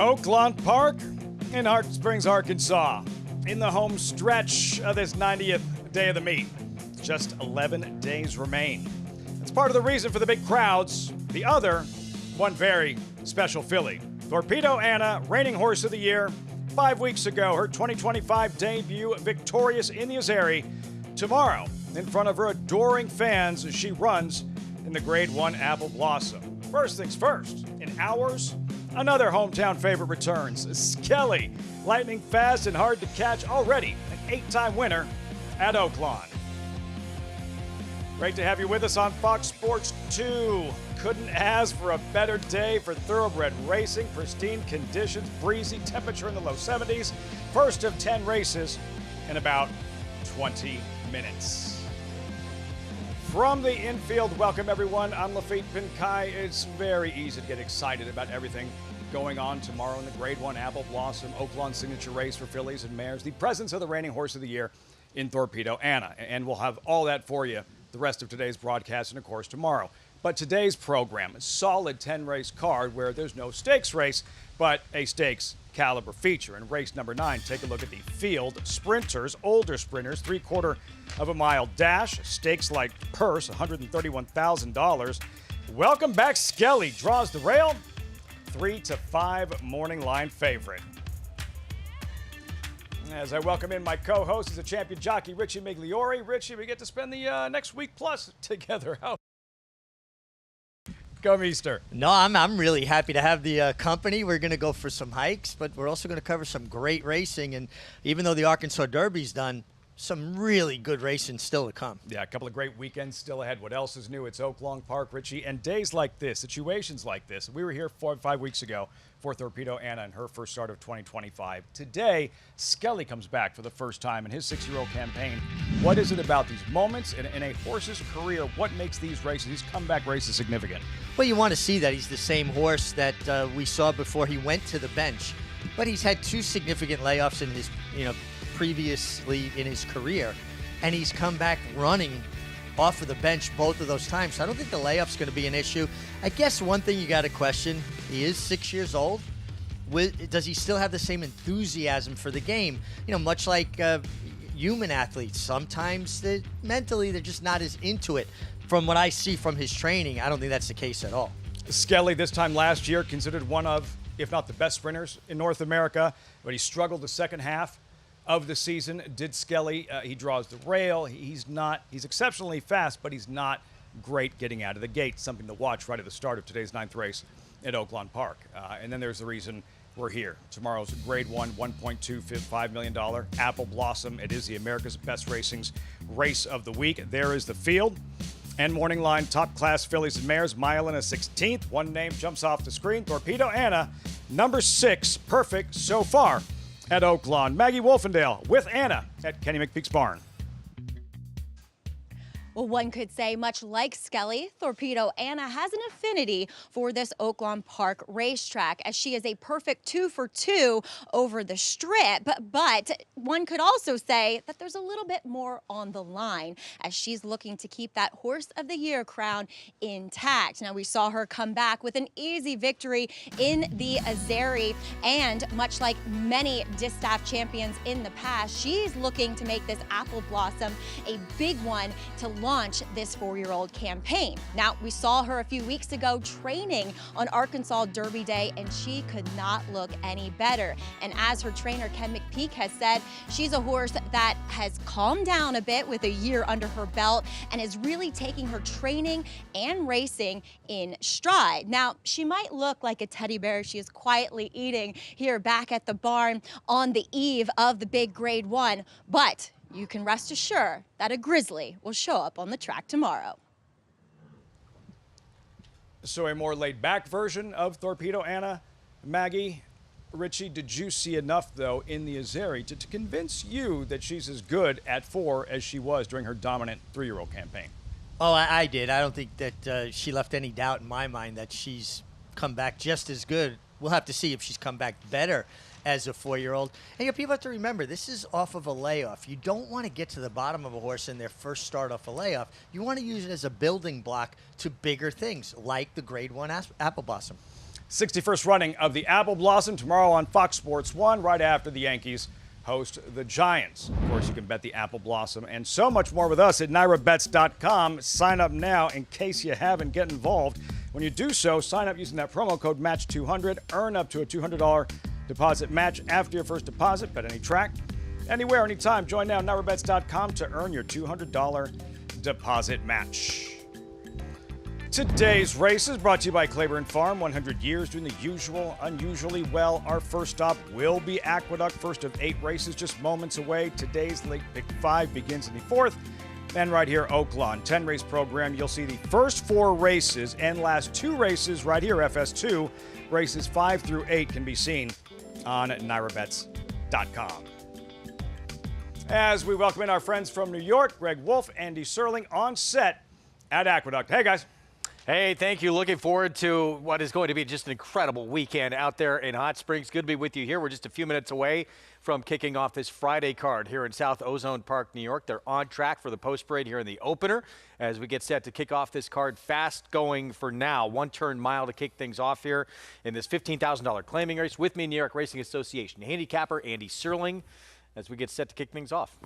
Oaklawn Park in Hart Springs, Arkansas, in the home stretch of this 90th day of the meet. Just 11 days remain. That's part of the reason for the big crowds. The other, one very special filly. Torpedo Anna, reigning horse of the year. 5 weeks ago, her 2025 debut victorious in the Azeri. Tomorrow, in front of her adoring fans as she runs in the Grade 1 Apple Blossom. First things first, in hours, another hometown favorite returns. Skelly, lightning fast and hard to catch, already an 8-time winner at Oaklawn. Great to have you with us on Fox Sports 2. Couldn't ask for a better day for thoroughbred racing. Pristine conditions, breezy, temperature in the low 70s. First of 10 races in about 20 minutes. From the infield, welcome everyone. I'm Lafitte Pinkai. It's very easy to get excited about everything going on tomorrow in the Grade 1 Apple Blossom Oaklawn signature race for fillies and mares. The presence of the reigning horse of the year in Torpedo Anna. And we'll have all that for you the rest of today's broadcast and, of course, tomorrow. But today's program, a solid 10-race card where there's no stakes race, but a stakes caliber feature. In race number 9, take a look at the field sprinters, older sprinters, 3/4 of a mile dash, stakes-like purse, $131,000. Welcome back, Skelly draws the rail, 3-5 morning line favorite. As I welcome in my co-host, is a champion jockey, Richie Migliori. Richie, we get to spend the next week plus together. How? Go Easter. No, I'm really happy to have the company. We're going to go for some hikes, but we're also going to cover some great racing. And even though the Arkansas Derby's done, some really good racing still to come. Yeah, a couple of great weekends still ahead. What else is new? It's Oaklawn Park, Richie. And days like this, situations like this. We were here 4 or 5 weeks ago for Torpedo Anna in her first start of 2025. Today, Skelly comes back for the first time in his 6-year-old campaign. What is it about these moments in a horse's career? What makes these races, these comeback races, significant? Well, you want to see that he's the same horse that we saw before he went to the bench. But he's had 2 significant layoffs in his, previously in his career, and he's come back running off of the bench both of those times. So I don't think the layoff's going to be an issue. I guess one thing you got to question, he is 6 years old. Does he still have the same enthusiasm for the game? Much like human athletes, sometimes mentally they're just not as into it. From what I see from his training, I don't think that's the case at all. Skelly, this time last year, considered one of, if not the best sprinters in North America, but he struggled the second half of the season. Did Skelly, he draws the rail. He's exceptionally fast, but he's not great getting out of the gate. Something to watch right at the start of today's 9th race at Oaklawn Park. And then there's the reason we're here. Tomorrow's Grade 1, $1.25 million Apple Blossom. It is the America's Best Racing's race of the week. There is the field. And morning line, top class fillies and mares, mile and a 16th. One name jumps off the screen. Torpedo Anna, number 6, perfect so far at Oaklawn. Maggie Wolfendale with Anna at Kenny McPeak's barn. Well, one could say, much like Skelly, Torpedo Anna has an affinity for this Oaklawn Park racetrack, as she is a perfect 2 for 2 over the strip. But one could also say that there's a little bit more on the line, as she's looking to keep that Horse of the Year crown intact. Now, we saw her come back with an easy victory in the Azeri, and much like many distaff champions in the past, she's looking to make this Apple Blossom a big one to launch this 4-year-old campaign. Now, we saw her a few weeks ago training on Arkansas Derby Day, and she could not look any better. And as her trainer, Ken McPeak, has said, she's a horse that has calmed down a bit with a year under her belt and is really taking her training and racing in stride. Now, she might look like a teddy bear she is quietly eating here back at the barn on the eve of the big Grade 1, but you can rest assured that a grizzly will show up on the track tomorrow. So a more laid-back version of Torpedo Anna. Maggie, Richie, did you see enough, though, in the Azeri to convince you that she's as good at 4 as she was during her dominant 3-year-old campaign? Oh, I did. I don't think that she left any doubt in my mind that she's come back just as good. We'll have to see if she's come back better as a 4-year-old. And people have to remember, this is off of a layoff. You don't want to get to the bottom of a horse in their first start off a layoff. You want to use it as a building block to bigger things, like the Grade 1 Apple Blossom. 61st running of the Apple Blossom tomorrow on Fox Sports 1, right after the Yankees host the Giants. Of course, you can bet the Apple Blossom and so much more with us at NYRABets.com. Sign up now in case you haven't. Get involved. When you do so, sign up using that promo code MATCH200. Earn up to a $200 deposit match after your first deposit. Bet any track, anywhere, anytime. Join now at NYRABets.com to earn your $200 deposit match. Today's race is brought to you by Claiborne Farm. 100 years doing the usual, unusually well. Our first stop will be Aqueduct. First of 8 races just moments away. Today's late pick 5 begins in the 4th. And right here, Oaklawn, 10-race program. You'll see the first 4 races and last 2 races right here, FS2. Races 5 through 8 can be seen on NYRABets.com. As we welcome in our friends from New York, Greg Wolf, Andy Serling on set at Aqueduct. Hey, guys. Hey, thank you. Looking forward to what is going to be just an incredible weekend out there in Hot Springs. Good to be with you here. We're just a few minutes away from kicking off this Friday card here in South Ozone Park, New York. They're on track for the post parade here in the opener as we get set to kick off this card. Fast going for now. 1-turn mile to kick things off here in this $15,000 claiming race. With me, New York Racing Association handicapper Andy Serling as we get set to kick things off.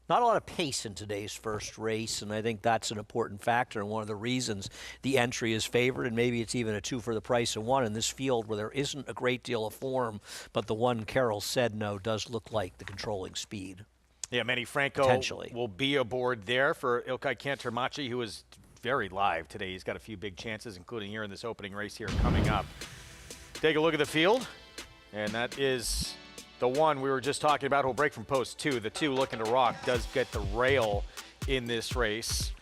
Not a lot of pace in today's first race, and I think that's an important factor and one of the reasons the entry is favored, and maybe it's even a 2 for the price of 1 in this field where there isn't a great deal of form, but the one Carol said no does look like the controlling speed. Yeah, Manny Franco will be aboard there for Ilkay Cantermachi, who is very live today. He's got a few big chances, including here in this opening race here coming up. Take a look at the field, and that is the one we were just talking about who'll break from post 2. The 2 looking to rock does get the rail in this race.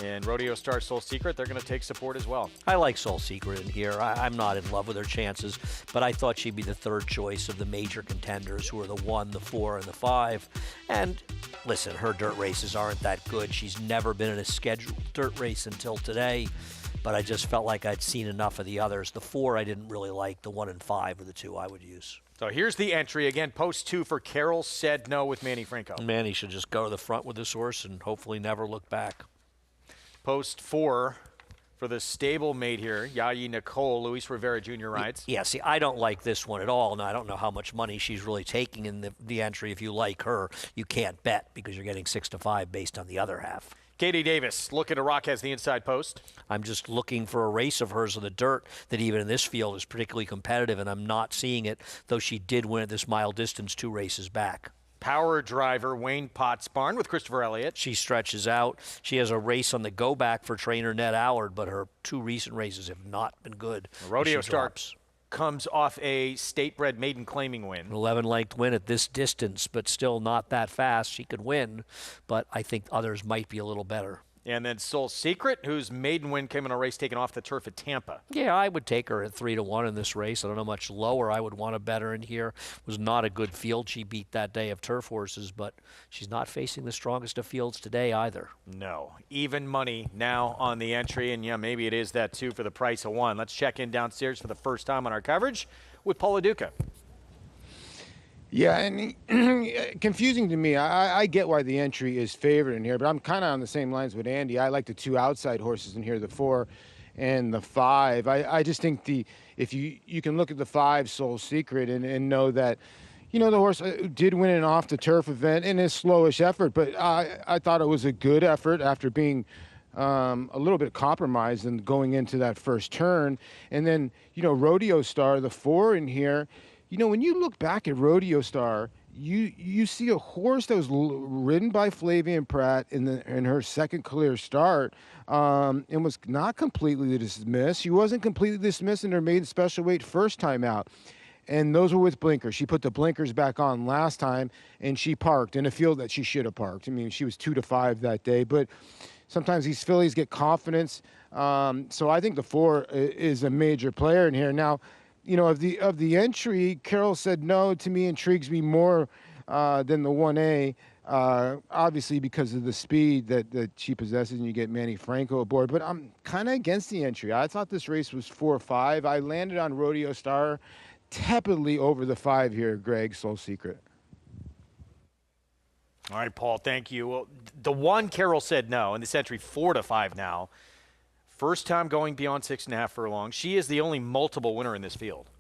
And Rodeo Star Soul Secret, they're going to take support as well. I like Soul Secret in here. I'm not in love with her chances, but I thought she'd be the 3rd choice of the major contenders who are the 1, the 4, and the 5. And listen, her dirt races aren't that good. She's never been in a scheduled dirt race until today, but I just felt like I'd seen enough of the others. The 4 I didn't really like. The 1 and 5 are the 2 I would use. So here's the entry. Again, post 2 for Carol said no with Manny Franco. Manny should just go to the front with this horse and hopefully never look back. Post 4 for the stablemate here, Yayi Nicole, Luis Rivera Jr. rides. Yeah, see, I don't like this one at all. Now, I don't know how much money she's really taking in the entry. If you like her, you can't bet because you're getting 6 to 5 based on the other half. Katie Davis looking to rock as the inside post. I'm just looking for a race of hers in the dirt that even in this field is particularly competitive, and I'm not seeing it, though she did win at this mile distance 2 races back. Power driver Wayne Potts Barn with Christopher Elliott. She stretches out. She has a race on the go back for trainer Ned Allard, but her 2 recent races have not been good. Rodeo Starks comes off a state-bred maiden claiming win. An 11-length win at this distance, but still not that fast. She could win, but I think others might be a little better. And then Soul Secret, whose maiden win came in a race taken off the turf at Tampa. Yeah, I would take her at 3 to 1 in this race. I don't know much lower. I would want to bet her in here. It was not a good field she beat that day of turf horses, but she's not facing the strongest of fields today either. No. Even money now on the entry, and yeah, maybe it is that 2 for the price of 1. Let's check in downstairs for the first time on our coverage with Paula Duca. Yeah, and confusing to me. I get why the entry is favored in here, but I'm kind of on the same lines with Andy. I like the 2 outside horses in here, the 4 and the 5. I just think if you can look at the 5 Soul Secret and know that, you know, the horse did win an off the turf event in his slowish effort, but I thought it was a good effort after being a little bit compromised and going into that first turn. And then, you know, Rodeo Star, the 4 in here. You know, when you look back at Rodeo Star, you see a horse that was ridden by Flavian Pratt in her second clear start and was not completely dismissed. She wasn't completely dismissed in her maiden special weight first time out. And those were with blinkers. She put the blinkers back on last time, and she parked in a field that she should have parked. I mean, she was 2 to 5 that day. But sometimes these fillies get confidence. So I think the 4 is a major player in here. Now, you know, of the entry, Carol said no to me intrigues me more than the 1A, obviously because of the speed that she possesses and you get Manny Franco aboard. But I'm kind of against the entry. I thought this race was 4-5. I landed on Rodeo Star tepidly over the 5 here, Greg, Soul Secret. All right, Paul, thank you. Well, the 1 Carol said no, in this entry 4 to 5 now. First time going beyond 6.5 furlongs. She is the only multiple winner in this field.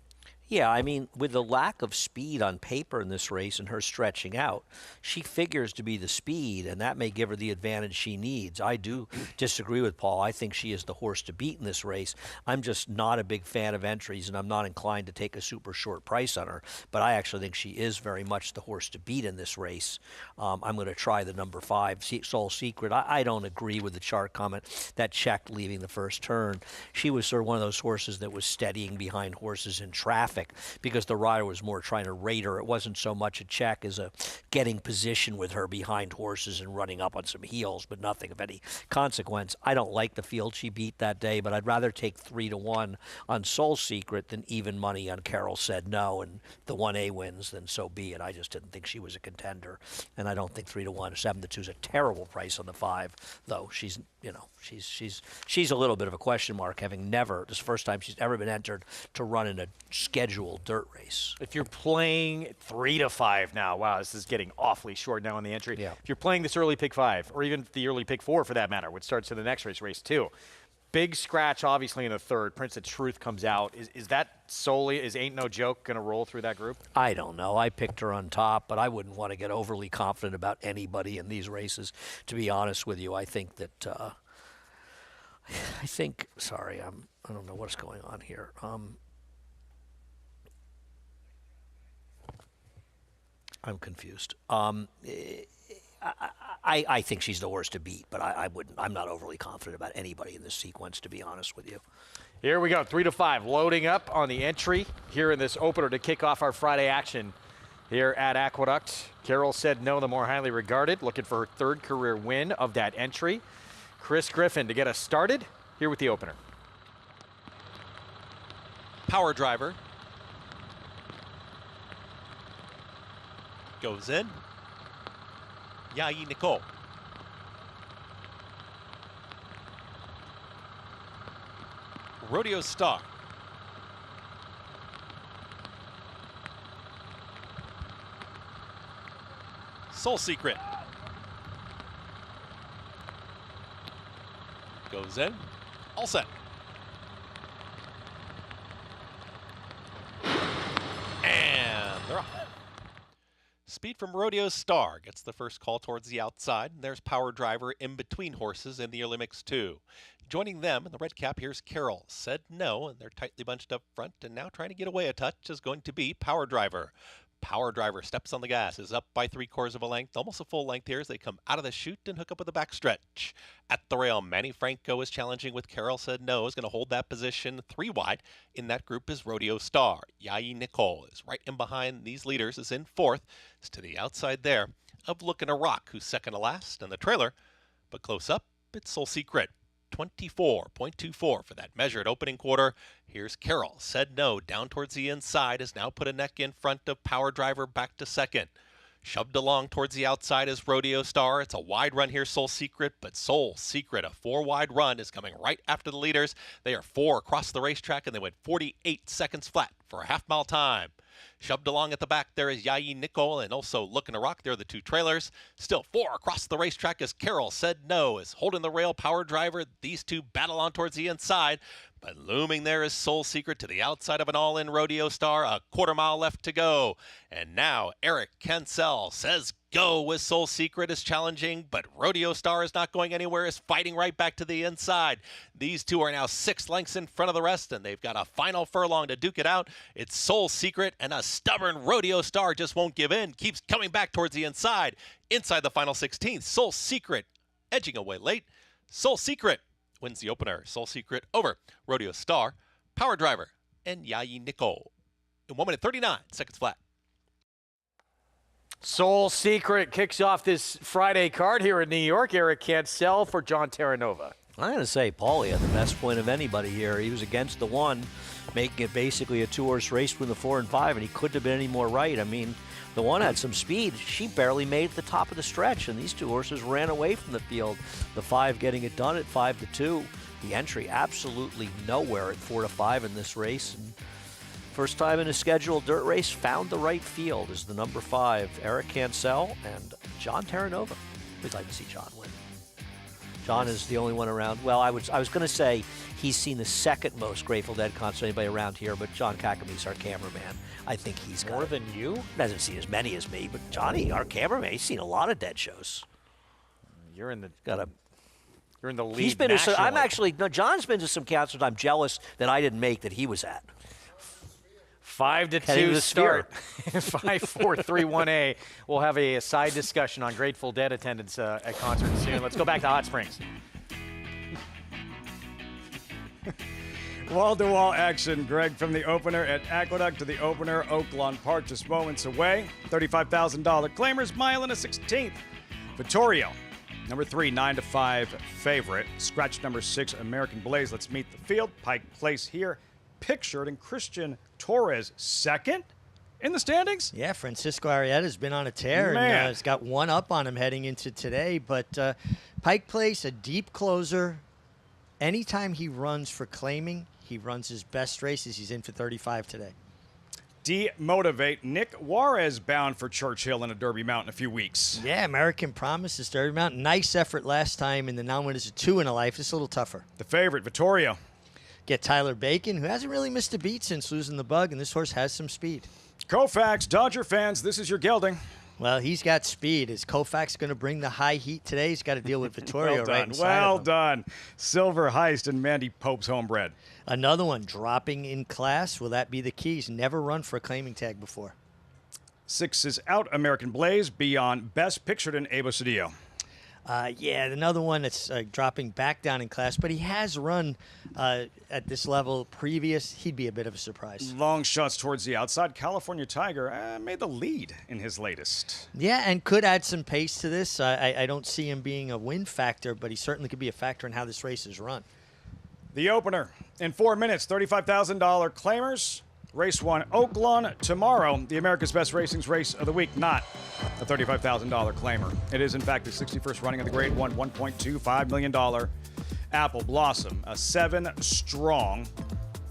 Yeah, I mean, with the lack of speed on paper in this race and her stretching out, she figures to be the speed, and that may give her the advantage she needs. I do disagree with Paul. I think she is the horse to beat in this race. I'm just not a big fan of entries, and I'm not inclined to take a super short price on her, but I actually think she is very much the horse to beat in this race. I'm going to try the number 5, Soul Secret. I don't agree with the chart comment that checked leaving the first turn. She was sort of one of those horses that was steadying behind horses in traffic, because the rider was more trying to rate her. It wasn't so much a check as a getting position with her behind horses and running up on some heels, but nothing of any consequence. I don't like the field she beat that day, but I'd rather take 3-1 on Soul Secret than even money on Carol Said No, and the 1A wins, then so be it. I just didn't think she was a contender, and I don't think 3-1, 7-2 is a terrible price on the 5, though she's, you know, she's a little bit of a question mark, having never, this is the first time she's ever been entered to run in a scheduled dirt race. If you're playing 3-5 now, wow, this is getting awfully short now in the entry. Yeah. If you're playing this early pick 5, or even the early pick 4 for that matter, which starts in the next race, race 2. Big scratch, obviously, in the third. Prince of Truth comes out. Is that solely, is Ain't No Joke going to roll through that group? I don't know. I picked her on top, but I wouldn't want to get overly confident about anybody in these races, to be honest with you. I think that, sorry, I don't know what's going on here. I'm confused. I think she's the horse to beat, but I'm not overly confident about anybody in this sequence, to be honest with you. Here we go, 3-5, loading up on the entry here in this opener to kick off our Friday action here at Aqueduct. Carol Said No, the more highly regarded, looking for her 3rd career win of that entry. Chris Griffin to get us started here with the opener. Power Driver. Goes in. Yayi Nicole. Rodeo Star. Soul Secret. Goes in. All set. And they're off. Speed from Rodeo Star gets the first call towards the outside. And there's Power Driver in between horses in the early mix 2. Joining them in the red cap, here's Carol Said No, and they're tightly bunched up front. And now trying to get away a touch is going to be Power Driver. Power Driver steps on the gas, is up by 3/4 of a length, almost a full length here as they come out of the chute and hook up with a back stretch. At the rail, Manny Franco is challenging with Carol Said No, is going to hold that position 3 wide. In that group is Rodeo Star. Yayi Nicole is right in behind these leaders, is in 4th. It's to the outside there of Lookin' a Rock, who's second to last in the trailer. But close up, it's Soul Secret. 24.24 for that measured opening quarter. Here's Carol Said No down towards the inside, has now put a neck in front of Power Driver back to second. Shoved along towards the outside is Rodeo Star. It's a wide run here, Soul Secret, but Soul Secret, a 4-wide run, is coming right after the leaders. They are 4 across the racetrack, and they went 48 seconds flat for a half-mile time. Shoved along at the back there is Yayi Nicole and also Lookin' a Rock. They're the 2 trailers. Still 4 across the racetrack as Carol Said No is holding the rail. Power Driver. These 2 battle on towards the inside. But looming there is Soul Secret to the outside of an all-in Rodeo Star. A 1/4 mile left to go. And now Eric Cancel says go with Soul Secret is challenging, but Rodeo Star is not going anywhere, is fighting right back to the inside. These 2 are now 6 lengths in front of the rest, and they've got a final furlong to duke it out. It's Soul Secret, and a stubborn Rodeo Star just won't give in, keeps coming back towards the inside. Inside the final 16th, Soul Secret edging away late. Soul Secret wins the opener. Soul Secret over Rodeo Star, Power Driver, and Yayi Nicole. In 1 minute 39 seconds flat. Soul Secret kicks off this Friday card here in New York. Eric Cancel for John Terranova. I'm going to say Paulie had the best point of anybody here. He was against the 1, making it basically a 2-horse race between the 4 and 5, and he couldn't have been any more right. I mean, the 1 had some speed. She barely made the top of the stretch, and these 2 horses ran away from the field. The 5 getting it done at 5-2. The entry absolutely nowhere at 4-5 in this race. And first time in a scheduled dirt race, found the right field is the number 5, Eric Cancel and John Terranova. We'd like to see John win. John is the only one around. Well, I was going to say he's seen the second most Grateful Dead concert anybody around here, but John Kakame's our cameraman. I think he's got More than you? He hasn't seen as many as me, but Johnny, our cameraman, he's seen a lot of Dead shows. You're in the lead. He's been to some, I'm actually no. John's been to some concerts. I'm jealous that I didn't make that he was at. 5-2 start. 5-4-3-1A. We'll have a side discussion on Grateful Dead attendance at concerts soon. Let's go back to Hot Springs. Wall-to-wall action, Greg, from the opener at Aqueduct to the opener, Oaklawn Park, just moments away. $35,000 claimers, mile and a 16th. Vittorio, number 3, 9-5 favorite. Scratch number 6, American Blaze. Let's meet the field. Pike Place here, pictured, and Christian Torres second in the standings. Yeah, Francisco Arrieta's been on a tear and has got one up on him heading into today. But Pike Place, a deep closer. Anytime he runs for claiming, he runs his best races. He's in for 35 today. Demotivate. Nick Juarez bound for Churchill in a Derby Mount in a few weeks. Yeah, American Promises, Derby Mount. Nice effort last time in the non-winners of 2 in a life. It's a little tougher. The favorite, Vittorio. Get Tyler Bacon, who hasn't really missed a beat since losing the bug, and this horse has some speed. Koufax, Dodger fans, this is your gelding. Well, he's got speed. Is Koufax going to bring the high heat today? He's got to deal with Vittorio right inside Well of him. done. Silver Heist and Mandy Pope's homebred. Another one dropping in class. Will that be the key? He's never run for a claiming tag before. 6 is out, American Blaze, beyond best pictured in Abo Cedillo. Yeah, another one that's dropping back down in class, but he has run at this level previous. He'd be a bit of a surprise. Long shots towards the outside. California Tiger made the lead in his latest. Yeah, and could add some pace to this. I don't see him being a win factor, but he certainly could be a factor in how this race is run. The opener in 4 minutes, $35,000 claimers. Race 1, Oaklawn tomorrow. The America's Best Racing's race of the week, not a $35,000 claimer. It is, in fact, the 61st running of the Grade 1, $1.25 million Apple Blossom. A 7 strong.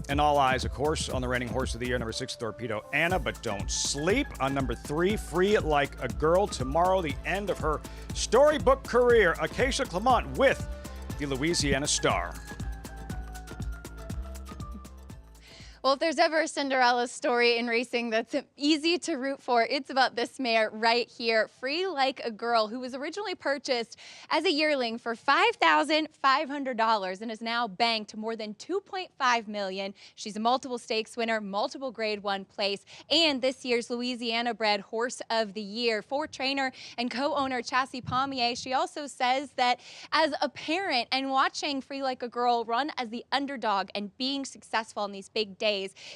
And all eyes, of course, on the reigning horse of the year, number 6, Torpedo Anna. But don't sleep on number 3, Free Like a Girl. Tomorrow, the end of her storybook career. Acacia Clement with the Louisiana Star. Well, if there's ever a Cinderella story in racing that's easy to root for, it's about this mare right here, Free Like a Girl, who was originally purchased as a yearling for $5,500 and is now banked more than $2.5 million. She's a multiple stakes winner, multiple Grade 1 place, and this year's Louisiana bred Horse of the Year. For trainer and co-owner Chassis Pommier, she also says that as a parent and watching Free Like a Girl run as the underdog and being successful in these big days,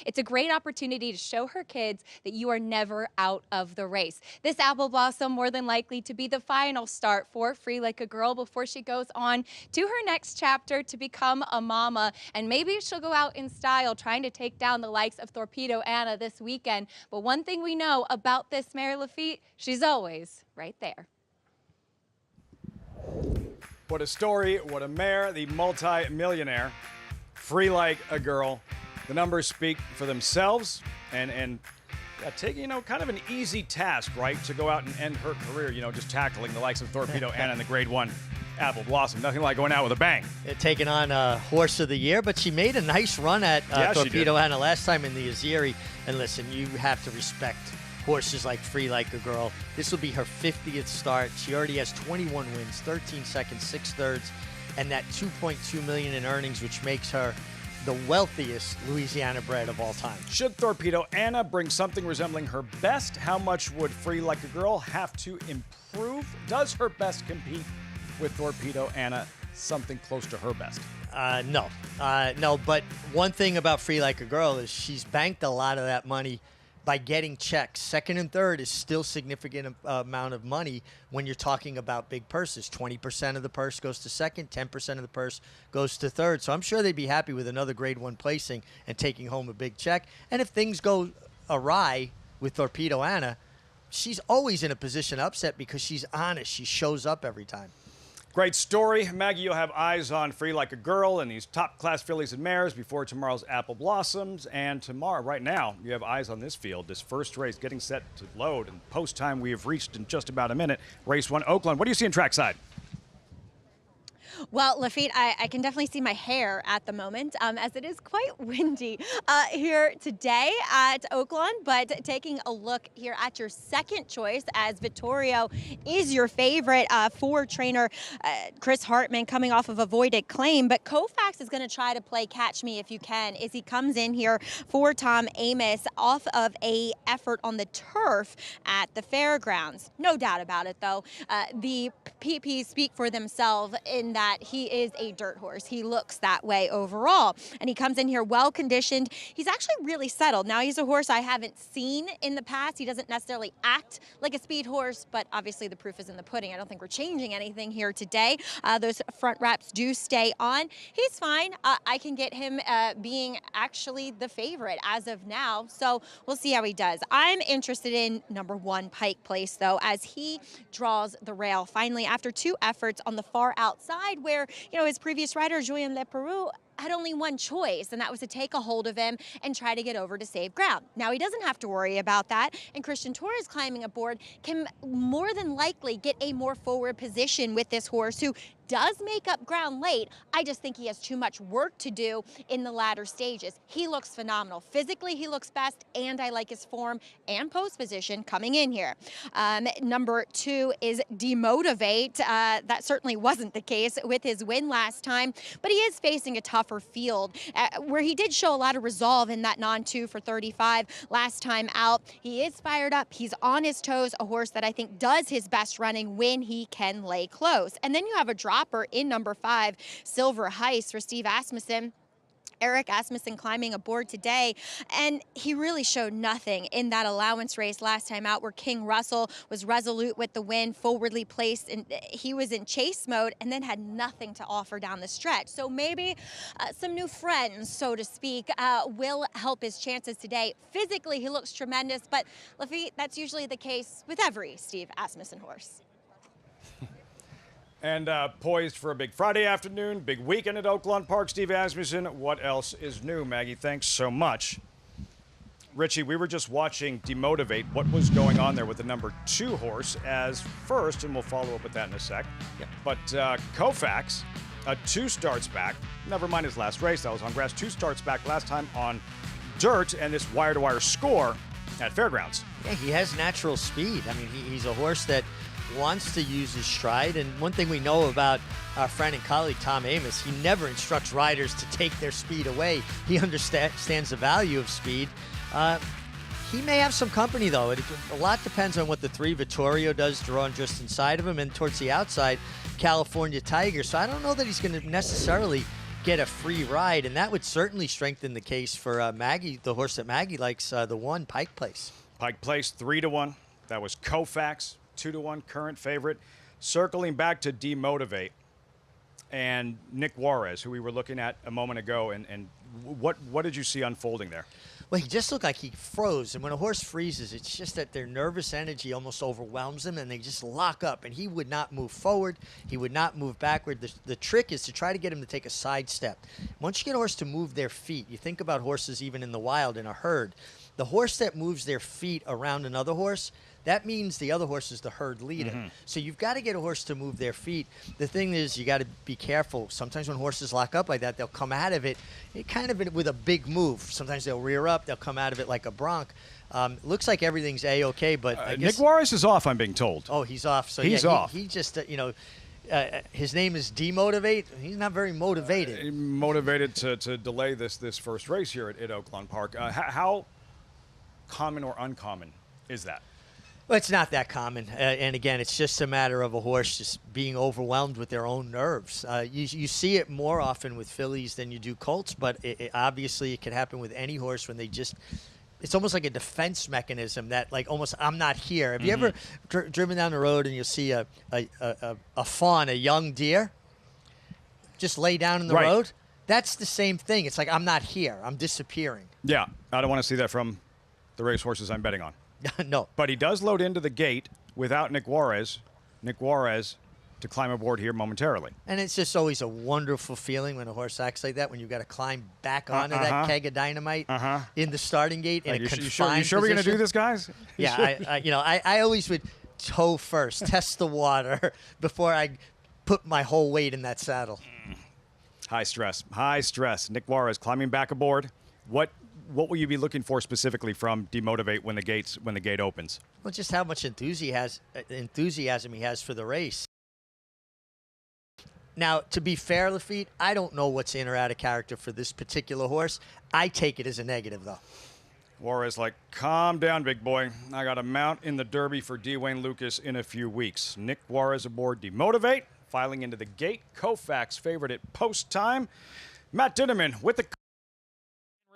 it's a great opportunity to show her kids that you are never out of the race. This Apple Blossom more than likely to be the final start for Free Like a Girl before she goes on to her next chapter to become a mama. And maybe she'll go out in style trying to take down the likes of Torpedo Anna this weekend. But one thing we know about this Mare Lafitte, she's always right there. What a story, what a mare, the multi-millionaire, Free Like a Girl. The numbers speak for themselves, and taking, kind of an easy task, right, to go out and end her career, just tackling the likes of Torpedo Anna in the Grade 1 Apple Blossom. Nothing like going out with a bang. Taking on Horse of the Year, but she made a nice run at Torpedo Anna last time in the Azeri. And listen, you have to respect horses like Free Like a Girl. This will be her 50th start. She already has 21 wins, 13 seconds, 6 thirds, and that $2.2 million in earnings, which makes her the wealthiest Louisiana bred of all time. Should Torpedo Anna bring something resembling her best, how much would Free Like a Girl have to improve? Does her best compete with Torpedo Anna, something close to her best? No, but one thing about Free Like a Girl is she's banked a lot of that money by getting checks. Second and third is still significant amount of money when you're talking about big purses. 20% of the purse goes to second, 10% of the purse goes to third. So I'm sure they'd be happy with another Grade 1 placing and taking home a big check. And if things go awry with Torpedo Anna, she's always in a position to upset because she's honest. She shows up every time. Great story. Maggie, you'll have eyes on Free Like a Girl and these top-class fillies and mares before tomorrow's Apple Blossoms. And tomorrow, right now, you have eyes on this field. This first race getting set to load. And post time we have reached in just about a minute. Race 1, Oaklawn. What do you see in trackside? Well, Lafitte, I can definitely see my hair at the moment, as it is quite windy here today at Oaklawn. But taking a look here at your second choice, as Vittorio is your favorite for trainer Chris Hartman, coming off of avoided claim. But Koufax is going to try to play catch me if you can, as he comes in here for Tom Amoss off of a effort on the turf at the fairgrounds. No doubt about it, though. The PPs speak for themselves in that he is a dirt horse. He looks that way overall. And he comes in here well conditioned. He's actually really settled. Now, he's a horse I haven't seen in the past. He doesn't necessarily act like a speed horse, but obviously the proof is in the pudding. I don't think we're changing anything here today. Those front wraps do stay on. He's fine. I can get him being actually the favorite as of now. So we'll see how he does. I'm interested in number 1, Pike Place, though, as he draws the rail finally after 2 efforts on the far outside, where, you know, his previous rider, Julien Leperoux, had only one choice, and that was to take a hold of him and try to get over to save ground. Now he doesn't have to worry about that, and Christian Torres climbing aboard can more than likely get a more forward position with this horse, who does make up ground late. I just think he has too much work to do in the latter stages. He looks phenomenal. Physically, he looks best, and I like his form and post position coming in here. Number 2 is Demotivate. That certainly wasn't the case with his win last time, but he is facing a tougher field, where he did show a lot of resolve in that non-2 for 35 last time out. He is fired up. He's on his toes, a horse that I think does his best running when he can lay close. And then you have a dropper in number 5, Silver Heist, for Steve Asmussen. Eric Asmussen climbing aboard today, and he really showed nothing in that allowance race last time out, where King Russell was resolute with the win, forwardly placed, and he was in chase mode and then had nothing to offer down the stretch. So maybe some new friends, so to speak, will help his chances today. Physically, he looks tremendous, but Lafitte, that's usually the case with every Steve Asmussen horse. And poised for a big Friday afternoon, big weekend at Oaklawn Park. Steve Asmussen, what else is new? Maggie, thanks so much. Richie, we were just watching Demotivate. What was going on there with the number 2 horse as first, and we'll follow up with that in a sec. Yep. But Koufax, 2 starts back. Never mind his last race, that was on grass. 2 starts back last time on dirt, and this wire-to-wire score at Fairgrounds. Yeah, he has natural speed. I mean, he's a horse that wants to use his stride, and one thing we know about our friend and colleague Tom Amoss, he never instructs riders to take their speed away. He understands the value of speed. He may have some company, though. A lot depends on what the 3 Vittorio does, drawn just inside of him, and towards the outside, California Tiger. So I don't know that he's going to necessarily get a free ride, and that would certainly strengthen the case for Maggie, the horse that Maggie likes, the 1, Pike Place. Pike Place, 3-1. That was Koufax. 2-1 current favorite. Circling back to Demotivate and Nick Juarez, who we were looking at a moment ago, and what did you see unfolding there? Well, he just looked like he froze, and when a horse freezes, it's just that their nervous energy almost overwhelms them, and they just lock up, and he would not move forward. He would not move backward. The trick is to try to get him to take a side step. Once you get a horse to move their feet, you think about horses even in the wild in a herd, the horse that moves their feet around another horse, that means the other horse is the herd leader. Mm-hmm. So you've got to get a horse to move their feet. The thing is, you got to be careful. Sometimes when horses lock up like that, they'll come out of it kind of with a big move. Sometimes they'll rear up. They'll come out of it like a bronc. Looks like everything's A-okay, but I guess Nick Juarez is off, I'm being told. Oh, he's off. So he's off. He just, his name is Demotivate. He's not very motivated. Motivated to delay this first race here at Oaklawn Park. How common or uncommon is that? Well, it's not that common. And again, it's just a matter of a horse just being overwhelmed with their own nerves. You see it more often with fillies than you do colts, but obviously it can happen with any horse when they just, it's almost like a defense mechanism that, like, almost, I'm not here. Have you ever driven down the road and you'll see a fawn, a young deer, just lay down in the road? That's the same thing. It's like, I'm not here. I'm disappearing. Yeah, I don't want to see that from the race horses I'm betting on. No. But he does load into the gate without Nick Juarez. Nick Juarez to climb aboard here momentarily. And it's just always a wonderful feeling when a horse acts like that, when you've got to climb back onto that keg of dynamite in the starting gate in a confined you sure we're going to do this, guys? Yeah, I always would toe first, test the water before I put my whole weight in that saddle. High stress. High stress. Nick Juarez climbing back aboard. What will you be looking for specifically from Demotivate when the gate opens? Well, just how much enthusiasm he has for the race. Now, to be fair, Lafitte, I don't know what's in or out of character for this particular horse. I take it as a negative, though. Juarez like, calm down, big boy. I got a mount in the Derby for D. Wayne Lucas in a few weeks. Nick Juarez aboard Demotivate, filing into the gate. Koufax favored at post time. Matt Dinnerman with the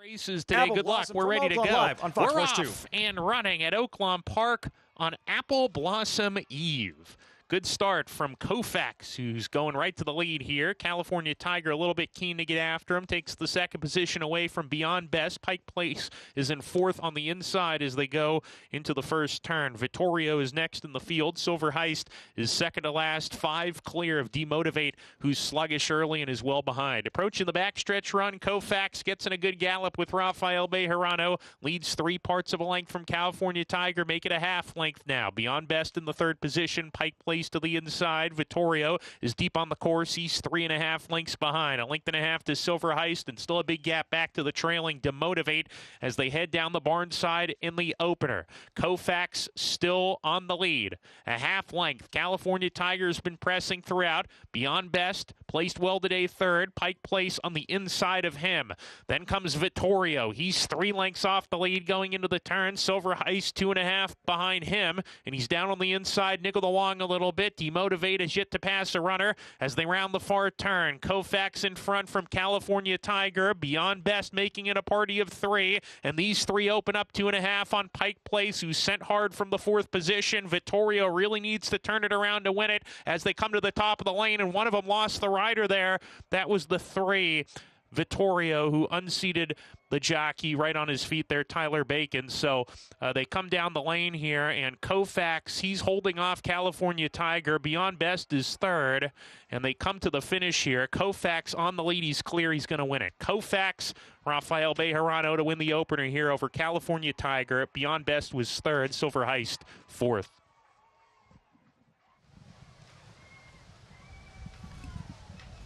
races today. Good luck. We're ready to go. Live on Fox We're Sports 2. off and running at Oaklawn Park on Apple Blossom Eve. Good start from Koufax, who's going right to the lead here. California Tiger a little bit keen to get after him. Takes the second position away from Beyond Best. Pike Place is in fourth on the inside as they go into the first turn. Vittorio is next in the field. Silver Heist is second to last. 5 clear of Demotivate, who's sluggish early and is well behind. Approaching the backstretch run, Koufax gets in a good gallop with Rafael Bejarano. Leads 3 parts of a length from California Tiger. Make it a half length now. Beyond Best in the third position. Pike Place to the inside. Vittorio is deep on the course. He's 3.5 lengths behind. 1.5 lengths to Silver Heist, and still a big gap back to the trailing Demotivate as they head down the barn side in the opener. Koufax still on the lead. A half length. California Tiger's been pressing throughout. Beyond Best placed well today third. Pike Place on the inside of him. Then comes Vittorio. He's 3 lengths off the lead going into the turn. Silver Heist 2.5 behind him, and he's down on the inside, nickel along a little bit. Demotivate is yet to pass a runner as they round the far turn. Koufax in front from California Tiger. Beyond Best making it a party of 3, and these 3 open up 2.5 on Pike Place, who's sent hard from the 4th position. Vittorio really needs to turn it around to win it as they come to the top of the lane, and one of them lost the rider there. That was the 3. Vittorio, who unseated the jockey right on his feet there, Tyler Bacon. So they come down the lane here, and Koufax, he's holding off California Tiger. Beyond Best is third, and they come to the finish here. Koufax on the lead. He's clear. He's going to win it. Koufax, Rafael Bejarano to win the opener here over California Tiger. Beyond Best was third. Silver Heist, fourth.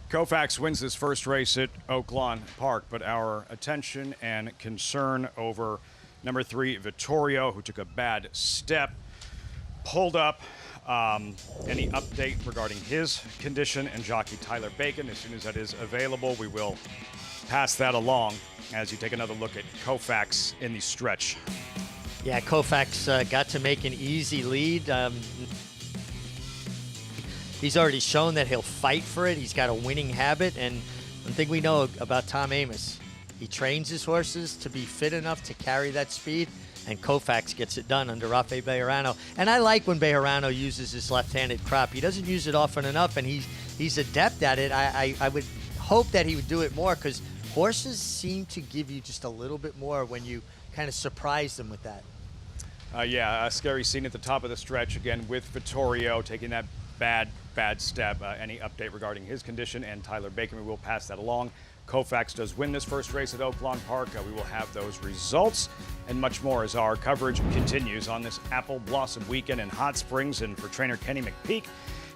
Koufax wins his first race at Oaklawn Park, but our attention and concern over number 3, Vittorio, who took a bad step, pulled up. Any update regarding his condition and jockey Tyler Bacon? As soon as that is available, we will pass that along as you take another look at Koufax in the stretch. Yeah, Koufax got to make an easy lead. He's already shown that he'll fight for it. He's got a winning habit, and one thing we know about Tom Amoss, he trains his horses to be fit enough to carry that speed, and Koufax gets it done under Rafael Bejarano. And I like when Bejarano uses his left-handed crop. He doesn't use it often enough, and he's adept at it. I would hope that he would do it more, because horses seem to give you just a little bit more when you kind of surprise them with that. Yeah, a scary scene at the top of the stretch again with Vittorio taking that bad step. Any update regarding his condition and Tyler Bacon, we will pass that along. Koufax does win this first race at Oaklawn Park. We will have those results and much more as our coverage continues on this Apple Blossom weekend in Hot Springs. And for trainer Kenny McPeak,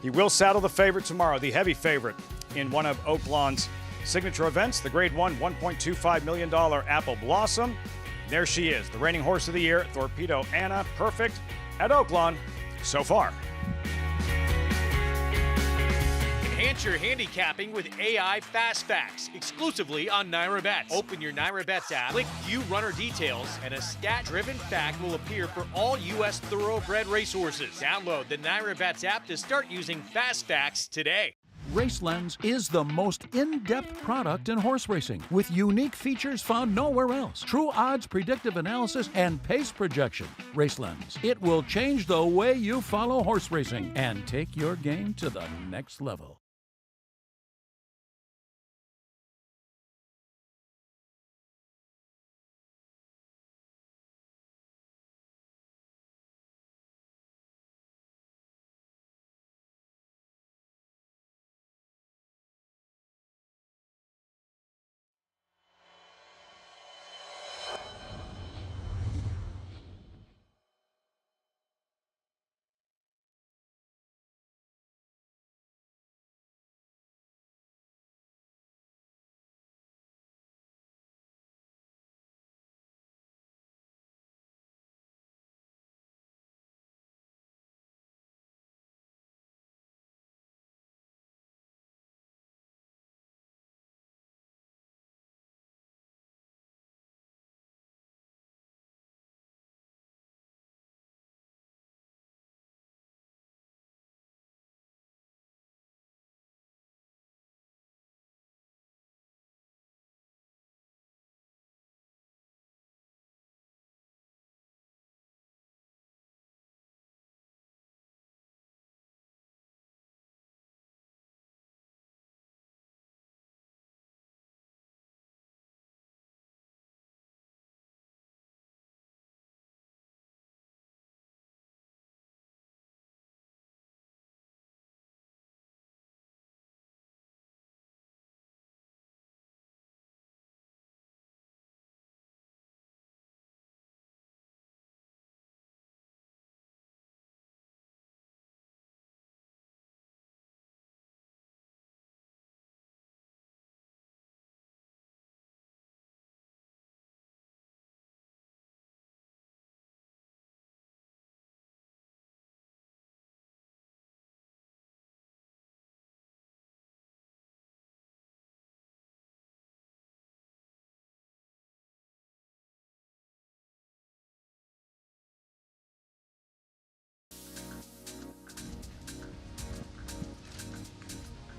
he will saddle the favorite tomorrow, the heavy favorite in one of Oaklawn's signature events, the Grade 1 $1.25 million Apple Blossom. There she is, the reigning horse of the year, Torpedo Anna, perfect at Oaklawn so far. Enhance your handicapping with AI Fast Facts, exclusively on NyraBets. Open your NyraBets app, click View Runner Details, and a stat-driven fact will appear for all U.S. thoroughbred racehorses. Download the NyraBets app to start using Fast Facts today. RaceLens is the most in-depth product in horse racing, with unique features found nowhere else. True odds, predictive analysis, and pace projection. RaceLens. It will change the way you follow horse racing and take your game to the next level.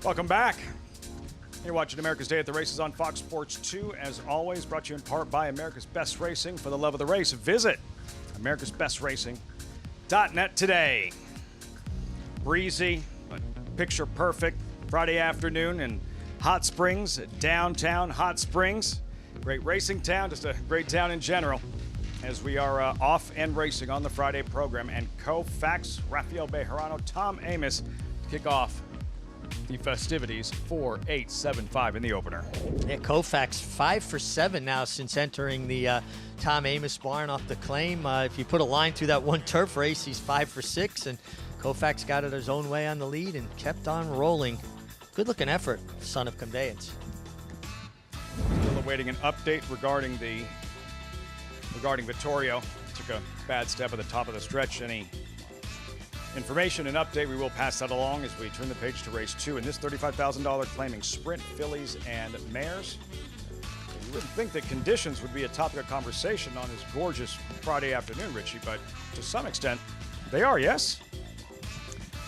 Welcome back. You're watching America's Day at the Races on Fox Sports 2. As always, brought to you in part by America's Best Racing. For the love of the race, visit americasbestracing.net today. Breezy, but picture perfect Friday afternoon in Hot Springs, downtown Hot Springs. Great racing town, just a great town in general. As we are off and racing on the Friday program, and Koufax, Rafael Bejarano, Tom Amos kick off the festivities 4-8-7-5 in the opener. Yeah, Koufax 5 for 7 now since entering the Tom Amos barn off the claim. If you put a line through that one turf race, he's 5 for 6, and Koufax got it his own way on the lead and kept on rolling. Good looking effort, son of Conveyance. Still awaiting an update regarding Vittorio. Took a bad step at the top of the stretch. Any information and update, we will pass that along as we turn the page to race 2 in this $35,000 claiming sprint fillies and mares. You wouldn't think that conditions would be a topic of conversation on this gorgeous Friday afternoon, Richie, but to some extent, they are, yes?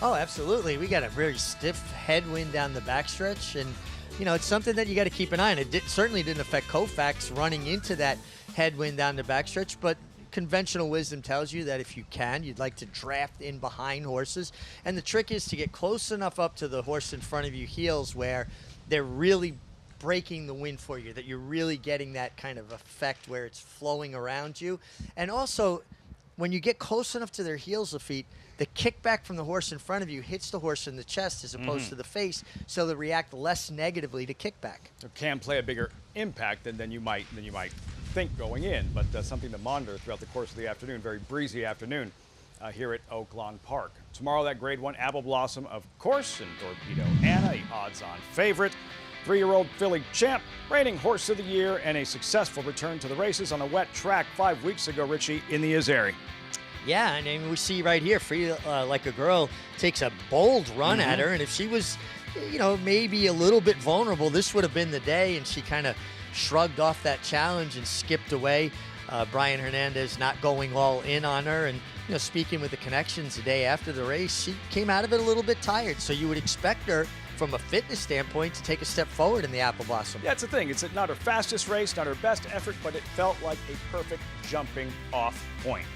Oh, absolutely. We got a very stiff headwind down the backstretch, and you know, it's something that you got to keep an eye on. It certainly didn't affect Koufax running into that headwind down the backstretch, but conventional wisdom tells you that if you can, you'd like to draft in behind horses. And the trick is to get close enough up to the horse in front of you heels where they're really breaking the wind for you, that you're really getting that kind of effect where it's flowing around you. And also, when you get close enough to their heels of feet, the kickback from the horse in front of you hits the horse in the chest as opposed to the face, so they react less negatively to kickback. It can play a bigger impact than you might think going in, but something to monitor throughout the course of the afternoon. Very breezy afternoon here at Oaklawn Park. Tomorrow, that Grade 1 Apple Blossom, of course, and Torpedo Anna, a odds-on favorite. 3-year-old filly champ, reigning horse of the year, and a successful return to the races on a wet track 5 weeks ago, Richie, in the Azeri. Yeah, and I mean, we see right here, Free Like a Girl takes a bold run at her, and if she was, you know, maybe a little bit vulnerable, this would have been the day, and she kind of shrugged off that challenge and skipped away. Brian Hernandez not going all in on her, and you know, speaking with the connections the day after the race, she came out of it a little bit tired, so you would expect her from a fitness standpoint to take a step forward in the Apple Blossom. Yeah, it's the thing. It's not her fastest race, not her best effort, but it felt like a perfect jumping off point.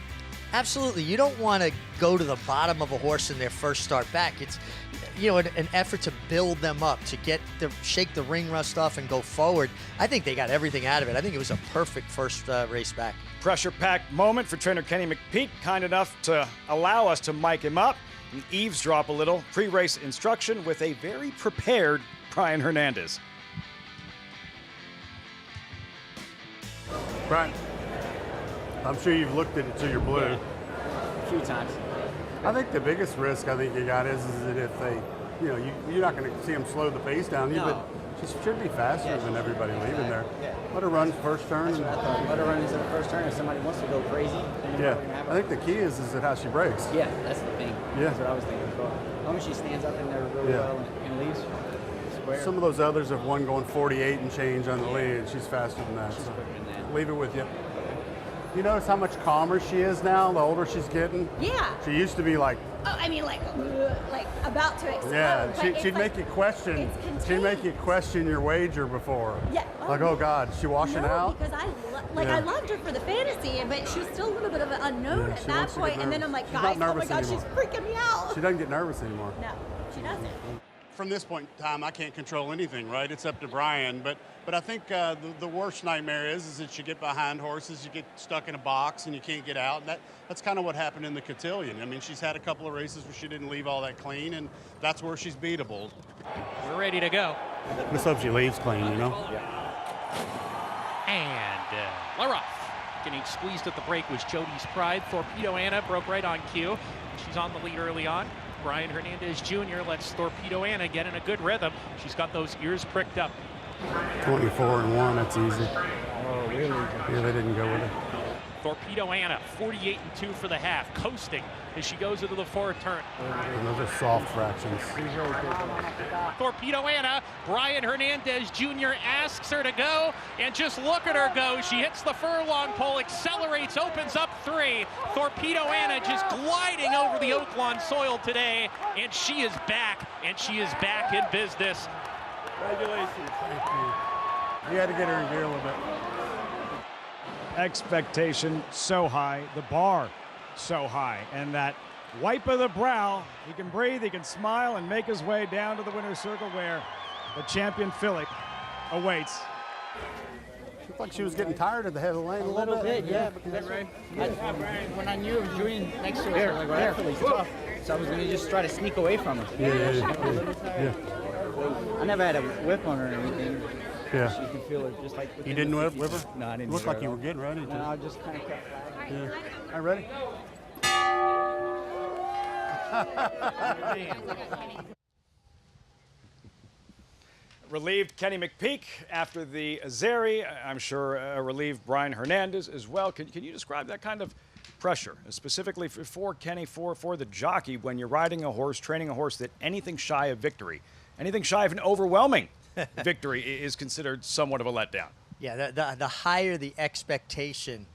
Absolutely. You don't want to go to the bottom of a horse in their first start back. It's, you know, an effort to build them up, to shake the ring rust off and go forward. I think they got everything out of it. I think it was a perfect first race back. Pressure-packed moment for trainer Kenny McPeak, kind enough to allow us to mic him up and eavesdrop a little pre-race instruction with a very prepared Brian Hernandez. Brian, I'm sure you've looked at it till you're blue. Yeah. A few times. I think the biggest risk I think you got is that if they, you know, you're not going to see them slow the pace down. No. But she should be faster than everybody leaving there. Yeah. Let her run first turn. That's what I thought. Let her run into the first turn. If somebody wants to go crazy, then Yeah. I think the key is that how she breaks. Yeah, that's the thing. Yeah. That's what I was thinking as well. As long as she stands up in there really well and leaves square. Some of those others have one going 48 and change on the lead. She's faster than that. She's So quicker than that. leave it with you. You notice how much calmer she is now, the older she's getting? Yeah. She used to be like, Oh, I mean, like about to explode. yeah, but she'd make you question. it's contained. She'd make you question your wager before. Yeah. Like, oh God, is she washing no, out? because I loved her for the fantasy, but she was still a little bit of an unknown at that point. And then I'm like, She's not guys, oh my nervous God, anymore. she's freaking me out. She doesn't get nervous anymore. No, she doesn't. From this point in time, I can't control anything, right? It's up to Brian. But I think the worst nightmare is that you get behind horses, you get stuck in a box, and you can't get out. And that's kind of what happened in the cotillion. I mean, she's had a couple of races where she didn't leave all that clean, and that's where she's beatable. We're ready to go. Let's hope she leaves clean, you know? And Laroff getting squeezed at the break was Jody's Pride. Torpedo Anna broke right on cue. She's on the lead early on. Brian Hernandez Jr. lets Torpedo Anna get in a good rhythm. She's got those ears pricked up. 24-1, that's easy. Oh, really? Yeah, they didn't go with it. Torpedo Anna, 48-2 for the half, coasting as she goes into the fourth turn. And those are soft fractions. Torpedo Anna, Brian Hernandez Jr. asks her to go, and just look at her go. She hits the furlong pole, accelerates, opens up 3. Torpedo Anna just gliding over the Oaklawn soil today, and she is back, and she is back in business. Congratulations. Thank you. You had to get her in gear a little bit. Expectation so high, the bar so high, and that wipe of the brow, he can breathe, he can smile, and make his way down to the winner's circle where the champion filly awaits. Looked like she was getting tired at the head of the lane A little bit, yeah. Because that's when I knew it was Julian next to her, like, right, Philly's tough. So I was going to just try to sneak away from her. Yeah. I never had a whip on her or anything. Yeah. You can feel it just like. You didn't whip her? No, I didn't. Looked like you were getting ready to. No, I just kind of kept. Yeah. All right, ready? Relieved Kenny McPeak after the Azeri. I'm sure relieved Brian Hernandez as well. Can you describe that kind of pressure, specifically for Kenny, for the jockey, when you're riding a horse, training a horse that anything shy of victory, anything shy of an overwhelming victory is considered somewhat of a letdown? Yeah, the higher the expectation,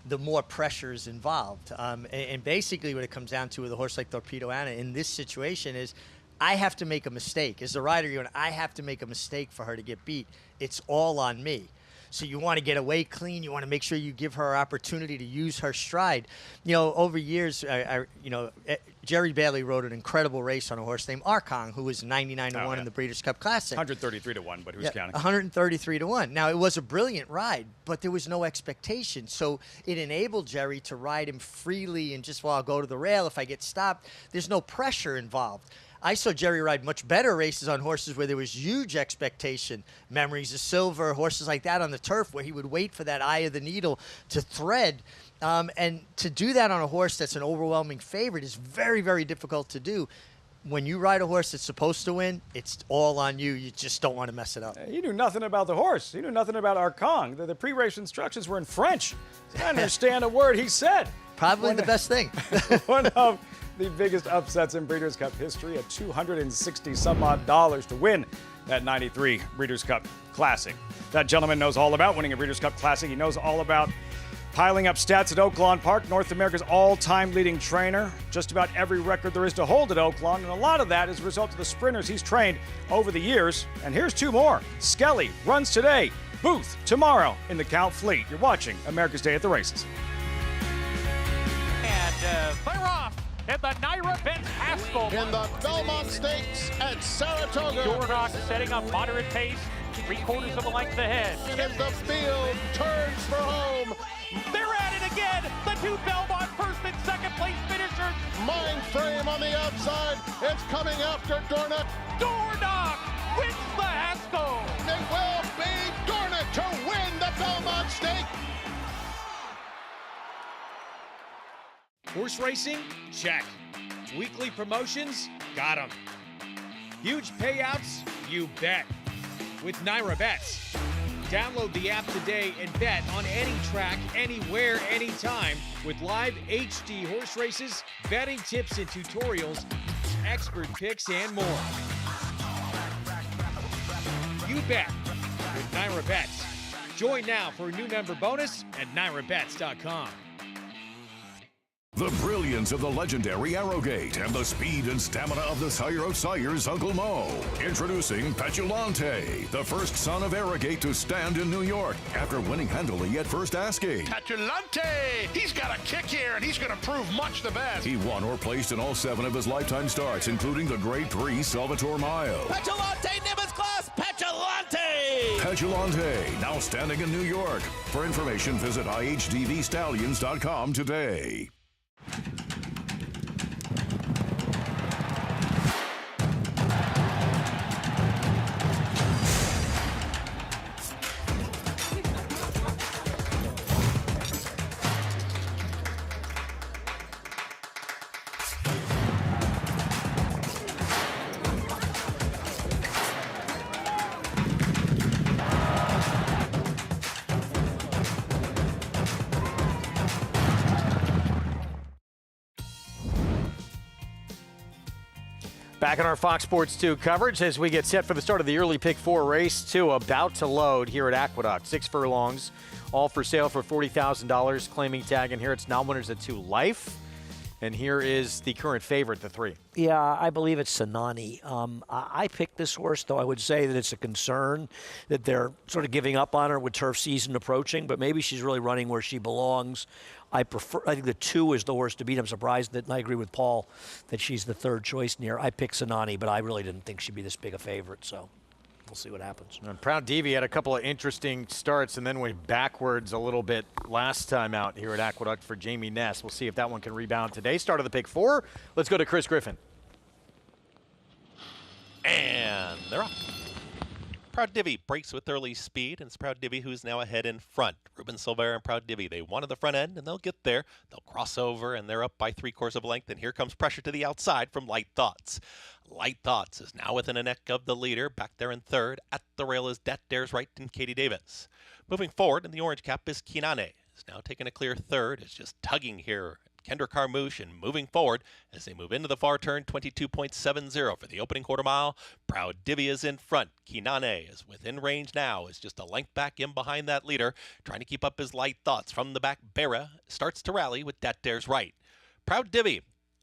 the more pressure is involved. And basically what it comes down to with a horse like Torpedo Anna in this situation is I have to make a mistake. As the rider, I have to make a mistake for her to get beat. It's all on me. So you want to get away clean. You want to make sure you give her an opportunity to use her stride. Over years, Jerry Bailey rode an incredible race on a horse named Arkong, who was 99-1 in the Breeders' Cup Classic. 133-1, but who's counting? 133-1. Now, it was a brilliant ride, but there was no expectation. So it enabled Jerry to ride him freely and just, I'll go to the rail if I get stopped. There's no pressure involved. I saw Jerry ride much better races on horses where there was huge expectation. Memories of Silver, horses like that on the turf where he would wait for that eye of the needle to thread. And to do that on a horse that's an overwhelming favorite is very, very difficult to do. When you ride a horse that's supposed to win, it's all on you. You just don't want to mess it up. You knew nothing about the horse. You knew nothing about Arkong. The pre-race instructions were in French. I didn't understand a word he said. Probably the best thing. One of the biggest upsets in Breeders' Cup history, at $260-some-odd to win that 93 Breeders' Cup Classic. That gentleman knows all about winning a Breeders' Cup Classic. He knows all about piling up stats at Oaklawn Park, North America's all-time leading trainer. Just about every record there is to hold at Oaklawn, and a lot of that is a result of the sprinters he's trained over the years. And here's two more. Skelly runs today, Booth tomorrow in the Count Fleet. You're watching America's Day at the Races. And they're off at the Naira Benz Haskell. In the Belmont Stakes at Saratoga. Dornock setting up moderate pace, 3/4 of a length ahead. As the field turns for home. They're at it again. The two Belmont first and second place finishers. Mind frame on the outside. It's coming after Dornock. Dornock wins the Haskell. It will be Dornock to win the Belmont Stake. Horse racing? Check. Weekly promotions? Got 'em. Huge payouts? You bet. With Naira Bets. Download the app today and bet on any track, anywhere, anytime with live HD horse races, betting tips and tutorials, expert picks, and more. You bet with Naira Bets. Join now for a new member bonus at NairaBets.com. The brilliance of the legendary Arrowgate and the speed and stamina of the sire of sires, Uncle Mo. Introducing Petulante, the first son of Arrowgate to stand in New York after winning handily at First Ascot. Petulante! He's got a kick here, and he's going to prove much the best. He won or placed in all 7 of his lifetime starts, including the Grade 3 Salvatore Mile. Petulante, Nimbus Class, Petulante! Petulante, now standing in New York. For information, visit IHDVStallions.com today. Back in our Fox Sports 2 coverage as we get set for the start of the early pick 4 race 2, about to load here at Aqueduct. 6 furlongs, all for sale for $40,000. Claiming tag in here. It's now winners at 2 life. And here is the current favorite, the 3. Yeah, I believe it's Sanani. I picked this horse, though I would say that it's a concern that they're sort of giving up on her with turf season approaching, but maybe she's really running where she belongs. I think the 2 is the horse to beat. I'm surprised that, and I agree with Paul, that she's the 3rd choice near. I picked Sanani, but I really didn't think she'd be this big a favorite, so we'll see what happens. And Proud Divi had a couple of interesting starts and then went backwards a little bit last time out here at Aqueduct for Jamie Ness. We'll see if that one can rebound today. Start of the pick 4. Let's go to Chris Griffin. And they're off. Proud Divi breaks with early speed, and it's Proud Divi who's now ahead in front. Ruben Silvera and Proud Divi, they wanted the front end, and they'll get there. They'll cross over, and they're up by 3/4 of a length, and here comes pressure to the outside from Light Thoughts. Light Thoughts is now within a neck of the leader. Back there in 3rd. At the rail is Dat Dares Right and Katie Davis. Moving forward in the orange cap is Kinane. Is now taking a clear 3rd. It's just tugging here. Kendra Carmouche and moving forward as they move into the far turn, 22.70 for the opening quarter mile. Proud Divi is in front. Kinane is within range now, is just a length back in behind that leader, trying to keep up his Light Thoughts. From the back, Bera starts to rally with Dat Dares Right. Proud Divi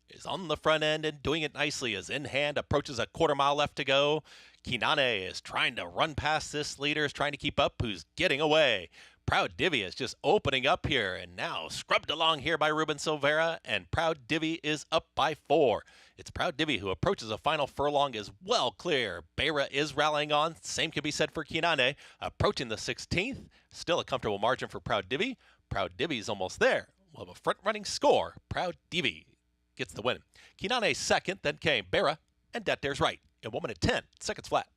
is on the front end and doing it nicely as in hand approaches a quarter mile left to go. Kinane is trying to run past this leader, is trying to keep up, who's getting away. Proud Divi is just opening up here and now scrubbed along here by Ruben Silvera, and Proud Divi is up by 4. It's Proud Divi who approaches a final furlong is well clear. Bera is rallying on. Same can be said for Kinane. Approaching the 16th. Still a comfortable margin for Proud Divi. Proud Divi is almost there. We'll have a front-running score. Proud Divi gets the win. Kinane 2nd, then came Bera and Dat Dares Right. In 1 minute 10 seconds flat.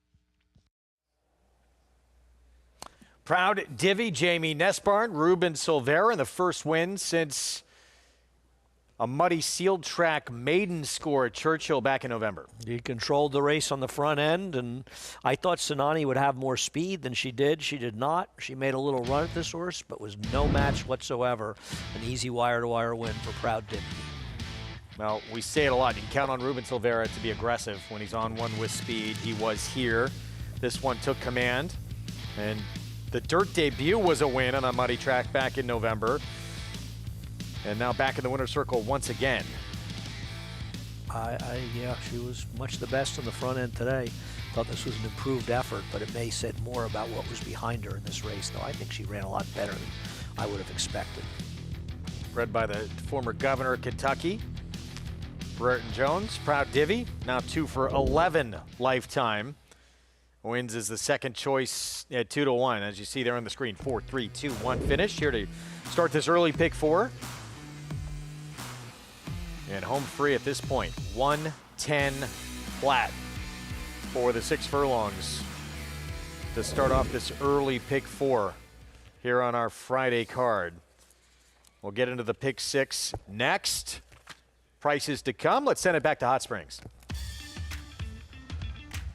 Proud Divi, Jamie Nesbarn, Ruben Silvera, and the first win since a muddy sealed track maiden score at Churchill back in November. He controlled the race on the front end, and I thought Sanani would have more speed than she did. She did not. She made a little run at this horse, but was no match whatsoever. An easy wire-to-wire win for Proud Divi. Well, we say it a lot. You can count on Ruben Silvera to be aggressive when he's on one with speed. He was here. This one took command, and the dirt debut was a win on a muddy track back in November. And now back in the winner's circle once again. Yeah, she was much the best on the front end today. Thought this was an improved effort, but it may say more about what was behind her in this race, though I think she ran a lot better than I would have expected. Bred by the former governor of Kentucky, Brereton Jones. Proud Divi, now 2 for 11 lifetime. Wins is the second choice at 2-1, as you see there on the screen. 4, 3, 2, 1 finish. Here to start this early pick 4. And home free at this point. 110 flat for the 6 furlongs to start off this early pick 4 here on our Friday card. We'll get into the pick 6 next. Prices to come. Let's send it back to Hot Springs.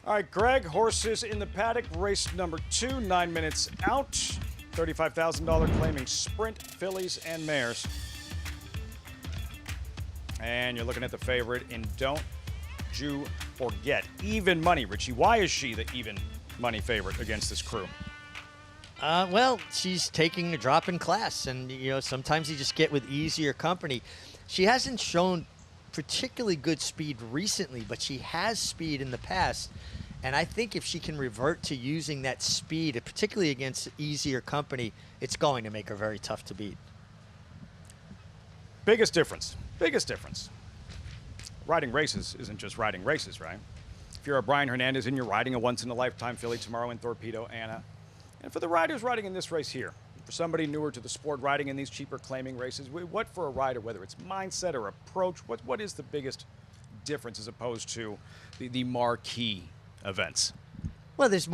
All right, Greg, horses in the paddock, race number 2, 9 minutes out. $35,000 claiming sprint, fillies, and mares. And you're looking at the favorite in Don't You Forget. Even money, Richie. Why is she the even money favorite against this crew? Well, she's taking a drop in class, and sometimes you just get with easier company. She hasn't shown particularly good speed recently, but she has speed in the past. And I think if she can revert to using that speed, particularly against easier company, it's going to make her very tough to beat. Biggest difference. Riding races isn't just riding races, right? If you're a Brian Hernandez and you're riding a once-in-a-lifetime filly tomorrow in Torpedo Anna, and for the riders riding in this race here, for somebody newer to the sport riding in these cheaper claiming races, what for a rider, whether it's mindset or approach, what is the biggest difference as opposed to the marquee events? Well, there's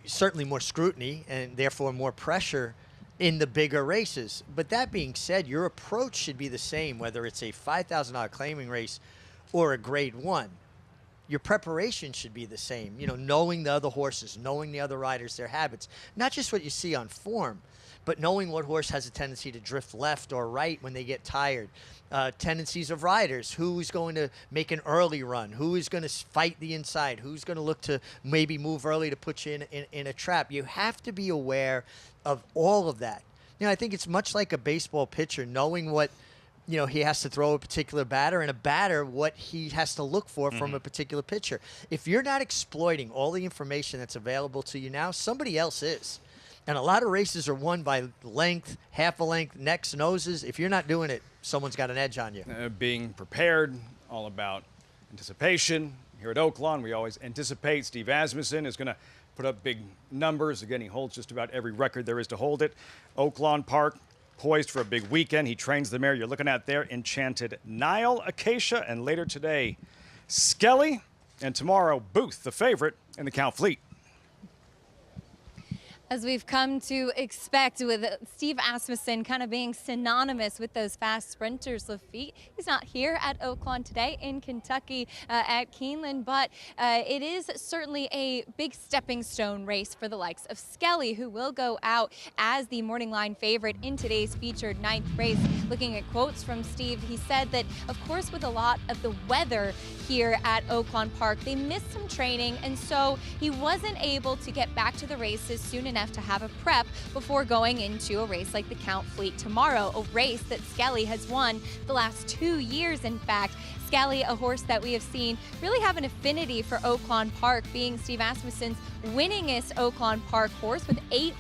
certainly more scrutiny and therefore more pressure in the bigger races. But that being said, your approach should be the same, whether it's a $5,000 claiming race or a grade 1. Your preparation should be the same. Knowing the other horses, knowing the other riders, their habits, not just what you see on form, but knowing what horse has a tendency to drift left or right when they get tired. Tendencies of riders, who's going to make an early run, who is going to fight the inside, who's going to look to maybe move early to put you in a trap. You have to be aware of all of that. I think it's much like a baseball pitcher, knowing what he has to throw a particular batter, and a batter what he has to look for from a particular pitcher. If you're not exploiting all the information that's available to you now, somebody else is. And a lot of races are won by length, half a length, necks, noses. If you're not doing it, someone's got an edge on you. Being prepared, all about anticipation. Here at Oaklawn, we always anticipate Steve Asmussen is going to put up big numbers. Again, he holds just about every record there is to hold it. Oaklawn Park, poised for a big weekend. He trains the mare you're looking at there, Enchanted Nile, Acacia, and later today, Skelly, and tomorrow, Booth, the favorite in the Count Fleet. As we've come to expect, with Steve Asmussen kind of being synonymous with those fast sprinters, Lafitte, he's not here at Oaklawn today in Kentucky at Keeneland, but it is certainly a big stepping stone race for the likes of Skelly, who will go out as the morning line favorite in today's featured 9th race. Looking at quotes from Steve, he said that, of course, with a lot of the weather here at Oaklawn Park, they missed some training, and so he wasn't able to get back to the races soon enough to have a prep before going into a race like the Count Fleet tomorrow, a race that Skelly has won the last 2 years, in fact. Skelly, a horse that we have seen really have an affinity for Oaklawn Park, being Steve Asmussen's winningest Oaklawn Park horse with 8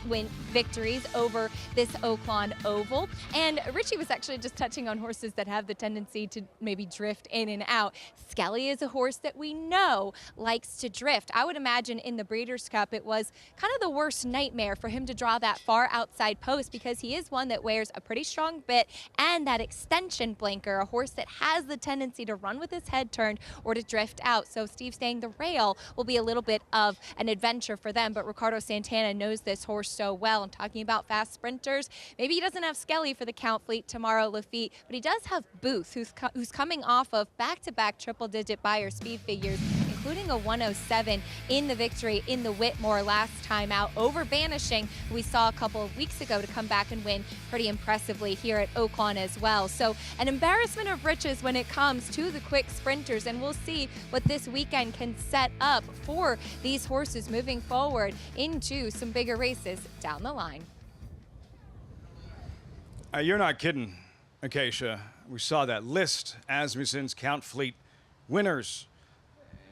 victories over this Oaklawn Oval. And Richie was actually just touching on horses that have the tendency to maybe drift in and out. Skelly is a horse that we know likes to drift. I would imagine in the Breeders' Cup it was kind of the worst nightmare for him to draw that far outside post, because he is one that wears a pretty strong bit and that extension blanker, a horse that has the tendency to run with his head turned or to drift out. So Steve's saying the rail will be a little bit of an adventure for them, but Ricardo Santana knows this horse so well. I'm talking about fast sprinters. Maybe he doesn't have Skelly for the Count Fleet tomorrow, Lafitte, but he does have Booth, who's coming off of back-to-back triple-digit buyer speed figures, including a 107 in the victory in the Whitmore last time out over Banishing, who we saw a couple of weeks ago to come back and win pretty impressively here at Oaklawn as well. So an embarrassment of riches when it comes to the quick sprinters, and we'll see what this weekend can set up for these horses moving forward into some bigger races down the line. You're not kidding, Acacia. We saw that list, Asmussen's Count Fleet winners.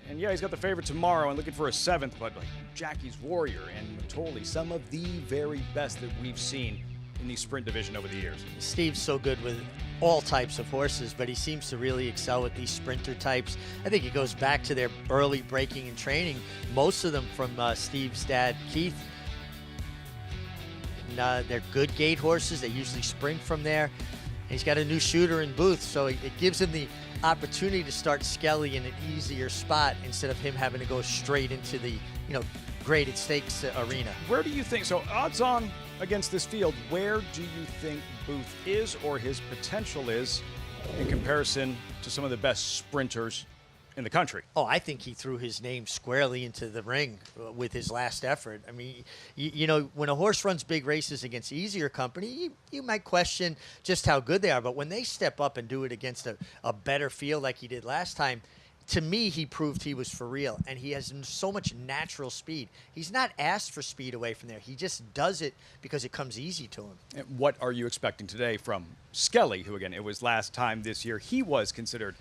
And yeah, he's got the favorite tomorrow and looking for a 7th, but like Jackie's Warrior and Matoli, some of the very best that we've seen in the sprint division over the years. Steve's so good with all types of horses, but he seems to really excel with these sprinter types. I think it goes back to their early breaking and training, most of them from Steve's dad, Keith. And, they're good gate horses. They usually spring from there. And he's got a new shooter in Booth, so it gives him the opportunity to start Skelly in an easier spot instead of him having to go straight into the, graded stakes arena. Where do you think, so odds on against this field, where do you think Booth is, or his potential is, in comparison to some of the best sprinters in the country? Oh, I think he threw his name squarely into the ring with his last effort. I mean, when a horse runs big races against easier company, you might question just how good they are. But when they step up and do it against a better field like he did last time, to me, he proved he was for real. And he has so much natural speed. He's not asked for speed away from there. He just does it because it comes easy to him. And what are you expecting today from Skelly, who, again, it was last time this year he was considered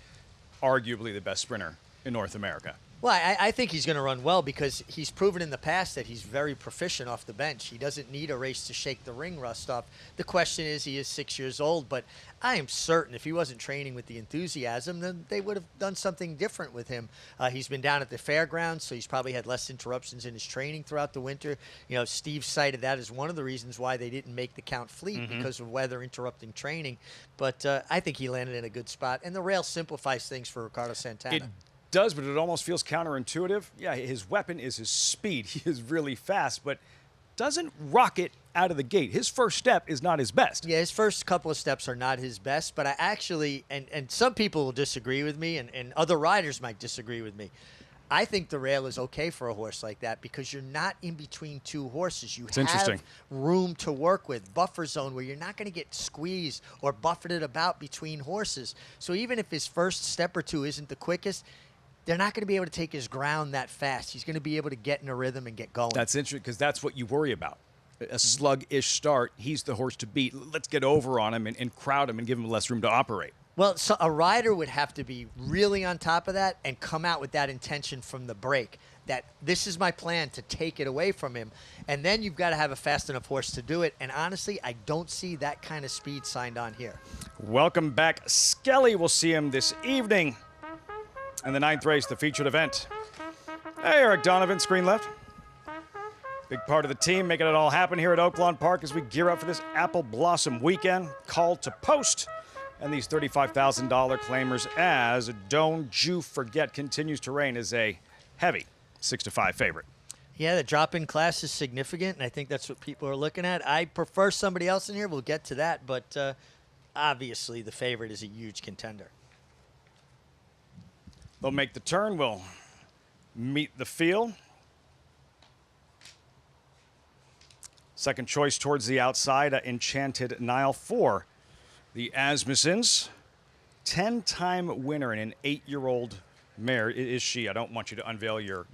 arguably the best sprinter in North America? Well, I think he's going to run well because he's proven in the past that he's very proficient off the bench. He doesn't need a race to shake the ring rust off. The question is, he is 6 years old, but I am certain if he wasn't training with the enthusiasm, then they would have done something different with him. He's been down at the fairgrounds, so he's probably had less interruptions in his training throughout the winter. Steve cited that as one of the reasons why they didn't make the Count Fleet, because of weather interrupting training. But I think he landed in a good spot, and the rail simplifies things for Ricardo Santana. It does, but it almost feels counterintuitive. Yeah, his weapon is his speed. He is really fast, but doesn't rocket out of the gate. His first step is not his best. Yeah, his first couple of steps are not his best, but I actually, and some people will disagree with me, and other riders might disagree with me, I think the rail is okay for a horse like that because you're not in between two horses. You It's interesting. have room to work with, buffer zone where you're not going to get squeezed or buffeted about between horses. So even if his first step or two isn't the quickest, they're not going to be able to take his ground that fast. He's going to be able to get in a rhythm and get going. That's interesting because that's what you worry about. A sluggish start, he's the horse to beat. Let's get over on him and crowd him and give him less room to operate. Well, so a rider would have to be really on top of that and come out with that intention from the break, that this is my plan to take it away from him. And then you've got to have a fast enough horse to do it. And honestly, I don't see that kind of speed signed on here. Welcome back, Skelly. We'll see him this evening in the 9th race, the featured event. Hey, Eric Donovan, screen left. Big part of the team making it all happen here at Oaklawn Park as we gear up for this Apple Blossom weekend. Call to post. And these $35,000 claimers as Don't You Forget continues to reign as a heavy 6-5 favorite. Yeah, the drop-in class is significant, and I think that's what people are looking at. I prefer somebody else in here. We'll get to that, but obviously the favorite is a huge contender. They'll make the turn. We'll meet the field. Second choice towards the outside, Enchanted Nile for the Asmussens. 10-time winner in an 8-year-old mare is she. I don't want you to unveil your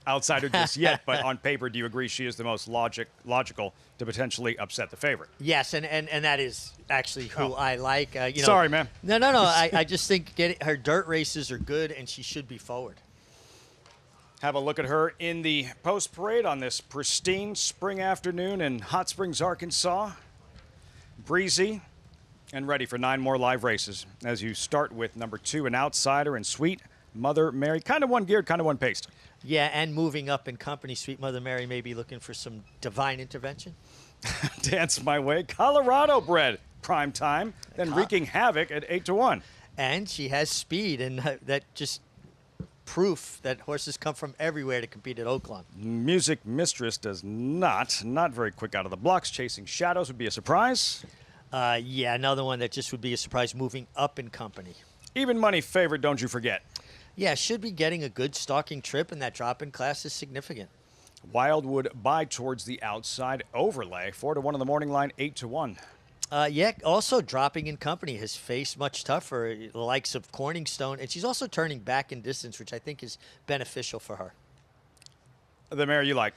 outsider just yet, but on paper, do you agree she is the most logical to potentially upset the favorite? Yes, and that is actually who I like. Sorry, man. No. I just think her dirt races are good, and she should be forward. Have a look at her in the post parade on this pristine spring afternoon in Hot Springs, Arkansas. Breezy and ready for 9 more live races as you start with number 2, an outsider, and Sweet Mother Mary. Kind of one geared, kind of one paced. Yeah, and moving up in company, Sweet Mother Mary may be looking for some divine intervention. Dance My Way, Colorado bred prime time, then wreaking havoc at 8-1. And she has speed, and that just proof that horses come from everywhere to compete at Oaklawn. Music Mistress does not very quick out of the blocks. Chasing Shadows would be a surprise. Yeah, another one that just would be a surprise moving up in company. Even money favorite, Don't You Forget. Yeah, should be getting a good stalking trip, and that drop-in class is significant. Wildwood by towards the outside overlay. 4-1 in the morning line, 8-1. Yeah, also dropping in company has faced much tougher, the likes of Corningstone, and she's also turning back in distance, which I think is beneficial for her. The mare you like,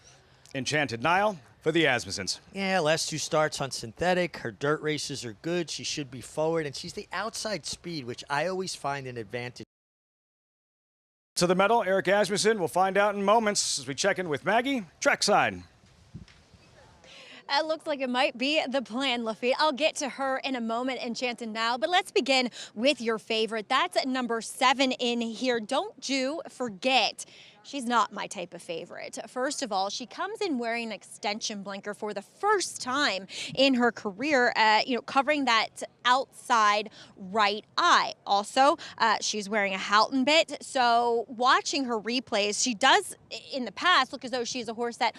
Enchanted Nile for the Asmussens. Yeah, last 2 starts on synthetic. Her dirt races are good. She should be forward, and she's the outside speed, which I always find an advantage. To the medal, Eric Asmussen. We'll find out in moments as we check in with Maggie, trackside. It looks like it might be the plan, Lafitte. I'll get to her in a moment, Enchanted Nile, but let's begin with your favorite. That's at number 7 in here. Don't You Forget. She's not my type of favorite. First of all, she comes in wearing an extension blinker for the first time in her career, covering that outside right eye. Also, she's wearing a Houghton bit. So watching her replays, she does in the past look as though she's a horse that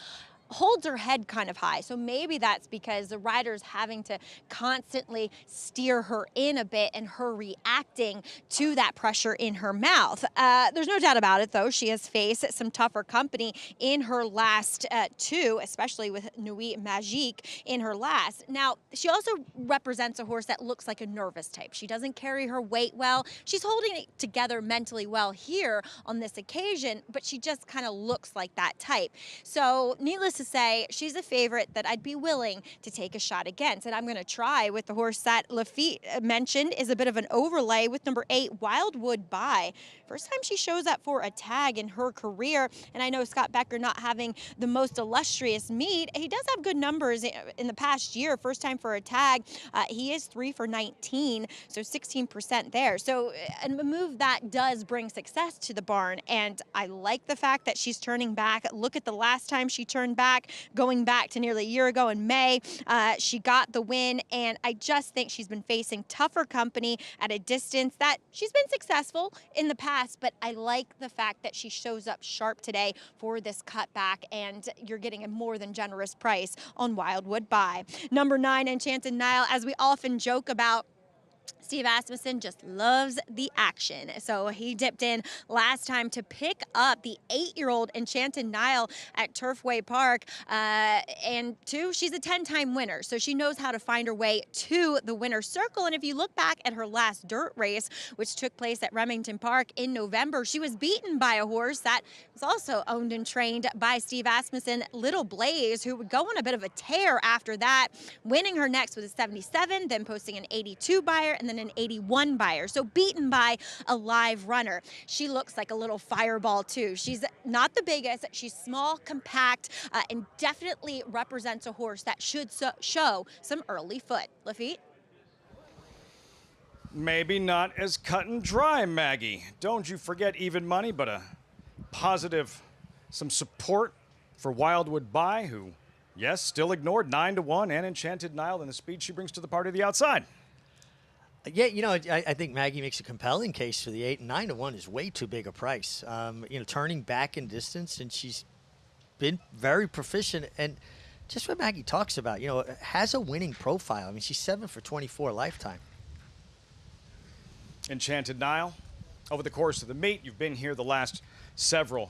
holds her head kind of high. So maybe that's because the rider's having to constantly steer her in a bit and her reacting to that pressure in her mouth. There's no doubt about it, though. She has faced some tougher company in her last 2, especially with Nuit Magique in her last. Now, she also represents a horse that looks like a nervous type. She doesn't carry her weight well. She's holding it together mentally well here on this occasion, but she just kind of looks like that type. So needless to say, she's a favorite that I'd be willing to take a shot against. And I'm going to try with the horse that Lafitte mentioned is a bit of an overlay with number 8, Wildwood By. First time she shows up for a tag in her career. And I know Scott Becker not having the most illustrious meet. He does have good numbers in the past year. First time for a tag. He is 3 for 19, so 16% there. So a move that does bring success to the barn. And I like the fact that she's turning back. Look at the last time she turned back. Going back to nearly a year ago in May, she got the win, and I just think she's been facing tougher company at a distance that she's been successful in the past, but I like the fact that she shows up sharp today for this cutback, and you're getting a more than generous price on Wildwood By. Number 9, Enchanted Nile, as we often joke about, Steve Asmussen just loves the action. So he dipped in last time to pick up the 8-year-old Enchanted Nile at Turfway Park. And two, she's a 10-time winner. So she knows how to find her way to the winner's circle. And if you look back at her last dirt race, which took place at Remington Park in November, she was beaten by a horse that was also owned and trained by Steve Asmussen, Little Blaze, who would go on a bit of a tear after that, winning her next with a 77, then posting an 82 buyer, and then an 81 buyer. So beaten by a live runner. She looks like a little fireball too. She's not the biggest. She's small, compact, and definitely represents a horse that should show some early foot. Lafitte? Maybe not as cut and dry, Maggie. Don't you forget even money, but a positive, some support for Wildwood Bye, who, yes, still ignored 9-1 and Enchanted Nile and the speed she brings to the party of the outside. Yeah, you know, I think Maggie makes a compelling case for the 8 and 9-1 is way too big a price. You know, turning back in distance, and she's been very proficient. And just what Maggie talks about, you know, has a winning profile. I mean, she's 7 for 24 lifetime. Enchanted Nile, over the course of the meet, you've been here the last several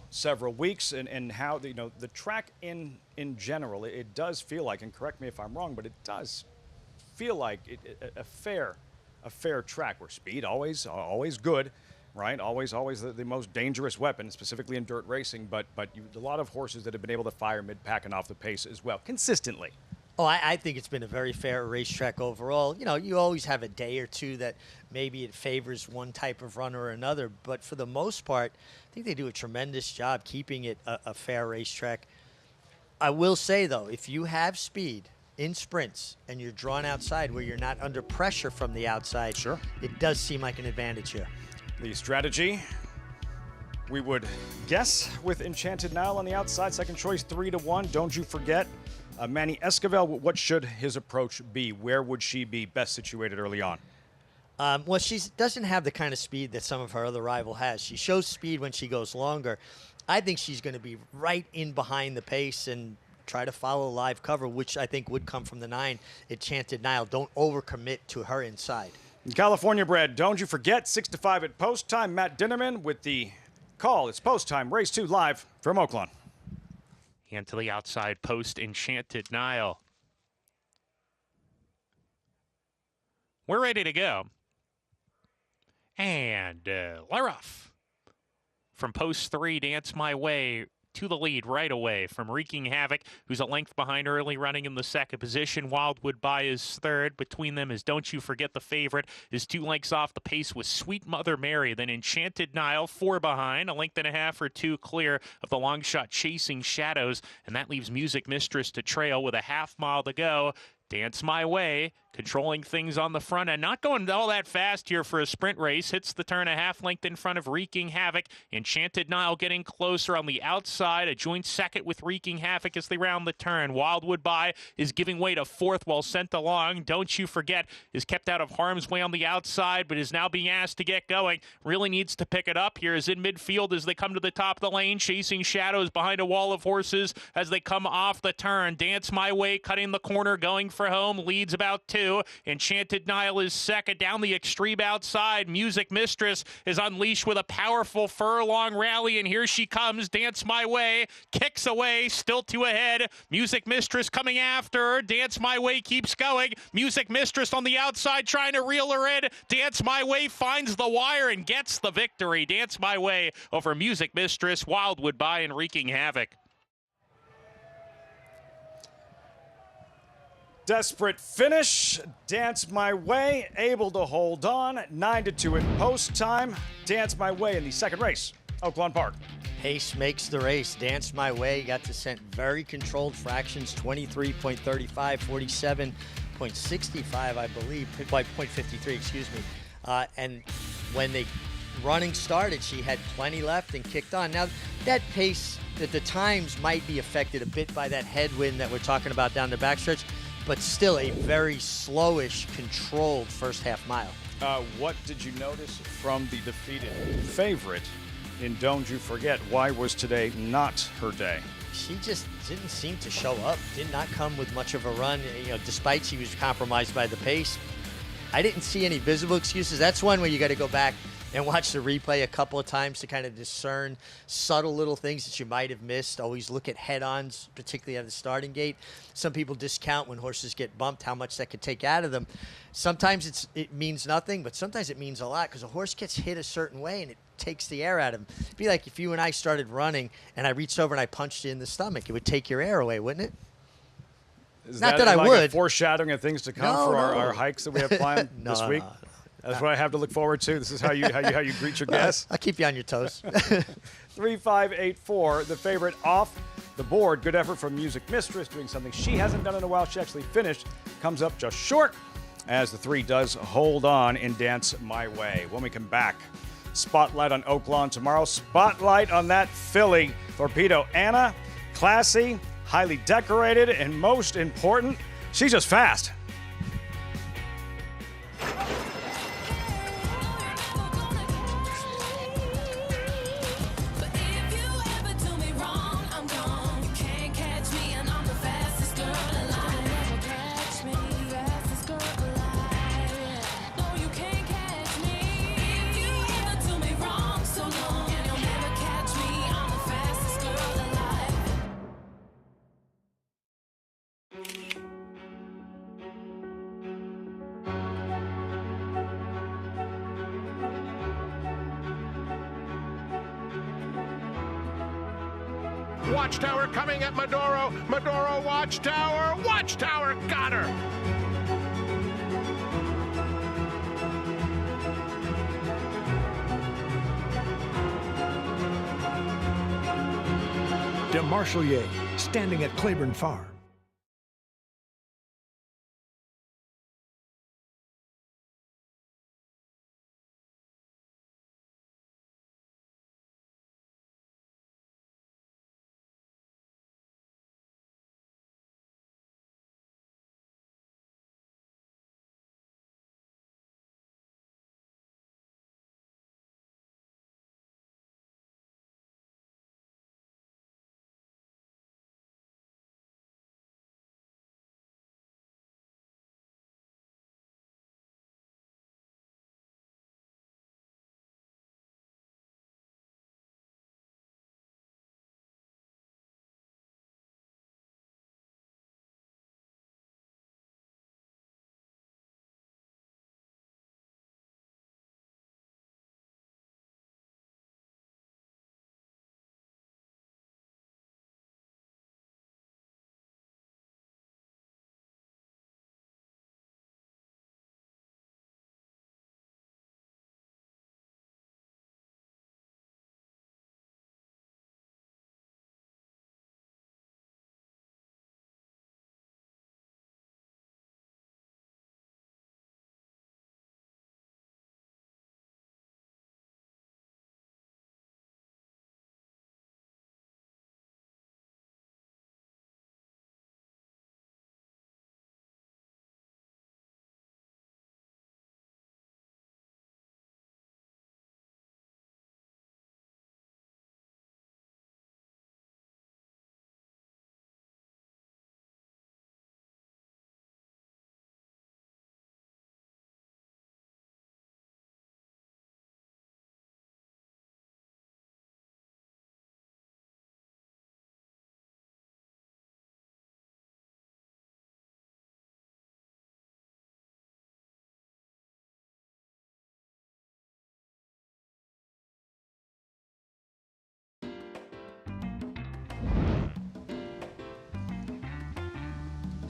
weeks, and how the, you know, the track in general, it does feel like, and correct me if I'm wrong, but it does feel like a fair track where speed always good, right? Always the most dangerous weapon, specifically in dirt racing. But a lot of horses that have been able to fire mid-pack and off the pace as well, consistently. Oh, I think it's been a very fair racetrack overall. You know, you always have a day or two that maybe it favors one type of runner or another, but for the most part, I think they do a tremendous job keeping it a fair racetrack. I will say, though, if you have speed in sprints and you're drawn outside where you're not under pressure from the outside, sure, it does seem like an advantage here. The strategy, we would guess, with Enchanted Nile on the outside, second choice 3-1. Don't you forget, Manny Esquivel, what should his approach be? Where would she be best situated early on? Well, she doesn't have the kind of speed that some of her other rival has. She shows speed when she goes longer. I think she's going to be right in behind the pace and try to follow live cover, which I think would come from the 9, Enchanted Nile. Don't overcommit to her inside. California bred, don't you forget, 6-5 at post time. Matt Dinnerman with the call. It's post time, race 2 live from Oaklawn. And to the outside post, Enchanted Nile. We're ready to go. And Laroff from post 3, Dance My Way to the lead right away from Wreaking Havoc, who's a length behind early, running in the second position. Wildwood Bye is third. Between them is Don't You Forget the Favorite, is 2 lengths off the pace with Sweet Mother Mary. Then Enchanted Nile, 4 behind, a length and a half or 2 clear of the long shot Chasing Shadows, and that leaves Music Mistress to trail with a half mile to go. Dance My Way, controlling things on the front end. Not going all that fast here for a sprint race. Hits the turn a half length in front of Wreaking Havoc. Enchanted Nile getting closer on the outside. A joint second with Wreaking Havoc as they round the turn. Wildwood Bye is giving way to fourth while sent along. Don't You Forget is kept out of harm's way on the outside, but is now being asked to get going. Really needs to pick it up here. Is in midfield as they come to the top of the lane. Chasing Shadows behind a wall of horses as they come off the turn. Dance My Way cutting the corner, going for home, leads about 2. Enchanted Nile is second. Down the extreme outside, Music Mistress is unleashed with a powerful furlong rally, and here she comes. Dance My Way kicks away, still 2 ahead. Music Mistress coming after her. Dance My Way keeps going. Music Mistress on the outside trying to reel her in. Dance My Way finds the wire and gets the victory. Dance My Way over Music Mistress, Wildwood Bye, and Wreaking Havoc. Desperate finish, Dance My Way, able to hold on, 9-2 at post time. Dance My Way in the second race, Oaklawn Park. Pace makes the race. Dance My Way got to sent very controlled fractions, 23.35, 47.65, I believe, by 0.53, excuse me. And when the running started, she had plenty left and kicked on. Now, that pace at the times might be affected a bit by that headwind that we're talking about down the backstretch, but still a very slowish, controlled first half mile. What did you notice from the defeated favorite in Don't You Forget? Why was today not her day? She just didn't seem to show up, did not come with much of a run, you know, despite she was compromised by the pace. I didn't see any visible excuses. That's one where you got to go back and watch the replay a couple of times to kind of discern subtle little things that you might have missed. Always look at head-ons, particularly at the starting gate. Some people discount when horses get bumped how much that could take out of them. Sometimes it means nothing, but sometimes it means a lot because a horse gets hit a certain way and it takes the air out of him. It'd be like if you and I started running and I reached over and I punched you in the stomach. It would take your air away, wouldn't it? Not that I like would. A foreshadowing of things to come for our hikes that we have planned this week? No. That's what I have to look forward to. This is how you greet your guests. I'll keep you on your toes. 3584, the favorite off the board. Good effort from Music Mistress, doing something she hasn't done in a while. She actually finished. Comes up just short as the 3 does hold on in Dance My Way. When we come back, spotlight on Oaklawn tomorrow. Spotlight on that filly, Torpedo Anna. Classy, highly decorated, and most important, she's just fast. Watchtower coming at Maduro. Maduro, Watchtower. Watchtower got her. De Marchelier, standing at Claiborne Farm.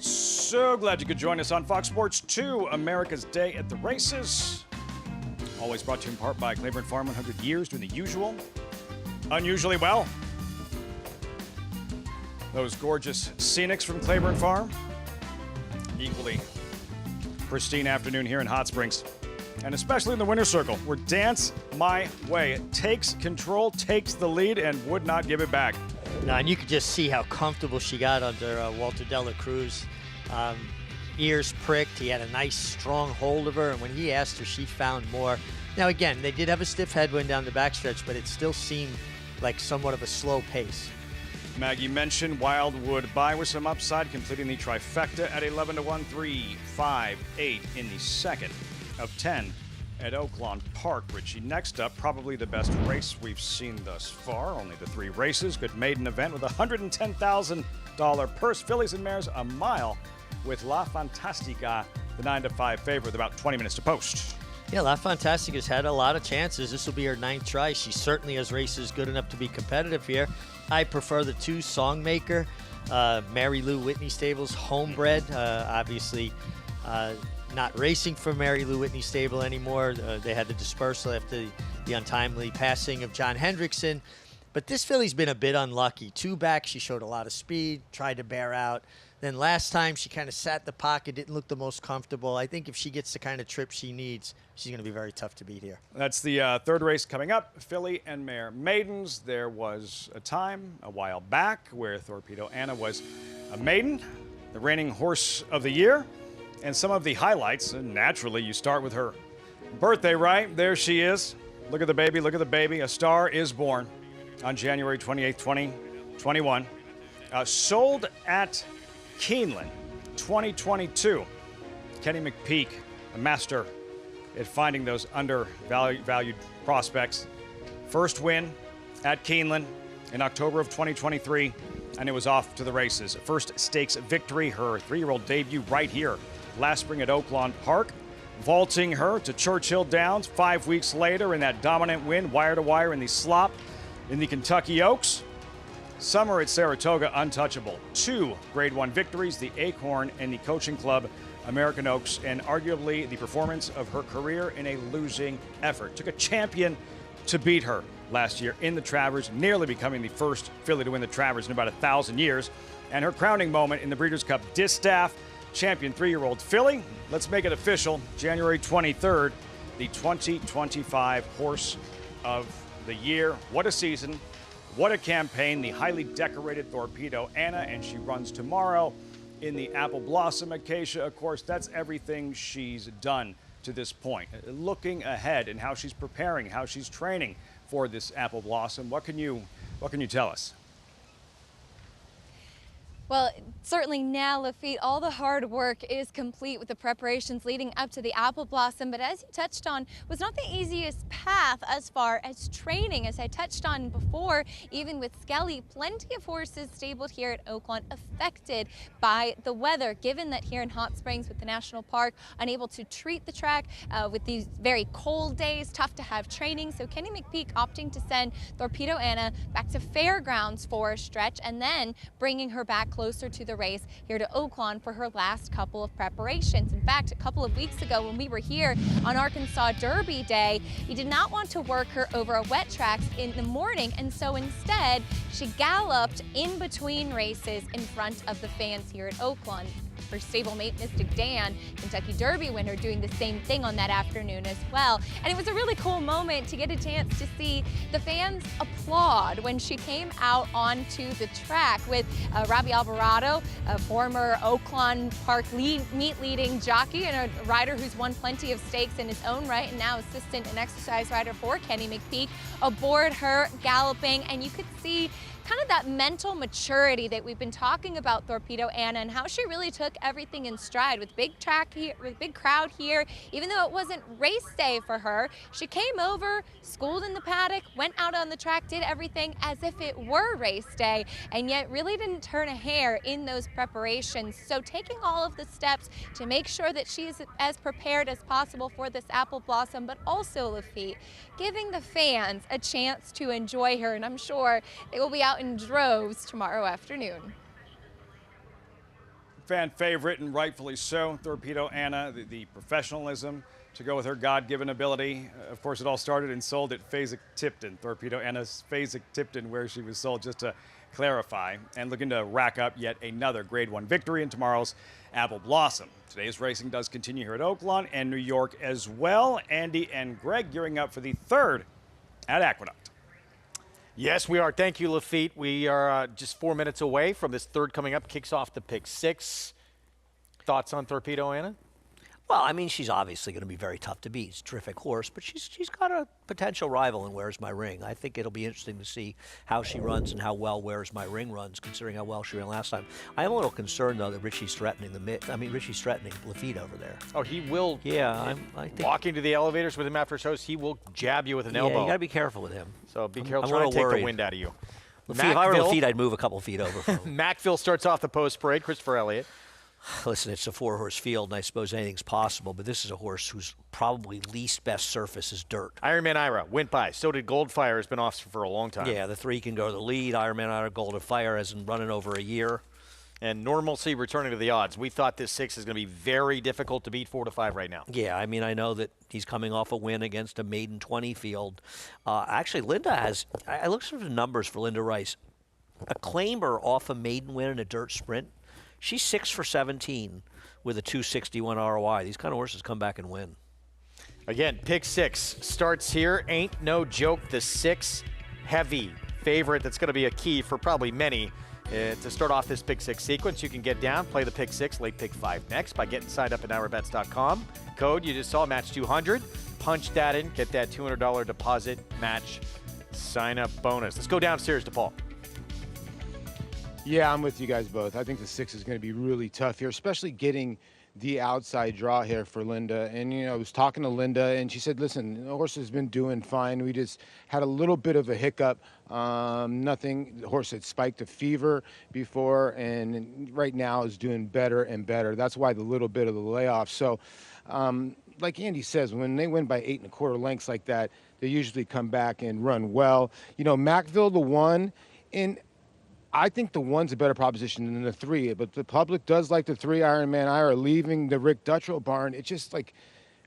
So glad you could join us on Fox Sports 2, America's Day at the Races. Always brought to you in part by Claiborne Farm, 100 years doing the usual, unusually well. Those gorgeous scenics from Claiborne Farm. Equally pristine afternoon here in Hot Springs. And especially in the winner's circle, where Dance My Way takes control, takes the lead, and would not give it back. No, and you could just see how comfortable she got under Walter Dela Cruz. Ears pricked. He had a nice, strong hold of her, and when he asked her, she found more. Now, again, they did have a stiff headwind down the backstretch, but it still seemed like somewhat of a slow pace. Maggie mentioned Wildwood by with some upside, completing the trifecta at 11-1, 3, 5, 8 in the second. of 10 at Oaklawn Park. Richie, next up, probably the best race we've seen thus far. Only the 3 races. Good maiden event with a $110,000 purse. Fillies and mares a mile with La Fantastica, the 9-5 favorite with about 20 minutes to post. Yeah, La Fantastica's had a lot of chances. This will be her 9th try. She certainly has races good enough to be competitive here. I prefer the 2 Songmaker, Mary Lou Whitney Stables, homebred. Obviously, not racing for Mary Lou Whitney Stable anymore. They had the dispersal after the untimely passing of John Hendrickson. But this filly's been a bit unlucky. 2 back, she showed a lot of speed, tried to bear out. Then last time, she kind of sat in the pocket, didn't look the most comfortable. I think if she gets the kind of trip she needs, she's going to be very tough to beat here. That's the 3rd race coming up, filly and mare maidens. There was a time a while back where Torpedo Anna was a maiden, the reigning horse of the year. And some of the highlights, and naturally you start with her birthday, right? There she is. Look at the baby, look at the baby. A star is born on January 28th, 2021. Sold at Keeneland 2022. Kenny McPeak, a master at finding those undervalued prospects. First win at Keeneland in October of 2023, and it was off to the races. First stakes victory, her 3-year-old debut right here last spring at Oaklawn Park, vaulting her to Churchill Downs 5 weeks later in that dominant win, wire-to-wire in the slop in the Kentucky Oaks. Summer at Saratoga, untouchable. 2 Grade 1 victories, the Acorn and the Coaching Club American Oaks, and arguably the performance of her career in a losing effort. Took a champion to beat her last year in the Travers, nearly becoming the first filly to win the Travers in about 1,000 years. And her crowning moment in the Breeders' Cup Distaff, champion 3-year-old filly. Let's make it official. January 23rd, the 2025 Horse of the Year. What a season. What a campaign. The highly decorated Torpedo Anna, and she runs tomorrow in the Apple Blossom Acacia. Of course, that's everything she's done to this point. Looking ahead and how she's preparing, how she's training for this Apple Blossom. What can you tell us? Well, certainly now, Lafitte, all the hard work is complete with the preparations leading up to the Apple Blossom, but as you touched on, was not the easiest path as far as training. As I touched on before, even with Skelly, plenty of horses stabled here at Oaklawn affected by the weather, given that here in Hot Springs with the National Park, unable to treat the track with these very cold days, tough to have training. So Kenny McPeak opting to send Torpedo Anna back to Fairgrounds for a stretch and then bringing her back closer to the race here to Oaklawn for her last couple of preparations. In fact, a couple of weeks ago when we were here on Arkansas Derby Day, he did not want to work her over a wet tracks in the morning, and so instead she galloped in between races in front of the fans here at Oaklawn. Her stablemate, Mystic Dan, Kentucky Derby winner, doing the same thing on that afternoon as well. And it was a really cool moment to get a chance to see the fans applaud when she came out onto the track with Robbie Alvarado, a former Oaklawn Park meet leading jockey and a rider who's won plenty of stakes in his own right, and now assistant and exercise rider for Kenny McPeak, aboard her galloping. And you could see kind of that mental maturity that we've been talking about Torpedo Anna, and how she really took everything in stride with big track here, with big crowd here. Even though it wasn't race day for her, she came over, schooled in the paddock, went out on the track, did everything as if it were race day, and yet really didn't turn a hair in those preparations. So taking all of the steps to make sure that she is as prepared as possible for this Apple Blossom, but also, Lafitte, giving the fans a chance to enjoy her, and I'm sure they will be out in droves tomorrow afternoon. Fan favorite, and rightfully so, Torpedo Anna, the professionalism to go with her God-given ability. Of course, it all started and sold at Fasig-Tipton, Torpedo Anna's Fasig-Tipton, where she was sold, just to clarify, and looking to rack up yet another Grade 1 victory in tomorrow's Apple Blossom. Today's racing does continue here at Oaklawn and New York as well. Andy and Greg gearing up for the 3rd at Aqueduct. Yes, we are. Thank you, Lafitte. We are just 4 minutes away from this 3rd coming up. Kicks off the pick 6. Thoughts on Torpedo Anna? Well, I mean, she's obviously going to be very tough to beat. She's a terrific horse, but she's got a potential rival in Where's My Ring. I think it'll be interesting to see how she runs and how well Where's My Ring runs, considering how well she ran last time. I am a little concerned, though, that Richie's threatening Richie's threatening Lafitte over there. Oh, he will. Yeah, I think walking to the elevators with him after shows, he will jab you with an elbow. You got to be careful with him. So be careful. I'm Trying to take worried. the wind out of you. Lafitte, if I were Lafitte, I'd move a couple feet over from him. Macville starts off the post parade. Christopher Elliott. Listen, it's a 4-horse field, and I suppose anything's possible, but this is a horse whose probably least best surface is dirt. Ironman Ira went by. So did Goldfire, has been off for a long time. Yeah, the 3 can go to the lead. Ironman Ira, Golden Fire hasn't run in over a year. And Normalcy returning to the odds. We thought this 6 is going to be very difficult to beat 4 to 5 right now. Yeah, I mean, I know that he's coming off a win against a maiden 20 field. Actually, Linda has, I looked at the numbers for Linda Rice. A claimer off a maiden win in a dirt sprint, she's 6 for 17 with a 261 ROI. These kind of horses come back and win. Again, pick 6 starts here. Ain't no joke. The 6 heavy favorite that's going to be a key for probably many to start off this pick 6 sequence. You can get down, play the pick 6, late pick 5 next by getting signed up at NiraBets.com. Code you just saw, match 200. Punch that in, get that $200 deposit match sign up bonus. Let's go downstairs to Paul. Yeah, I'm with you guys both. I think the 6 is going to be really tough here, especially getting the outside draw here for Linda. And, I was talking to Linda, and she said, listen, the horse has been doing fine. We just had a little bit of a hiccup. Nothing. The horse had spiked a fever before, and right now is doing better and better. That's why the little bit of the layoff. So, like Andy says, when they win by 8 1/4 lengths like that, they usually come back and run well. Macville, the 1, and I think the 1's a better proposition than the 3, but the public does like the 3 Ironman Ira leaving the Rick Dutrow barn. It's just like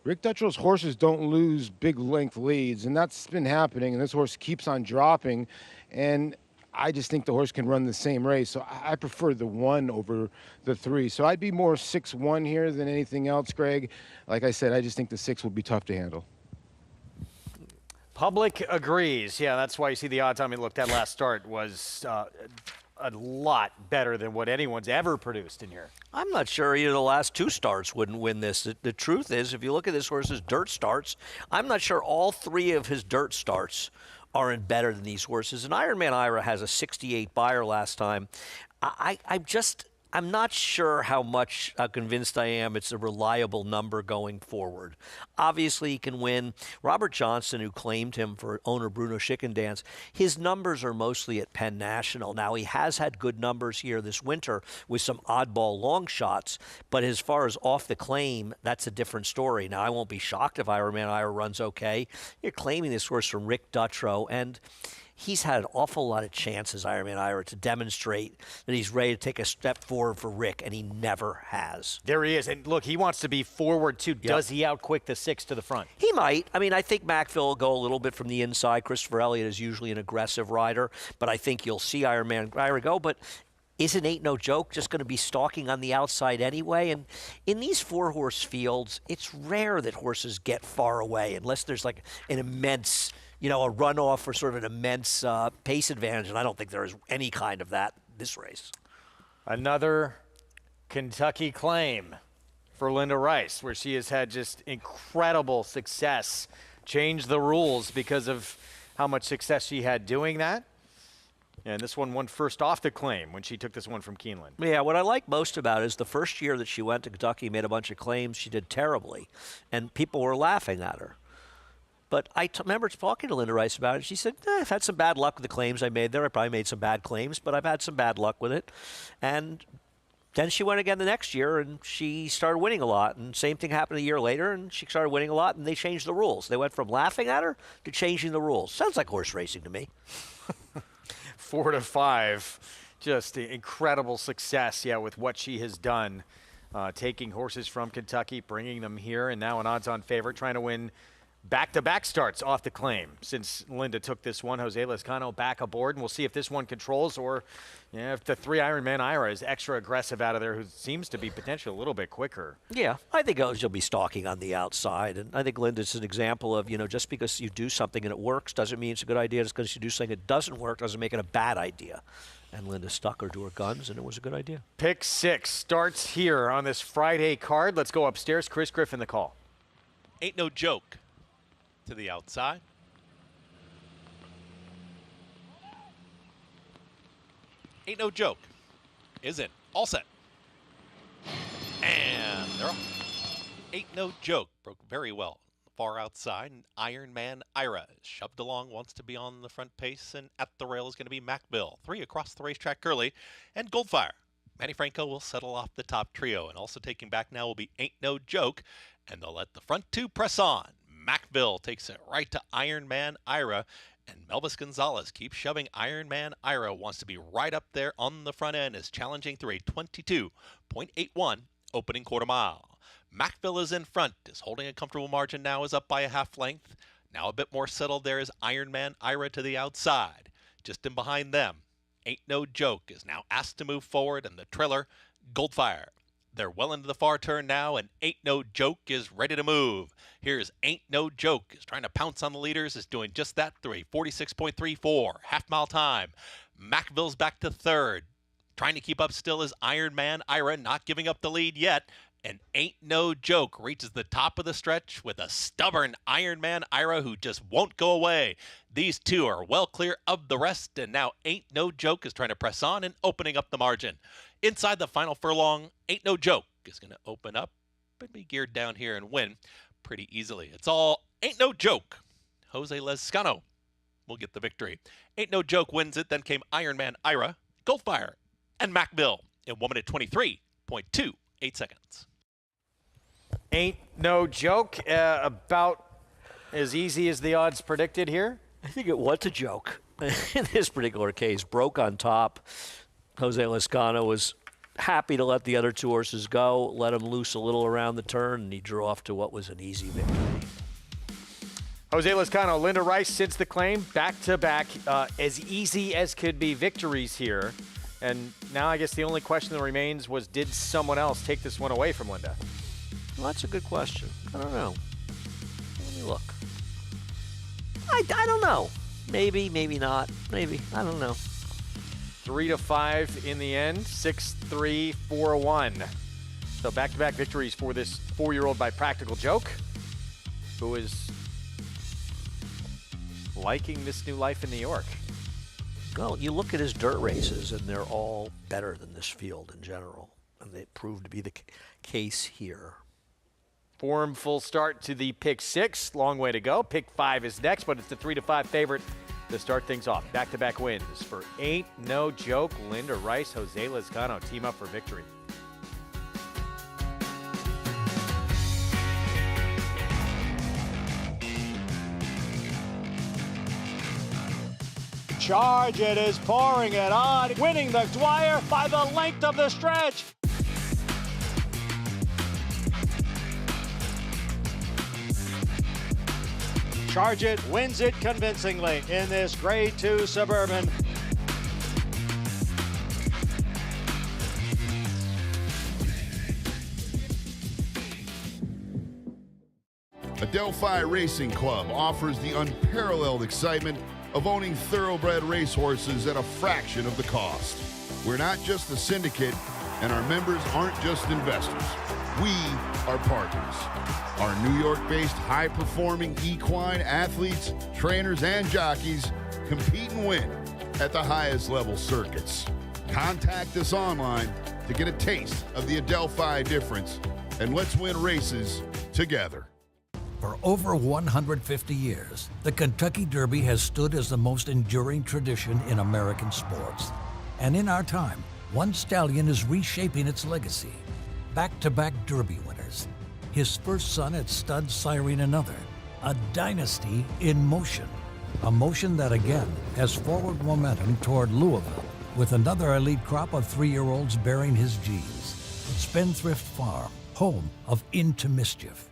Rick Dutrow's horses don't lose big length leads, and that's been happening, and this horse keeps on dropping, and I just think the horse can run the same race, so I prefer the 1 over the 3. So I'd be more 6-1 here than anything else, Greg. Like I said, I just think the 6 will be tough to handle. Public agrees. Yeah, that's why you see the odds. I mean, look, that last start was a lot better than what anyone's ever produced in here. I'm not sure either the last 2 starts wouldn't win this. The truth is, if you look at this horse's dirt starts, I'm not sure all 3 of his dirt starts aren't better than these horses. And Ironman Ira has a 68 buyer last time. I'm not sure how convinced I am it's a reliable number going forward. Obviously, he can win. Robert Johnson, who claimed him for owner Bruno Schickendance, his numbers are mostly at Penn National. Now, he has had good numbers here this winter with some oddball long shots, but as far as off the claim, that's a different story. Now, I won't be shocked if Ironman Ira runs okay. You're claiming this horse from Rick Dutrow, and he's had an awful lot of chances, Ironman Ira, to demonstrate that he's ready to take a step forward for Rick, and he never has. There he is. And look, he wants to be forward, too. Yep. Does he outquick the 6 to the front? He might. I mean, I think Macville will go a little bit from the inside. Christopher Elliott is usually an aggressive rider, but I think you'll see Ironman Ira go. But isn't Ain't No Joke just going to be stalking on the outside anyway? And in these 4-horse fields, it's rare that horses get far away unless there's like an immense a runoff or sort of an immense pace advantage, and I don't think there is any kind of that this race. Another Kentucky claim for Linda Rice, where she has had just incredible success, changed the rules because of how much success she had doing that. And this one won first off the claim when she took this one from Keeneland. Yeah, what I like most about it is the first year that she went to Kentucky, made a bunch of claims, she did terribly, and people were laughing at her. But I remember talking to Linda Rice about it. She said, I've had some bad luck with the claims I made there. I probably made some bad claims, but I've had some bad luck with it. And then she went again the next year, and she started winning a lot. And same thing happened a year later, and she started winning a lot, and they changed the rules. They went from laughing at her to changing the rules. Sounds like horse racing to me. 4 to 5. Just incredible success, with what she has done. Taking horses from Kentucky, bringing them here, and now an odds-on favorite, trying to win back-to-back starts off the claim since Linda took this one. Jose Lezcano back aboard, and we'll see if this one controls or if the 3 Ironman Ira is extra aggressive out of there, who seems to be potentially a little bit quicker. Yeah, I think she'll be stalking on the outside, and I think Linda's an example of, just because you do something and it works doesn't mean it's a good idea. Just because you do something that doesn't work doesn't make it a bad idea. And Linda stuck her to her guns, and it was a good idea. Pick 6 starts here on this Friday card. Let's go upstairs. Chris Griffin, the call. Ain't No Joke to the outside. Ain't No Joke is in. All set. And they're off. Ain't No Joke broke very well. Far outside, and Iron Man Ira is shoved along, wants to be on the front pace, and at the rail is going to be Macbill. 3 across the racetrack, Curly, and Goldfire. Manny Franco will settle off the top trio, and also taking back now will be Ain't No Joke, and they'll let the front 2 press on. Macbill takes it right to Iron Man Ira, and Melvis Gonzalez keeps shoving Iron Man Ira, wants to be right up there on the front end, is challenging through a 22.81 opening quarter mile. Macbill is in front, is holding a comfortable margin now, is up by a half length. Now a bit more settled there is Iron Man Ira to the outside. Just in behind them, Ain't No Joke is now asked to move forward, and the trailer, Goldfire. They're well into the far turn now, and Ain't No Joke is ready to move. Here's Ain't No Joke, is trying to pounce on the leaders, is doing just that through a 46.34 half-mile time. Macbill's back to third. Trying to keep up still is Iron Man Ira, not giving up the lead yet. And Ain't No Joke reaches the top of the stretch with a stubborn Iron Man Ira who just won't go away. These two are well clear of the rest, and now Ain't No Joke is trying to press on and opening up the margin. Inside the final furlong, Ain't No Joke is going to open up and be geared down here and win pretty easily. It's all Ain't No Joke. Jose Lezcano will get the victory. Ain't No Joke wins it, then came Iron Man Ira, Goldfire, and Macbill in 1 minute 23.28 seconds. Ain't No Joke, about as easy as the odds predicted here? I think it was a joke in this particular case. Broke on top. Jose Lezcano was happy to let the other 2 horses go, let him loose a little around the turn, and he drew off to what was an easy victory. Jose Lezcano, Linda Rice since the claim, back-to-back, as easy as could be victories here. And now I guess the only question that remains was, did someone else take this one away from Linda? Well, that's a good question. I don't know. Let me look. I don't know. Maybe, maybe not. Maybe. I don't know. 3-5 in the end. 6-3, 4-1. So back-to-back victories for this 4-year-old by Practical Joke, who is liking this new life in New York. Well, you look at his dirt races, and they're all better than this field in general. And they prove to be the case here. Form full start to the pick 6. Long way to go. Pick 5 is next, but it's the 3-5 favorite to start things off. Back-to-back wins for Ain't No Joke. Linda Rice, Jose Lezcano team up for victory. Charge, it is pouring it on, winning the Dwyer by the length of the stretch. Charge It wins it convincingly in this Grade 2 Suburban. Adelphi Racing Club offers the unparalleled excitement of owning thoroughbred racehorses at a fraction of the cost. We're not just a syndicate, and our members aren't just investors. We are partners. Our New York-based high-performing equine athletes, trainers, and jockeys compete and win at the highest level circuits. Contact us online to get a taste of the Adelphi difference, and let's win races together. For over 150 years, the Kentucky Derby has stood as the most enduring tradition in American sports. And in our time, one stallion is reshaping its legacy. Back-to-back Derby winners. His first son at stud siring another. A dynasty in motion. A motion that again has forward momentum toward Louisville, with another elite crop of 3-year-olds bearing his genes. Spendthrift Farm, home of Into Mischief.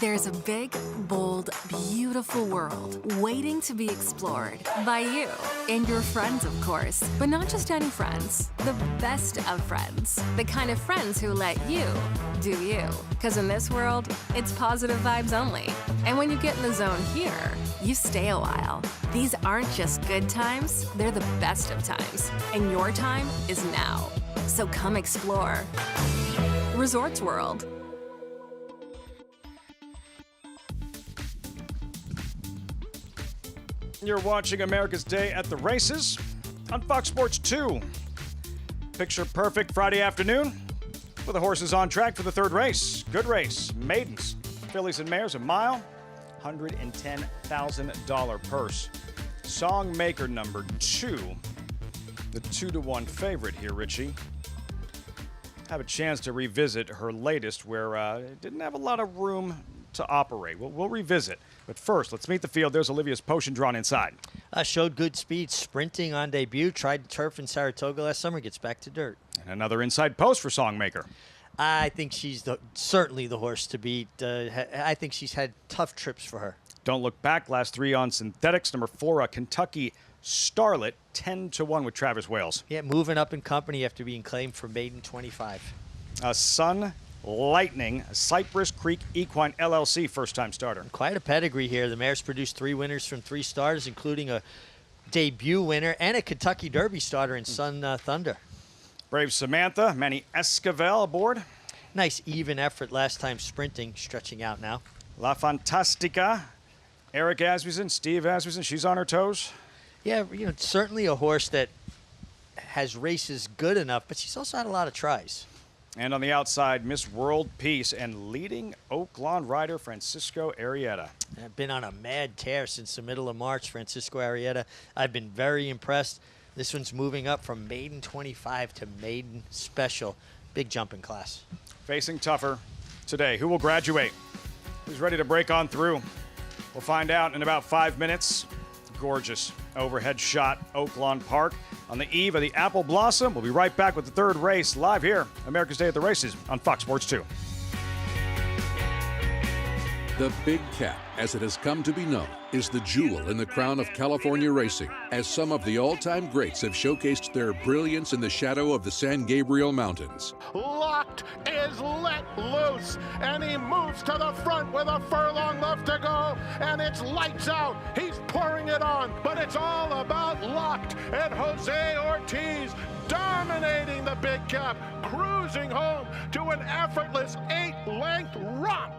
There's a big, bold, beautiful world waiting to be explored by you and your friends, of course. But not just any friends, the best of friends. The kind of friends who let you do you. Because in this world, it's positive vibes only. And when you get in the zone here, you stay a while. These aren't just good times, they're the best of times. And your time is now. So come explore. Resorts World. You're watching America's Day at the Races on Fox Sports 2. Picture perfect Friday afternoon with the horses on track for the third race. Good race. Maidens, fillies and mares, a mile, $110,000 purse. Songmaker number 2, the 2-to-1 favorite here, Richie. Have a chance to revisit her latest where it didn't have a lot of room to operate. We'll revisit. But first, let's meet the field. There's Olivia's Potion drawn inside. Showed good speed, sprinting on debut. Tried turf in Saratoga last summer. Gets back to dirt. And another inside post for Songmaker. I think she's certainly the horse to beat. I think she's had tough trips for her. Don't look back. Last 3 on synthetics. Number 4, Kentucky Starlet, 10-to-1 with Travis Wales. Yeah, moving up in company after being claimed for maiden 25. Sun Lightning, Cypress Creek Equine LLC, first-time starter. Quite a pedigree here. The mare's produced 3 winners from 3 starters, including a debut winner and a Kentucky Derby starter in Sun Thunder. Brave Samantha, Manny Esquivel aboard. Nice even effort last time sprinting, stretching out now. La Fantastica, Eric Asmussen, Steve Asmussen, she's on her toes. Yeah, certainly a horse that has races good enough, but she's also had a lot of tries. And on the outside, Miss World Peace and leading Oaklawn rider Francisco Arrieta. I've been on a mad tear since the middle of March, Francisco Arrieta. I've been very impressed. This one's moving up from maiden 25 to maiden special. Big jump in class. Facing tougher today. Who will graduate? Who's ready to break on through? We'll find out in about 5 minutes. Gorgeous overhead shot, Oaklawn Park. On the eve of the Apple Blossom, we'll be right back with the third race live here, America's Day at the Races on Fox Sports 2. The Big Cap, as it has come to be known, is the jewel in the crown of California racing, as some of the all-time greats have showcased their brilliance in the shadow of the San Gabriel Mountains. Locked is let loose, and he moves to the front with a furlong left to go, and it's lights out. He's pouring it on, but it's all about Locked, and Jose Ortiz dominating the Big Cap, cruising home to an effortless 8-length romp.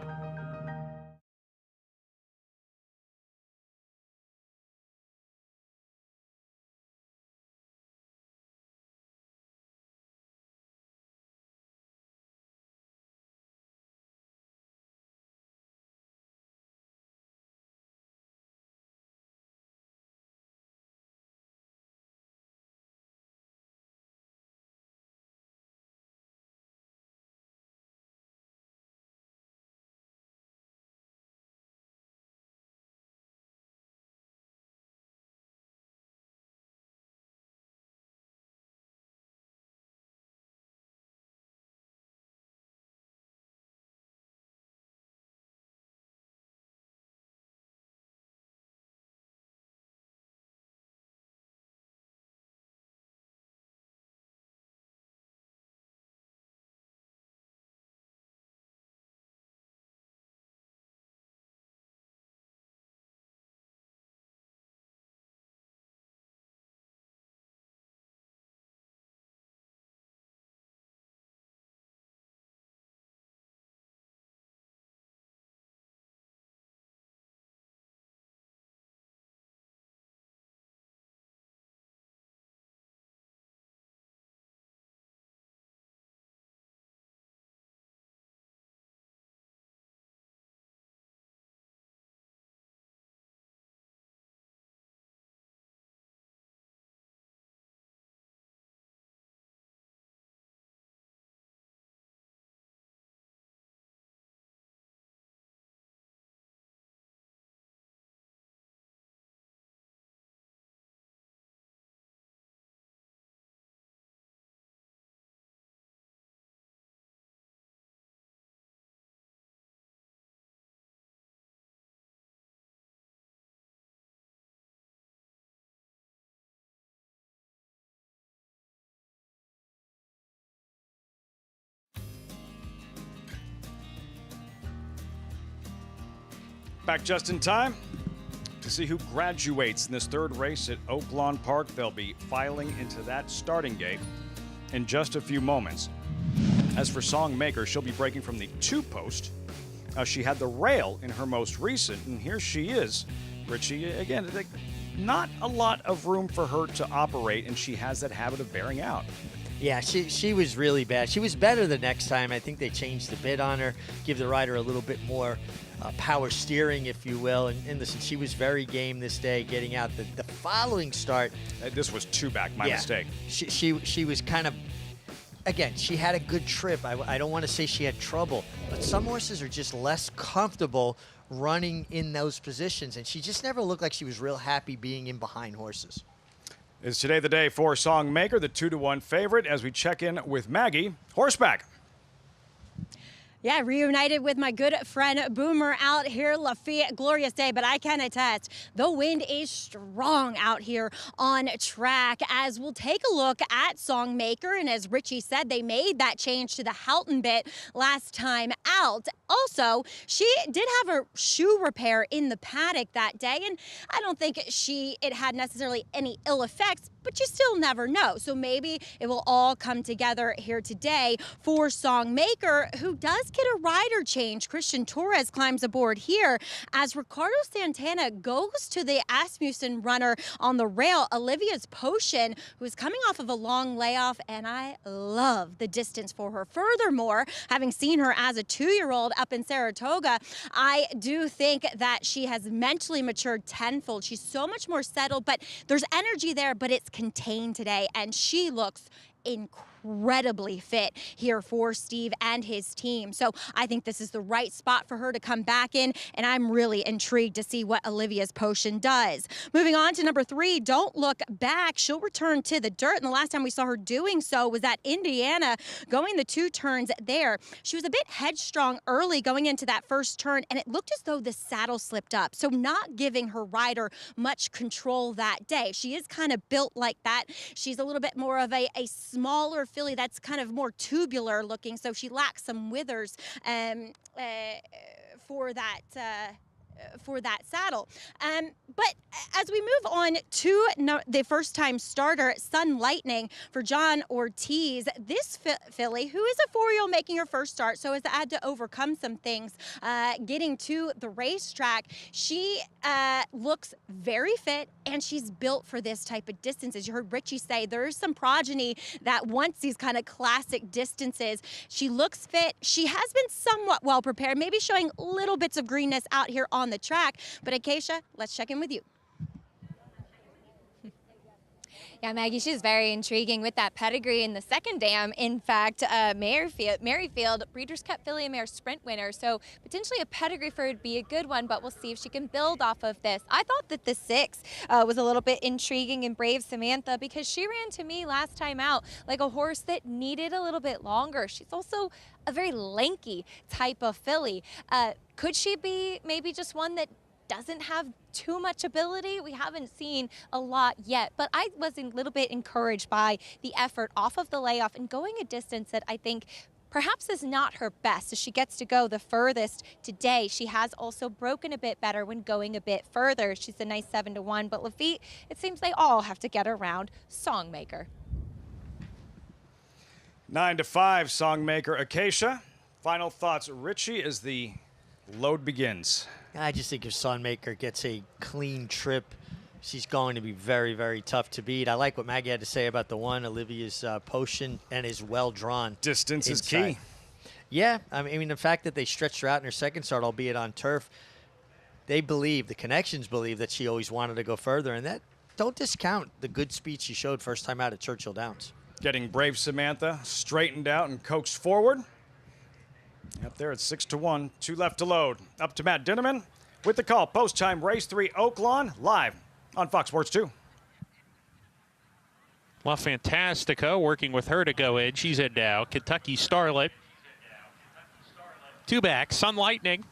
Back just in time to see who graduates in this third race at Oaklawn Park. They'll be filing into that starting gate in just a few moments. As for Songmaker, she'll be breaking from the 2-post. She had the rail in her most recent, and here she is. Richie, again, not a lot of room for her to operate, and she has that habit of bearing out. Yeah, she was really bad. She was better the next time. I think they changed the bit on her, give the rider a little bit more power steering, if you will. And listen, she was very game this day, getting out the following start. This was 2 back, my mistake. She was kind of, again, she had a good trip. I don't want to say she had trouble, but some horses are just less comfortable running in those positions, and she just never looked like she was real happy being in behind horses. Is today the day for Songmaker, the 2-1 favorite, as we check in with Maggie Horseback. Yeah, reunited with my good friend Boomer out here, Lafitte. Glorious day, but I can attest the wind is strong out here on track. As we'll take a look at Songmaker, and as Richie said, they made that change to the Houghton bit last time out. Also, she did have a shoe repair in the paddock that day, and I don't think it had necessarily any ill effects, but you still never know. So maybe it will all come together here today for Songmaker, who does get a rider change. Christian Torres climbs aboard here as Ricardo Santana goes to the Asmussen runner on the rail, Olivia's Potion, who is coming off of a long layoff, and I love the distance for her. Furthermore, having seen her as a 2-year-old up in Saratoga, I do think that she has mentally matured tenfold. She's so much more settled, but there's energy there, but it's contained today, and she looks incredibly fit here for Steve and his team. So I think this is the right spot for her to come back in, and I'm really intrigued to see what Olivia's Potion does. Moving on to number 3, Don't Look Back. She'll return to the dirt, and the last time we saw her doing so was at Indiana, going the 2 turns there. She was a bit headstrong early going into that first turn, and it looked as though the saddle slipped up, so not giving her rider much control that day. She is kind of built like that. She's a little bit more of a smaller filly that's kind of more tubular looking, so she lacks some withers for that saddle. But as we move on to the first-time starter, Sun Lightning, for John Ortiz, this filly, who is a 4-year-old making her first start, so has had to overcome some things getting to the racetrack. She looks very fit, and she's built for this type of distance. As you heard Richie say, there's some progeny that wants these kind of classic distances. She looks fit. She has been somewhat well prepared, maybe showing little bits of greenness out here on the track. But Acacia, let's check in with you. Yeah, Maggie, she's very intriguing with that pedigree in the second dam. In fact, Merrifield, Breeders' Cup filly and mare sprint winner. So potentially a pedigree for her would be a good one, but we'll see if she can build off of this. I thought that the 6 was a little bit intriguing and Brave Samantha, because she ran to me last time out like a horse that needed a little bit longer. She's also a very lanky type of filly. Could she be maybe just one that doesn't have too much ability? We haven't seen a lot yet, but I was a little bit encouraged by the effort off of the layoff and going a distance that I think perhaps is not her best, as she gets to go the furthest today. She has also broken a bit better when going a bit further. She's a nice 7-1, but Lafitte, it seems they all have to get around Songmaker. 9-5, Songmaker, Acacia. Final thoughts, Richie, as the load begins. I just think if Songmaker gets a clean trip, she's going to be very, very tough to beat. I like what Maggie had to say about the one, Olivia's Potion, and is well drawn. Distance inside. is key. Yeah, I mean, the fact that they stretched her out in her second start, albeit on turf, they believe, the connections believe, that she always wanted to go further, and that don't discount the good speed she showed first time out at Churchill Downs. Getting Brave Samantha straightened out and coaxed forward. Up there at 6-1, 2 left to load. Up to Matt Dinneman with the call. Post time, race 3, Oaklawn, live on Fox Sports 2. Well, Fantastica working with her to go in. She's in now. Kentucky Starlet. 2 back, Sun Lightning.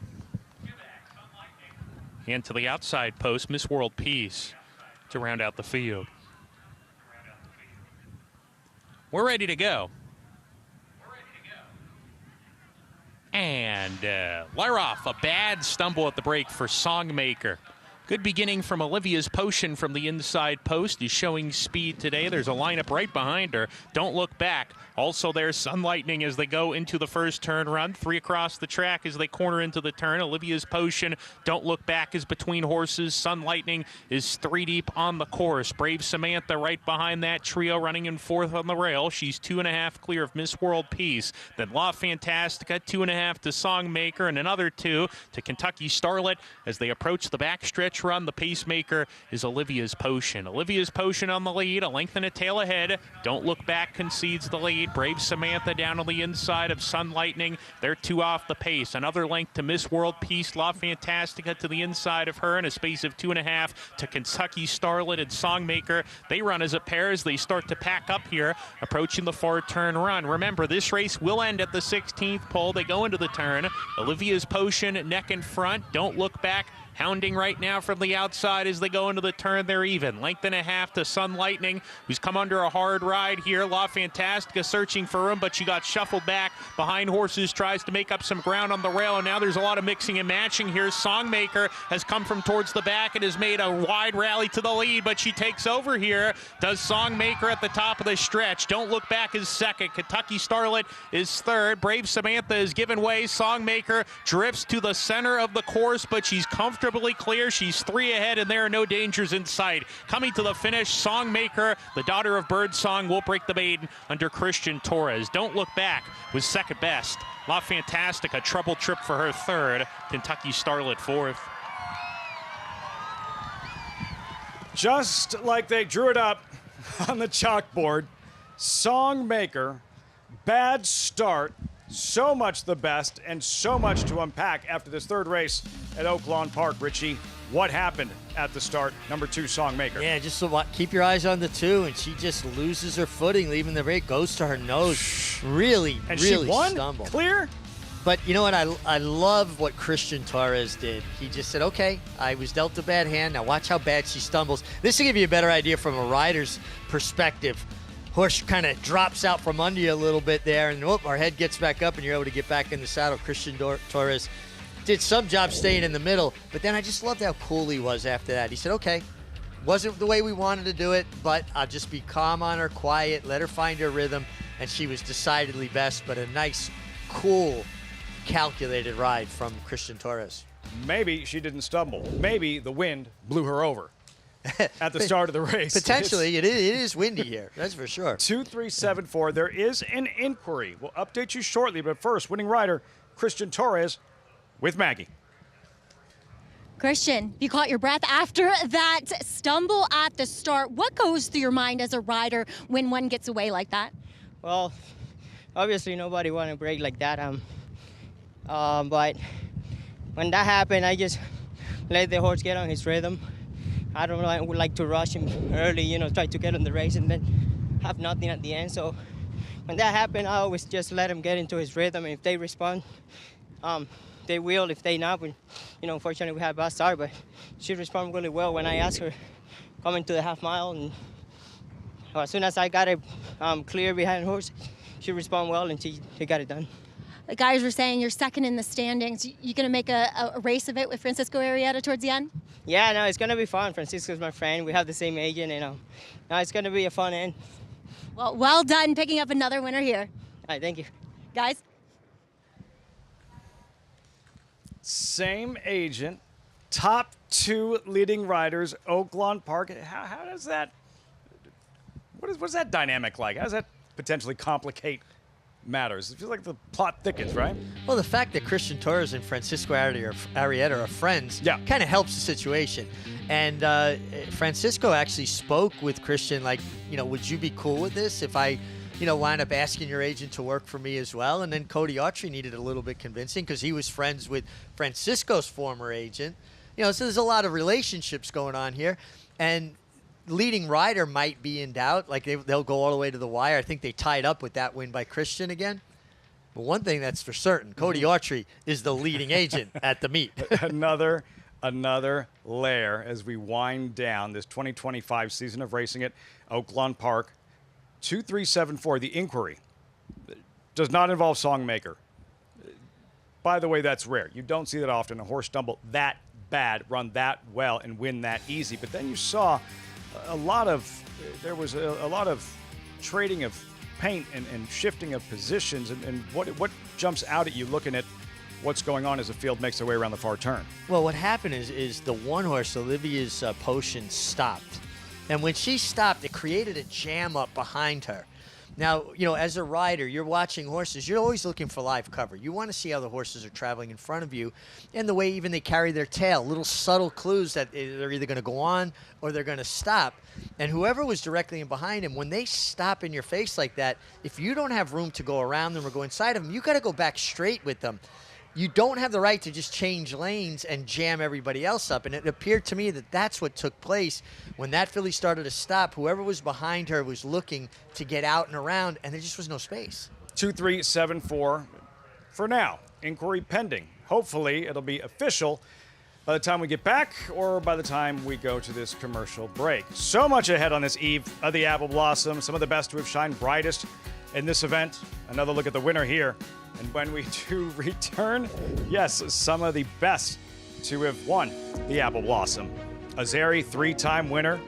And to the outside post, Miss World Peace to round out the field. We're ready to go. And And Lyroff, a bad stumble at the break for Songmaker. Good beginning from Olivia's Potion from the inside post. He's showing speed today. There's a lineup right behind her. Don't Look Back. Also there's Sun Lightning as they go into the first turn run. 3 across the track as they corner into the turn. Olivia's Potion, Don't Look Back is between horses. Sun Lightning is 3 deep on the course. Brave Samantha right behind that trio running in 4th on the rail. She's 2.5 clear of Miss World Peace. Then La Fantastica, 2.5 to Songmaker, and another 2 to Kentucky Starlet as they approach the backstretch run. The pacemaker is Olivia's Potion. Olivia's Potion on the lead, a length and a tail ahead. Don't Look Back concedes the lead. Brave Samantha down on the inside of Sun Lightning. They're 2 off the pace. Another length to Miss World Peace. La Fantastica to the inside of her in a space of 2.5 to Kentucky Starlet and Songmaker. They run as a pair as they start to pack up here, approaching the far turn run. Remember, this race will end at the 16th pole. They go into the turn. Olivia's Potion neck in front. Don't Look Back hounding right now from the outside as they go into the turn. They're even. Length and a half to Sun Lightning, who's come under a hard ride here. La Fantastica searching for him, but she got shuffled back behind horses, tries to make up some ground on the rail, and now there's a lot of mixing and matching here. Songmaker has come from towards the back and has made a wide rally to the lead, but she takes over here. Does Songmaker at the top of the stretch. Don't Look Back is second. Kentucky Starlet is third. Brave Samantha is given way. Songmaker drifts to the center of the course, but she's comfortably clear. She's 3 ahead, and there are no dangers in sight. Coming to the finish, Songmaker, the daughter of Birdsong, will break the maiden under Christian Torres. Don't Look Back was second best. La Fantastica, trouble trip for her third. Kentucky Starlet fourth. Just like they drew it up on the chalkboard, Songmaker, bad start, so much the best, and so much to unpack after this third race at Oaklawn Park. Richie, what happened at the start? Number 2, Songmaker. Yeah, just keep your eyes on the 2, and she just loses her footing, leaving the break, goes to her nose. Really, and really she won? stumbled. Clear? But you know what? I love what Christian Torres did. He just said, okay, I was dealt a bad hand. Now watch how bad she stumbles. This will give you a better idea from a rider's perspective. Horse kind of drops out from under you a little bit there, and whoop, our head gets back up, and you're able to get back in the saddle. Christian Torres did some job staying in the middle, but then I just loved how cool he was after that. He said, okay, wasn't the way we wanted to do it, but I'll just be calm on her, quiet, let her find her rhythm, and she was decidedly best, but a nice, cool, calculated ride from Christian Torres. Maybe she didn't stumble. Maybe the wind blew her over at the start of the race. Potentially, it is windy here. That's for sure. 2374. There is an inquiry. We'll update you shortly, but first, winning rider Christian Torres with Maggie. Christian, you caught your breath after that stumble at the start. What goes through your mind as a rider when one gets away like that? Well, obviously nobody want to break like that. But when that happened, I just let the horse get on his rhythm. I don't like to rush him early, try to get on the race and then have nothing at the end. So when that happened, I always just let him get into his rhythm. And if they respond, they will. If they not, unfortunately we had a bad start, but she responded really well when I asked her coming to the half mile. And as soon as I got it clear behind the horse, she responded well and she got it done. The guys were saying you're second in the standings. You going to make a race of it with Francisco Arrieta towards the end? Yeah, no, it's going to be fun. Francisco's my friend. We have the same agent, and it's going to be a fun end. Well done picking up another winner here. All right, thank you. Guys? Same agent, top 2 leading riders, Oaklawn Park. How does that, what's that dynamic like? How does that potentially complicate matters? It feels like the plot thickens, right? Well, the fact that Christian Torres and Francisco Arrieta are friends kind of helps the situation. And Francisco actually spoke with Christian like, would you be cool with this if I, wind up asking your agent to work for me as well? And then Cody Autry needed a little bit convincing because he was friends with Francisco's former agent. So there's a lot of relationships going on here. And leading rider might be in doubt. Like they'll go all the way to the wire. I think they tied up with that win by Christian again. But one thing that's for certain, Cody Autry is the leading agent at the meet. Another layer as we wind down this 2025 season of racing at Oaklawn Park. 2374, the inquiry does not involve Songmaker. by the way, that's rare. You don't see that often. A horse stumble that bad, run that well, and win that easy. But then you saw there was a lot of trading of paint and shifting of positions. And what jumps out at you looking at what's going on as the field makes their way around the far turn? Well, what happened is the one horse, Olivia's Potion, stopped. And when she stopped, it created a jam up behind her. Now, as a rider, you're watching horses. You're always looking for live cover. You want to see how the horses are traveling in front of you and the way even they carry their tail, little subtle clues that they're either going to go on or they're going to stop. And whoever was directly in behind him, when they stop in your face like that, if you don't have room to go around them or go inside of them, you got to go back straight with them. You don't have the right to just change lanes and jam everybody else up. And it appeared to me that that's what took place when that filly started to stop. Whoever was behind her was looking to get out and around, and there just was no space. 2-3-7-4 for now. Inquiry pending. Hopefully it'll be official by the time we get back or by the time we go to this commercial break. So much ahead on this eve of the Apple Blossom. Some of the best who have shined brightest in this event. Another look at the winner here. And when we do return, yes, some of the best to have won the Apple Blossom. Azeri, 3-time winner,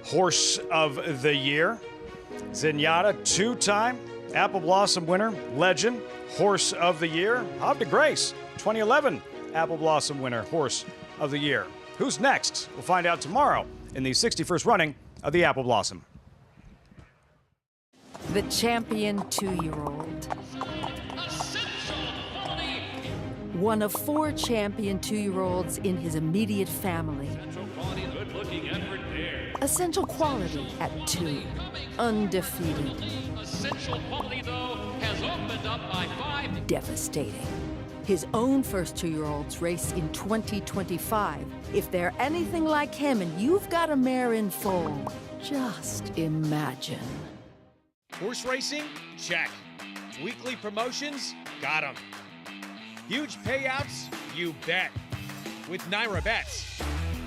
Horse of the Year. Zenyatta, 2-time Apple Blossom winner, legend, Horse of the Year. Hob de Grace, 2011 Apple Blossom winner, Horse of the Year. Who's next? We'll find out tomorrow in the 61st running of the Apple Blossom. The champion 2-year-old. One of 4 champion 2-year-olds in his immediate family. Essential quality at 2. Undefeated. Essential quality, though, has opened up by 5. Devastating. His own first 2-year-olds race in 2025. If they're anything like him and you've got a mare in foal, just imagine. Horse racing? Check. Weekly promotions? Got 'em. Huge payouts? You bet. With Naira Bets.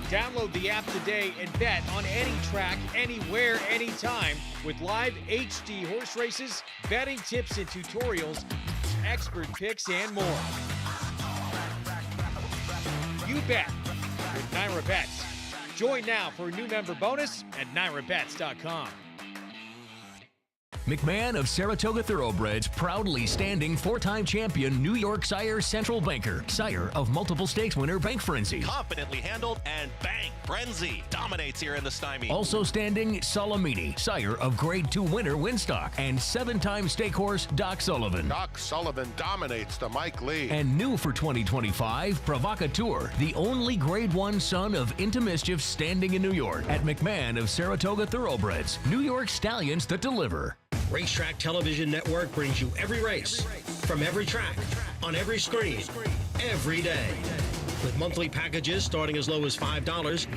Download the app today and bet on any track, anywhere, anytime with live HD horse races, betting tips and tutorials, expert picks, and more. You bet with Naira Bets. Join now for a new member bonus at NairaBets.com. McMahon of Saratoga Thoroughbreds, proudly standing 4-time champion New York sire Central Banker, sire of multiple stakes winner Bank Frenzy. Confidently handled, and Bank Frenzy dominates here in the Stymie. Also standing Salamini, sire of Grade 2 winner Winstock, and 7-time stake horse Doc Sullivan. Doc Sullivan dominates the Mike Lee. And new for 2025, Provocateur, the only Grade 1 son of Into Mischief standing in New York. At McMahon of Saratoga Thoroughbreds, New York stallions that deliver. Racetrack Television Network brings you every race, from every track, on every screen, every day. With monthly packages starting as low as $5,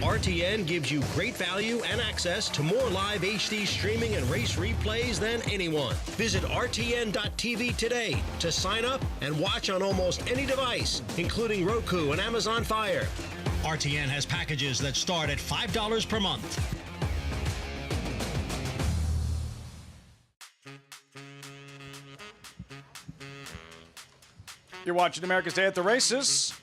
RTN gives you great value and access to more live HD streaming and race replays than anyone. Visit RTN.tv today to sign up and watch on almost any device, including Roku and Amazon Fire. RTN has packages that start at $5 per month. You're watching America's Day at the Races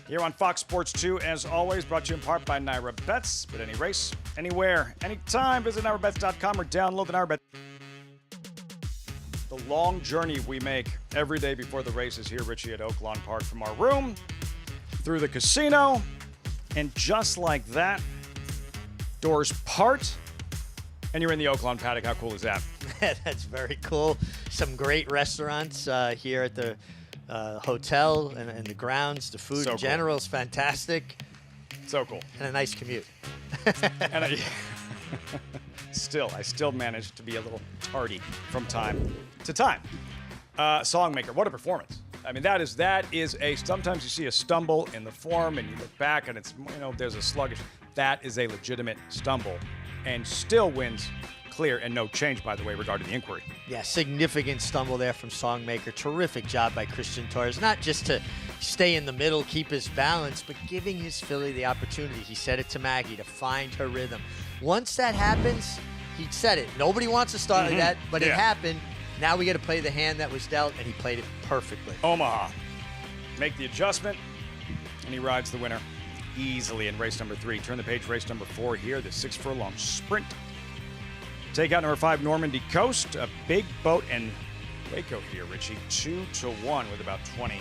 here on Fox Sports 2, as always, brought to you in part by Naira Bets. But any race, anywhere, anytime, visit NairaBets.com or download the Naira Bet. The long journey we make every day before the races here, Richie, at Oaklawn Park, from our room through the casino, and just like that, doors part, and you're in the Oaklawn paddock. How cool is that? That's very cool. Some great restaurants here at the hotel and the grounds. The food in general is fantastic. So cool. And a nice commute. And I still managed to be a little tardy from time to time. Songmaker, what a performance. I mean, that is sometimes you see a stumble in the form and you look back and it's, there's a sluggish. That is a legitimate stumble and still wins clear, and no change, by the way, regarding the inquiry. Yeah, significant stumble there from Songmaker. Terrific job by Christian Torres, not just to stay in the middle, keep his balance, but giving his filly the opportunity. He said it to Maggie, to find her rhythm. Once that happens, he said it. Nobody wants to start like that, but it happened. Now we got to play the hand that was dealt, and he played it perfectly. Omaha. Make the adjustment, and he rides the winner easily in race number 3. Turn the page, race number 4 here, the 6 furlong sprint. Take out number 5, Normandy Coast. A big boat in Waco here, Richie. 2-1 with about 20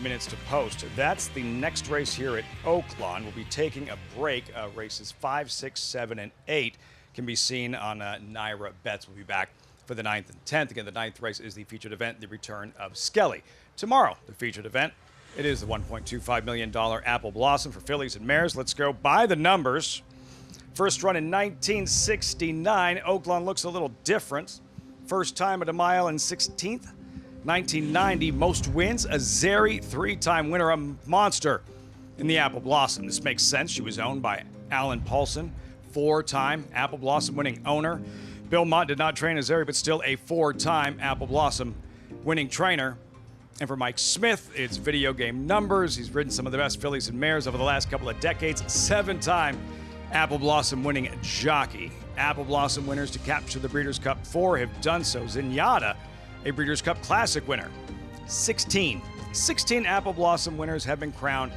minutes to post. That's the next race here at Oaklawn. We'll be taking a break. Races 5, 6, 7, and 8 can be seen on Naira Bets. We'll be back for the 9th and 10th. Again, the 9th race is the featured event, the return of Skelly. Tomorrow, the featured event, it is the $1.25 million Apple Blossom for fillies and mares. Let's go by the numbers. First run in 1969. Oaklawn looks a little different. First time at a mile and 16th. 1990, most wins. Azeri, 3-time winner, a monster in the Apple Blossom. This makes sense. She was owned by Alan Paulson, 4-time Apple Blossom winning owner. Bill Mott did not train Azeri, but still a 4-time Apple Blossom winning trainer. And for Mike Smith, it's video game numbers. He's ridden some of the best fillies and mares over the last couple of decades. 7-time Apple Blossom winning jockey. Apple Blossom winners to capture the Breeders' Cup 4 have done so. Zenyatta, a Breeders' Cup Classic winner. 16 Apple Blossom winners have been crowned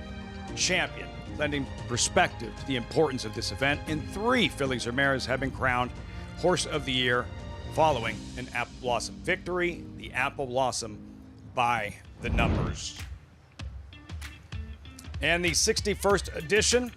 champion, lending perspective to the importance of this event. And 3 fillies or mares have been crowned Horse of the Year following an Apple Blossom victory. The Apple Blossom by the numbers. And the 61st edition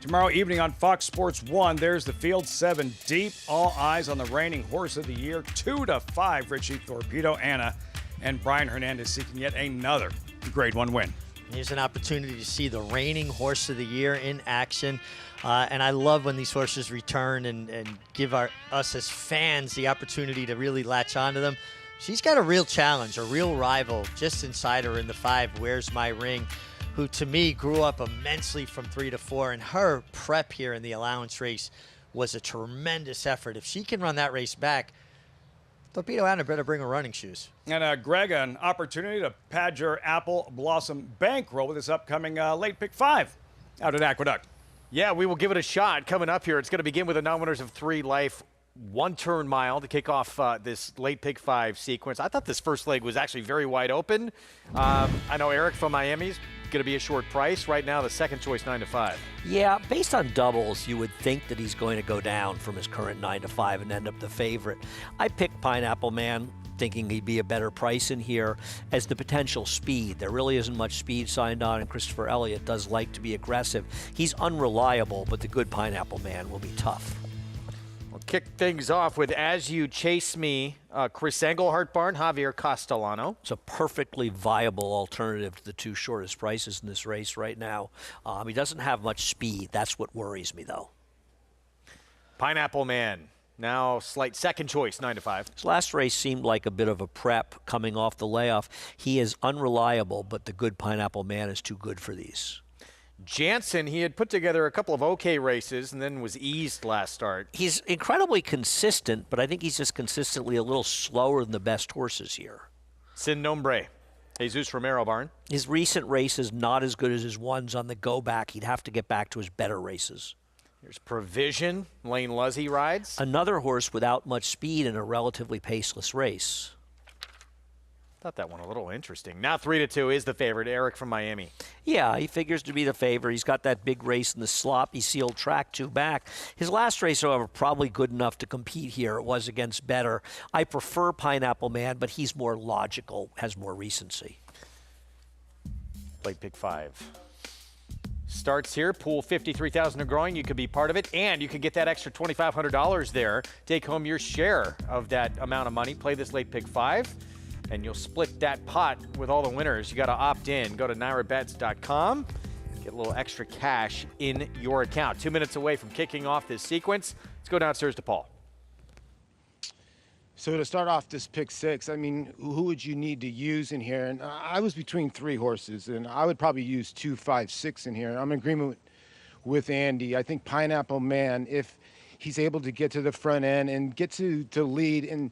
tomorrow evening on Fox Sports 1. There's the field 7 deep. All eyes on the reigning Horse of the Year. 2-5, Richie. Torpedo Anna and Brian Hernandez seeking yet another Grade 1 win. Here's an opportunity to see the reigning Horse of the Year in action. And I love when these horses return and give us as fans the opportunity to really latch onto them. She's got a real challenge, a real rival just inside her in the 5, Where's My Ring, who to me grew up immensely from 3 to 4. And her prep here in the allowance race was a tremendous effort. If she can run that race back, Torpedo Anna better bring her running shoes. And Greg, an opportunity to pad your Apple Blossom bankroll with this upcoming late pick 5 out at Aqueduct. Yeah, we will give it a shot coming up here. It's going to begin with the non-winners of 3 Life 1-turn mile to kick off this late pick 5 sequence. I thought this first leg was actually very wide open. I know Eric from Miami's going to be a short price. Right now, the second choice, 9-5. Yeah, based on doubles, you would think that he's going to go down from his current 9-5 and end up the favorite. I picked Pineapple Man, thinking he'd be a better price in here as the potential speed. There really isn't much speed signed on, and Christopher Elliott does like to be aggressive. He's unreliable, but the good Pineapple Man will be tough. We'll kick things off with As You Chase Me, Chris Englehart Barn, Javier Castellano. It's a perfectly viable alternative to the 2 shortest prices in this race right now. He doesn't have much speed. That's what worries me, though. Pineapple Man, now slight second choice, 9-5. His last race seemed like a bit of a prep coming off the layoff. He is unreliable, but the good Pineapple Man is too good for these. Jansen, he had put together a couple of okay races and then was eased last start. He's incredibly consistent, but I think he's just consistently a little slower than the best horses here. Sin Nombre, Jesus Romero Barn. His recent races not as good as his ones on the go back. He'd have to get back to his better races. Here's Provision, Lane Luzzy rides. Another horse without much speed in a relatively paceless race. Thought that one a little interesting. Now 3-2 is the favorite, Eric from Miami. Yeah, he figures to be the favorite. He's got that big race in the sloppy sealed track 2 back. His last race, however, probably good enough to compete here. It was against Better. I prefer Pineapple Man, but he's more logical, has more recency. Late pick 5. Starts here, pool 53,000 and growing. You could be part of it, and you could get that extra $2,500 there. Take home your share of that amount of money. Play this late pick 5. And you'll split that pot with all the winners. You got to opt in. Go to NairaBets.com. Get a little extra cash in your account. 2 minutes away from kicking off this sequence. Let's go downstairs to Paul. So to start off this pick 6, I mean, who would you need to use in here? And I was between 3 horses, and I would probably use 2, 5, 6 in here. I'm in agreement with Andy. I think Pineapple Man, if he's able to get to the front end and get to lead and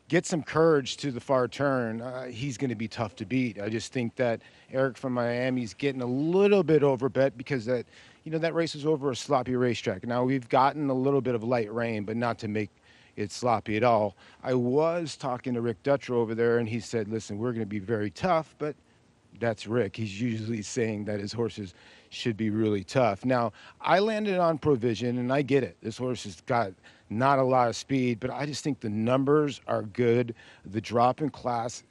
get some courage to the far turn, he's going to be tough to beat. I just think that Eric from Miami's getting a little bit overbet because that, that race was over a sloppy racetrack. Now we've gotten a little bit of light rain, but not to make, it's sloppy at all. I was talking to Rick Dutcher over there, and he said, listen, we're going to be very tough, but that's Rick. He's usually saying that his horses should be really tough. Now, I landed on Provision, and I get it. This horse has got not a lot of speed, but I just think the numbers are good. The drop in class,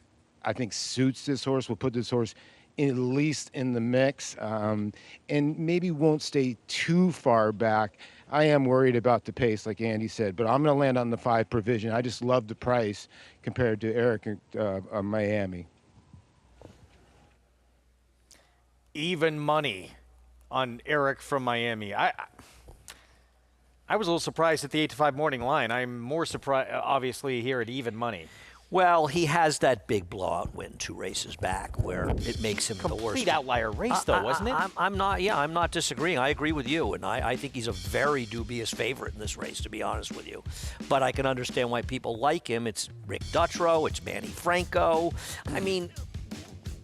I think, suits this horse. Will put this horse at least in the mix, and maybe won't stay too far back. I am worried about the pace, like Andy said, but I'm going to land on the 5 Provision. I just love the price compared to Eric Miami. Even money on Eric from Miami. I was a little surprised at the 8-5 morning line. I'm more surprised, obviously, here at even money. Well, he has that big blowout win 2 races back where it makes him the worst. Complete outlier race, though, wasn't it? I'm not disagreeing. I agree with you, and I think he's a very dubious favorite in this race, to be honest with you. But I can understand why people like him. It's Rick Dutrow, it's Manny Franco. I mean,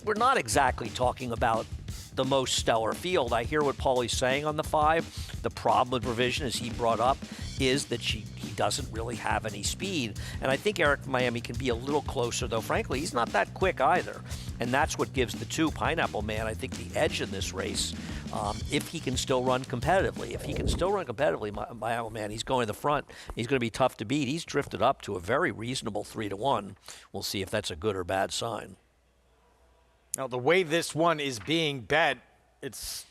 we're not exactly talking about the most stellar field. I hear what Paulie's saying on the 5. The problem with Provision, as he brought up, is that he doesn't really have any speed. And I think Eric Miami can be a little closer, though. Frankly, he's not that quick either. And that's what gives the 2, Pineapple Man, I think, the edge in this race, if he can still run competitively. If he can still run competitively, Pineapple Man, he's going to the front. He's going to be tough to beat. He's drifted up to a very reasonable 3-1. We'll see if that's a good or bad sign. Now, the way this one is being bet, there's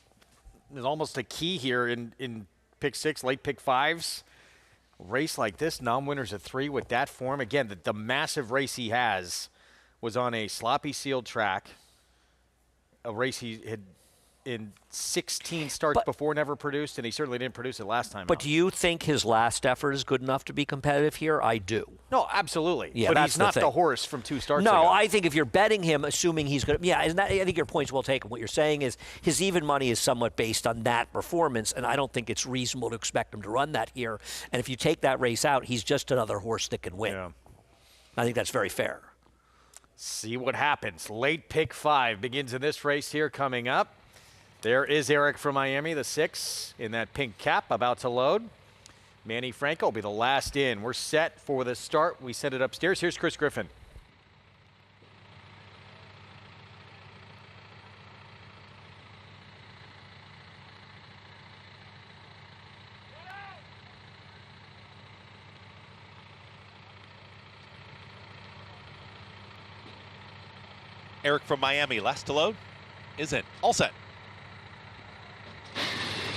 almost a key here in pick 6, late pick 5s. A race like this, non-winners at 3 with that form. Again, the massive race he has was on a sloppy sealed track, a race he had in 16 starts before never produced, and he certainly didn't produce it last time But out. do you think his last effort is good enough to be competitive here? I do. No, absolutely. Yeah, but that's he's not the the thing. horse from 2 starts No, ago. I think if you're betting him, assuming he's going to, I think your point's well taken. What you're saying is his even money is somewhat based on that performance, and I don't think it's reasonable to expect him to run that here. And if you take that race out, he's just another horse that can win. Yeah. I think that's very fair. See what happens. Late pick 5 begins in this race here coming up. There is Eric from Miami, the 6 in that pink cap, about to load. Manny Franco will be the last in. We're set for the start. We send it upstairs. Here's Chris Griffin. Eric from Miami, last to load, is in. All set.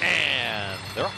And they're off.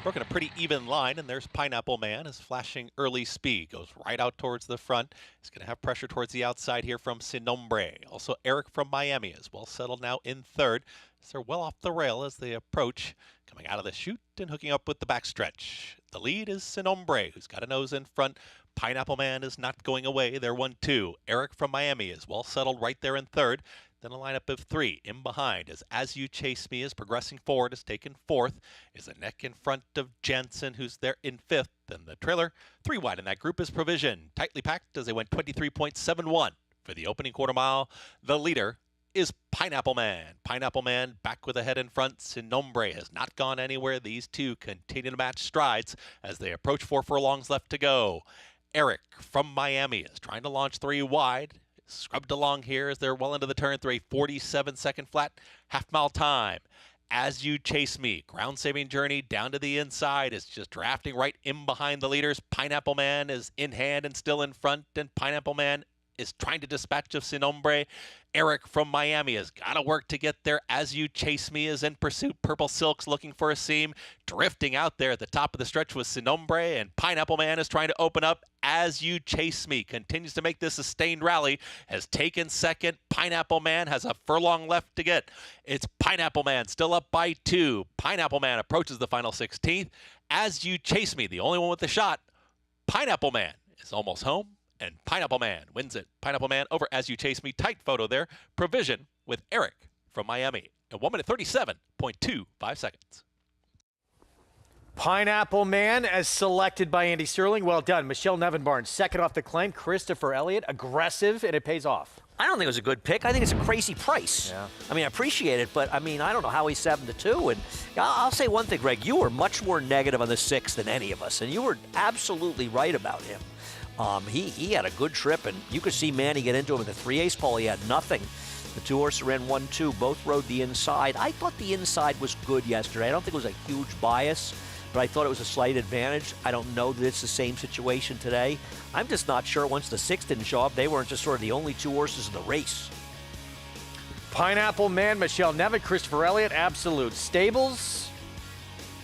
Broken a pretty even line, and there's Pineapple Man is flashing early speed. Goes right out towards the front. He's going to have pressure towards the outside here from Sin Nombre. Also, Eric from Miami is well settled now in 3rd. So they're well off the rail as they approach, coming out of the chute and hooking up with the backstretch. The lead is Sin Nombre, who's got a nose in front. Pineapple Man is not going away. They're 1-2. Eric from Miami is well settled right there in 3rd. Then a lineup of 3 in behind as You Chase Me is progressing forward, is taken 4th, is a neck in front of Jensen, who's there in 5th. Then the trailer, 3 wide in that group, is Provision. Tightly packed as they went 23.71 for the opening quarter mile. The leader is Pineapple Man. Pineapple Man back with a head in front. Sin Nombre has not gone anywhere. These 2 continue to match strides as they approach 4 furlongs left to go. Eric from Miami is trying to launch 3 wide. Scrubbed along here as they're well into the turn through a 47-second flat half-mile time. As You Chase Me, ground-saving journey down to the inside is just drafting right in behind the leaders. Pineapple Man is in hand and still in front, and Pineapple Man is trying to dispatch of Sin Nombre. Eric from Miami has got to work to get there. As You Chase Me is in pursuit. Purple Silk's looking for a seam. Drifting out there at the top of the stretch with Sin Nombre, and Pineapple Man is trying to open up. As You Chase Me continues to make this sustained rally, has taken 2nd. Pineapple Man has a furlong left to get. It's Pineapple Man still up by 2. Pineapple Man approaches the final 16th. As You Chase Me, the only one with the shot. Pineapple Man is almost home, and Pineapple Man wins it. Pineapple Man over As You Chase Me. Tight photo there. Provision with Eric from Miami at 1 minute 37.25 seconds. Pineapple Man as selected by Andy Sterling. Well done. Michelle Nevenbarn, 2nd off the claim. Christopher Elliott, aggressive, and it pays off. I don't think it was a good pick. I think it's a crazy price. Yeah. I mean, I appreciate it, but I mean, I don't know how he's 7-2. And I'll say one thing, Greg. You were much more negative on the 6 than any of us, and you were absolutely right about him. He had a good trip, and you could see Manny get into him in the 3-ace pole. He had nothing. The 2 horses ran 1-2. Both rode the inside. I thought the inside was good yesterday. I don't think it was a huge bias, but I thought it was a slight advantage. I don't know that it's the same situation today. I'm just not sure once the 6 didn't show up, they weren't just sort of the only 2 horses in the race. Pineapple Man, Michelle Nevitt, Christopher Elliott, Absolute Stables.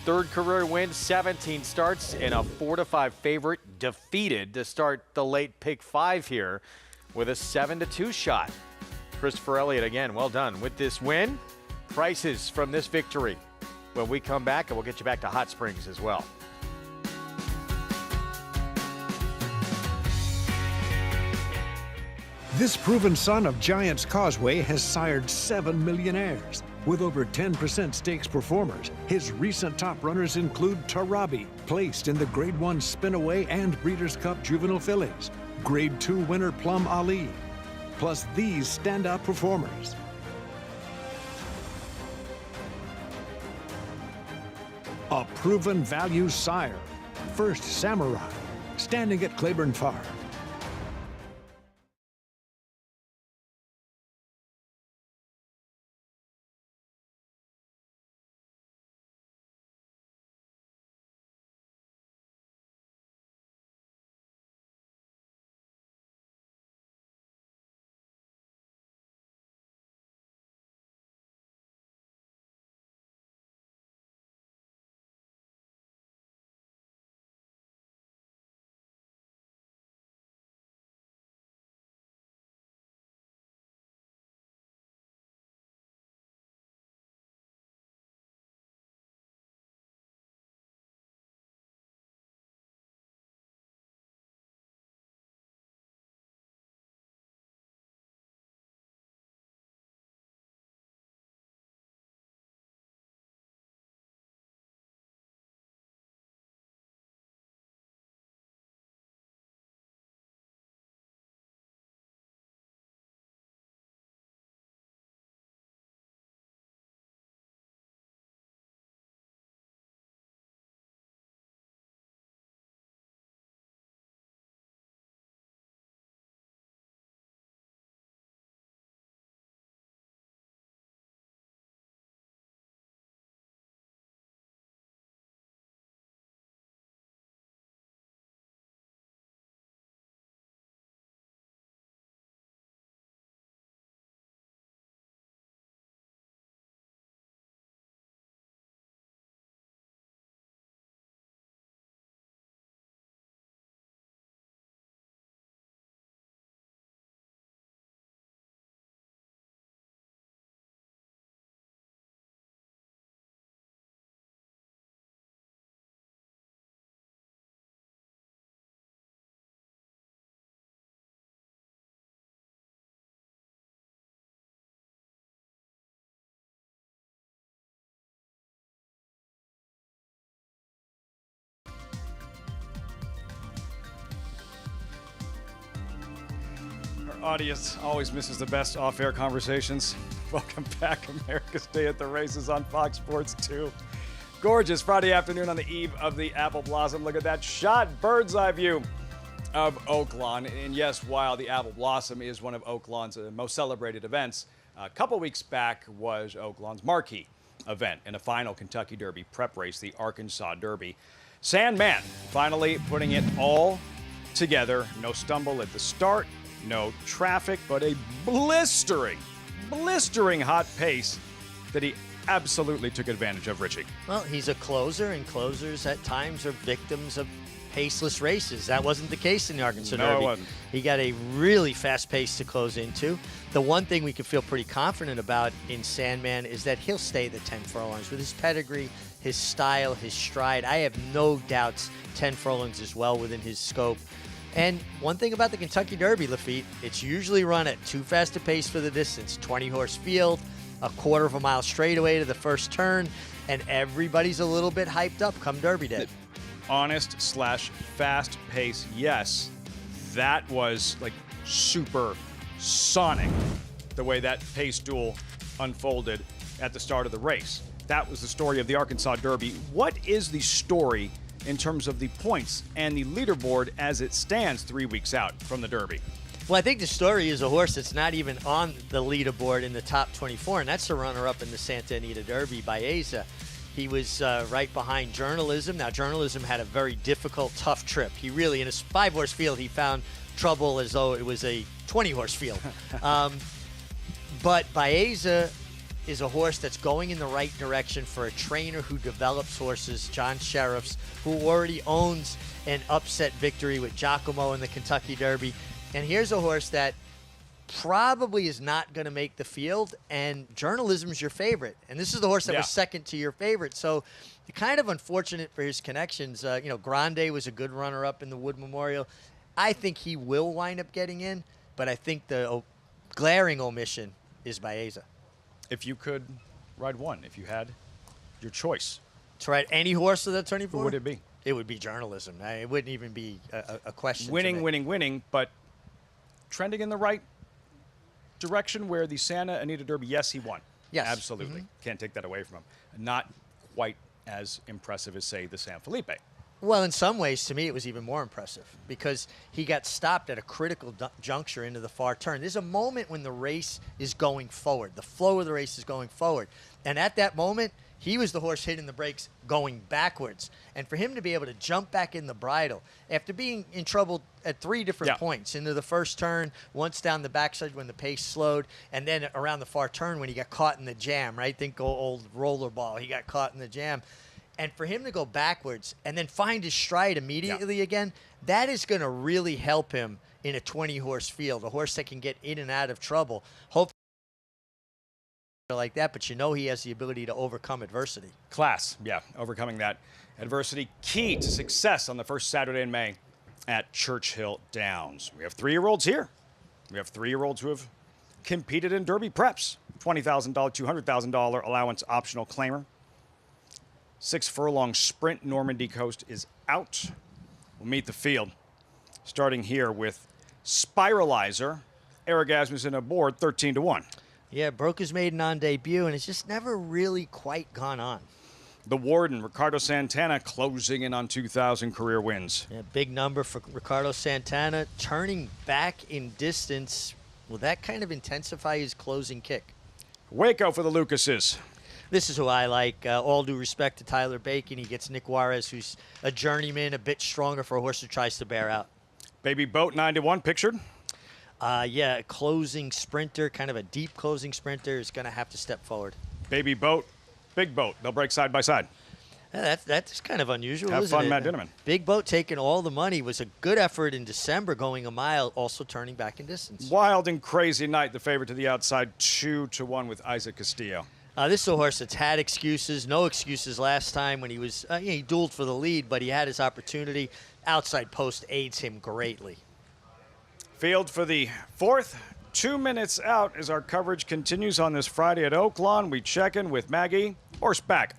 3rd career win, 17 starts, and a 4-5 favorite defeated to start the late pick 5 here with a 7-2 shot. Christopher Elliott, again, well done with this win. Prices from this victory when we come back, and we'll get you back to Hot Springs as well. This proven son of Giants Causeway has sired 7 millionaires. With over 10% stakes performers, his recent top runners include Tarabi, placed in the Grade 1 Spinaway and Breeders' Cup Juvenile Fillies, Grade 2 winner Plum Ali, plus these standout performers. A proven value sire, First Samurai, standing at Claiborne Farm. Audience always misses the best off-air conversations. Welcome back. America's Day at the Races on Fox Sports 2. Gorgeous Friday afternoon on the eve of the Apple Blossom. Look at that shot, bird's eye view of Oaklawn. And yes, while the Apple Blossom is one of Oaklawn's most celebrated events, a couple weeks back was Oaklawn's marquee event in a final Kentucky Derby prep race, the Arkansas Derby. Sandman finally putting it all together. No stumble at the start. No traffic, but a blistering hot pace that he absolutely took advantage of, Richie. Well, he's a closer, and closers at times are victims of paceless races. That wasn't the case in the Arkansas Derby. No, it wasn't. He got a really fast pace to close into. The one thing we can feel pretty confident about in Sandman is that he'll stay the 10 furlongs. With his pedigree, his style, his stride, I have no doubts 10 furlongs is well within his scope. And one thing about the Kentucky Derby, Lafitte, it's usually run at too fast a pace for the distance. 20-horse field, a quarter of a mile straightaway to the first turn, and everybody's a little bit hyped up come Derby Day. Honest/fast pace, yes. That was like super sonic the way that pace duel unfolded at the start of the race. That was the story of the Arkansas Derby. What is the story in terms of the points and the leaderboard as it stands 3 weeks out from the Derby? Well, I think the story is a horse that's not even on the leaderboard in the top 24, and that's the runner-up in the Santa Anita Derby by Baeza. He was right behind Journalism. Now, Journalism had a very difficult, tough trip. He really, in a 5-horse field, he found trouble as though it was a 20-horse field. But Baeza is a horse that's going in the right direction for a trainer who develops horses, John Sheriffs, who already owns an upset victory with Giacomo in the Kentucky Derby. And here's a horse that probably is not going to make the field, and Journalism's your favorite. And this is the horse that was second to your favorite. So kind of unfortunate for his connections. Grande was a good runner-up in the Wood Memorial. I think he will wind up getting in, but I think the glaring omission is Baeza. If you could ride one, if you had your choice. To ride any horse of the 24? Who would it be? It would be Journalism. It wouldn't even be a question. Winning, but trending in the right direction where the Santa Anita Derby, yes, he won. Yes. Absolutely. Can't take that away from him. Not quite as impressive as, say, the San Felipe. Well, in some ways, to me, it was even more impressive because he got stopped at a critical juncture into the far turn. There's a moment when the race is going forward. The flow of the race is going forward. And at that moment, he was the horse hitting the brakes going backwards. And for him to be able to jump back in the bridle after being in trouble at 3 different points, into the first turn, once down the backside when the pace slowed, and then around the far turn when he got caught in the jam, right? Think old rollerball. He got caught in the jam. And for him to go backwards and then find his stride immediately again, that is going to really help him in a 20-horse field, a horse that can get in and out of trouble. Hopefully like that, but he has the ability to overcome adversity. Class, overcoming that adversity. Key to success on the first Saturday in May at Churchill Downs. We have 3-year-olds here. We have 3-year-olds who have competed in Derby preps. $20,000, $200,000 allowance optional claimer. 6-furlong sprint Normandy Coast is out. We'll meet the field, starting here with Spiralizer. Eric Asmussen aboard, 13-1. Yeah, broke his maiden on debut, and it's just never really quite gone on. The Warden, Ricardo Santana, closing in on 2,000 career wins. Yeah, big number for Ricardo Santana, turning back in distance. Will that kind of intensify his closing kick? Waco for the Lucases. This is who I like. All due respect to Tyler Bacon. He gets Nick Juarez, who's a journeyman, a bit stronger for a horse who tries to bear out. Baby Boat, 9-1, pictured? Yeah, closing sprinter, kind of a deep closing sprinter, is going to have to step forward. Baby Boat, Big Boat. They'll break side by side. Yeah, that's kind of unusual, Have isn't fun, it? Matt Dinneman. Big Boat taking all the money. Was a good effort in December going a mile, also turning back in distance. Wild and Crazy Night, the favorite to the outside, 2-1 with Isaac Castillo. This is a horse that's had excuses, no excuses last time when he was, he dueled for the lead, but he had his opportunity. Outside post aids him greatly. Field for the 4th, 2 minutes out as our coverage continues on this Friday at Oaklawn. We check in with Maggie, horseback.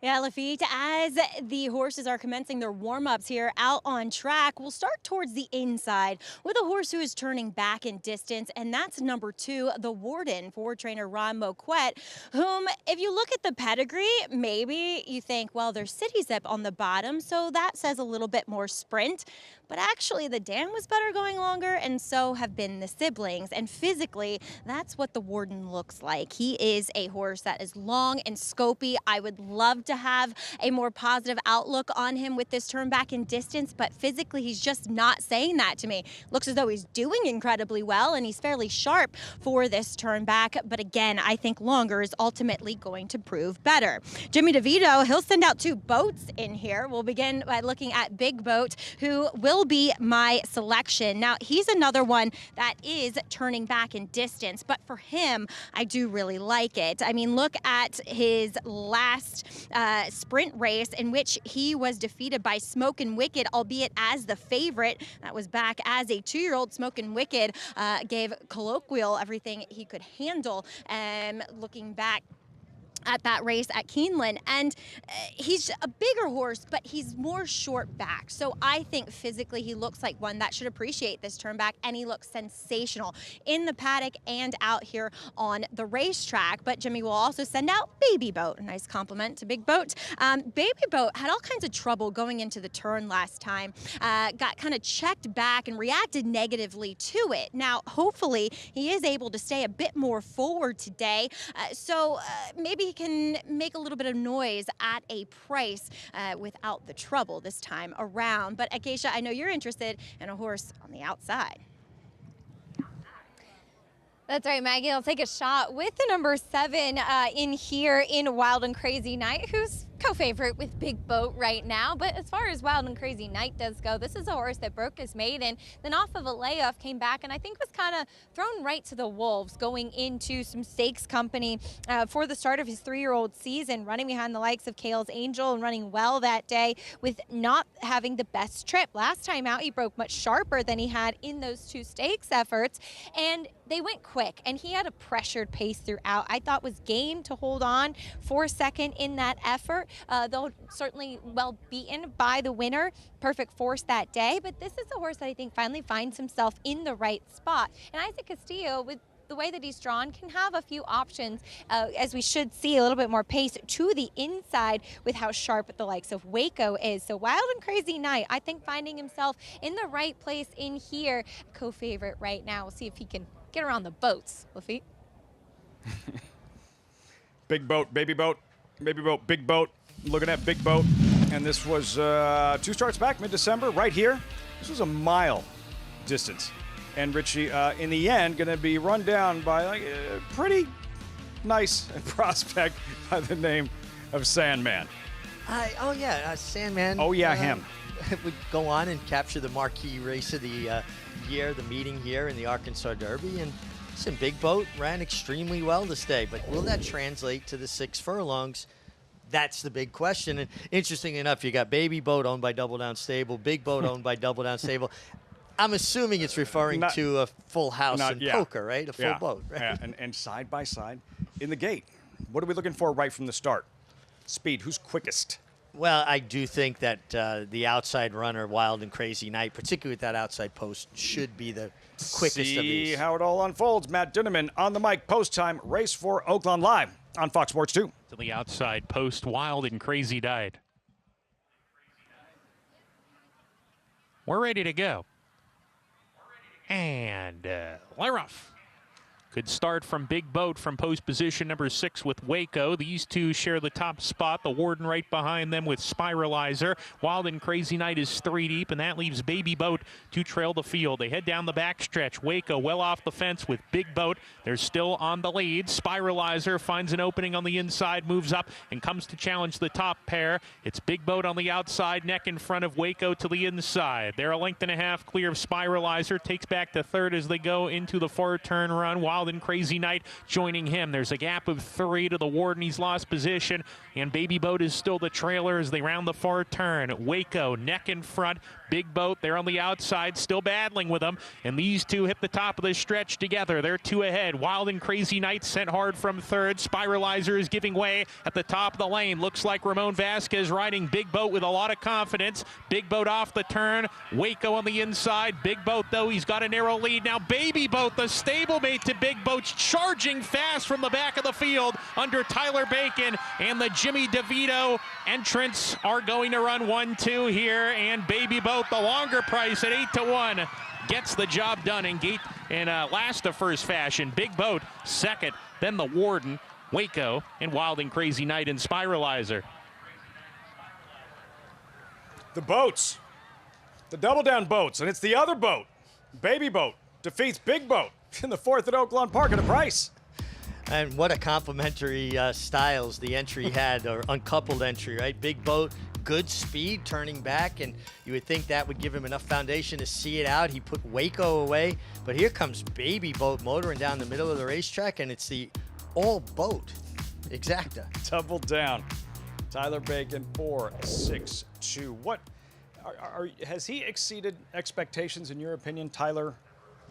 Yeah, Lafitte, as the horses are commencing their warm-ups here out on track, we'll start towards the inside with a horse who is turning back in distance, and that's number 2, the Warden, forward trainer Ron Moquette, whom, if you look at the pedigree, maybe you think, well, there's City Zip on the bottom, so that says a little bit more sprint. But actually, the dam was better going longer, and so have been the siblings. And physically, that's what the Warden looks like. He is a horse that is long and scopy. I would love to have a more positive outlook on him with this turn back in distance, but physically, he's just not saying that to me. Looks as though he's doing incredibly well, and he's fairly sharp for this turn back. But again, I think longer is ultimately going to prove better. Jimmy DeVito, he'll send out 2 boats in here. We'll begin by looking at Big Boat, who will be my selection. Now, he's another one that is turning back in distance, but for him, I do really like it. I mean, look at his last sprint race in which he was defeated by Smokin' Wicked, albeit as the favorite. That was back as a 2-year-old. Smokin' Wicked gave Colloquial everything he could handle. Looking back at that race at Keeneland, and he's a bigger horse, but he's more short back. So I think physically he looks like one that should appreciate this turn back, and he looks sensational in the paddock and out here on the racetrack. But Jimmy will also send out Baby Boat, a nice compliment to Big Boat. Baby Boat had all kinds of trouble going into the turn last time, got kind of checked back and reacted negatively to it. Now, hopefully he is able to stay a bit more forward today, so maybe he can make a little bit of noise at a price without the trouble this time around. But Acacia, I know you're interested in a horse on the outside. That's right, Maggie. I'll take a shot with the number 7 in here in Wild and Crazy Night, who's co-favorite with Big Boat right now. But as far as Wild and Crazy Night does go, this is a horse that broke his maiden, then off of a layoff came back, and I think was kind of thrown right to the wolves going into some stakes company for the start of his 3-year-old season, running behind the likes of Kale's Angel and running well that day with not having the best trip. Last time out, he broke much sharper than he had in those 2 stakes efforts, and they went quick, and he had a pressured pace throughout. I thought was game to hold on for second in that effort, though certainly well beaten by the winner, Perfect Force that day. But this is a horse that I think finally finds himself in the right spot. And Isaac Castillo, with the way that he's drawn, can have a few options, as we should see a little bit more pace to the inside with how sharp the likes of Waco is. So Wild and Crazy Night, I think, finding himself in the right place in here, co-favorite right now. We'll see if he can get around the boats, Lafitte. Big Boat, Baby Boat, Baby Boat, Big Boat. Looking at Big Boat, and this was 2 starts back mid-December right here. This was a mile distance, and Richie in the end going to be run down by like a pretty nice prospect by the name of Sandman. Sandman. Oh yeah, him. Would go on and capture the marquee race of the year, the meeting here in the Arkansas Derby. And listen, Big Boat ran extremely well this day, but will that translate to the 6 furlongs? That's the big question. And interesting enough, you got Baby Boat owned by Double Down Stable, Big Boat owned by Double Down Stable. I'm assuming it's referring to a full house in poker, right? A full boat, right? Yeah, and side by side in the gate. What are we looking for right from the start? Speed, who's quickest? Well, I do think that the outside runner, Wild and Crazy Night, particularly with that outside post, should be the quickest of these. See how it all unfolds. Matt Dinneman on the mic, post time, race for Oaklawn Live on Fox Sports 2. To the outside post, Wild and Crazy Night. We're ready to go. And Leroff. Good start from Big Boat from post position number 6 with Waco. These two share the top spot. The Warden right behind them with Spiralizer. Wild and Crazy Night is 3 deep, and that leaves Baby Boat to trail the field. They head down the backstretch. Waco well off the fence with Big Boat. They're still on the lead. Spiralizer finds an opening on the inside, moves up, and comes to challenge the top pair. It's Big Boat on the outside, neck in front of Waco to the inside. They're a length and a half clear of Spiralizer. Takes back to third as they go into the far turn run. Wild and Crazy Night joining him. There's a gap of 3 to the Warden. He's lost position, and Baby Boat is still the trailer as they round the far turn. Waco neck in front. Big Boat, they're on the outside, still battling with them, and these two hit the top of the stretch together. They're 2 ahead. Wild and Crazy Night sent hard from third. Spiralizer is giving way at the top of the lane. Looks like Ramon Vasquez riding Big Boat with a lot of confidence. Big Boat off the turn. Waco on the inside. Big Boat, though, he's got a narrow lead. Now Baby Boat, the stablemate to Big Boat, charging fast from the back of the field under Tyler Bacon, and the Jimmy DeVito entrants are going to run 1-2 here, and Baby Boat, the longer price at 8-1, gets the job done in last of first fashion. Big Boat second, then the Warden, Waco, and Wild and Crazy Night and Spiralizer. The boats, the Double Down boats, and it's the other boat. Baby Boat defeats Big Boat in the 4th at Oaklawn Park at a price. And what a complimentary styles the entry had, or uncoupled entry, right? Big Boat, good speed, turning back, and you would think that would give him enough foundation to see it out. He put Waco away, but here comes Baby Boat motoring down the middle of the racetrack, and it's the all-boat exacta. Double Down. Tyler Bacon, 4-6-2. What has he exceeded expectations in your opinion, Tyler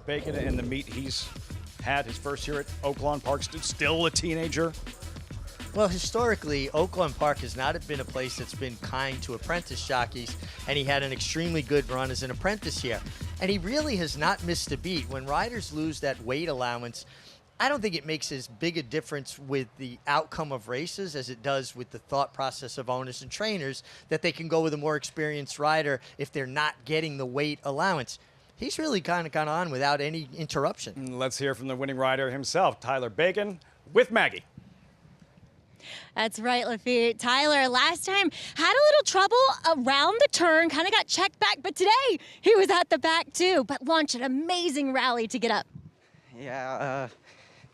Bacon, and the meet he's had his first year at Oaklawn Park, still a teenager? Well, historically, Oaklawn Park has not been a place that's been kind to apprentice jockeys, and he had an extremely good run as an apprentice here. And he really has not missed a beat. When riders lose that weight allowance, I don't think it makes as big a difference with the outcome of races as it does with the thought process of owners and trainers that they can go with a more experienced rider if they're not getting the weight allowance. He's really kind of gone on without any interruption. Let's hear from the winning rider himself, Tyler Bacon, with Maggie. That's right, Lafitte. Tyler, last time had a little trouble around the turn, kind of got checked back, but today he was at the back too, but launched an amazing rally to get up. Yeah,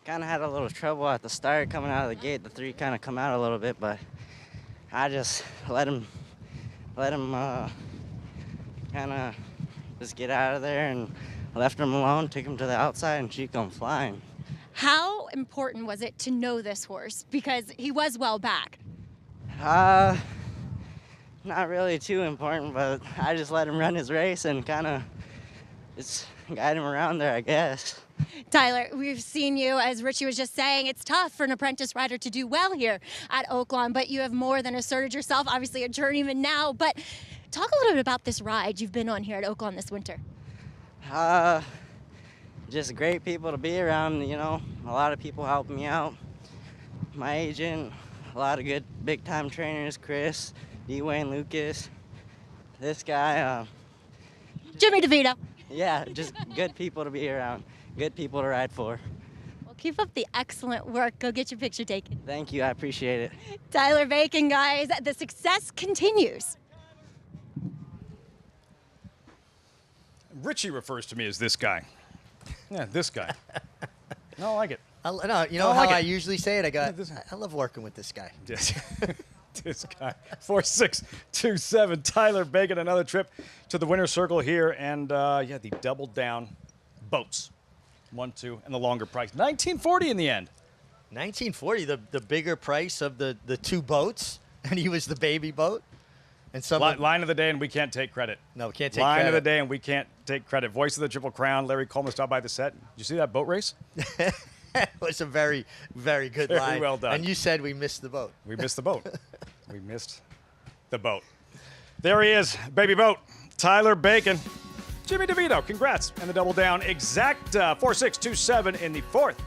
kind of had a little trouble at the start coming out of the gate. The three kind of come out a little bit, but I just let him kind of just get out of there and left him alone, took him to the outside, and she come flying. How important was it to know this horse? Because he was well back. Not really too important, but I just let him run his race and kind of just guide him around there, I guess. Tyler, we've seen you, as Richie was just saying, it's tough for an apprentice rider to do well here at Oaklawn, but you have more than asserted yourself, obviously a journeyman now, but talk a little bit about this ride you've been on here at Oaklawn this winter. Just great people to be around, you know, a lot of people helping me out. My agent, a lot of good big-time trainers, Chris, Dwayne Lucas, this guy. Jimmy DeVito. Yeah, just good people to be around, good people to ride for. Well, keep up the excellent work. Go get your picture taken. Thank you, I appreciate it. Tyler Bacon, guys, the success continues. Richie refers to me as this guy. Yeah, this guy. No, I like it. No, you know how I usually say it? I love working with this guy. Yes. This guy. 4-6-2-7. Tyler Bacon, another trip to the winner's circle here. And, yeah, the double down boats. 1-2, and the longer price. $19.40 in the end. $19.40, the bigger price of the two boats, and he was the baby boat. And line of the day, and we can't take credit. No, we can't take line credit. of the day, and we can't take credit. Voice of the Triple Crown, Larry Coleman stopped by the set. Did you see that boat race? It was a very, very good line. Very well done. And you said we missed the boat. We missed the boat. We missed the boat. There he is, baby boat. Tyler Bacon. Jimmy DeVito, congrats. And the double down, exact 4-6-2-7 in the fourth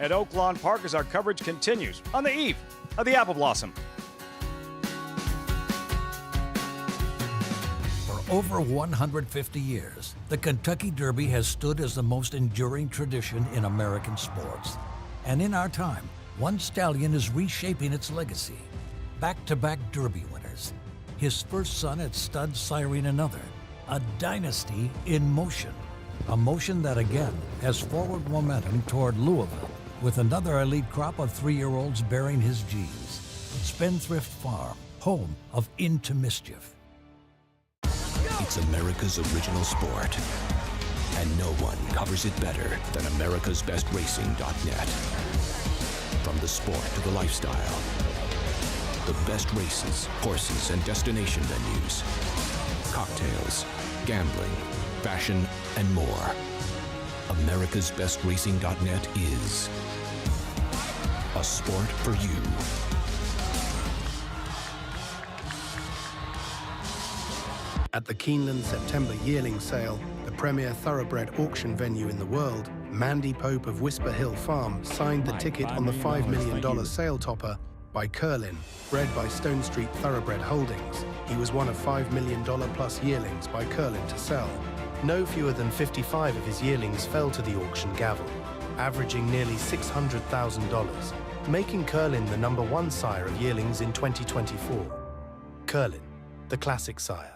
at Oaklawn Park as our coverage continues on the eve of the Apple Blossom. Over 150 years, the Kentucky Derby has stood as the most enduring tradition in American sports. And in our time, one stallion is reshaping its legacy. Back-to-back Derby winners. His first son at stud siring another. A dynasty in motion. A motion that again has forward momentum toward Louisville, with another elite crop of 3-year-olds bearing his genes. Spendthrift Farm, home of Into Mischief. It's America's original sport, and no one covers it better than americasbestracing.net. From the sport to the lifestyle, the best races, horses, and destination venues, cocktails, gambling, fashion, and more. americasbestracing.net is a sport for you. At the Keeneland September yearling sale, the premier thoroughbred auction venue in the world, Mandy Pope of Whisper Hill Farm signed the ticket on the $5 million sale topper by Curlin, bred by Stone Street Thoroughbred Holdings. He was one of $5 million plus yearlings by Curlin to sell. No fewer than 55 of his yearlings fell to the auction gavel, averaging nearly $600,000, making Curlin the #1 sire of yearlings in 2024. Curlin, the classic sire.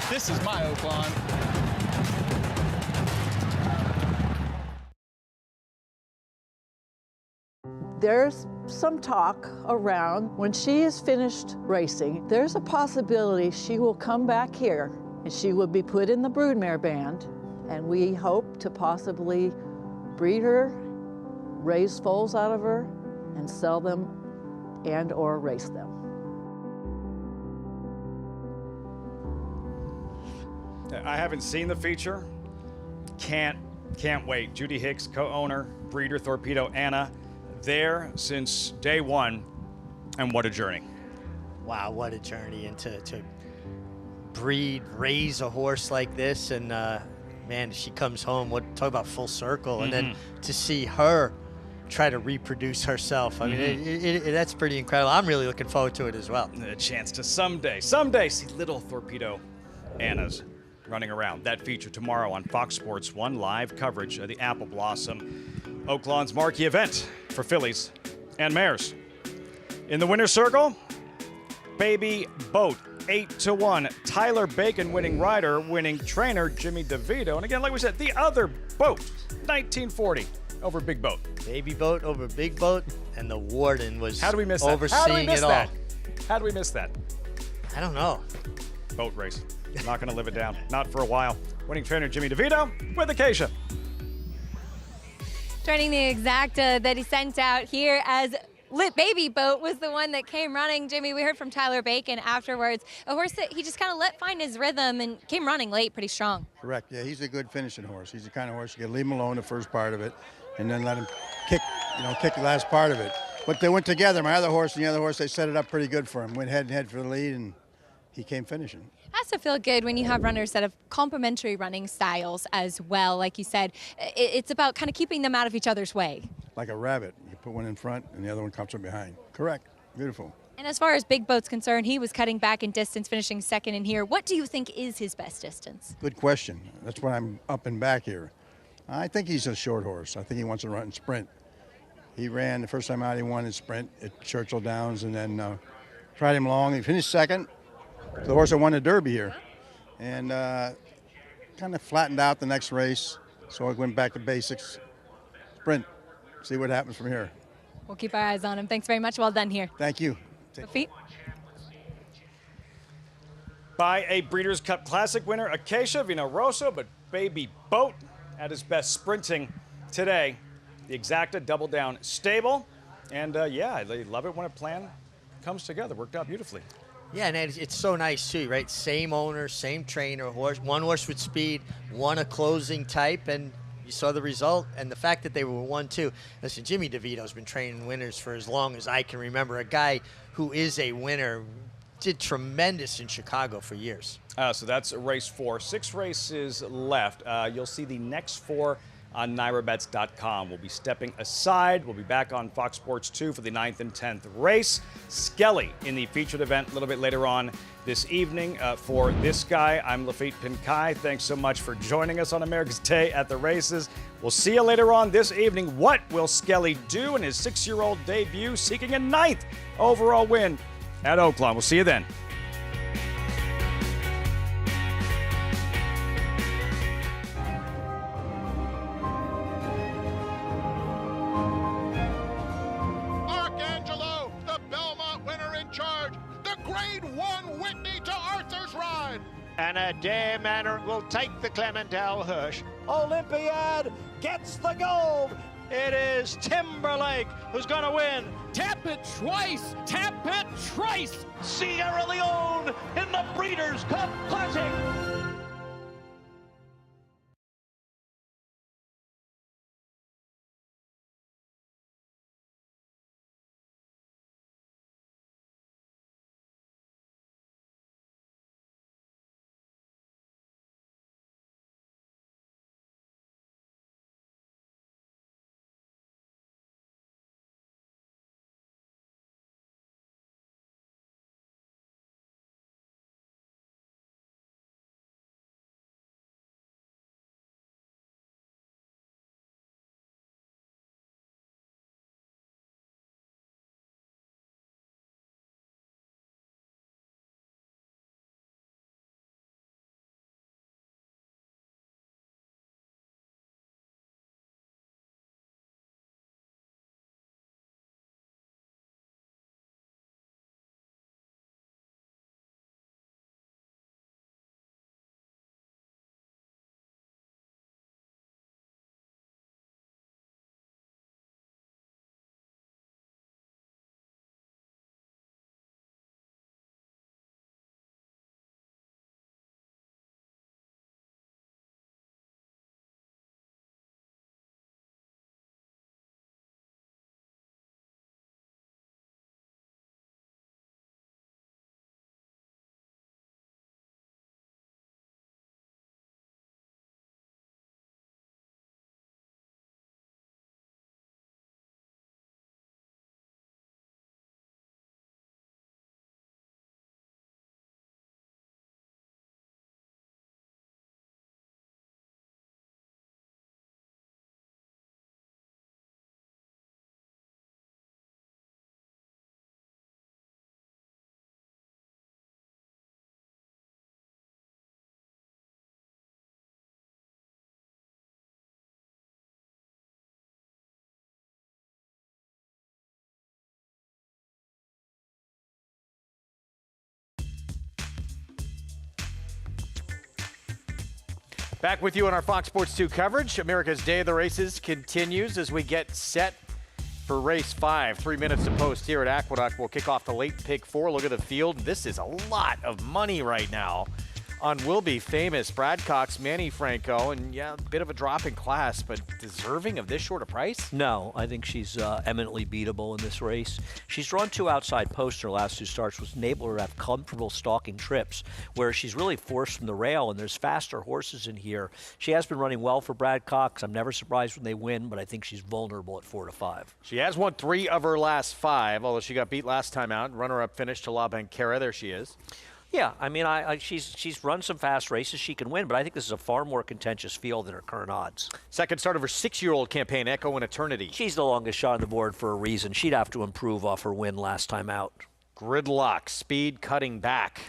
This is my Oaklawn. There's some talk around when she is finished racing, there's a possibility she will come back here and she will be put in the broodmare band, and we hope to possibly breed her, raise foals out of her, and sell them and or race them. I haven't seen the feature. Can't wait. Judy Hicks, co-owner, breeder Torpedo Anna, there since day one, and what a journey. Wow, what a journey. And to breed, raise a horse like this, and man, she comes home, talk about full circle, and then to see her try to reproduce herself. I mean, that's pretty incredible. I'm really looking forward to it as well. A chance to someday see little Torpedo Annas running around. That feature tomorrow on Fox Sports 1, live coverage of the Apple Blossom, Oaklawn's marquee event for fillies and mares. In the winner's circle, Baby Boat, 8-1. Tyler Bacon winning rider, winning trainer Jimmy DeVito. And again, like we said, the other boat, 1940 over Big Boat. Baby Boat over Big Boat, and the warden was How do we miss that? overseeing it all. How do we miss that? I don't know. Boat race. Not going to live it down. Not for a while. Winning trainer Jimmy DeVito with Acacia. Joining the exacta that he sent out here as Lit Baby Boat was the one that came running. Jimmy, we heard from Tyler Bacon afterwards. A horse that he just kind of let find his rhythm and came running late pretty strong. Correct. Yeah, he's a good finishing horse. He's the kind of horse you can leave him alone the first part of it and then let him kick the last part of it. But they went together. My other horse and the other horse, they set it up pretty good for him. Went head and head for the lead, and he came finishing. Has to feel good when you have runners that have complementary running styles as well. Like you said, it's about kind of keeping them out of each other's way. Like a rabbit. You put one in front and the other one comes from behind. Correct. Beautiful. And as far as Big Boat's concerned, he was cutting back in distance, finishing second in here. What do you think is his best distance? Good question. That's why I'm up and back here. I think he's a short horse. I think he wants to run and sprint. He ran the first time out, he won in sprint at Churchill Downs, and then tried him long. He finished second. The horse that won the Derby here, and kind of flattened out the next race, so I went back to basics, sprint, see what happens from here. We'll keep our eyes on him. Thanks very much. Well done here. Thank you. Lafitte. By a Breeders' Cup Classic winner, Acacia Vino Rosso, but Baby Boat at his best sprinting today. The exacta double down stable, and yeah, they love it when a plan comes together. Worked out beautifully. Yeah, and it's so nice too, right? Same owner, same trainer, horse. One horse with speed, one a closing type, and you saw the result. And the fact that they were 1-2. Listen, Jimmy DeVito's been training winners for as long as I can remember. A guy who is a winner, did tremendous in Chicago for years. So that's race 4. 6 races left. You'll see the next 4 on NYRABets.com. We'll be stepping aside. We'll be back on Fox Sports 2 for the 9th and 10th race. Skelly in the featured event a little bit later on this evening. For this guy, I'm Lafitte Pinkai. Thanks so much for joining us on America's Day at the Races. We'll see you later on this evening. What will Skelly do in his 6-year-old debut, seeking a 9th overall win at Oaklawn? We'll see you then. And a dare manner will take the Clementel Hirsch. Olympiad gets the gold. It is Timberlake who's going to win. Tap it twice. Tap it twice. Sierra Leone in the Breeders' Cup Classic. Back with you on our Fox Sports 2 coverage. America's Day of the Races continues as we get set for race 5. 3 minutes to post here at Aqueduct. We'll kick off the late pick 4. Look at the field. This is a lot of money right now on Will Be Famous. Brad Cox, Manny Franco, and yeah, a bit of a drop in class, but deserving of this short a price? No, I think she's eminently beatable in this race. She's drawn 2 outside posts in her last 2 starts, which enable her to have comfortable stalking trips, where she's really forced from the rail, and there's faster horses in here. She has been running well for Brad Cox. I'm never surprised when they win, but I think she's vulnerable at 4-5. She has won 3 of her last 5, although she got beat last time out. Runner-up finish to La Banquera. There she is. Yeah, I mean, she's run some fast races. She can win, but I think this is a far more contentious field than her current odds. Second start of her 6-year-old campaign, Echo in Eternity. She's the longest shot on the board for a reason. She'd have to improve off her win last time out. Gridlock, speed cutting back.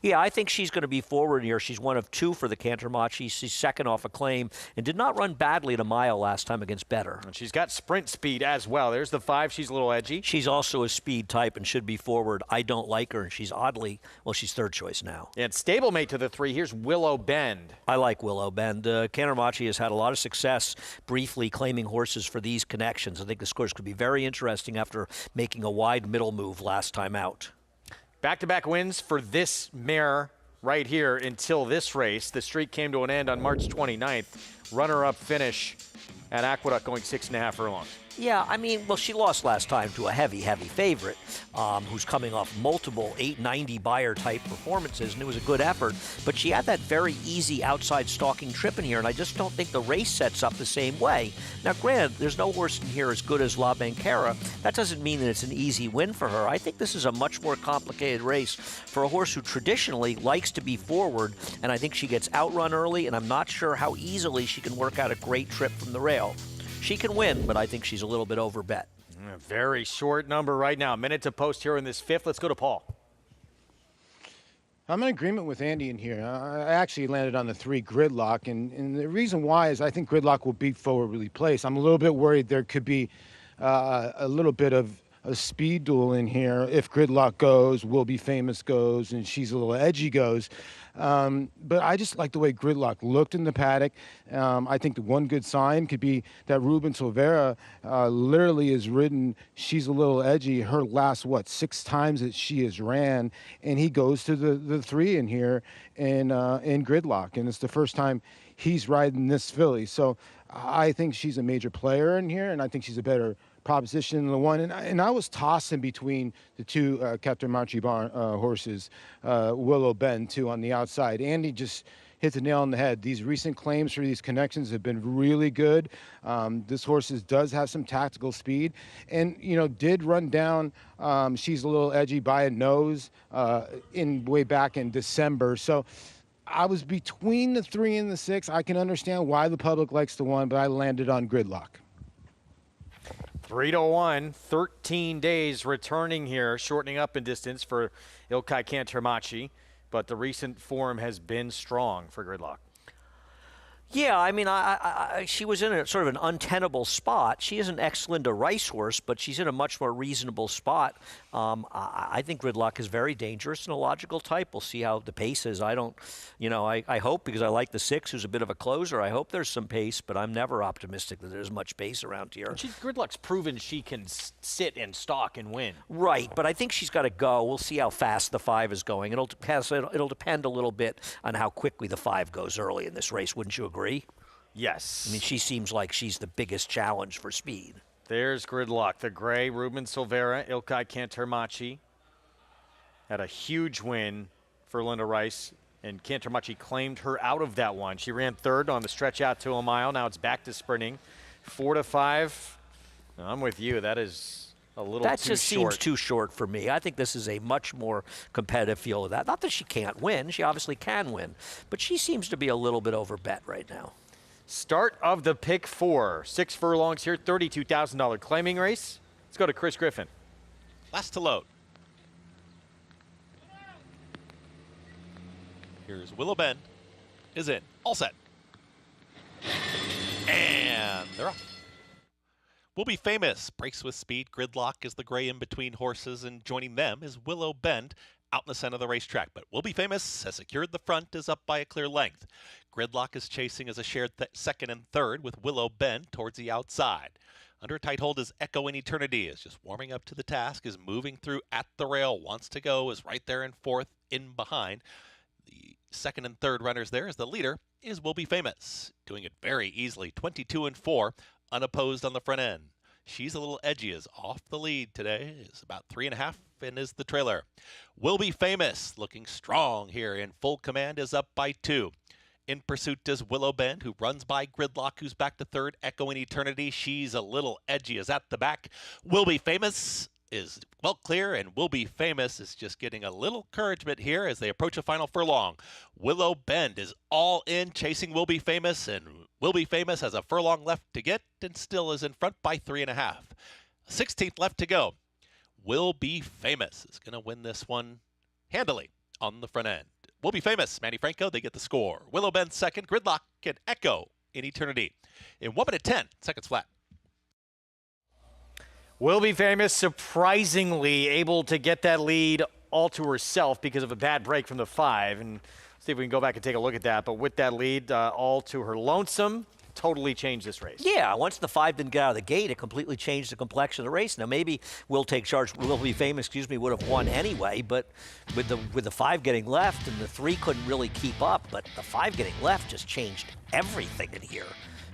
Yeah, I think she's going to be forward here. She's one of 2 for the Cantermachi. She's second off a claim and did not run badly at a mile last time against Better. And she's got sprint speed as well. There's the 5. She's a little edgy. She's also a speed type and should be forward. I don't like her, and she's oddly, well, she's third choice now. And stablemate to the 3. Here's Willow Bend. I like Willow Bend. Cantermachi has had a lot of success briefly claiming horses for these connections. I think this course could be very interesting after making a wide middle move last time out. Back-to-back wins for this mare right here until this race. The streak came to an end on March 29th. Runner-up finish at Aqueduct going 6.5 furlongs. Yeah, I mean, well, she lost last time to a heavy favorite who's coming off multiple 890 buyer-type performances, and it was a good effort. But she had that very easy outside stalking trip in here, and I just don't think the race sets up the same way. Now, granted, there's no horse in here as good as La Banquera. That doesn't mean that it's an easy win for her. I think this is a much more complicated race for a horse who traditionally likes to be forward, and I think she gets outrun early, and I'm not sure how easily she can work out a great trip from the rail. She can win, but I think she's a little bit over bet. A very short number right now. Minute to post here in this 5th. Let's go to Paul. I'm in agreement with Andy in here. I actually landed on the 3 Gridlock, and the reason why is I think Gridlock will beat forwardly placed. I'm a little bit worried there could be a little bit of a speed duel in here if Gridlock goes, Will Be Famous goes, and She's a Little Edgy goes. But I just like the way Gridlock looked in the paddock. I think the one good sign could be that Ruben Silvera literally has ridden She's a Little Edgy her last, 6 times that she has ran, and he goes to the 3 in here in Gridlock, and it's the first time he's riding this filly. So I think she's a major player in here, and I think she's a better proposition than the 1. And I was tossing between the 2 Cantermachi horses, Willow Bend, too, on the outside. Andy just hit the nail on the head. These recent claims for these connections have been really good. This horse does have some tactical speed, and did run down She's a Little Edgy by a nose way back in December. So I was between the 3 and the 6. I can understand why the public likes the 1, but I landed on Gridlock. 3-1, 13 days returning here, shortening up in distance for Ilkay Cantermachi, but the recent form has been strong for Gridlock. Yeah, I mean, she was in a sort of an untenable spot. She isn't excellent a racehorse, but she's in a much more reasonable spot. I think Gridlock is very dangerous and a logical type. We'll see how the pace is. I don't, I hope, because I like the 6, who's a bit of a closer, I hope there's some pace, but I'm never optimistic that there's much pace around here. Gridlock's proven she can sit and stalk and win. Right, but I think she's got to go. We'll see how fast the 5 is going. It'll depend a little bit on how quickly the 5 goes early in this race. Wouldn't you agree? Yes. I mean, she seems like she's the biggest challenge for speed. There's Gridlock, the gray, Ruben Silvera, Ilkay Cantermachi. Had a huge win for Linda Rice, and Cantermachi claimed her out of that one. She ran 3rd on the stretch out to a mile. Now it's back to sprinting. 4-5. I'm with you. That is a little too short. That just seems too short for me. I think this is a much more competitive field of that. Not that she can't win. She obviously can win. But she seems to be a little bit over bet right now. Start of the pick 4. 6 furlongs here, $32,000 claiming race. Let's go to Chris Griffin. Last to load. Here's Willow Bend. Is in. All set. And they're off. Will Be Famous. Breaks with speed. Gridlock is the gray in between horses, and joining them is Willow Bend out in the center of the racetrack. But Will Be Famous has secured the front, is up by a clear length. Gridlock is chasing as a shared second and third with Willow Bend towards the outside. Under a tight hold is Echo in Eternity, is just warming up to the task, is moving through at the rail, wants to go, is right there in fourth, in behind. The second and third runners there as the leader is Will Be Famous, doing it very easily, 22-4, unopposed on the front end. She's a little edgy, is off the lead today, is about 3.5 and is the trailer. Will Be Famous, looking strong here in full command, is up by 2. In pursuit is Willow Bend, who runs by Gridlock, who's back to third. Echo in Eternity, she's a little edgy, is at the back. Will Be Famous is well clear, and Will Be Famous is just getting a little encouragement here as they approach a final furlong. Willow Bend is all in, chasing Will Be Famous, and Will Be Famous has a furlong left to get and still is in front by 3.5. 16th left to go. Will Be Famous is going to win this one handily on the front end. Will Be Famous, Manny Franco, they get the score. Willow Bend second, Gridlock and Echo in Eternity. In 1 minute 10 seconds flat. Will Be Famous surprisingly able to get that lead all to herself because of a bad break from the 5. And see if we can go back and take a look at that. But with that lead all to her lonesome, totally changed this race. Yeah, once the 5 didn't get out of the gate, it completely changed the complexion of the race. Now maybe Will Take Charge, Will Be Famous, would have won anyway, but with the 5 getting left and the 3 couldn't really keep up, but the 5 getting left just changed everything in here.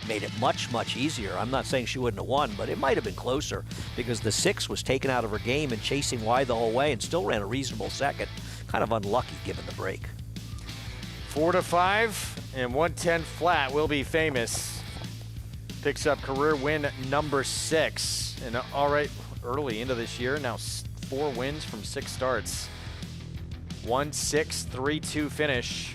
Made it much, much easier. I'm not saying she wouldn't have won, but it might have been closer because the 6 was taken out of her game and chasing wide the whole way and still ran a reasonable second. Kind of unlucky given the break. 4-5 and 110 flat. Will Be Famous picks up career win number 6. And all right, early into this year, now 4 wins from 6 starts. 1-6-3-2 finish.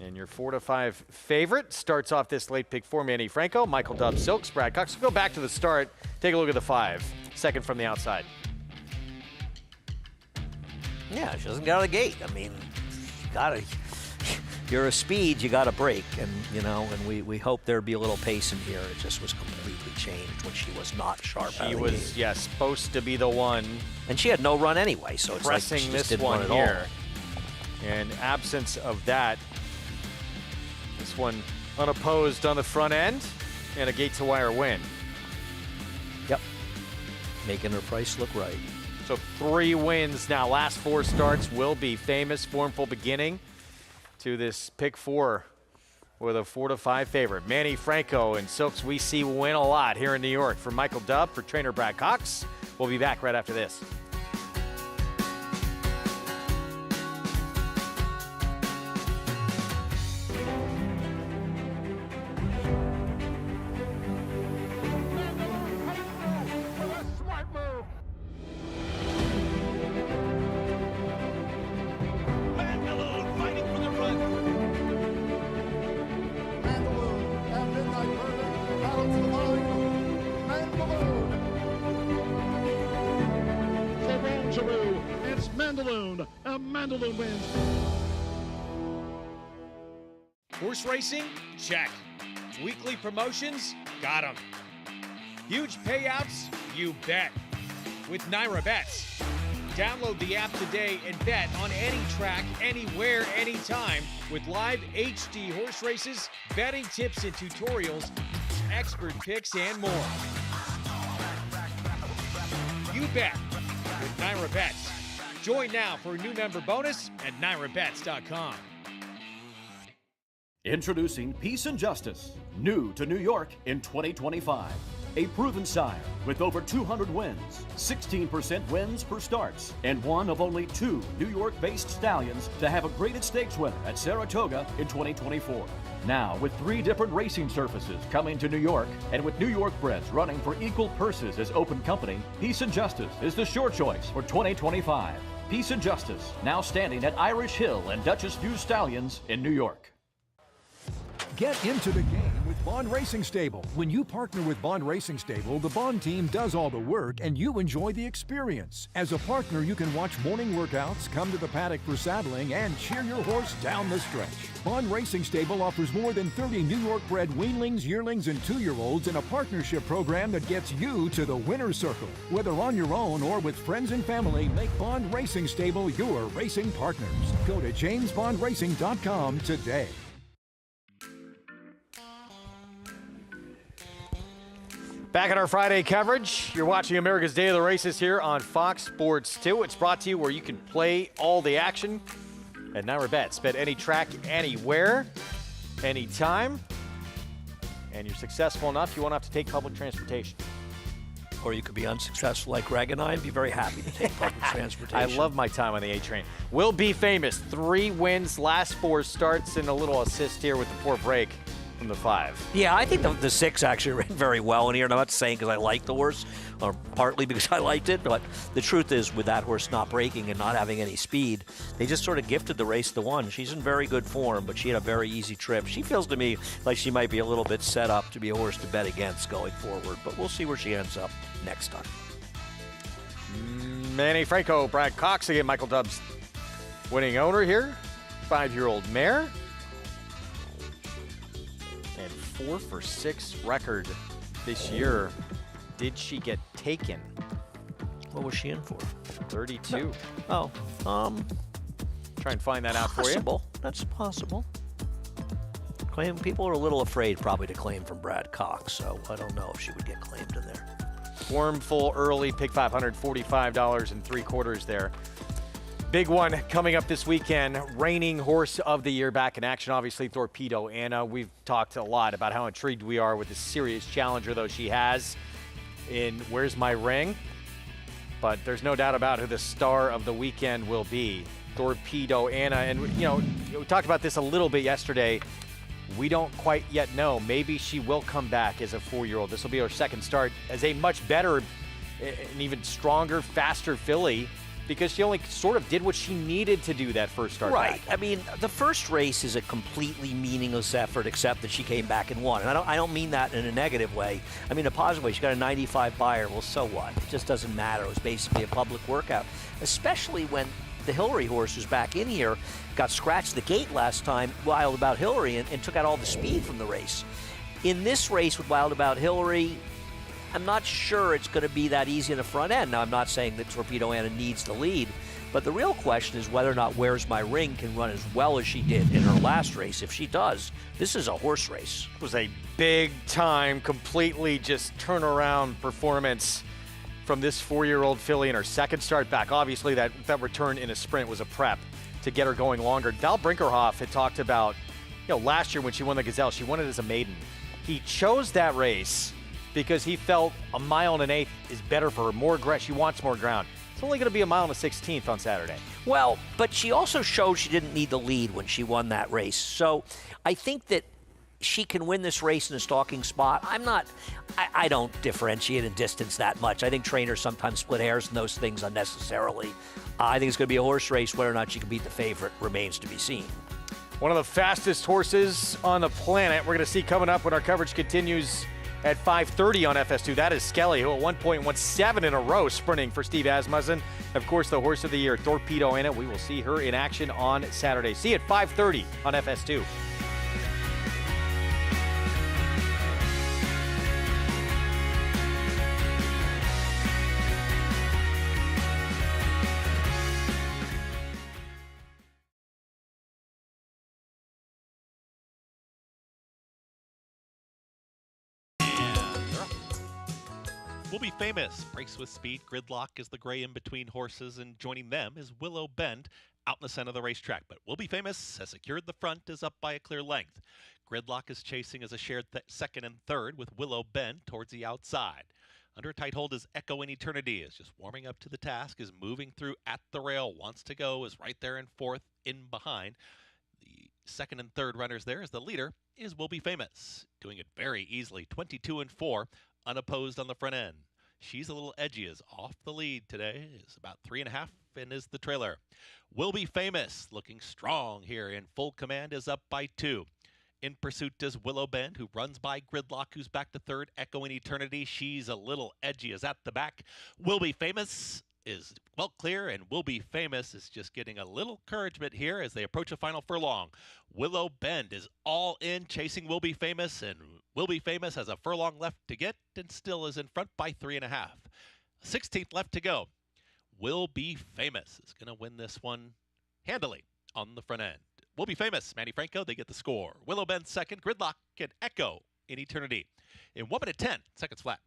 And your 4-5 favorite starts off this late pick for Manny Franco, Michael Dubb, Silks, Brad Cox. We'll go back to the start. Take a look at the 5. Second from the outside. Yeah, she doesn't get out of the gate. I mean, you're a speed, you got to break. And, and we hope there'd be a little pace in here. It just was completely changed when she was not sharp out of the gate. She was, supposed to be the one. And she had no run anyway, so it's pressing like she this just didn't one run at here. all. And absence of that, this one unopposed on the front end and a gate to wire win. Yep. Making her price look right. So 3 wins now. Last 4 starts. Will Be Famous. Formful beginning to this pick 4 with a 4-5 favorite. Manny Franco and Silks we see win a lot here in New York. For Michael Dubb, for trainer Brad Cox. We'll be back right after this. It's Mandaloon. Mandaloon wins. Horse racing? Check. Weekly promotions? Got 'em. Huge payouts? You bet. With Naira Bets. Download the app today and bet on any track, anywhere, anytime with live HD horse races, betting tips and tutorials, expert picks, and more. You bet with Naira Bets. Join now for a new member bonus at NairaBets.com. Introducing Peace and Justice, new to New York in 2025. A proven sire with over 200 wins, 16% wins per starts, and one of only 2 New York-based stallions to have a graded stakes winner at Saratoga in 2024. Now, with 3 different racing surfaces coming to New York, and with New York breds running for equal purses as open company, Peace and Justice is the sure choice for 2025. Peace and Justice, now standing at Irish Hill and Duchess View Stallions in New York. Get into the game with Bond Racing Stable. When you partner with Bond Racing Stable, the Bond team does all the work and you enjoy the experience. As a partner, you can watch morning workouts, come to the paddock for saddling, and cheer your horse down the stretch. Bond Racing Stable offers more than 30 New York-bred weanlings, yearlings, and 2-year-olds in a partnership program that gets you to the winner's circle. Whether on your own or with friends and family, make Bond Racing Stable your racing partners. Go to jamesbondracing.com today. Back at our Friday coverage, you're watching America's Day of the Races here on Fox Sports 2. It's brought to you where you can play all the action at Naira Bets. Bet any track, anywhere, anytime. And you're successful enough, you won't have to take public transportation. Or you could be unsuccessful like Greg and I and be very happy to take public transportation. I love my time on the A train. Will be famous. 3 wins, last 4 starts, and a little assist here with the poor break from the 5. Yeah, I think the 6 actually ran very well in here, and I'm not saying because I like the horse, or partly because I liked it, but the truth is with that horse not breaking and not having any speed, they just sort of gifted the race to 1. She's in very good form, but she had a very easy trip. She feels to me like she might be a little bit set up to be a horse to bet against going forward, but we'll see where she ends up next time. Manny Franco, Brad Cox again, Michael Dubbs winning owner here. 5-year-old mare. And 4 for 6 record this year. Did she get taken? What was she in for? 32. Oh, try and find that out for you. Possible. That's possible. People are a little afraid probably to claim from Brad Cox, so I don't know if she would get claimed in there. Form full early, pick $545.75 there. Big one coming up this weekend, reigning horse of the year back in action, obviously Torpedo Anna. We've talked a lot about how intrigued we are with the serious challenger, though she has in Where's My Ring? But there's no doubt about who the star of the weekend will be, Torpedo Anna. And, you know, we talked about this a little bit yesterday. We don't quite yet know. Maybe she will come back as a 4-year-old. This will be her second start as a much better and even stronger, faster filly, because she only sort of did what she needed to do that first start Right. back. I mean, the first race is a completely meaningless effort, except that she came back and won. And I don't mean that in a negative way. I mean, a positive way. She got a 95 buyer. Well, so what? It just doesn't matter. It was basically a public workout, especially when the Hillary horse who's back in here got scratched the gate last time, Wild About Hillary, and took out all the speed from the race. In this race with Wild About Hillary, I'm not sure it's going to be that easy in the front end. Now, I'm not saying that Torpedo Anna needs the lead, but the real question is whether or not Where's My Ring can run as well as she did in her last race. If she does, this is a horse race. It was a big-time, completely just turnaround performance from this 4-year-old filly in her second start back. Obviously, that return in a sprint was a prep to get her going longer. Dal Brinkerhoff had talked about, you know, last year when she won the Gazelle, she won it as a maiden. He chose that race because he felt a mile and an eighth is better for her. More aggressive. She wants more ground. It's only going to be a mile and a 16th on Saturday. Well, but she also showed she didn't need the lead when she won that race. So I think that she can win this race in a stalking spot. I don't differentiate in distance that much. I think trainers sometimes split hairs and those things unnecessarily. I think it's going to be a horse race. Whether or not she can beat the favorite remains to be seen. One of the fastest horses on the planet we're going to see coming up when our coverage continues at 5:30 on FS2. That is Skelly, who at one point won 7 in a row sprinting for Steve Asmussen. Of course, the horse of the year, Torpedo Anna. We will see her in action on Saturday. See you at 5:30 on FS2. Will be famous. Race with speed. Gridlock is the gray in-between horses, and joining them is Willow Bend out in the center of the racetrack. But Will be famous has secured the front, is up by a clear length. Gridlock is chasing as a shared second and third with Willow Bend towards the outside. Under a tight hold is Echo in Eternity, is just warming up to the task, is moving through at the rail, wants to go, is right there in fourth, in behind. The second and third runners there as the leader is Will Be Famous, doing it very easily, 22-4, unopposed on the front end. She's a little edgy, is off the lead today, is about 3.5 and is the trailer. Will Be Famous, looking strong here in full command, is up by 2. In pursuit is Willow Bend, who runs by Gridlock, who's back to third. Echoing Eternity, she's a little edgy, is at the back. Will Be Famous is well clear, and Will Be Famous is just getting a little encouragement here as they approach a final furlong. Willow Bend is all in, chasing Will Be Famous, and Will Be Famous has a furlong left to get and still is in front by 3.5. 16th left to go. Will Be Famous is going to win this one handily on the front end. Will Be Famous, Manny Franco, they get the score. Willow Bend second, Gridlock and Echo in Eternity. In 1 minute 10 seconds flat.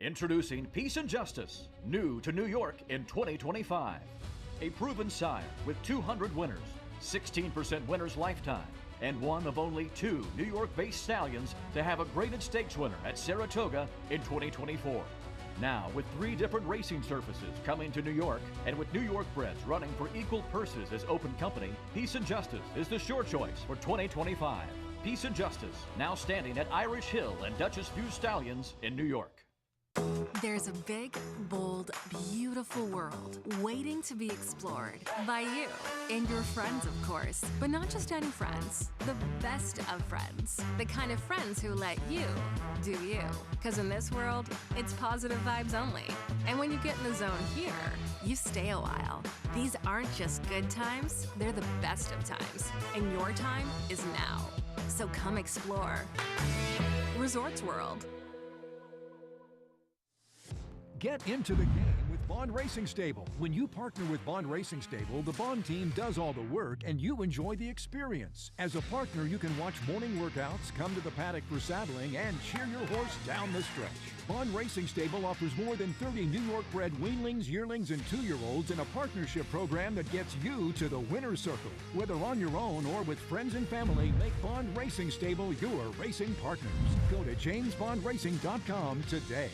Introducing Peace and Justice, new to New York in 2025. A proven sire with 200 winners, 16% winners lifetime, and one of only 2 New York-based stallions to have a graded stakes winner at Saratoga in 2024. Now, with 3 different racing surfaces coming to New York, and with New York breds running for equal purses as open company, Peace and Justice is the sure choice for 2025. Peace and Justice, now standing at Irish Hill and Duchess View Stallions in New York. There's a big, bold, beautiful world waiting to be explored by you and your friends, of course. But not just any friends, the best of friends. The kind of friends who let you do you. Because in this world, it's positive vibes only. And when you get in the zone here, you stay a while. These aren't just good times, they're the best of times. And your time is now. So come explore. Resorts World. Get into the game with Bond Racing Stable. When you partner with Bond Racing Stable, the Bond team does all the work and you enjoy the experience. As a partner, you can watch morning workouts, come to the paddock for saddling, and cheer your horse down the stretch. Bond Racing Stable offers more than 30 New York-bred weanlings, yearlings, and 2-year-olds in a partnership program that gets you to the winner's circle. Whether on your own or with friends and family, make Bond Racing Stable your racing partners. Go to jamesbondracing.com today.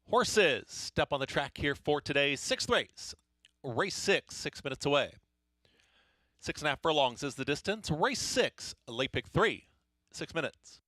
Horses step on the track here for today's sixth race. Race 6, 6 minutes away. 6.5 furlongs is the distance. Race 6, late pick 3, 6 minutes.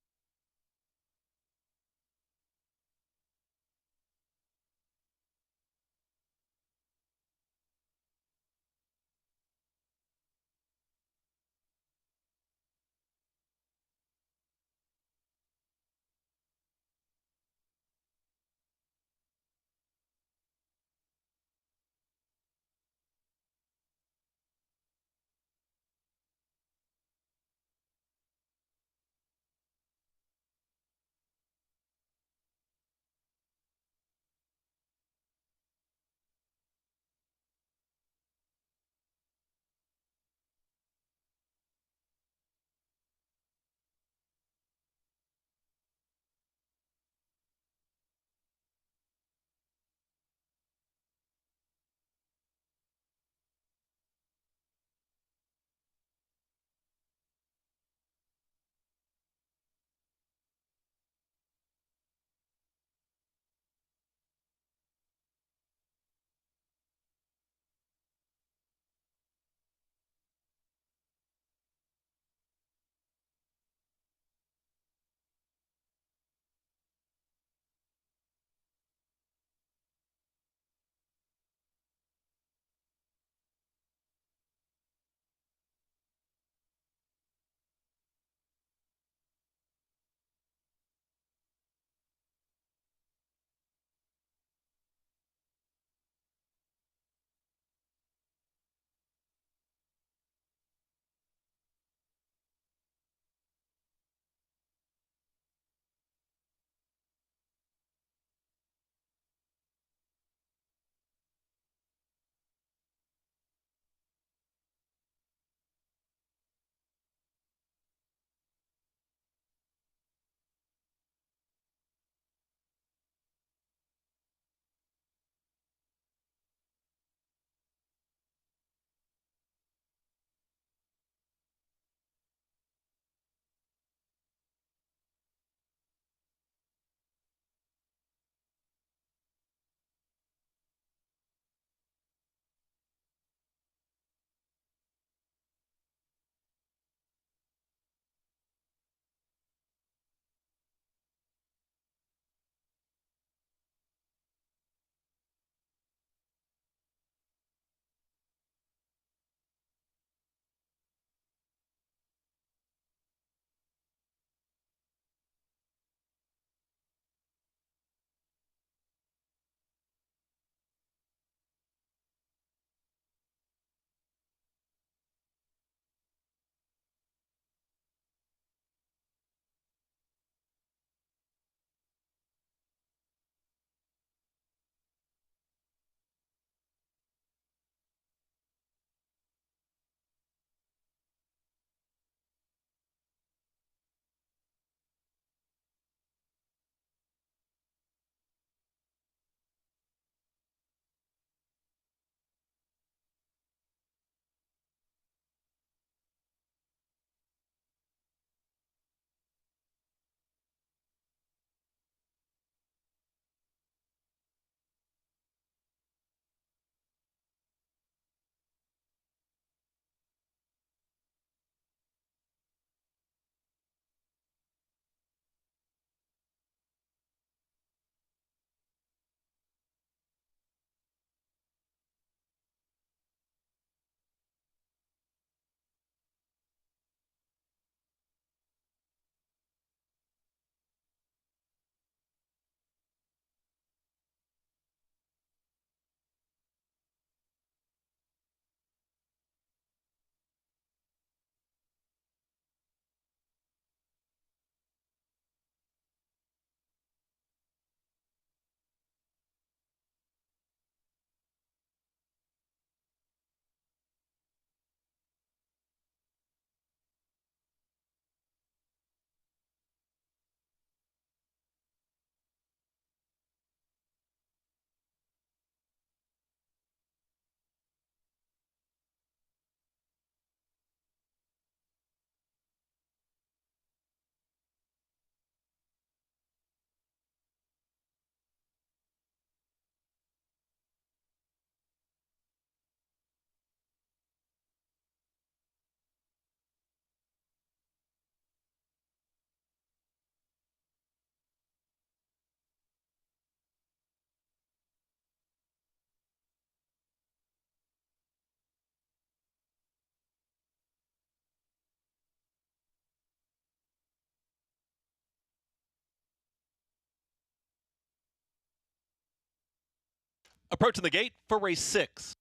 Approaching the gate for race 6.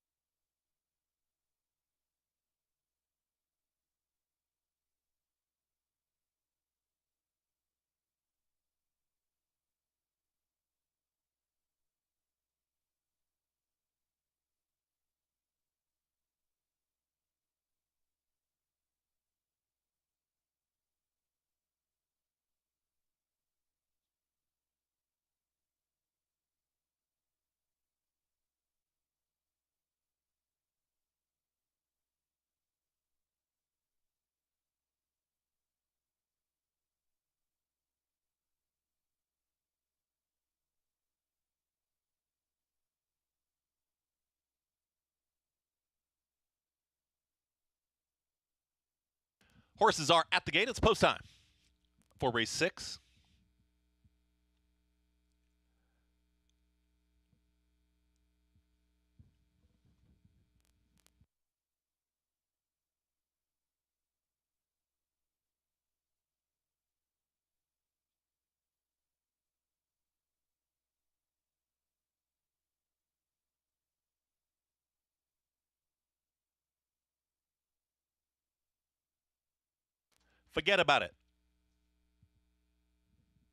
Horses are at the gate. It's post time for race 6. Forget about it.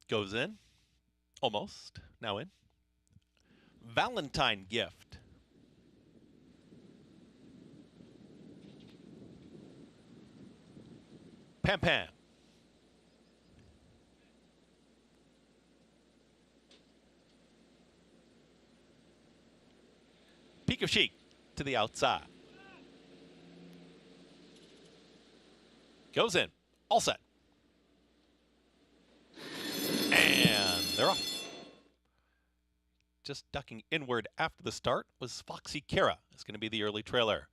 Goes in. Almost. Now in. Valentine Gift. Pam Pam. Peak of Chic to the outside. Goes in. All set. And they're off. Just ducking inward after the start was Foxy Kara. It's going to be the early trailer.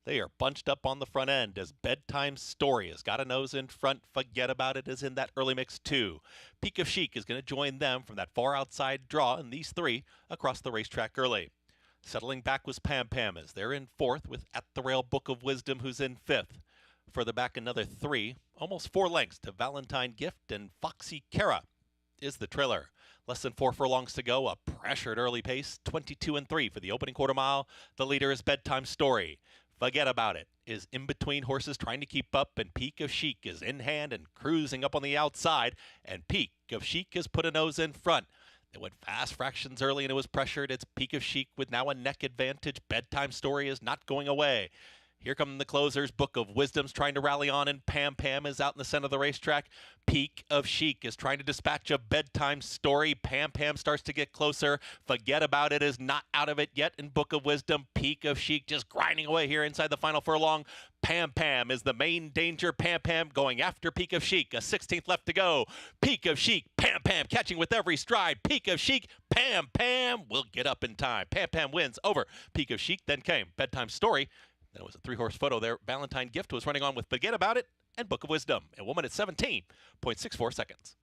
They are bunched up on the front end as Bedtime Story has got a nose in front. Forget About It is in that early mix too. Peak of Chic is going to join them from that far outside draw, and these three across the racetrack early. Settling back was Pam Pam as they're in fourth with At the Rail Book of Wisdom, who's in fifth. Further back another 3, almost 4 lengths to Valentine Gift, and Foxy Kara is the trailer. Less than 4 furlongs to go, a pressured early pace, 22-3 for the opening quarter mile. The leader is Bedtime Story. Forget About It is in between horses trying to keep up, and Peak of Chic is in hand and cruising up on the outside, and Peak of Chic has put a nose in front. They went fast fractions early and it was pressured. It's Peak of Chic with now a neck advantage. Bedtime Story is not going away. Here come the closers. Book of Wisdom's trying to rally on, and Pam Pam is out in the center of the racetrack. Peak of Chic is trying to dispatch a Bedtime Story. Pam Pam starts to get closer. Forget About It is not out of it yet in Book of Wisdom. Peak of Chic just grinding away here inside the final furlong. Pam Pam is the main danger. Pam Pam going after Peak of Chic. A 16th left to go. Peak of Chic. Pam Pam catching with every stride. Peak of Chic. Pam Pam will get up in time. Pam Pam wins over Peak of Chic. Then came Bedtime Story. Then it was a 3-horse photo there. Valentine Gift was running on with Forget About It and Book of Wisdom. A woman at 17.64 seconds.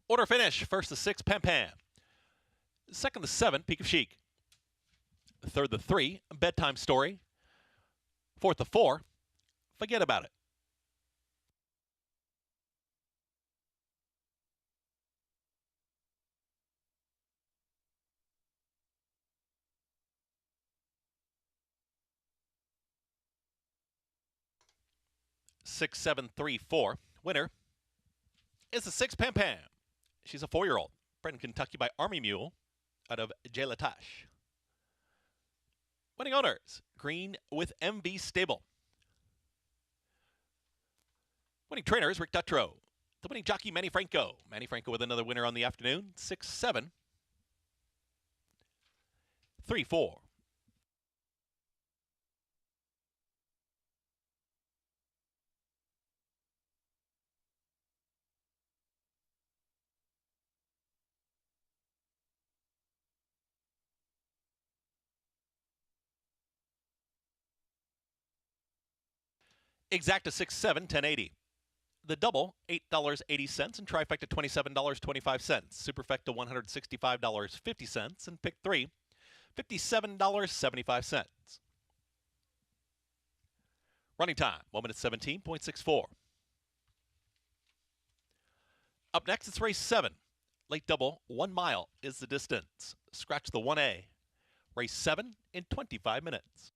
Order finish. First, the 6, Pam Pam. Second, the 7, Peak of Chic. Third, the 3, Bedtime Story. Fourth, the 4, Forget About It. Six, 7, 3, 4. Winner is the 6, Pam Pam. She's a 4-year-old, bred in Kentucky by Army Mule out of Jalatash. Winning owners, Green with MV Stable. Winning trainers, Rick Dutrow. The winning jockey, Manny Franco. Manny Franco with another winner on the afternoon. 6, 7, 3, 4. Exacta 6, 7, 1080. The double, $8.80, and trifecta, $27.25. Superfecta, $165.50, and pick 3, $57.75. Running time, 1 minute 17.64. Up next, it's race 7. Late double, 1 mile is the distance. Scratch the 1A. Race 7 in 25 minutes.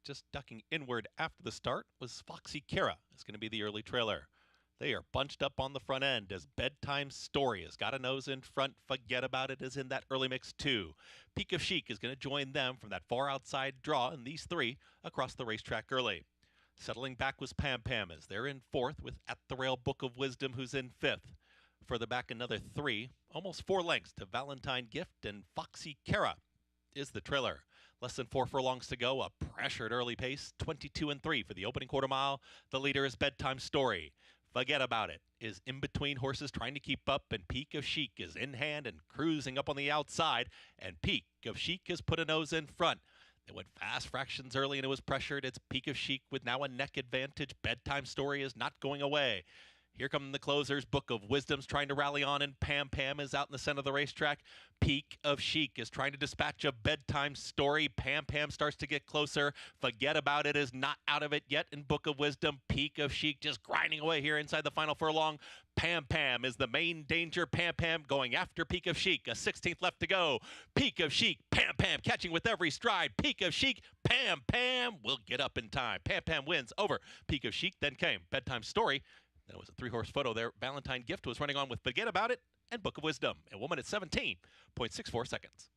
Just ducking inward after the start was Foxy Kara. It's going to be the early trailer. They are bunched up on the front end as Bedtime Story has got a nose in front. Forget About It is in that early mix too. Peak of Chic is going to join them from that far outside draw, and these three across the racetrack early. Settling back was Pam Pam as they're in fourth with At the Rail Book of Wisdom, who's in fifth. Further back another three, almost 4 lengths to Valentine Gift, and Foxy Kara is the trailer. Less than 4 furlongs to go, a pressured early pace, 22-3 for the opening quarter mile. The leader is Bedtime Story. Forget About It is in between horses trying to keep up, and Peak of Chic is in hand and cruising up on the outside, and Peak of Chic has put a nose in front. They went fast fractions early and it was pressured. It's Peak of Chic with now a neck advantage. Bedtime Story is not going away. Here come the closers. Book of Wisdom's trying to rally on, and Pam Pam is out in the center of the racetrack. Peak of Chic is trying to dispatch a Bedtime Story. Pam Pam starts to get closer. Forget About It is not out of it yet in Book of Wisdom. Peak of Chic just grinding away here inside the final furlong. Pam Pam is the main danger. Pam Pam going after Peak of Chic. A 16th left to go. Peak of Chic, Pam Pam catching with every stride. Peak of Chic, Pam Pam will get up in time. Pam Pam wins over Peak of Chic. Then came Bedtime Story. Then it was a 3-horse photo there. Valentine Gift was running on with Forget About It and Book of Wisdom. A woman at 17.64 seconds.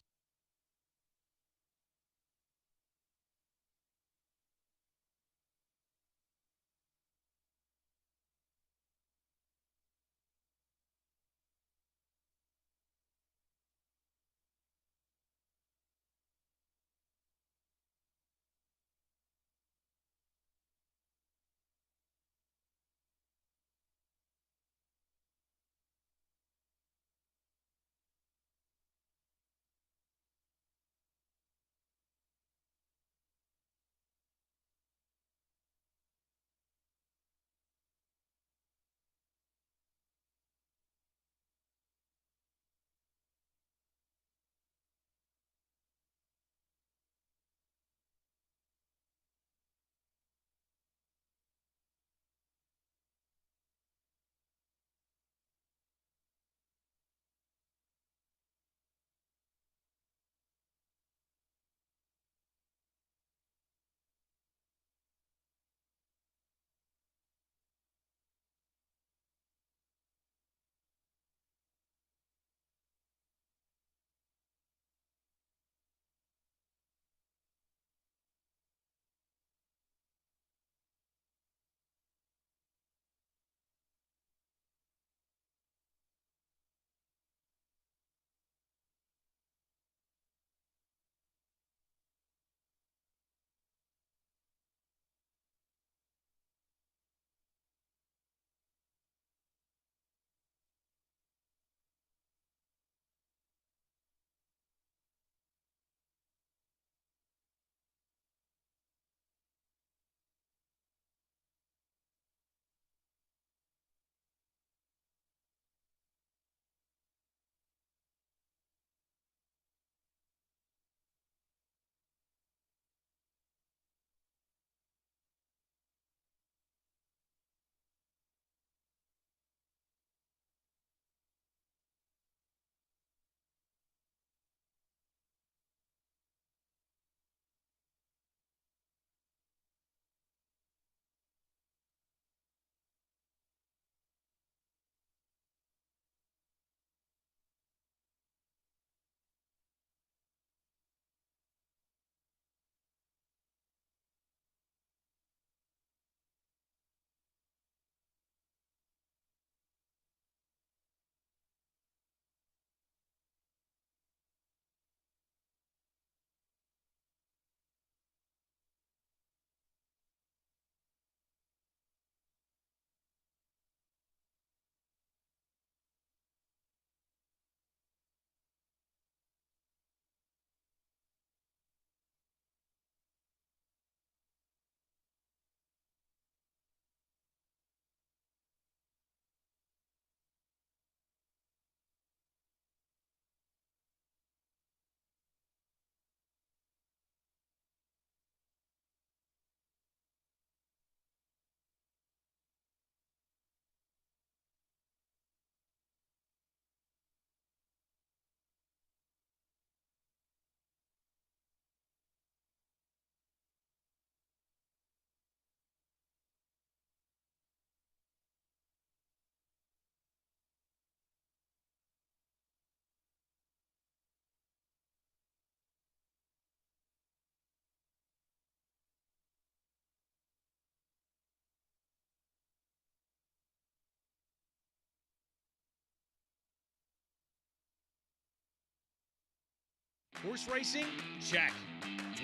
Horse racing? Check.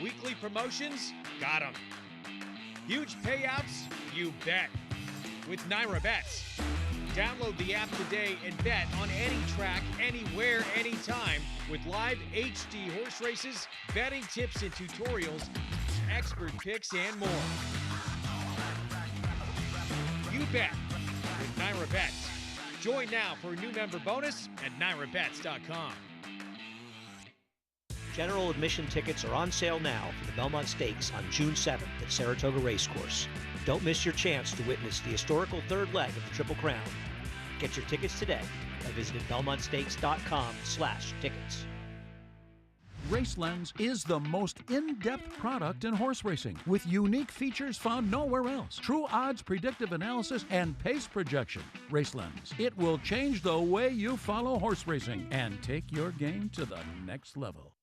Weekly promotions? Got 'em. Huge payouts? You bet. With Naira Bets. Download the app today and bet on any track, anywhere, anytime with live HD horse races, betting tips and tutorials, expert picks, and more. You bet with Naira Bets. Join now for a new member bonus at NairaBets.com. General admission tickets are on sale now for the Belmont Stakes on June 7th at Saratoga Racecourse. Don't miss your chance to witness the historical third leg of the Triple Crown. Get your tickets today by visiting BelmontStakes.com/tickets. RaceLens is the most in-depth product in horse racing with unique features found nowhere else. True odds, predictive analysis, and pace projection. RaceLens. It will change the way you follow horse racing and take your game to the next level.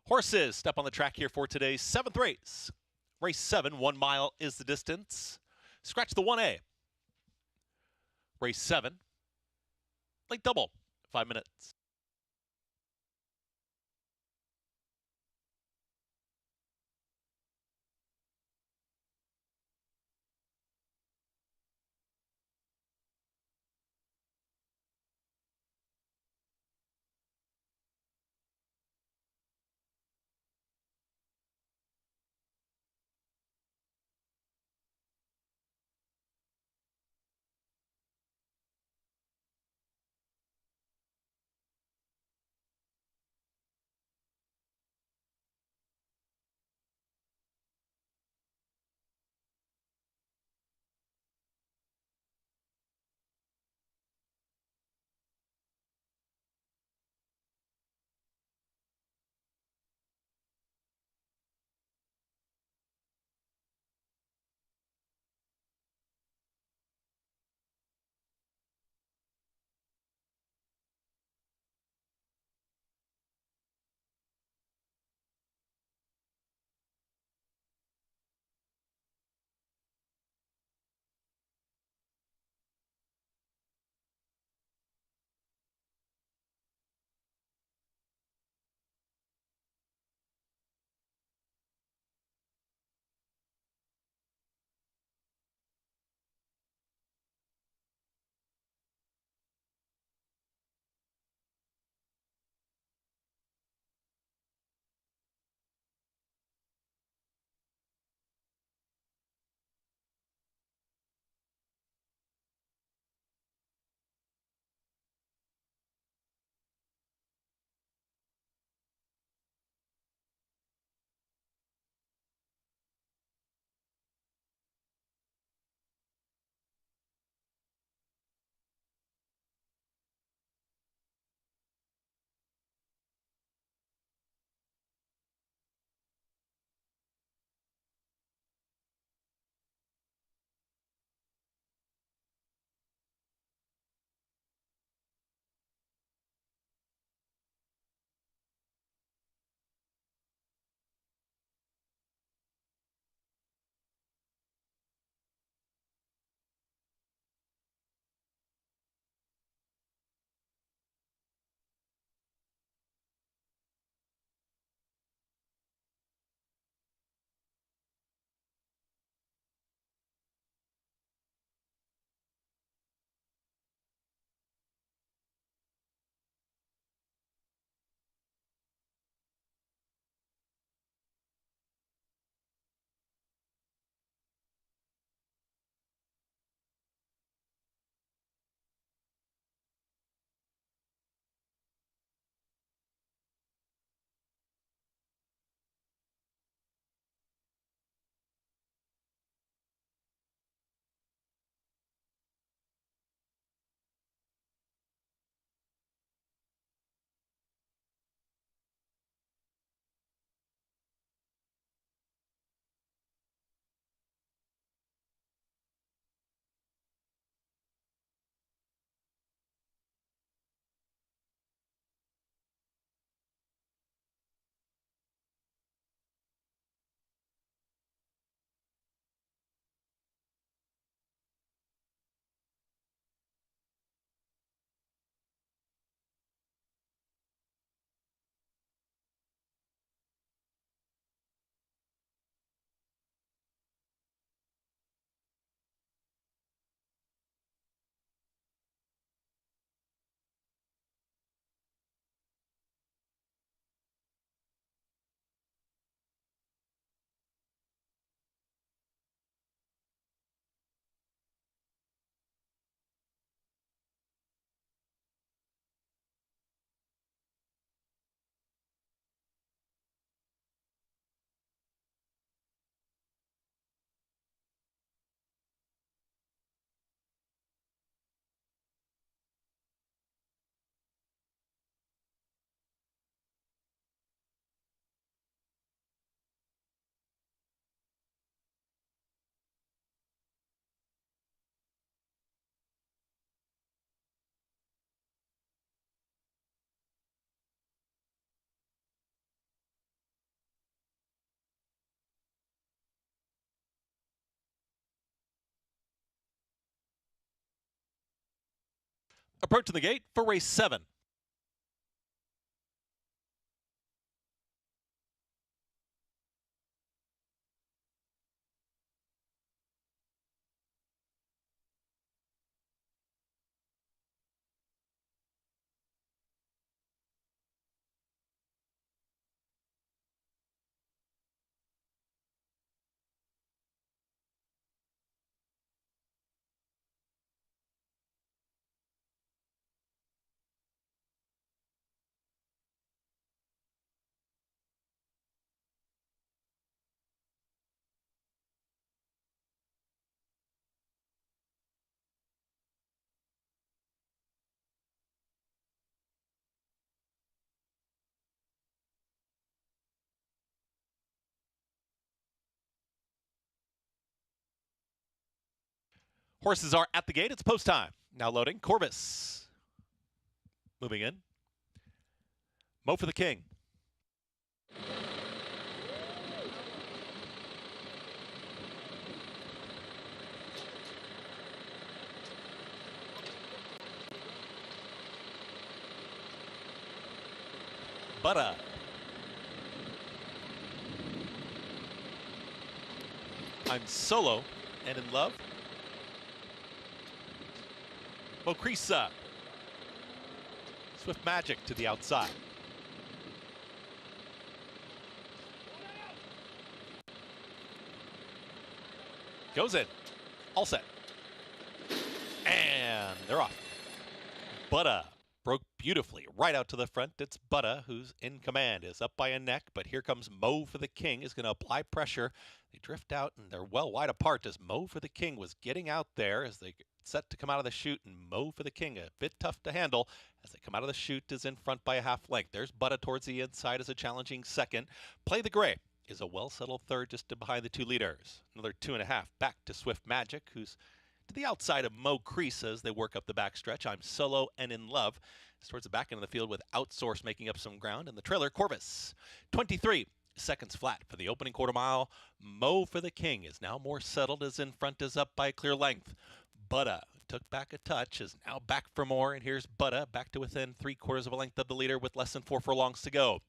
Horses, step on the track here for today's 7th race. Race 7, 1 mile is the distance. Scratch the 1A. Race 7, late double, 5 minutes. Approaching the gate for race 7. Horses are at the gate. It's post time. Now loading. Corvus. Moving in. Mo for the King. Butter. I'm Solo and in Love. Mokrisa. Swift Magic to the outside. Goes in. All set. And they're off. Butta broke beautifully right out to the front. It's Butta who's in command, is up by a neck, but here comes Mo for the King, is going to apply pressure. They drift out and they're well wide apart as Mo for the King was getting out there as they set to come out of the chute, and Mo for the King, a bit tough to handle as they come out of the chute, is in front by a half length. There's Butta towards the inside as a challenging second. Play the Gray is a well-settled third just behind the 2 leaders. Another 2.5 back to Swift Magic, who's to the outside of Mo Crease as they work up the backstretch. I'm Solo and in Love. It's towards the back end of the field with Outsource making up some ground. And the trailer, Corvus. 23 seconds flat for the opening quarter mile. Mo for the King is now more settled as in front is up by a clear length. Butta took back a touch, is now back for more, and here's Butta back to within 3/4 of a length of the leader with less than 4 furlongs to go.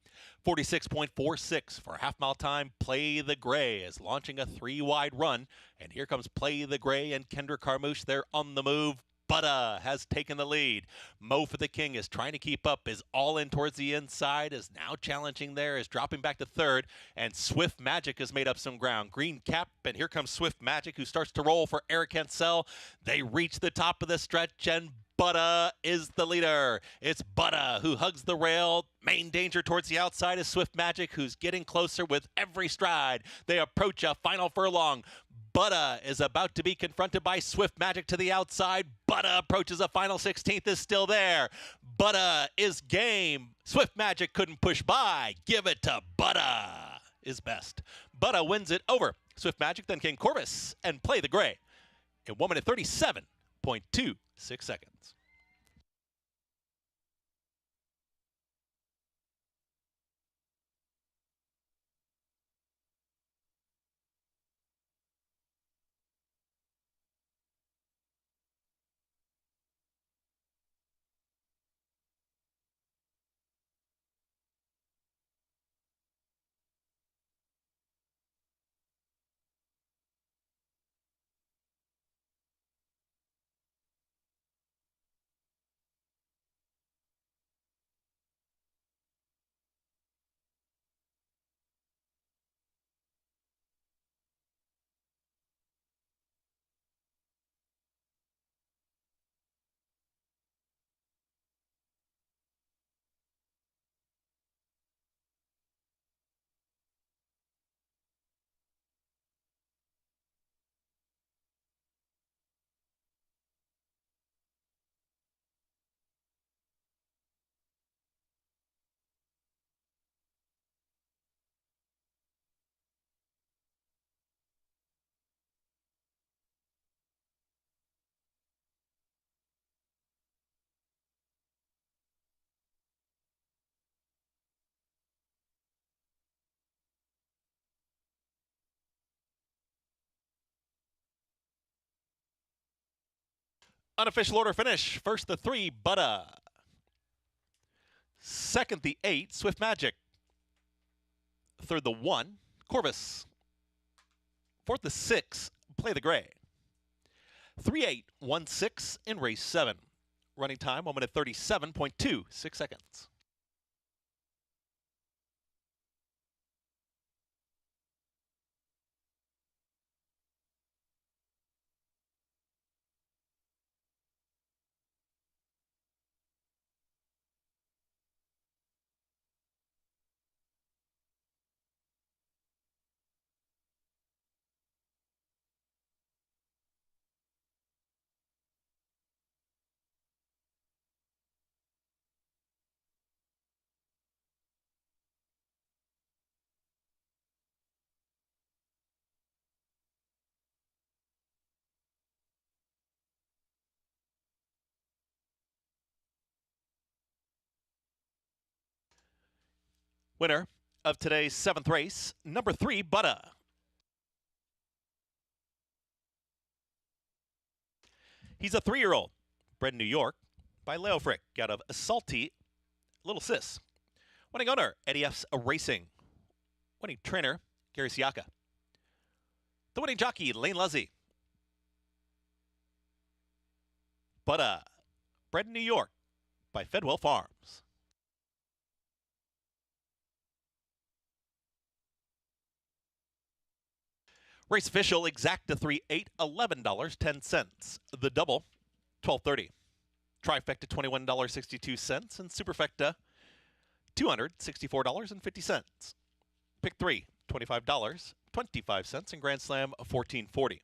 46.46 for a half-mile time. Play the Gray is launching a 3-wide run, and here comes Play the Gray and Kendra Carmouche. They're on the move. Butta has taken the lead. Mo for the King is trying to keep up, is all in towards the inside, is now challenging there, is dropping back to third, and Swift Magic has made up some ground. Green cap, and here comes Swift Magic, who starts to roll for Eric Hensel. They reach the top of the stretch, and Butta is the leader. It's Butta who hugs the rail. Main danger towards the outside is Swift Magic, who's getting closer with every stride. They approach a final furlong. Butta is about to be confronted by Swift Magic to the outside. Butta approaches a final 16th, is still there. Butta is game. Swift Magic couldn't push by. Give it to Butta is best. Butta wins it over Swift Magic, then came Corvus and Play the Gray in 1 minute 37.26 seconds. Unofficial order finish. First, the 3, Butta. Second, the 8, Swift Magic. Third, the 1, Corvus. Fourth, the 6, Play the Gray. 3-8-1-6 in race 7. Running time, 1 minute 37.26 seconds. Winner of today's 7th race, number 3, Butta. He's a 3-year-old, bred in New York by Leo Frick out of Salty, Little Sis. Winning owner, Eddie F's Racing. Winning trainer, Gary Siaka. The winning jockey, Lane Luzzy. Butta, bred in New York by Fedwell Farms. Race official, exacta 3-8, $11.10. The double, $12.30. Trifecta, $21.62. And superfecta, $264.50. Pick 3, $25.25. And Grand Slam, $14.40.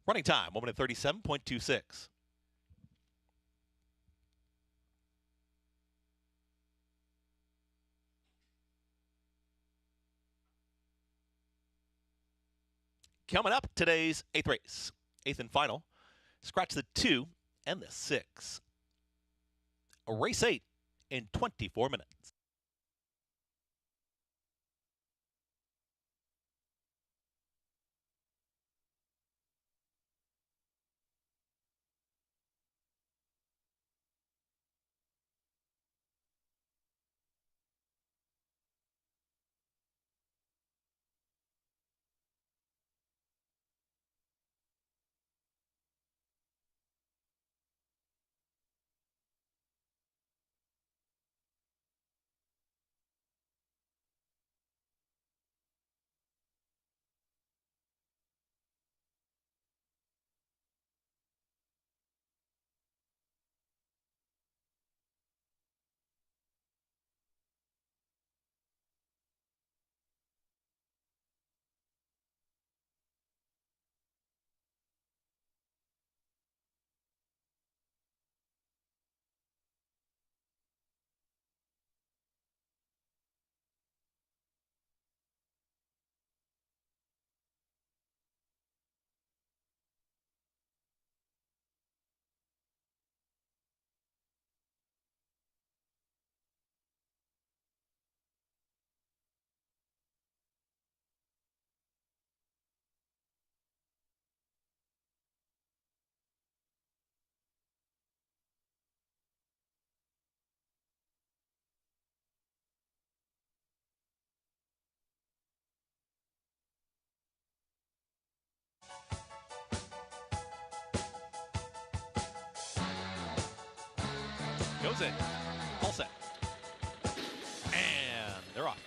Running time, 1 minute 37.26. Coming up, today's 8th race. 8th and final. Scratch the 2 and the 6. Race 8 in 24 minutes. Goes in. All set. And they're off.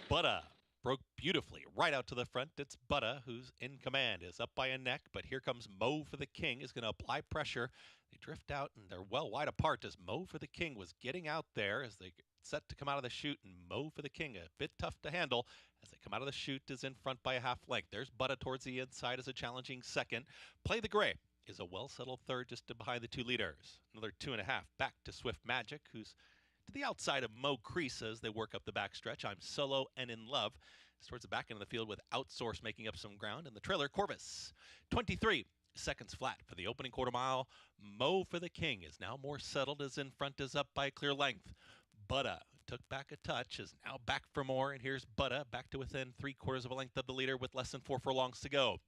Butta broke beautifully right out to the front. It's Butta who's in command. Is up by a neck, but here comes Mo for the King. Is going to apply pressure. They drift out, and they're well wide apart as Mo for the King was getting out there as they set to come out of the chute, and Mo for the King, a bit tough to handle as they come out of the chute, is in front by a half length. There's Butta towards the inside as a challenging second. Play the Gray is a well-settled third just behind the 2 leaders. Another 2.5 back to Swift Magic, who's to the outside of Mo Crease as they work up the backstretch. I'm Solo and in Love. It's towards the back end of the field with Outsource making up some ground. And the trailer, Corvus. 23 seconds flat for the opening quarter mile. Mo for the King is now more settled as in front is up by a clear length. Butta to took back a touch, is now back for more, and here's Butta back to within 3/4 of a length of the leader with less than 4 furlongs to go.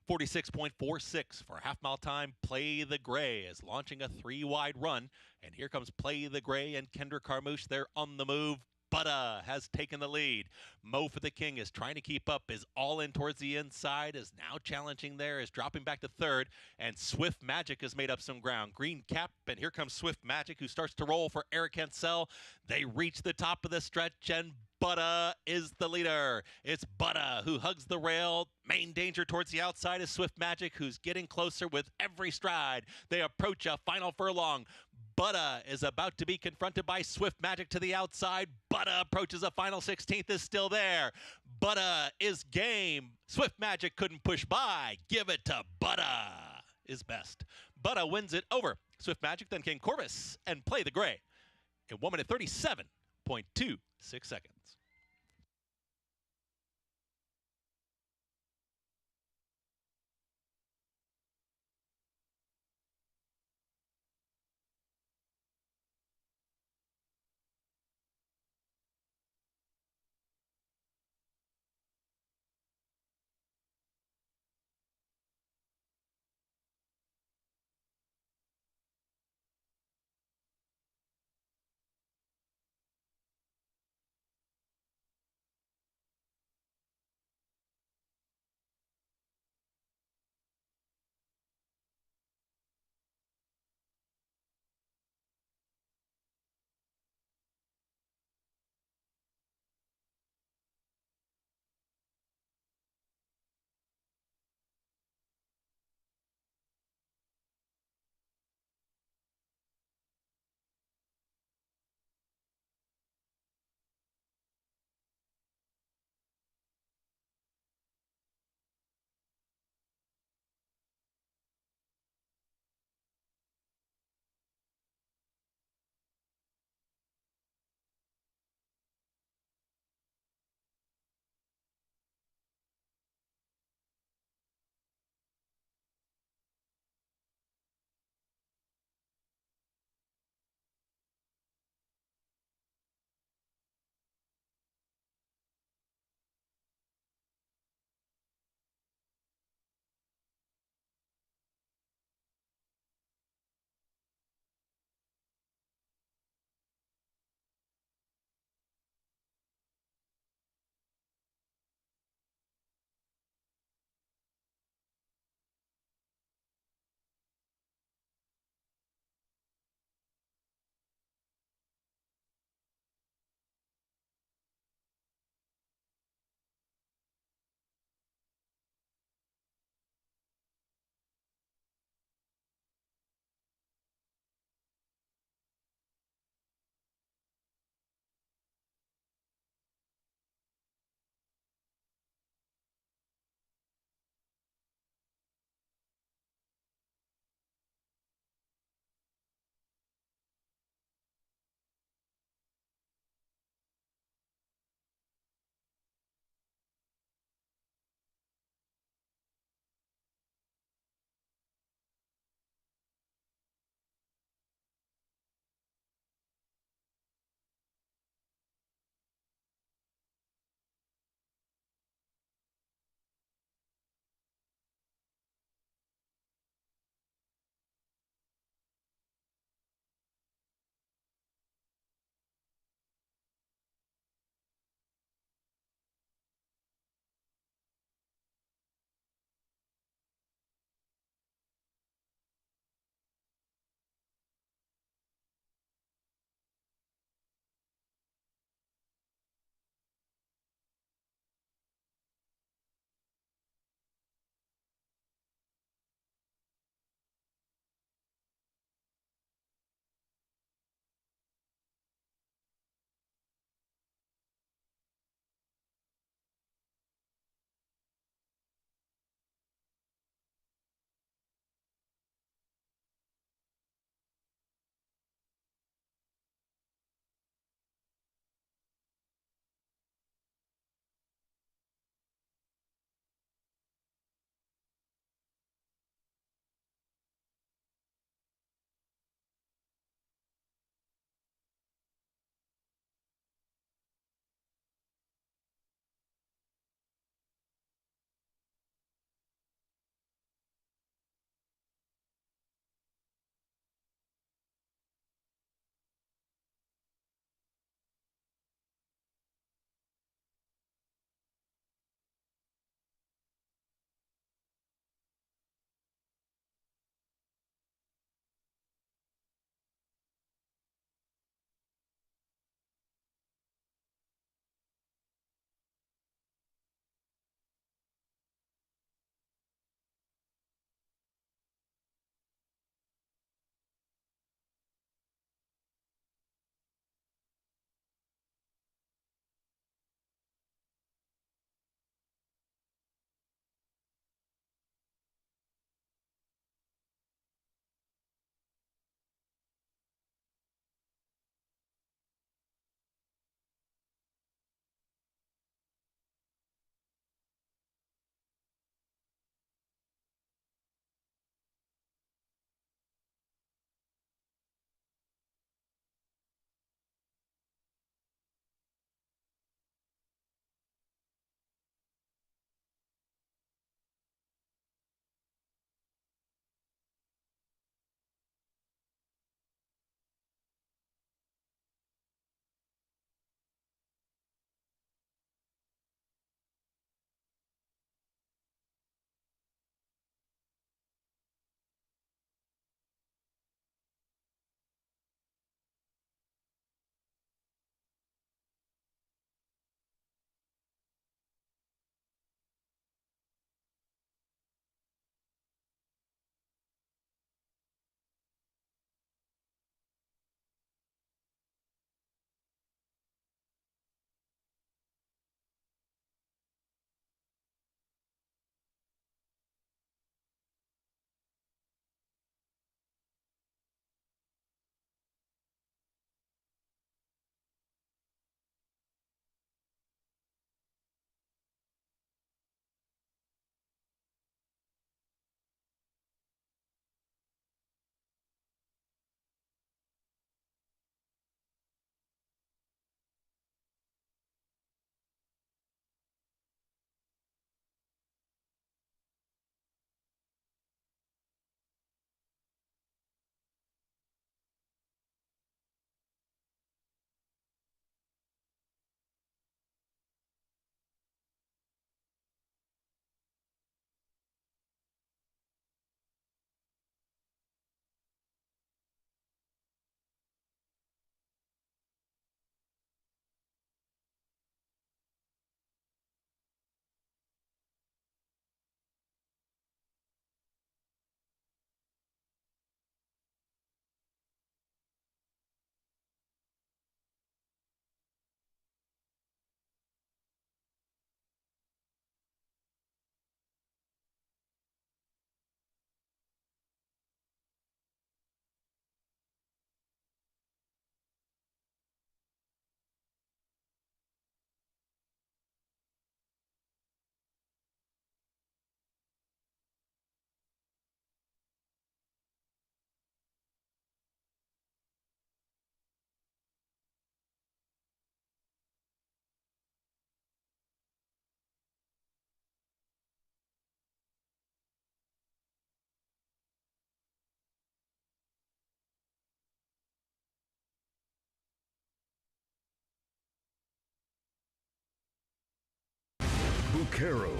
46.46 for a half-mile time. Play the Gray is launching a 3-wide run, and here comes Play the Gray and Kendra Carmouche. They're on the move. Butta has taken the lead. Mo for the King is trying to keep up, is all in towards the inside, is now challenging there, is dropping back to third, and Swift Magic has made up some ground. Green cap, and here comes Swift Magic, who starts to roll for Eric Hansel. They reach the top of the stretch, and Butta is the leader. It's Butta who hugs the rail. Main danger towards the outside is Swift Magic, who's getting closer with every stride. They approach a final furlong. Butta is about to be confronted by Swift Magic to the outside. Butta approaches a final 16th, is still there. Butta is game. Swift Magic couldn't push by. Give it to Butta is best. Butta wins it over Swift Magic, then came Corvus and Play the Gray in 1 minute 37.26 seconds. Bucaro,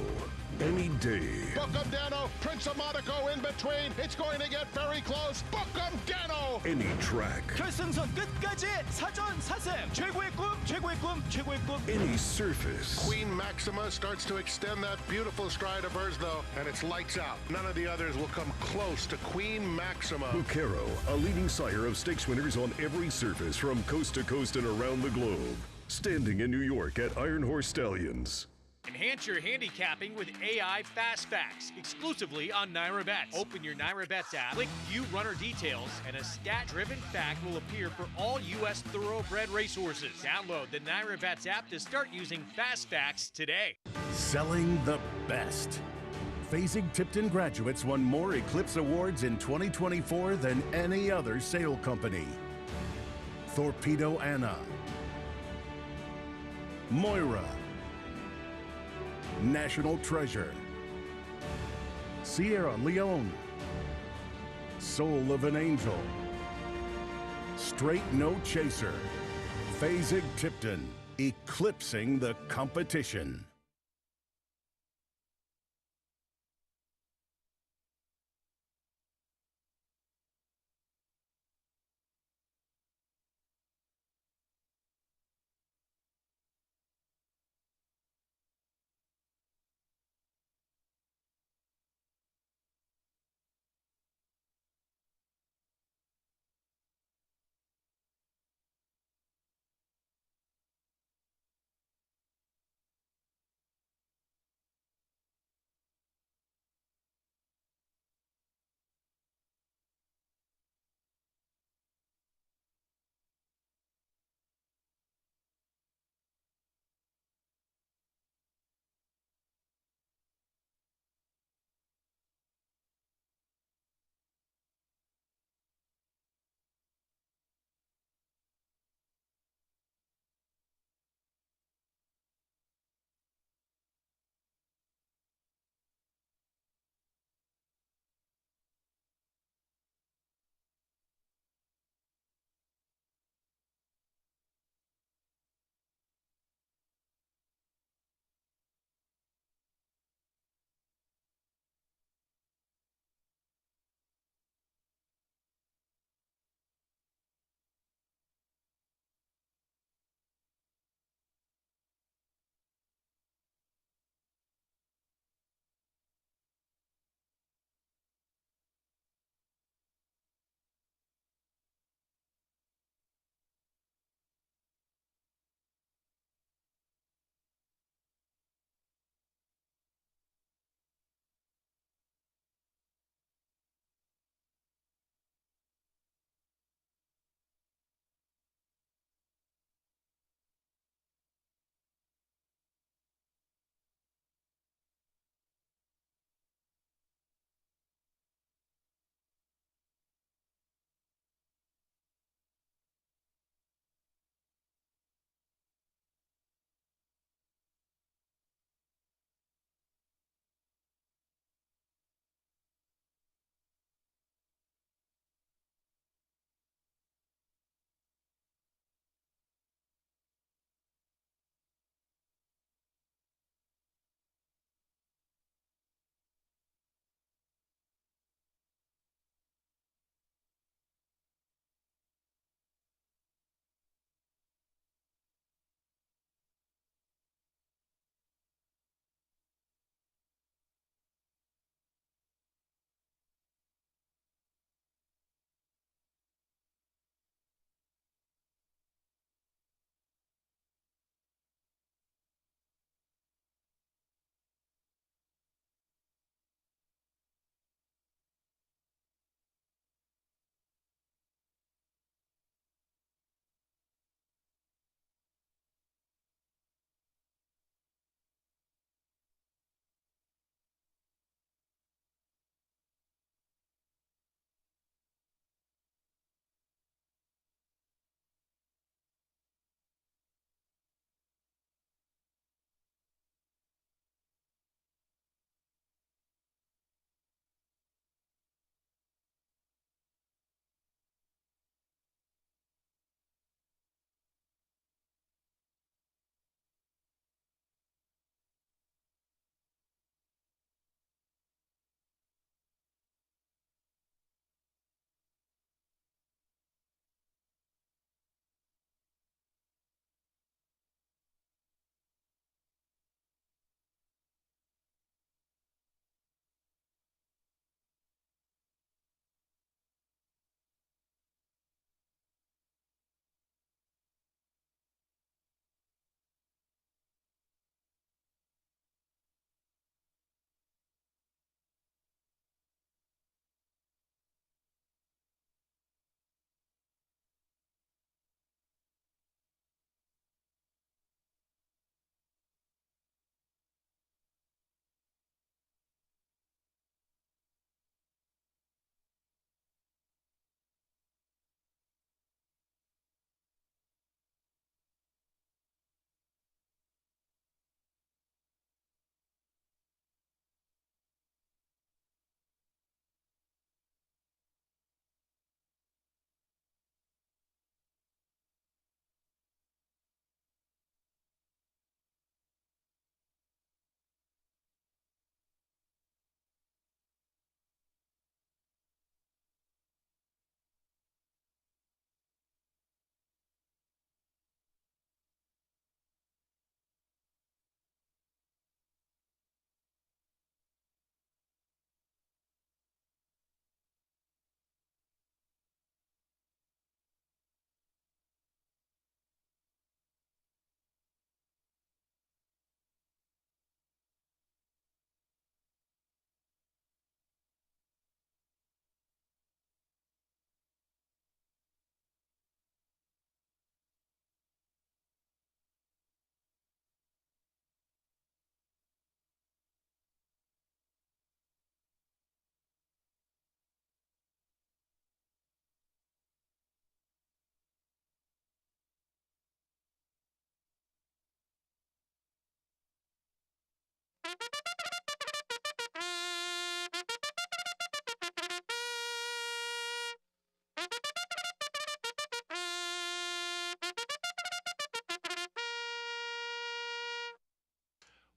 any day. Book 'em, Dano. Prince of Monaco in between. It's going to get very close. Book 'em, Dano. Any track. 결승선 끝까지 사전 사승. 최고의 꿈, 최고의 꿈, 최고의 꿈. Any surface. Queen Maxima starts to extend that beautiful stride of hers, though, and it's lights out. None of the others will come close to Queen Maxima. Bucaro, a leading sire of stakes winners on every surface from coast to coast and around the globe. Standing in New York at Iron Horse Stallions. Enhance your handicapping with AI Fast Facts, exclusively on NyraBets. Open your NyraBets app, click View Runner Details, and a stat-driven fact will appear for all U.S. thoroughbred racehorses. Download the NyraBets app to start using Fast Facts today. Selling the best. Fasig-Tipton graduates won more Eclipse Awards in 2024 than any other sale company. Torpedo Anna, Moira, National Treasure, Sierra Leone, Soul of an Angel, Straight No Chaser, Fasig-Tipton, eclipsing the competition.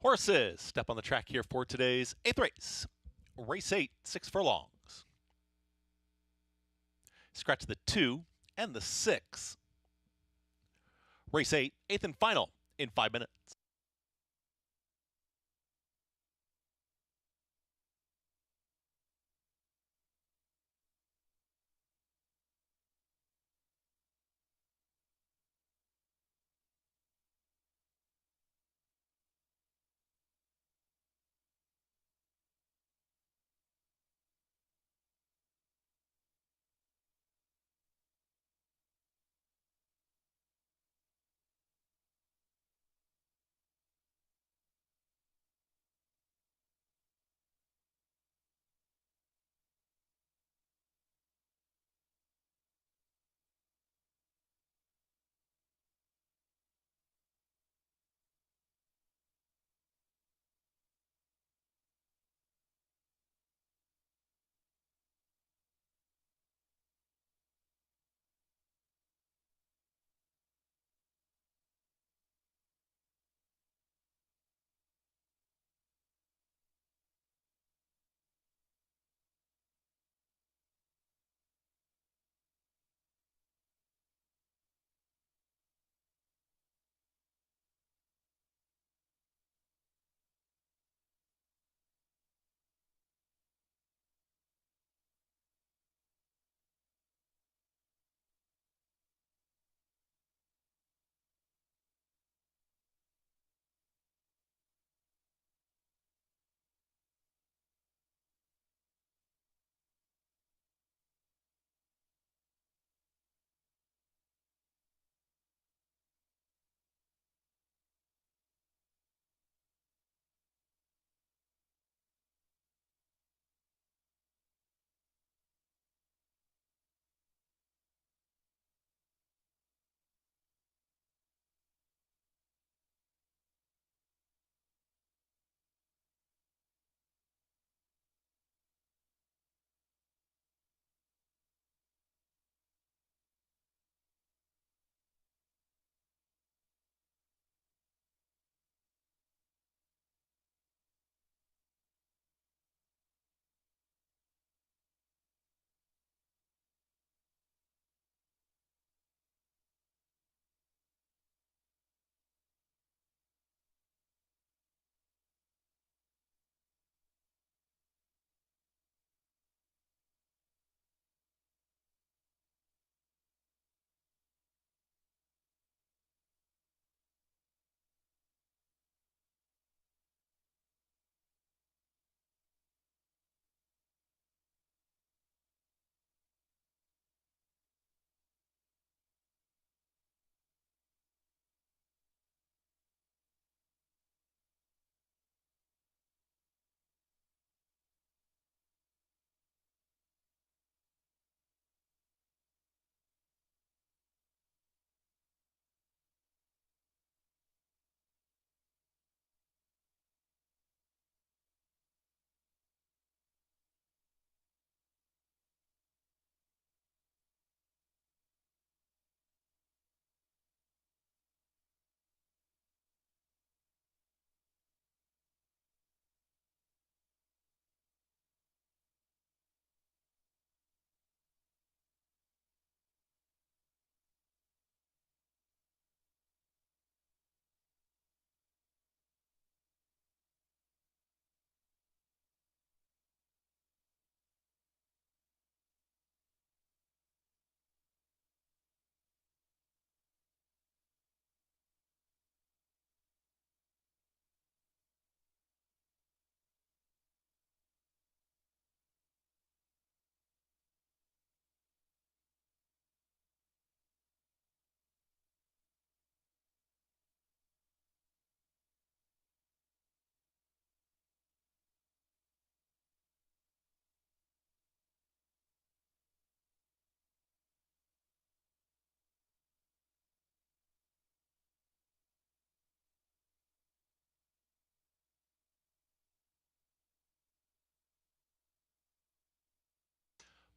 Horses, step on the track here for today's 8th race. Race 8, 6 furlongs. Scratch the 2 and the 6. Race 8, 8th and final in 5 minutes.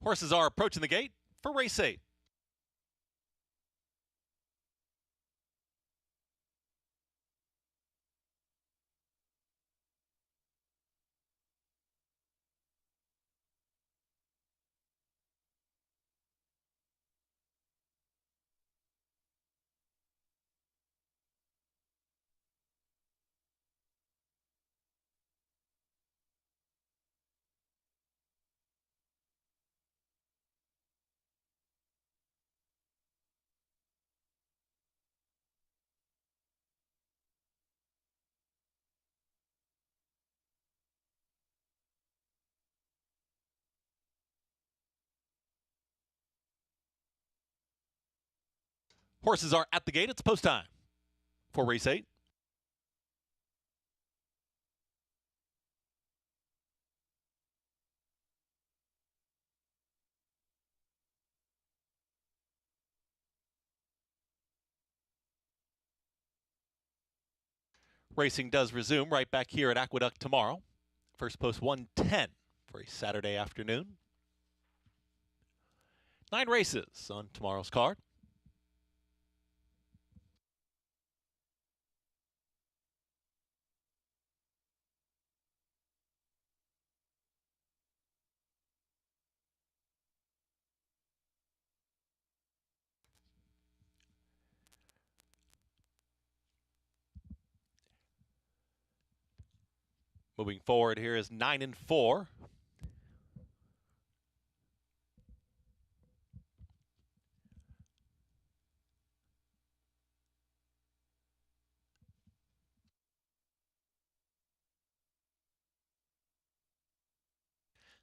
Horses are approaching the gate for race 8. Horses are at the gate. It's post time for race 8. Racing does resume right back here at Aqueduct tomorrow. First post 1:10 for a Saturday afternoon. 9 races on tomorrow's card. Moving forward here is 9 and 4.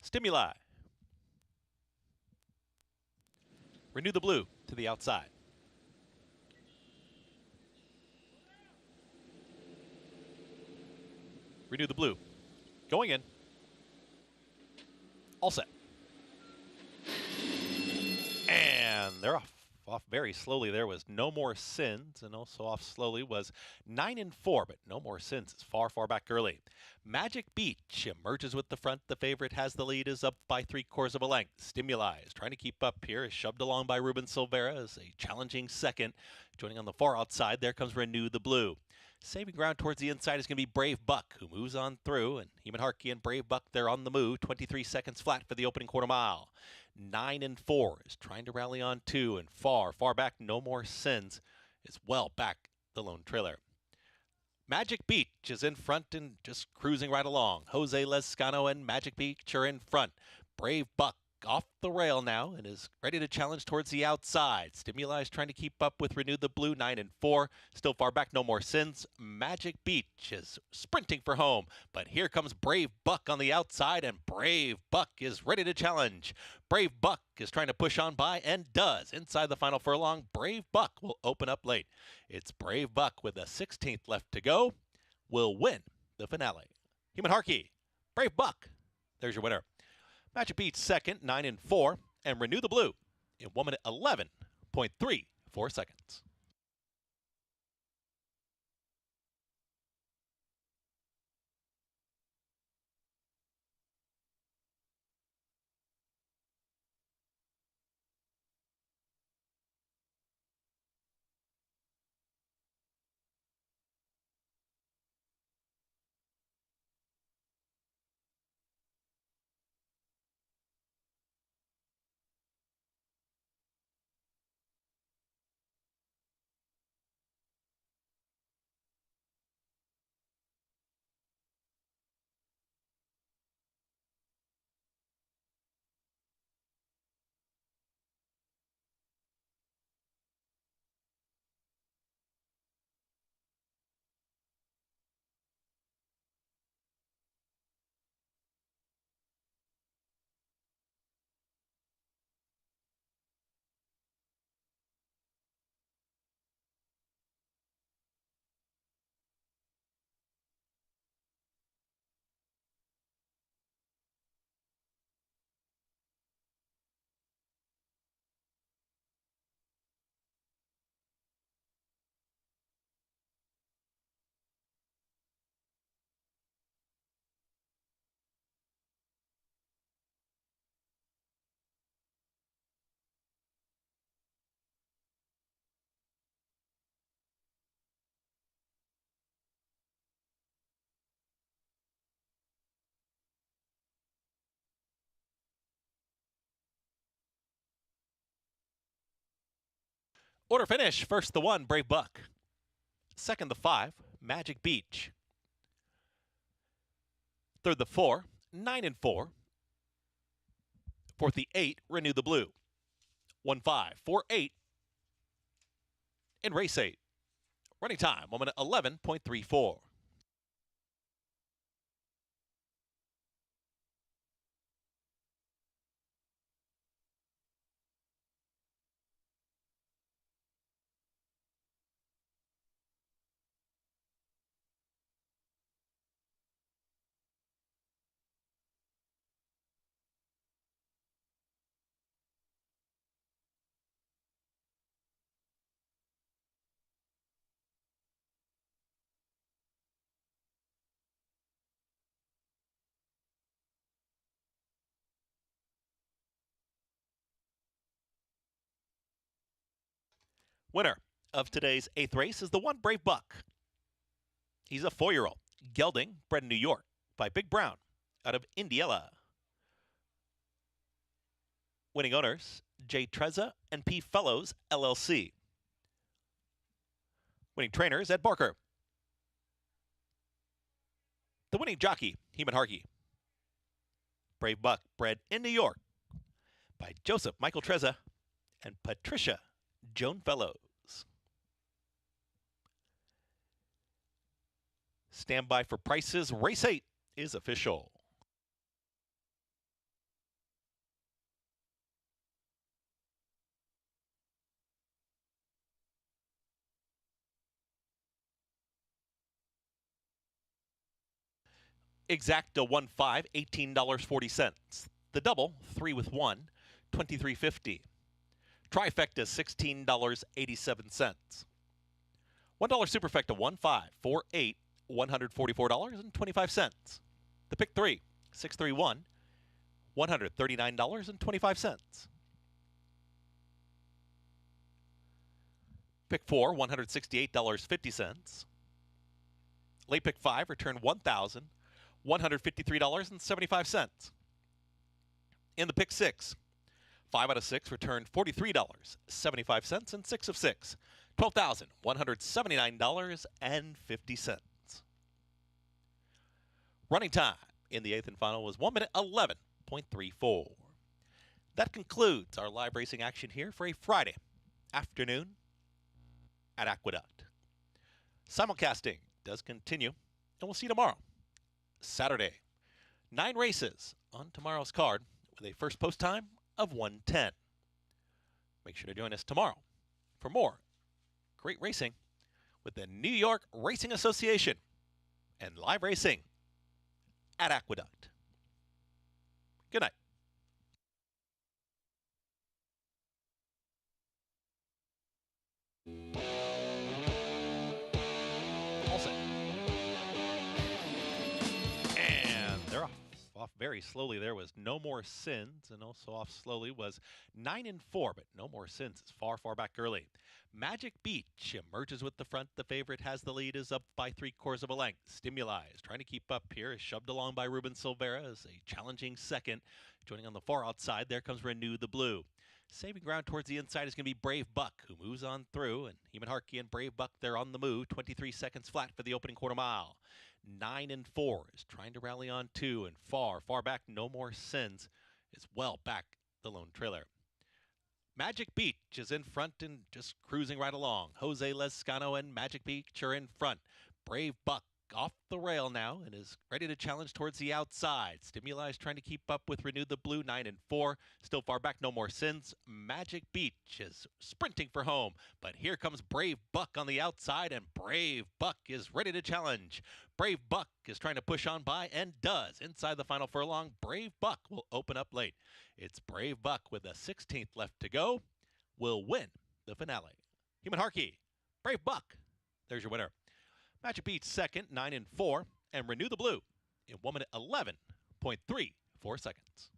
Stimuli. Renew the blue to the outside. Renew the blue. Going in. All set. And they're off. Off very slowly. There was No More Sins, and also off slowly was 9 and 4, but No More Sins is far, far back early. Magic Beach emerges with the front. The favorite has the lead, is up by 3/4 of a length. Stimuli is trying to keep up here, is shoved along by Ruben Silvera as a challenging second. Joining on the far outside, there comes Renew the Blue. Saving ground towards the inside is going to be Brave Buck, who moves on through, and Heman Harkey and Brave Buck, they're on the move. 23 seconds flat for the opening quarter mile. 9 and 4 is trying to rally on 2, and far, far back, No More Sins is well back the lone trailer. Magic Beach is in front and just cruising right along. Jose Lescano and Magic Beach are in front. Brave Buck off the rail now and is ready to challenge towards the outside. Stimuli is trying to keep up with Renew the Blue, 9 and 4. Still far back, No More Sins. Magic Beach is sprinting for home, but here comes Brave Buck on the outside, and Brave Buck is ready to challenge. Brave Buck is trying to push on by and does. Inside the final furlong, Brave Buck will open up late. It's Brave Buck with a 16th left to go will win the finale. Heman Harkey, Brave Buck, there's your winner. Magic Beach second, 9 and 4, and Renew the Blue in 1 minute 11.34 seconds. Order finish. First, the 1, Brave Buck. Second, the 5, Magic Beach. Third, the 4, 9 and 4. Fourth, the 8, Renew the Blue. 1, 5, 4, 8. In race 8. Running time, 1 minute 11.34. Winner of today's 8th race is the 1, Brave Buck. He's a 4-year-old gelding bred in New York by Big Brown out of Indiana. Winning owners, J. Trezza and P. Fellows, LLC. Winning trainers, Ed Barker. The winning jockey, Heman Harkey. Brave Buck, bred in New York by Joseph Michael Trezza and Patricia Joan Fellows. Stand by for prices. Race 8 is official. Exacta 1-5, $18.40. The double, 3 with 1, $23.50. Trifecta, $16.87. $1 superfecta, 1-5, 4-8, $144.25. The pick 3, 6-3-1, $139.25. Pick 4, $168.50. Late pick 5, return $1,153.75. In the pick 6, 5 out of 6 returned $43.75, and 6 of 6, $12,179.50. Running time in the 8th and final was 1 minute 11.34. That concludes our live racing action here for a Friday afternoon at Aqueduct. Simulcasting does continue, and we'll see you tomorrow, Saturday. 9 races on tomorrow's card with a first post time of 1:10. Make sure to join us tomorrow for more great racing with the New York Racing Association and live racing at Aqueduct. Good night. All set. And they're off very slowly. There was No More Sins, and also off slowly was 9 and 4, but No More Sins is far, far back early. Magic Beach emerges with the front. The favorite has the lead, is up by 3/4 of a length. Stimuli is trying to keep up here, is shoved along by Ruben Silvera as a challenging second. Joining on the far outside, there comes Renew the Blue. Saving ground towards the inside is going to be Brave Buck, who moves on through, and Heman Harkey and Brave Buck, they're on the move. 23 seconds flat for the opening quarter mile. 9 and 4 is trying to rally on 2, and far, far back, No More Sins is well back the lone trailer. Magic Beach is in front and just cruising right along. Jose Lescano and Magic Beach are in front. Brave Buck off the rail now and is ready to challenge towards the outside. Stimuli is trying to keep up with Renew the Blue, 9 and 4. Still far back, No More Sins. Magic Beach is sprinting for home, but here comes Brave Buck on the outside, and Brave Buck is ready to challenge. Brave Buck is trying to push on by and does. Inside the final furlong, Brave Buck will open up late. It's Brave Buck with a 16th left to go will win the finale. Heman Harkey, Brave Buck, there's your winner. Magic Beach second, 9 and 4, and Renew the Blue in 1 minute 11.34 seconds.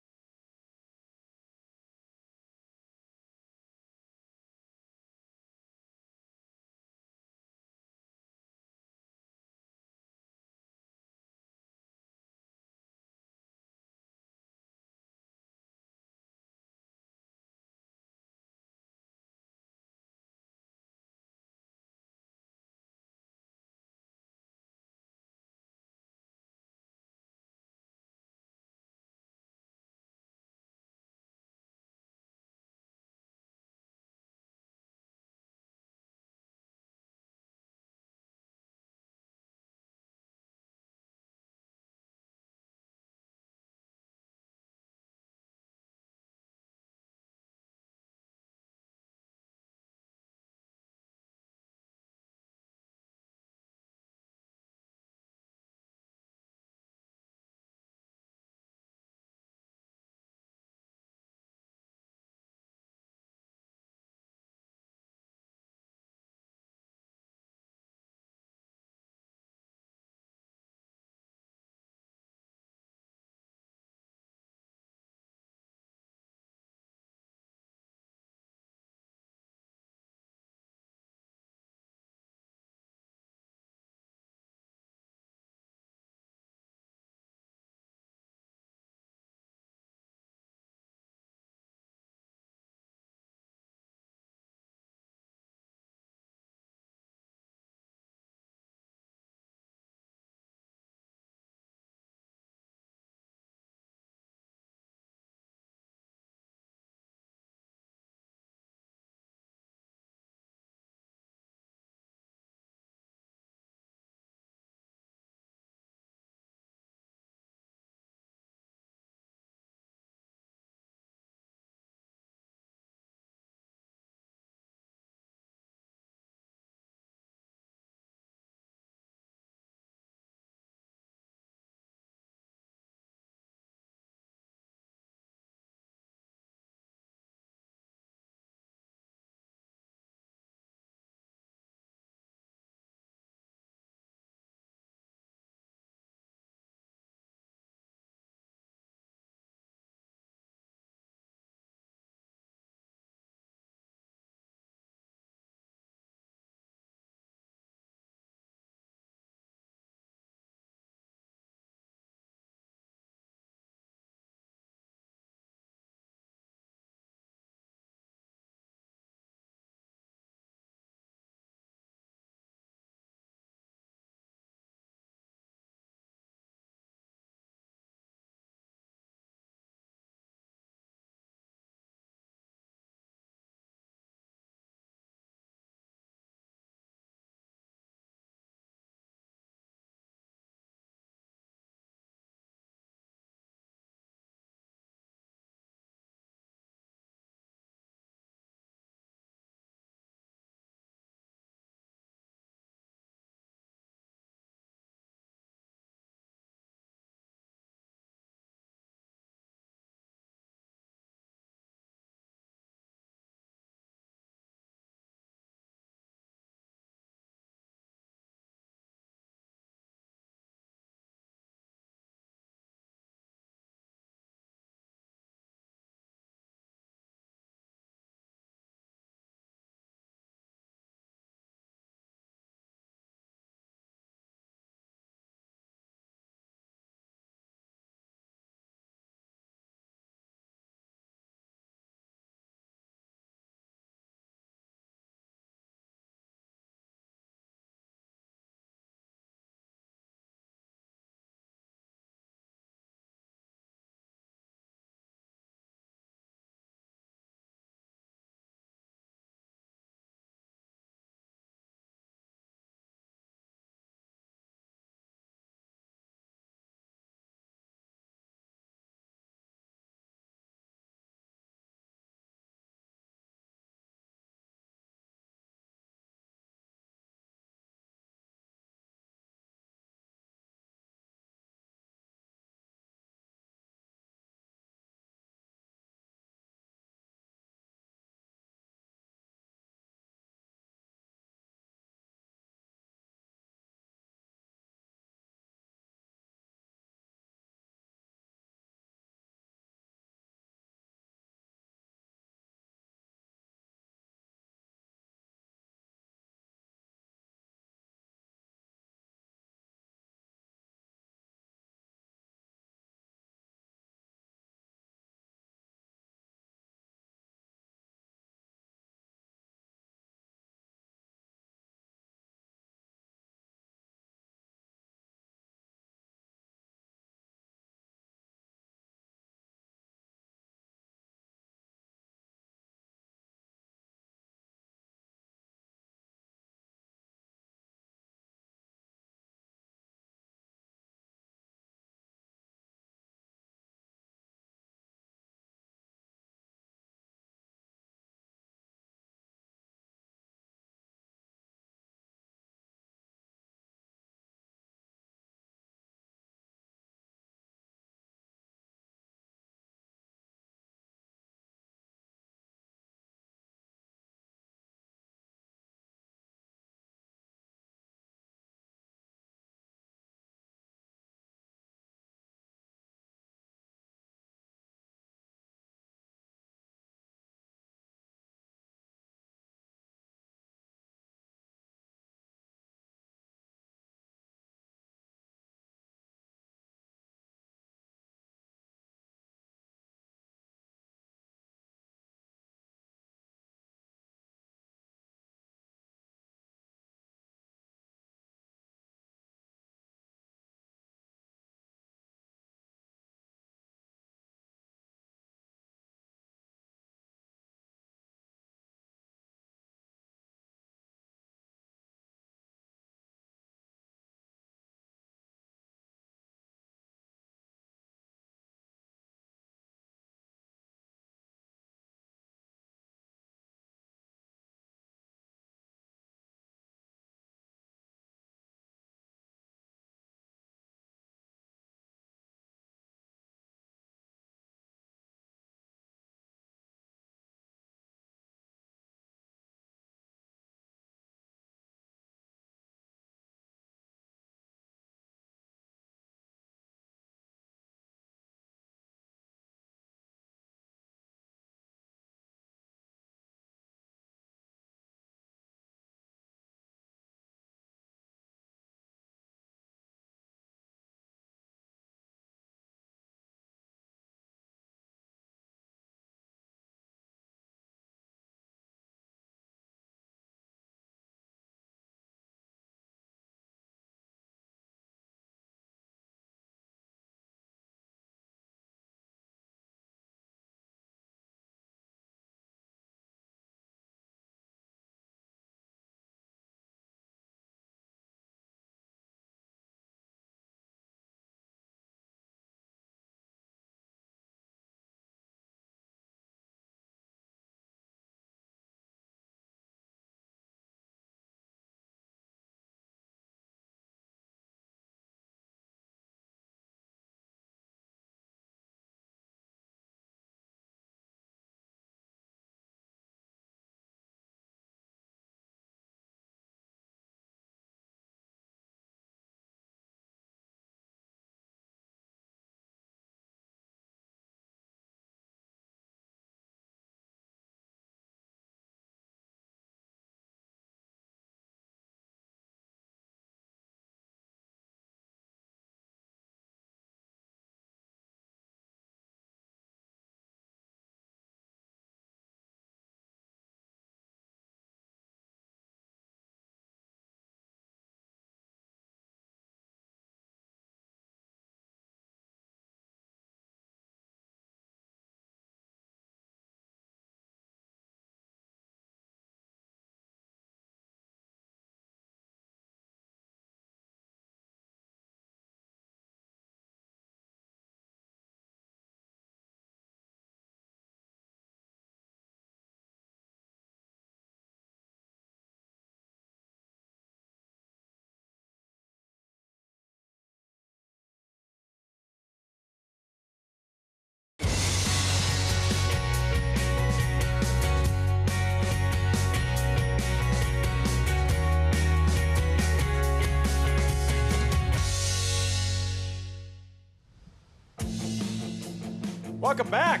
Welcome back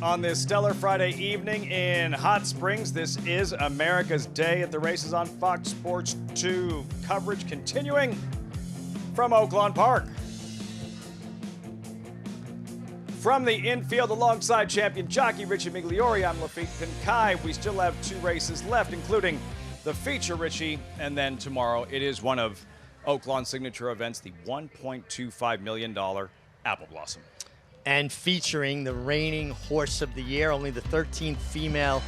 on this stellar Friday evening in Hot Springs. This is America's Day at the races on Fox Sports 2. Coverage continuing from Oaklawn Park. From the infield alongside champion jockey Richie Migliori, I'm Lafitte Pinkai. We still have 2 races left, including the feature, Richie, and then tomorrow it is one of Oaklawn's signature events, the $1.25 million Apple Blossom. And featuring the reigning horse of the year, only the 13th female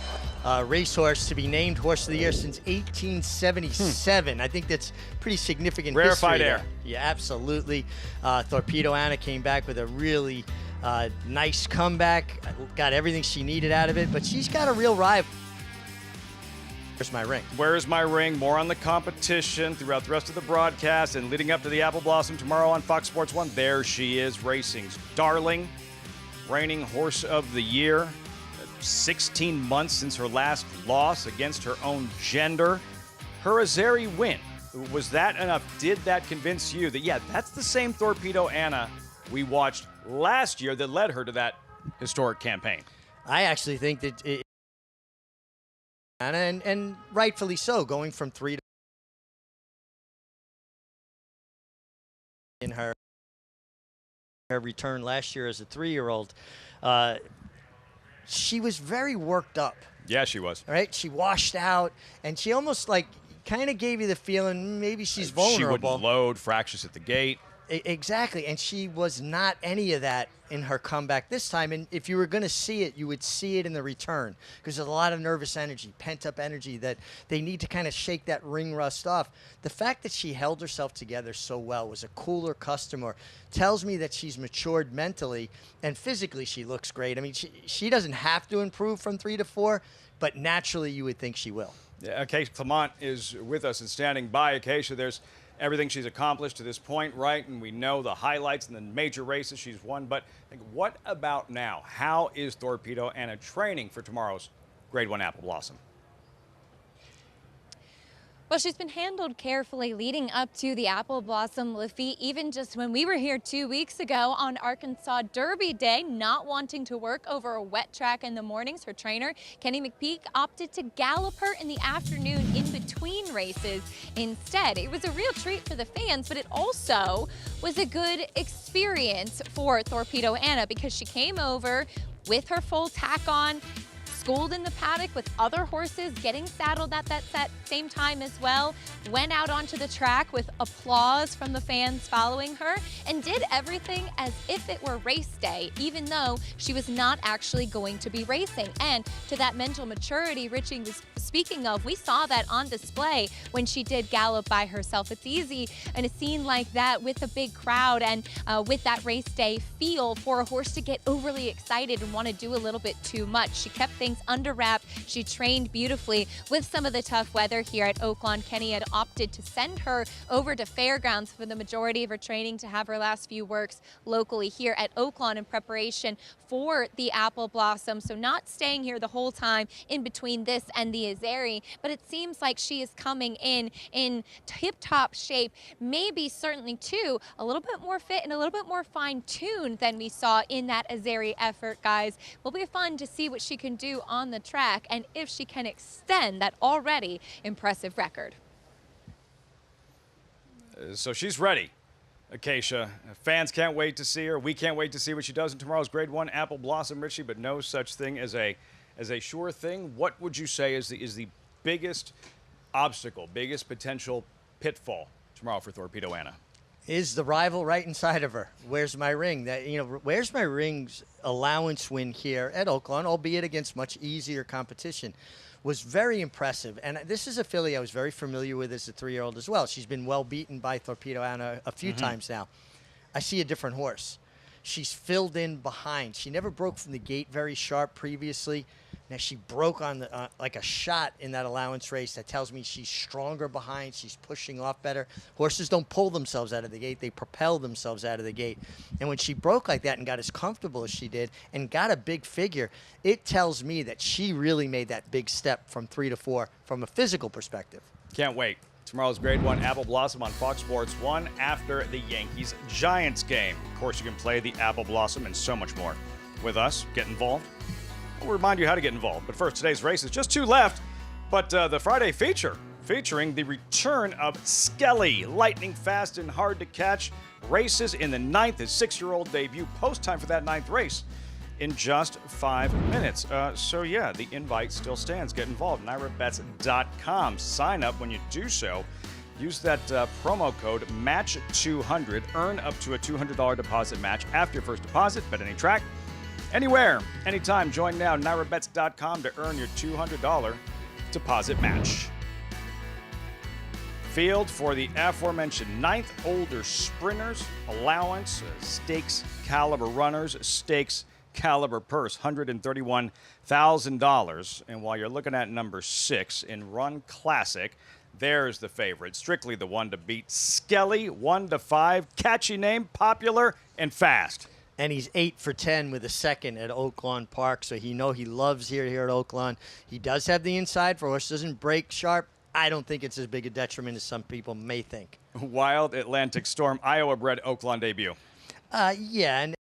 racehorse to be named horse of the year since 1877. I think that's pretty significant. Rarefied history air. there. Yeah, absolutely. Torpedo Anna came back with a really nice comeback, got everything she needed out of it, but she's got a real rival. Where's my ring? Where's my ring? More on the competition throughout the rest of the broadcast and leading up to the Apple Blossom tomorrow on Fox Sports 1. There she is, racing's darling, reigning horse of the year. 16 months since her last loss against her own gender. Her Azeri win, was that enough? Did that convince you that, yeah, that's the same Torpedo Anna we watched last year that led her to that historic campaign? I actually think that and rightfully so, going from 3 to in her return last year as a 3-year-old, she was very worked up. Yeah, she was. Right? She washed out, and she almost like kind of gave you the feeling maybe she's vulnerable. She wouldn't load, fractious at the gate. Exactly, and she was not any of that in her comeback this time. And if you were going to see it, you would see it in the return, because there's a lot of nervous energy, pent-up energy that they need to kind of shake that ring rust off. The fact that she held herself together so well, was a cooler customer, tells me that she's matured mentally, and physically she looks great. I mean, she doesn't have to improve from 3 to 4, but naturally you would think she will. Yeah, Acacia Clement is with us and standing by. Acacia, there's everything she's accomplished to this point, right? And we know the highlights and the major races she's won. But what about now? How is Torpedo Anna training for tomorrow's Grade 1 Apple Blossom? Well, she's been handled carefully leading up to the Apple Blossom, Lafitte. Even just when we were here 2 weeks ago on Arkansas Derby Day, not wanting to work over a wet track in the mornings, her trainer, Kenny McPeak, opted to gallop her in the afternoon in between races instead. It was a real treat for the fans, but it also was a good experience for Torpedo Anna, because she came over with her full tack on, schooled in the paddock with other horses, getting saddled at that same time as well, went out onto the track with applause from the fans following her, and did everything as if it were race day, even though she was not actually going to be racing. And to that mental maturity Richie was speaking of, we saw that on display when she did gallop by herself. It's easy in a scene like that with a big crowd and with that race day feel for a horse to get overly excited and want to do a little bit too much. She kept things under wraps. She trained beautifully with some of the tough weather here at Oaklawn. Kenny had opted to send her over to Fairgrounds for the majority of her training, to have her last few works locally here at Oaklawn in preparation for the Apple Blossom. So not staying here the whole time in between this and the Azeri, but it seems like she is coming in tip-top shape, maybe certainly too a little bit more fit and a little bit more fine-tuned than we saw in that Azeri effort, guys. Will be fun to see what she can do on the track and if she can extend that already impressive record. So she's ready, Acacia. Fans can't wait to see her. We can't wait to see what she does in tomorrow's Grade 1 Apple Blossom, Richie, but no such thing as a sure thing. What would you say is the biggest obstacle, biggest potential pitfall tomorrow for Torpedo Anna? Is the rival right inside of her? Where's my ring? Where's my ring's allowance win here at Oaklawn, albeit against much easier competition, was very impressive. And this is a filly I was very familiar with as a 3-year-old as well. She's been well beaten by Torpedo Anna a few times now. I see a different horse. She's filled in behind. She never broke from the gate very sharp previously. Now she broke on the like a shot in that allowance race. That tells me she's stronger behind. She's pushing off better. Horses don't pull themselves out of the gate. They propel themselves out of the gate. And when she broke like that and got as comfortable as she did and got a big figure, it tells me that she really made that big step from 3 to 4 from a physical perspective. Can't wait. Tomorrow's Grade 1 Apple Blossom on Fox Sports 1 after the Yankees-Giants game. Of course, you can play the Apple Blossom and so much more with us, get involved. We'll remind you how to get involved. But first, today's race is just 2 left. But the Friday feature, featuring the return of Skelly, lightning fast and hard to catch, races in the 9th, his 6-year-old debut. Post time for that 9th race in just 5 minutes. So yeah, the invite still stands. Get involved. NyraBets.com. Sign up. When you do so, use that promo code MATCH200. Earn up to a $200 deposit match after your first deposit. Bet any track, anywhere, anytime. Join now. NyraBets.com to earn your $200 deposit match. Field for the aforementioned 9th, older sprinters, allowance, stakes caliber runners, stakes caliber purse, $131,000. And while you're looking at number 6 in Run Classic, there's the favorite. Strictly the one to beat. Skelly, 1-5. Catchy name, popular, and fast. And he's 8 for 10 with a second at Oaklawn Park, so he loves here at Oaklawn. He does have the inside for horse, doesn't break sharp. I don't think it's as big a detriment as some people may think. Wild Atlantic Storm, Iowa-bred Oaklawn debut. Yeah, and a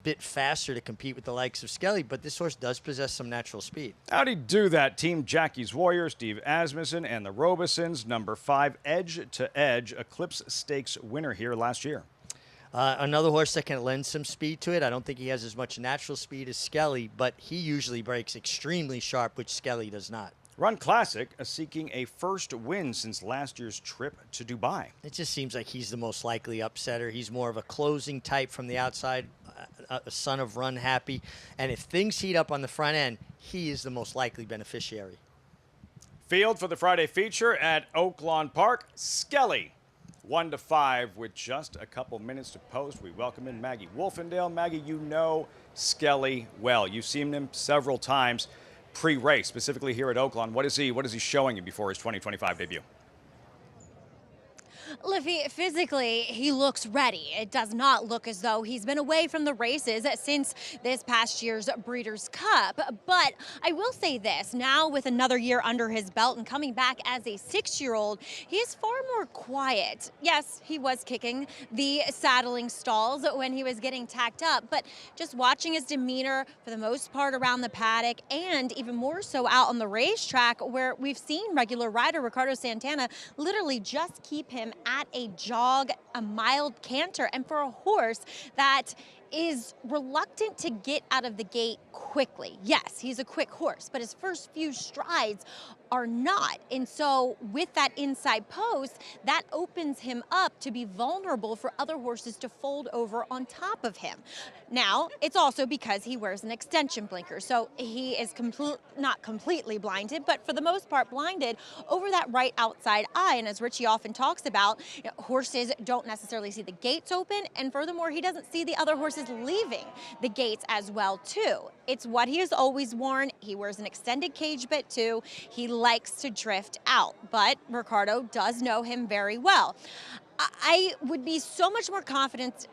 bit faster to compete with the likes of Skelly, but this horse does possess some natural speed. How'd he do that? Team Jackie's Warrior, Steve Asmussen, and the Robesons, number 5, Edge to Edge, Eclipse Stakes winner here last year. Another horse that can lend some speed to it. I don't think he has as much natural speed as Skelly, but he usually breaks extremely sharp, which Skelly does not. Run Classic, seeking a first win since last year's trip to Dubai. It just seems like he's the most likely upsetter. He's more of a closing type from the outside, a son of Run Happy. And if things heat up on the front end, he is the most likely beneficiary. Field for the Friday feature at Oaklawn Park, Skelly. 1-5 with just a couple minutes to post. We welcome in Maggie Wolfendale. Maggie, you know Skelly well. You've seen him several times pre-race, specifically here at Oaklawn. What is he showing you before his 2025 debut? Liffy, physically, he looks ready. It does not look as though he's been away from the races since this past year's Breeders' Cup. But I will say this, now with another year under his belt and coming back as a 6-year-old, he is far more quiet. Yes, he was kicking the saddling stalls when he was getting tacked up, but just watching his demeanor for the most part around the paddock and even more so out on the racetrack where we've seen regular rider Ricardo Santana literally just keep him at a jog, a mild canter. And for a horse that is reluctant to get out of the gate quickly. Yes, he's a quick horse, but his first few strides are not. And so with that inside post, that opens him up to be vulnerable for other horses to fold over on top of him. Now, it's also because he wears an extension blinker. So he is not completely blinded, but for the most part blinded over that right outside eye. And as Richie often talks about, horses don't necessarily see the gates open. And furthermore, he doesn't see the other horses leaving the gates as well too. It's what he has always worn. He wears an extended cage bit too. He likes to drift out, but Ricardo does know him very well. I would be so much more confident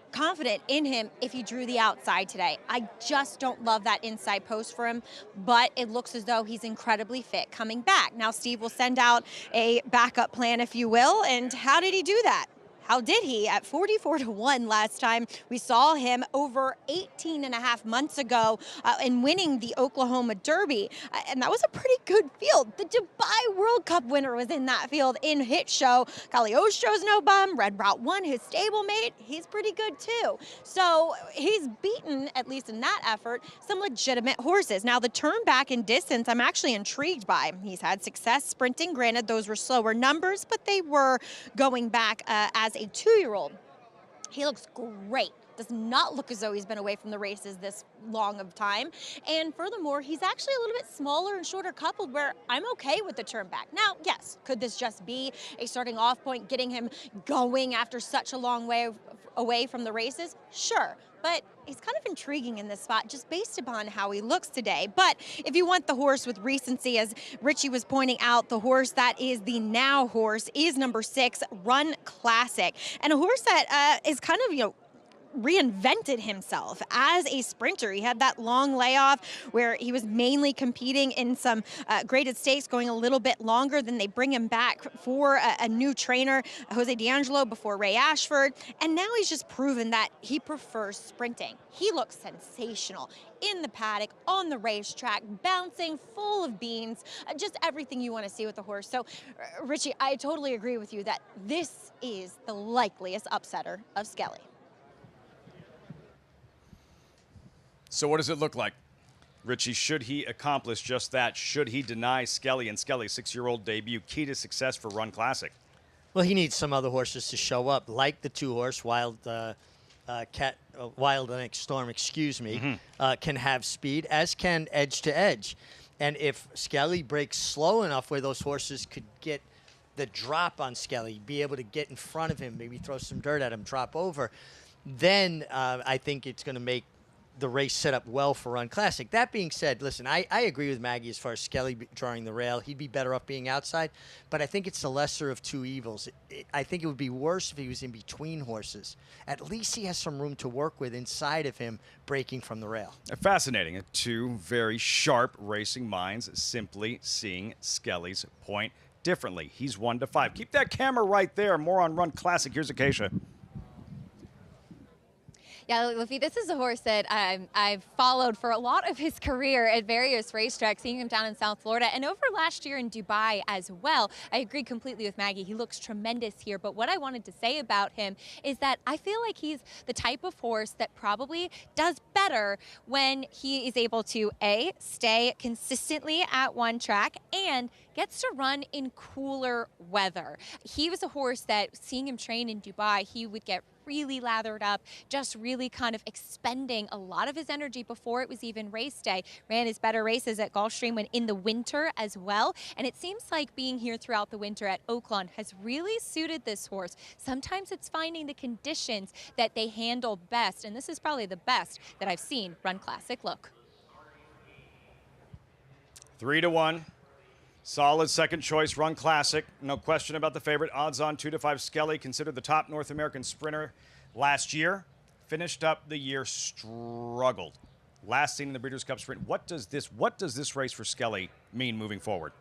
in him if he drew the outside today. I just don't love that inside post for him, but it looks as though he's incredibly fit coming back. Now Steve will send out a backup plan, if you will, and how did he do that? How did he? At 44-1 last time, we saw him over 18 and a half months ago in winning the Oklahoma Derby. And that was a pretty good field. The Dubai World Cup winner was in that field in Hit Show. Cagliostro's no bum. Red Route 1, his stablemate, he's pretty good too. So he's beaten, at least in that effort, some legitimate horses. Now the turn back in distance, I'm actually intrigued by. He's had success sprinting. Granted, those were slower numbers, but they were going back as a 2-year-old. He looks great. Does not look as though he's been away from the races this long of time. And furthermore, he's actually a little bit smaller and shorter coupled where I'm okay with the turn back. Now, yes, could this just be a starting off point, getting him going after such a long way away from the races? Sure. But he's kind of intriguing in this spot just based upon how he looks today. But if you want the horse with recency, as Richie was pointing out, the horse that is the now horse is number 6, Run Classic. And a horse that is kind of, reinvented himself as a sprinter. He had that long layoff where he was mainly competing in some graded stakes, going a little bit longer. Then they bring him back for a new trainer, Jose D'Angelo, before Ray Ashford. And now he's just proven that he prefers sprinting. He looks sensational in the paddock, on the racetrack, bouncing, full of beans, just everything you want to see with the horse. So, Richie, I totally agree with you that this is the likeliest upsetter of Skelly. So what does it look like? Richie, should he accomplish just that? Should he deny Skelly and Skelly's 6-year-old debut? Key to success for Run Classic. Well, he needs some other horses to show up, like the 2-horse Wild Atlantic Storm, can have speed, as can Edge to Edge. And if Skelly breaks slow enough where those horses could get the drop on Skelly, be able to get in front of him, maybe throw some dirt at him, drop over, then I think it's going to make the race set up well for Run Classic. That being said, listen, I agree with Maggie as far as Skelly drawing the rail. He'd be better off being outside, but I think it's the lesser of two evils. I think it would be worse if he was in between horses. At least he has some room to work with inside of him breaking from the rail. Fascinating. Two very sharp racing minds simply seeing Skelly's point differently. He's 1-5. Keep that camera right there. More on Run Classic. Here's Acacia. Yeah, Luffy, this is a horse that I've followed for a lot of his career at various racetracks, seeing him down in South Florida and over last year in Dubai as well. I agree completely with Maggie. He looks tremendous here. But what I wanted to say about him is that I feel like he's the type of horse that probably does better when he is able to, A, stay consistently at one track and gets to run in cooler weather. He was a horse that, seeing him train in Dubai, he would get really lathered up, just really kind of expending a lot of his energy before it was even race day. Ran his better races at Gulfstream when in the winter as well. And it seems like being here throughout the winter at Oaklawn has really suited this horse. Sometimes it's finding the conditions that they handle best. And this is probably the best that I've seen Run Classic look. 3-1. Solid second choice, Run Classic. No question about the favorite. Odds on 2-5 Skelly, considered the top North American sprinter last year. Finished up the year, struggled. Last seen in the Breeders' Cup Sprint. What does this race for Skelly mean moving forward?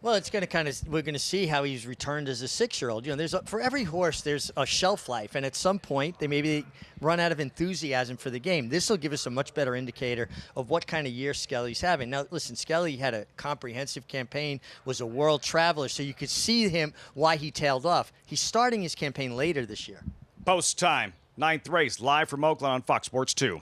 Well, it's going to we're going to see how he's returned as a 6-year-old. You know, for every horse, there's a shelf life, and at some point, they maybe run out of enthusiasm for the game. This will give us a much better indicator of what kind of year Skelly's having. Now, listen, Skelly had a comprehensive campaign, was a world traveler, so you could see him why he tailed off. He's starting his campaign later this year. Post time, 9th race, live from Oaklawn on Fox Sports 2.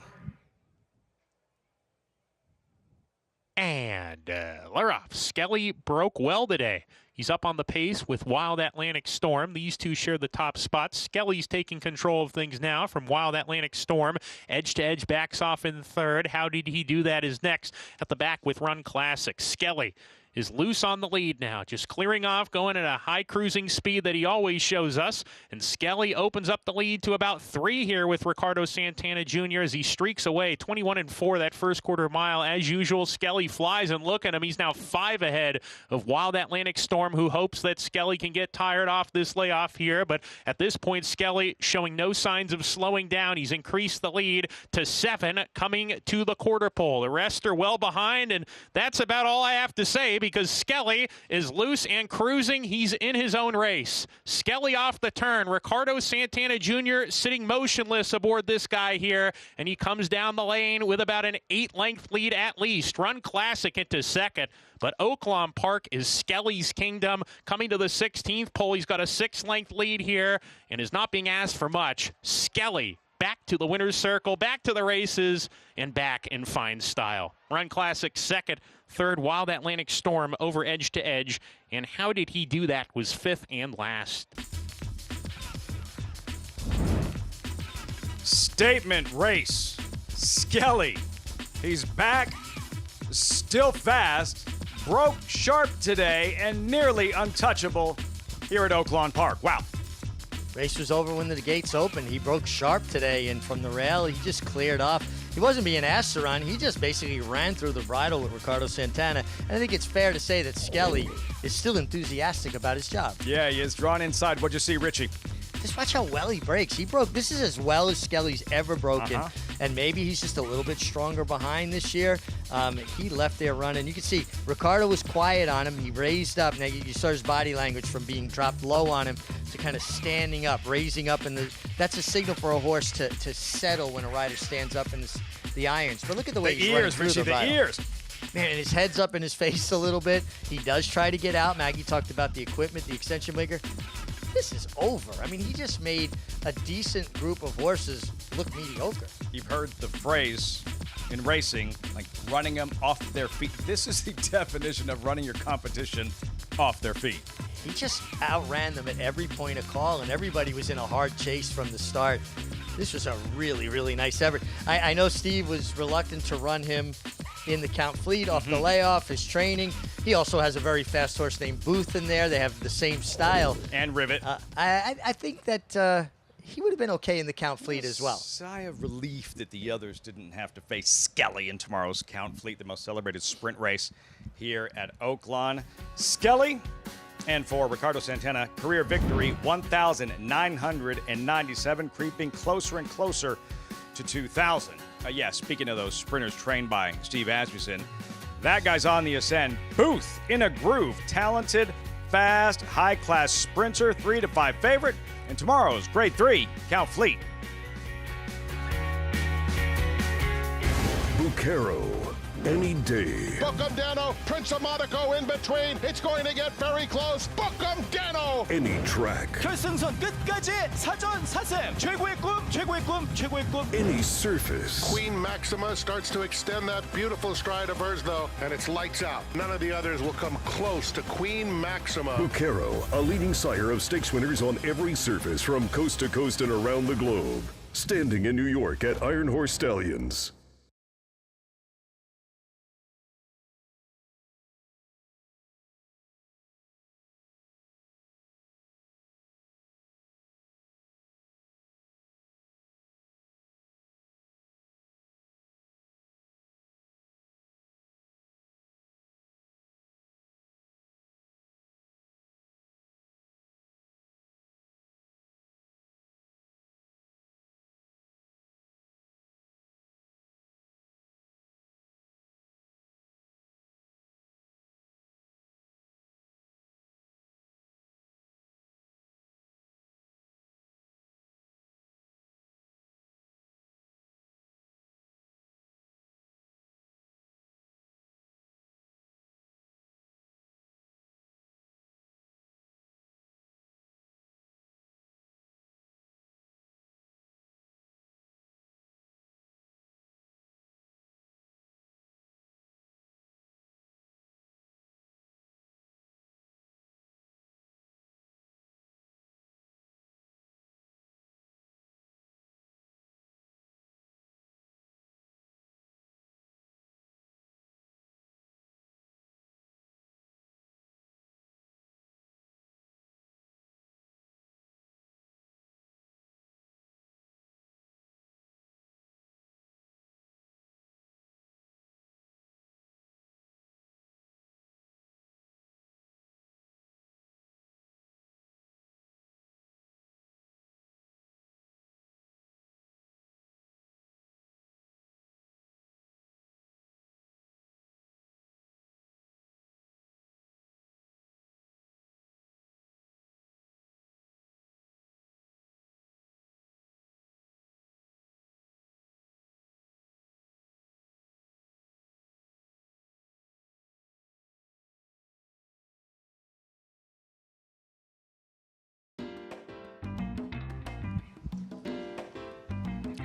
And they're off. Skelly broke well today. He's up on the pace with Wild Atlantic Storm. These two share the top spots. Skelly's taking control of things now from Wild Atlantic Storm. Edge to edge, backs off in third. How did he do that is next at the back with Run Classic. Skelly is loose on the lead now, just clearing off, going at a high cruising speed that he always shows us. And Skelly opens up the lead to about 3 here with Ricardo Santana Jr. as he streaks away. 21-4 that first quarter mile. As usual, Skelly flies, and look at him. He's now 5 ahead of Wild Atlantic Storm, who hopes that Skelly can get tired off this layoff here. But at this point, Skelly showing no signs of slowing down. He's increased the lead to 7 coming to the quarter pole. The rest are well behind, and that's about all I have to say, because Skelly is loose and cruising. He's in his own race. Skelly off the turn. Ricardo Santana Jr. sitting motionless aboard this guy here, and he comes down the lane with about an 8-length lead at least. Run Classic into second, but Oaklawn Park is Skelly's kingdom. Coming to the 16th pole, he's got a 6-length lead here and is not being asked for much. Skelly back to the winner's circle, back to the races, and back in fine style. Run Classic second, third Wild Atlantic Storm over edge to edge. And how did he do that was 5th and last. Statement race. Skelly. He's back, still fast, broke sharp today, and nearly untouchable here at Oaklawn Park. Wow. Race was over when the gates opened. He broke sharp today, and from the rail, he just cleared off. He wasn't being asked to run. He just basically ran through the bridle with Ricardo Santana. And I think it's fair to say that Skelly is still enthusiastic about his job. Yeah, he is. Drawn inside. What'd you see, Richie? just watch how well he breaks. This is as well as Skelly's ever broken. And maybe he's just a little bit stronger behind this year. He left there running. You can see Ricardo was quiet on him. He raised up. Now you saw his body language from being dropped low on him to kind of standing up, raising up. That's a signal for a horse to settle when a rider stands up in the irons. But look at the way he's running through the ears. Man, and his head's up in his face a little bit. He does try to get out. Maggie talked about the equipment, the extension maker. This is over. I mean, he just made a decent group of horses look mediocre. You've heard the phrase in racing, like running them off their feet. This is the definition of running your competition off their feet. He just outran them at every point of call, and everybody was in a hard chase from the start. This was a really, really nice effort. I know Steve was reluctant to run him in the Count Fleet off the layoff, his training. He also has a very fast horse named Booth in there. They have the same style. And Rivet. I think that he would have been okay in the Count Fleet as well. Sigh of relief that the others didn't have to face Skelly in tomorrow's Count Fleet, the most celebrated sprint race here at Oaklawn. Skelly, and for Ricardo Santana, career victory 1,997, creeping closer and closer to 2,000. Speaking of those sprinters trained by Steve Asmussen, that guy's on the ascend. Booth in a groove, talented, fast, high-class sprinter, 3-5 favorite, and tomorrow's Grade 3 Count Fleet. Bucaro, any day. Book 'em, Dano. Prince of Monaco in between. It's going to get very close. Book 'em, Dano. Any track. 결승선 끝까지 사전 사승. 최고의 꿈, 최고의 꿈, 최고의 꿈. Any surface. Queen Maxima starts to extend that beautiful stride of hers, though, and it's lights out. None of the others will come close to Queen Maxima. Bucaro, a leading sire of stakes winners on every surface from coast to coast and around the globe. Standing in New York at Iron Horse Stallions.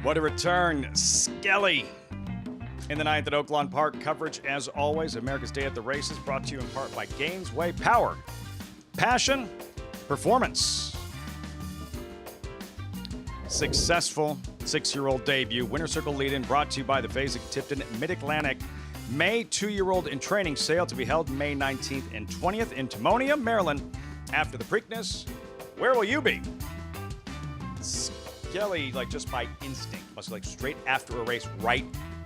What a return, Skelly. In the ninth at Oaklawn Park, coverage as always, America's Day at the Races, brought to you in part by Gainesway Power. Passion, performance. Successful 6-year-old debut, Winter Circle lead-in, brought to you by the Fasig-Tipton Mid-Atlantic May 2-year-old in training sale to be held May 19th and 20th in Timonium, Maryland. After the Preakness, where will you be? Skelly, just by instinct, must straight after a race right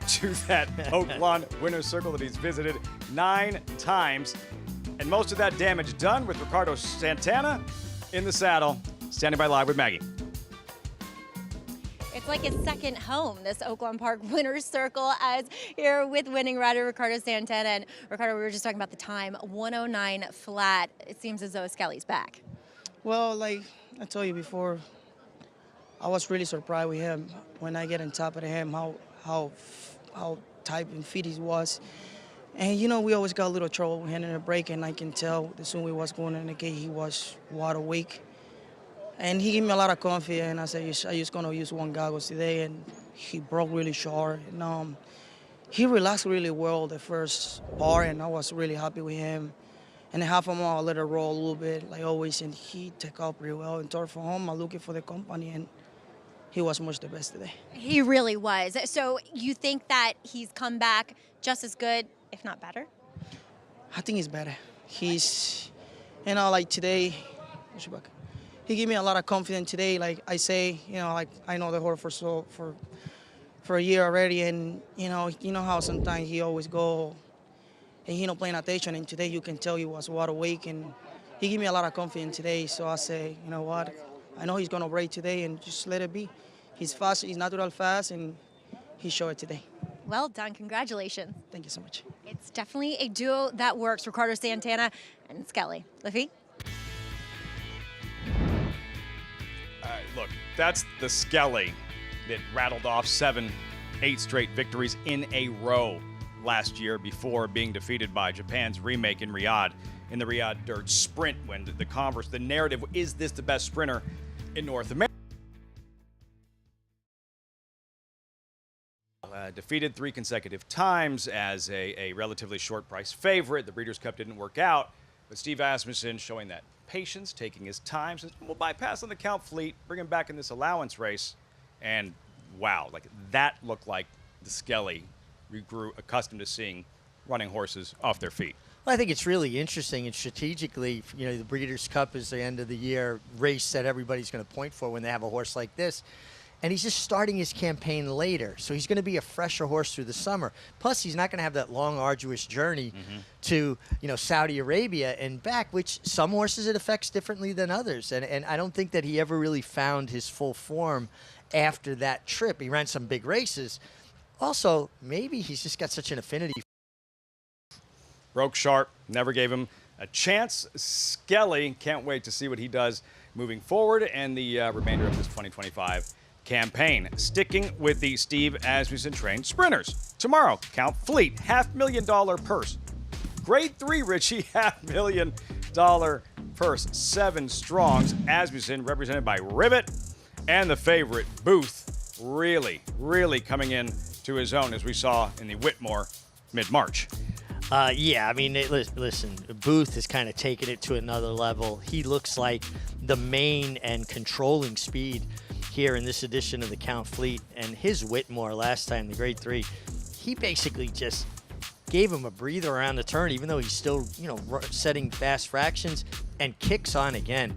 to that Oaklawn Winter Circle that he's visited 9 times. And most of that damage done with Ricardo Santana in the saddle Standing by live with Maggie. It's like his second home, this Oaklawn Park Winner's Circle, as here with winning rider Ricardo Santana. And Ricardo, we were just talking about the time, 109 flat. It seems as though Skelly's back. Well, like I told you before, I was really surprised with him when I get on top of him, how tight and fit he was. And, you know, we always got a little trouble with him in the break, and I can tell as soon as we was going in the gate, he was wide awake. And he gave me a lot of confidence, and I said, I'm just going to use one goggles today, and he broke really short. And, he relaxed really well the first part, and I was really happy with him. And the half a mile, I let it roll a little bit, like always, and he took off pretty well. And toward for home, I'm looking for the company, and he was much the best today. He really was. So you think that he's come back just as good, if not better? I think he's better. He's, you know, like today, he gave me a lot of confidence today. Like I say, you know, like I know the horse for a year already, and you know how sometimes he always go and he not paying attention. And today you can tell he was wide awake, and he gave me a lot of confidence today. So I say, you know what, I know he's gonna break today, and just let it be. He's fast, he's natural fast, and he showed it today. Well done, congratulations. Thank you so much. It's definitely a duo that works, Ricardo Santana and Skelly. Liffy? Look, that's the Skelly that rattled off 7, 8 straight victories in a row last year before being defeated by Japan's remake in Riyadh in the Riyadh Dirt Sprint, when the converse, the narrative, is this the best sprinter in North America? Defeated 3 consecutive times as a relatively short price favorite. The Breeders' Cup didn't work out, but Steve Asmussen showing that patience, taking his time, says, we'll bypass on the Count Fleet, bring him back in this allowance race. And wow, like that looked like the Skelly we grew accustomed to seeing running horses off their feet. Well, I think it's really interesting, and strategically, you know, the Breeders' Cup is the end of the year race that everybody's going to point for when they have a horse like this. And he's just starting his campaign later, so he's going to be a fresher horse through the summer. Plus, he's not going to have that long, arduous journey to, you know, Saudi Arabia and back, which some horses it affects differently than others. And I don't think that he ever really found his full form after that trip. He ran some big races. Also, maybe he's just got such an affinity. Broke sharp, never gave him a chance. Skelly, can't wait to see what he does moving forward and the remainder of this 2025 campaign. Sticking with the Steve Asmussen trained sprinters. Tomorrow, Count Fleet, $500,000 purse. Grade 3, Richie, $500,000 purse. 7 strongs. Asmussen represented by Ribbit, and the favorite, Booth, really coming in to his own, as we saw in the Whitmore mid-March. Yeah, I mean, listen, Booth has kind of taken it to another level. He looks like the main and controlling speed here in this edition of the Count Fleet. And his Whitmore last time, the Grade 3, he basically just gave him a breather around the turn, even though he's still, you know, setting fast fractions, and kicks on again.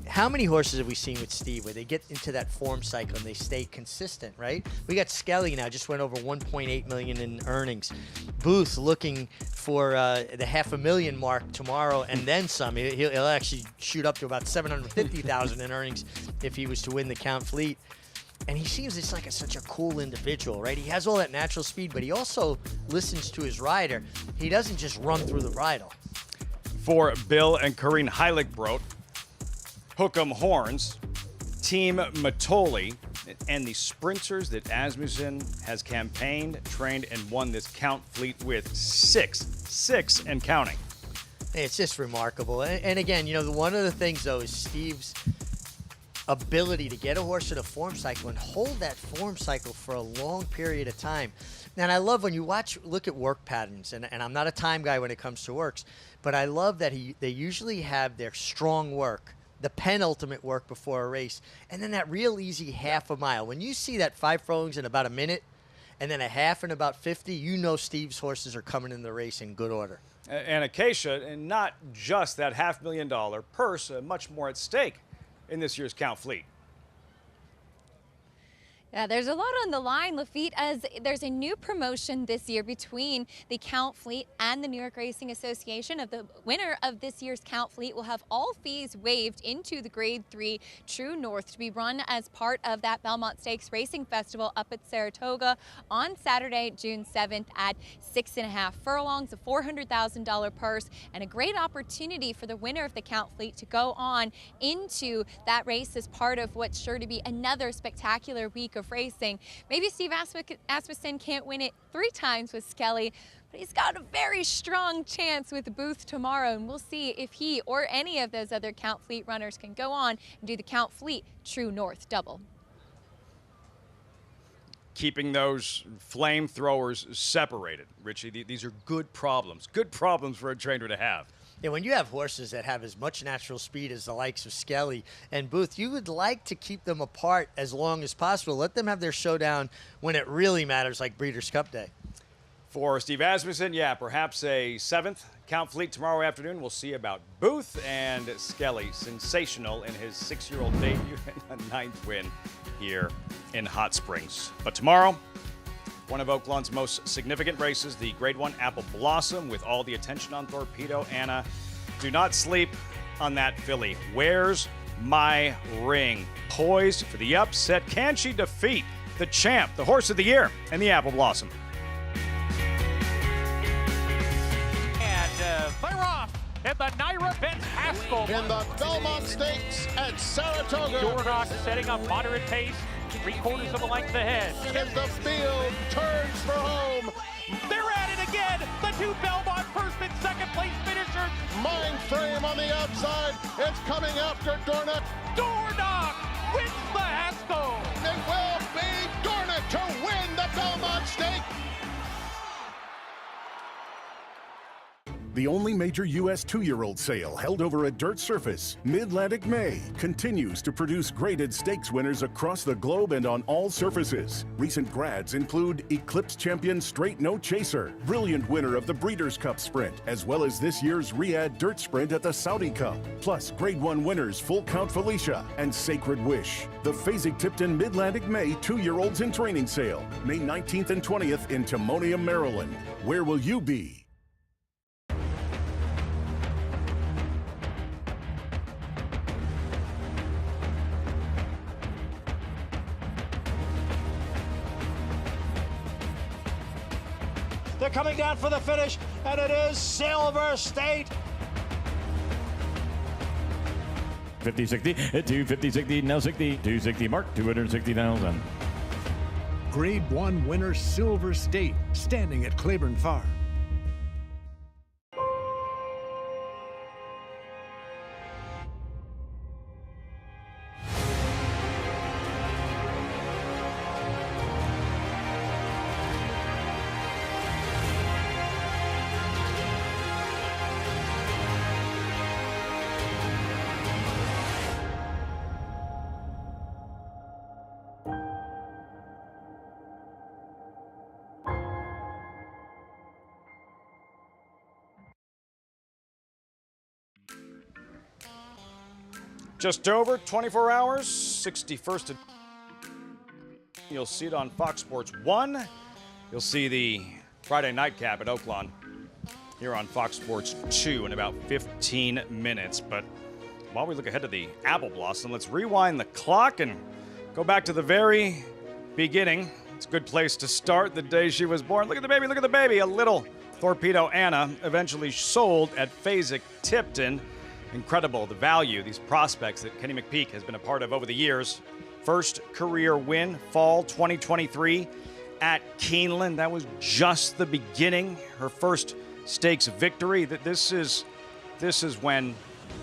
How many horses have we seen with Steve where they get into that form cycle and they stay consistent, right? We got Skelly now, just went over $1.8 million in earnings. Booth looking for the $500,000 mark tomorrow and then some. He'll actually shoot up to about $750,000 in earnings if he was to win the Count Fleet. And he seems just like such a cool individual, right? He has all that natural speed, but he also listens to his rider. He doesn't just run through the bridle. For Bill and Corrine Heiligbrot, Hook'em Horns, Team Matoli, and the sprinters that Asmussen has campaigned, trained, and won this Count Fleet with. Six and counting. It's just remarkable. And again, you know, one of the things, though, is Steve's ability to get a horse in a form cycle and hold that form cycle for a long period of time. And I love when you look at work patterns, and I'm not a time guy when it comes to works, but I love that they usually have their strong work, the penultimate work before a race, and then that real easy half a mile. When you see that 5 furlongs in about a minute and then a half in about 50, you know Steve's horses are coming in the race in good order. And Acacia, and not just that $500,000 purse, much more at stake in this year's Count Fleet. Yeah, there's a lot on the line, Lafitte, as there's a new promotion this year between the Count Fleet and the New York Racing Association. Of the winner of this year's Count Fleet will have all fees waived into the Grade 3 True North to be run as part of that Belmont Stakes Racing Festival up at Saratoga on Saturday, June 7th at 6.5 furlongs, a $400,000 purse, and a great opportunity for the winner of the Count Fleet to go on into that race as part of what's sure to be another spectacular week of racing. Maybe Steve Asmussen can't win it 3 times with Skelly, but he's got a very strong chance with Booth tomorrow, and we'll see if he or any of those other Count Fleet runners can go on and do the Count Fleet True North double. Keeping those flamethrowers separated, Richie, these are good problems for a trainer to have. Yeah, when you have horses that have as much natural speed as the likes of Skelly and Booth, you would like to keep them apart as long as possible. Let them have their showdown when it really matters, like Breeders' Cup Day. For Steve Asmussen, yeah, perhaps a 7th Count Fleet tomorrow afternoon. We'll see about Booth and Skelly. Sensational in his 6-year-old debut and a 9th win here in Hot Springs. But tomorrow, one of Oaklawn's most significant races, the Grade 1 Apple Blossom, with all the attention on Torpedo Anna. Do not sleep on that filly. Where's my ring? Poised for the upset. Can she defeat the champ, the horse of the year, and the Apple Blossom? And they're off at the Naira Benz Haskell. In the Belmont Stakes at Saratoga. Dornock setting up moderate pace. 3/4 of a length ahead. As the field turns for home. They're at it again. The 2 Belmont first and second place finishers. Mind frame on the outside. It's coming after Dornock. Dornock wins the Haskell. It will be Dornock to win the Belmont Stakes. The only major U.S. 2-year-old sale held over a dirt surface, Mid-Atlantic May, continues to produce graded stakes winners across the globe and on all surfaces. Recent grads include Eclipse champion Straight No Chaser, brilliant winner of the Breeders' Cup Sprint, as well as this year's Riyadh Dirt Sprint at the Saudi Cup, plus Grade 1 winners Full Count Felicia and Sacred Wish. The Fasig-Tipton Mid-Atlantic May 2-year-olds in training sale, May 19th and 20th in Timonium, Maryland. Where will you be? They're coming down for the finish, and it is Silver State. 50-60, 250-60, now 60, 260 mark, 260,000. Grade 1 winner Silver State, standing at Claiborne Farm. Just over 24 hours, 61st. You'll see it on Fox Sports 1. You'll see the Friday nightcap at Oaklawn here on Fox Sports 2 in about 15 minutes. But while we look ahead to the Apple Blossom, let's rewind the clock and go back to the very beginning. It's a good place to start, the day she was born. Look at the baby, look at the baby. A little Torpedo Anna, eventually sold at Fasig-Tipton. Incredible, the value, these prospects that Kenny McPeak has been a part of over the years. First career win, fall 2023 at Keeneland. That was just the beginning. Her first stakes victory. This is when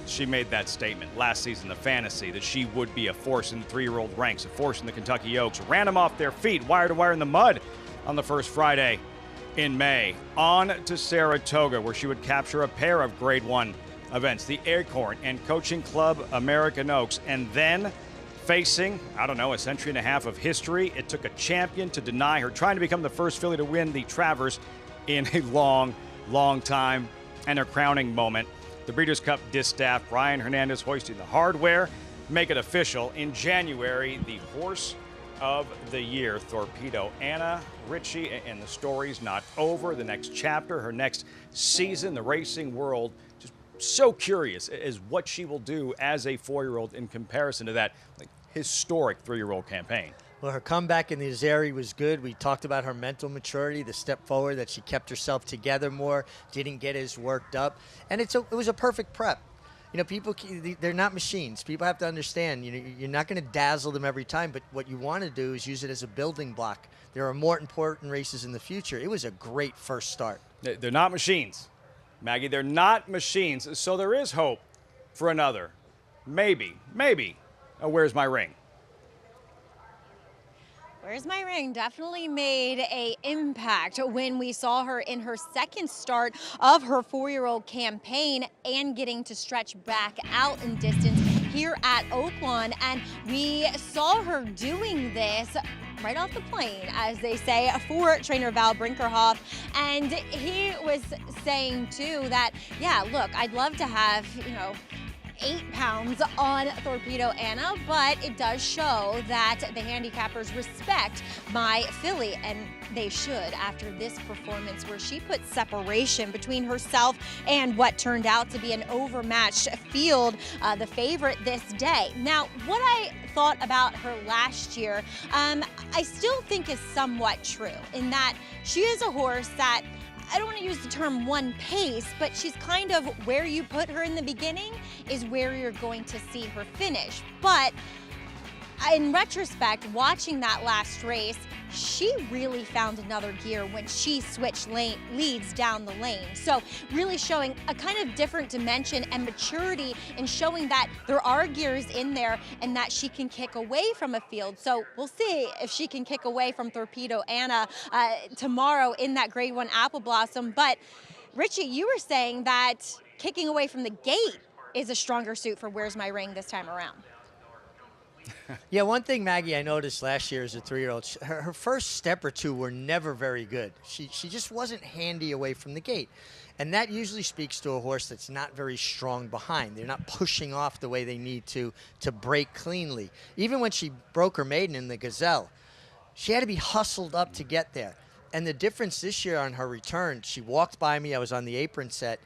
she made that statement last season, the fantasy, that she would be a force in the 3-year-old ranks, a force in the Kentucky Oaks. Ran them off their feet, wire to wire in the mud on the first Friday in May. On to Saratoga, where she would capture a pair of Grade 1 events, the Acorn and Coaching Club American Oaks, and then facing, I don't know, a century and a half of history. It took a champion to deny her trying to become the first filly to win the Travers in a long, long time, and her crowning moment. The Breeders' Cup distaff, Brian Hernandez hoisting the hardware, make it official. In January, the horse of the year, Torpedo Anna. Richie, and the story's not over. The next chapter, her next season, the racing world, just so curious as what she will do as a 4-year-old in comparison to that historic 3-year-old campaign. Well, her comeback in the Azeri was good. We talked about her mental maturity, the step forward, that she kept herself together more, didn't get as worked up. And it was a perfect prep. You know, people, they're not machines. People have to understand, you know, you're not going to dazzle them every time, but what you want to do is use it as a building block. There are more important races in the future. It was a great first start. They're not machines, Maggie. They're not machines. So there is hope for another. Maybe. Where's My Ring? Where's My Ring definitely made an impact when we saw her in her second start of her 4-year-old campaign and getting to stretch back out in distance here at Oaklawn. And we saw her doing this right off the plane, as they say, for trainer Val Brinkerhoff. And he was saying too that, yeah, look, I'd love to have, 8 pounds on Torpedo Anna, but it does show that the handicappers respect my filly, and they should after this performance where she put separation between herself and what turned out to be an overmatched field, the favorite this day. Now, what I thought about her last year, I still think is somewhat true in that she is a horse that, I don't want to use the term one pace, but she's kind of where you put her in the beginning is where you're going to see her finish. But in retrospect, watching that last race, she really found another gear when she switched leads down the lane. So really showing a kind of different dimension and maturity and showing that there are gears in there and that she can kick away from a field. So we'll see if she can kick away from Torpedo Anna tomorrow in that Grade 1 Apple Blossom. But Richie, you were saying that kicking away from the gate is a stronger suit for Where's My Ring this time around. Yeah, one thing, Maggie, I noticed last year as a 3-year-old, her first step or two were never very good. She just wasn't handy away from the gate. And that usually speaks to a horse that's not very strong behind. They're not pushing off the way they need to break cleanly. Even when she broke her maiden in the Gazelle, she had to be hustled up to get there. And the difference this year on her return, she walked by me, I was on the apron set,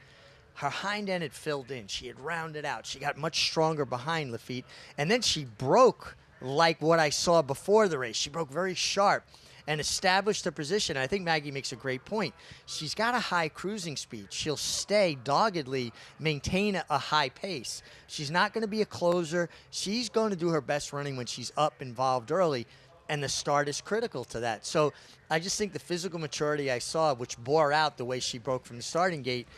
her hind end had filled in. She had rounded out. She got much stronger behind Lafitte. And then she broke like what I saw before the race. She broke very sharp and established her position. I think Maggie makes a great point. She's got a high cruising speed. She'll stay doggedly, maintain a high pace. She's not going to be a closer. She's going to do her best running when she's up involved early, and the start is critical to that. So I just think the physical maturity I saw, which bore out the way she broke from the starting gate,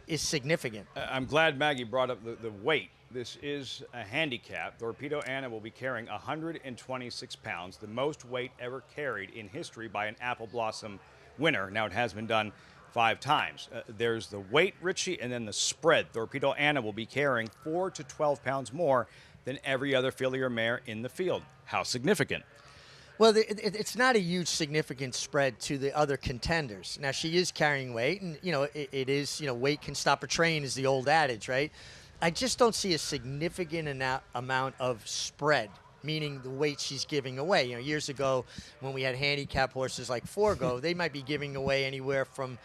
is significant. I'm glad Maggie brought up the weight. This is a handicap. Torpedo Anna will be carrying 126 pounds, the most weight ever carried in history by an Apple Blossom winner. Now, it has been done 5 times. There's the weight, Richie, and then the spread. Torpedo Anna will be carrying 4 to 12 pounds more than every other filly or mare in the field. How significant? Well, it's not a huge significant spread to the other contenders. Now, she is carrying weight, and, it is, weight can stop a train is the old adage, right? I just don't see a significant amount of spread, meaning the weight she's giving away. Years ago, when we had handicap horses like Forgo, they might be giving away anywhere from,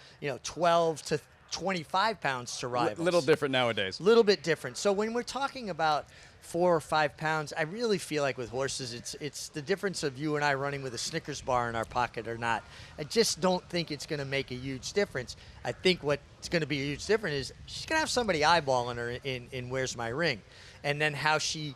12 to 25 pounds to rivals. A little different nowadays. A little bit different. So when we're talking about 4 or 5 pounds, I really feel like with horses, it's the difference of you and I running with a Snickers bar in our pocket or not. I just don't think it's going to make a huge difference. I think what's going to be a huge difference is she's going to have somebody eyeballing her in Where's My Ring, and then how she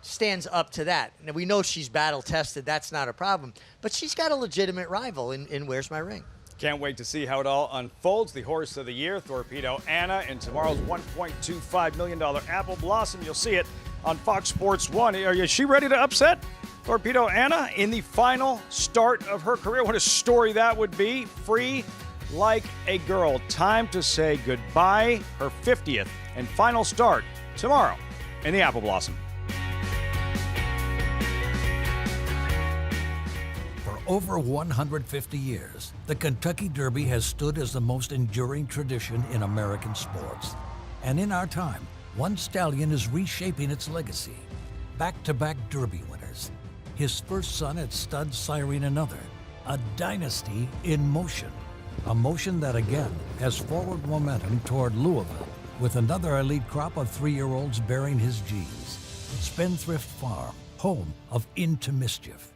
stands up to that. Now, we know she's battle-tested. That's not a problem. But she's got a legitimate rival in Where's My Ring. Can't wait to see how it all unfolds. The horse of the year, Torpedo Anna, in tomorrow's $1.25 million Apple Blossom. You'll see it on Fox Sports 1. Is she ready to upset Torpedo Anna in the final start of her career? What a story that would be. Free like a girl. Time to say goodbye. Her 50th and final start tomorrow in the Apple Blossom. Over 150 years, the Kentucky Derby has stood as the most enduring tradition in American sports. And in our time, one stallion is reshaping its legacy. Back-to-back Derby winners, his first son at stud siring another. A dynasty in motion. A motion that again has forward momentum toward Louisville, with another elite crop of 3-year-olds bearing his genes. Spendthrift Farm, home of Into Mischief.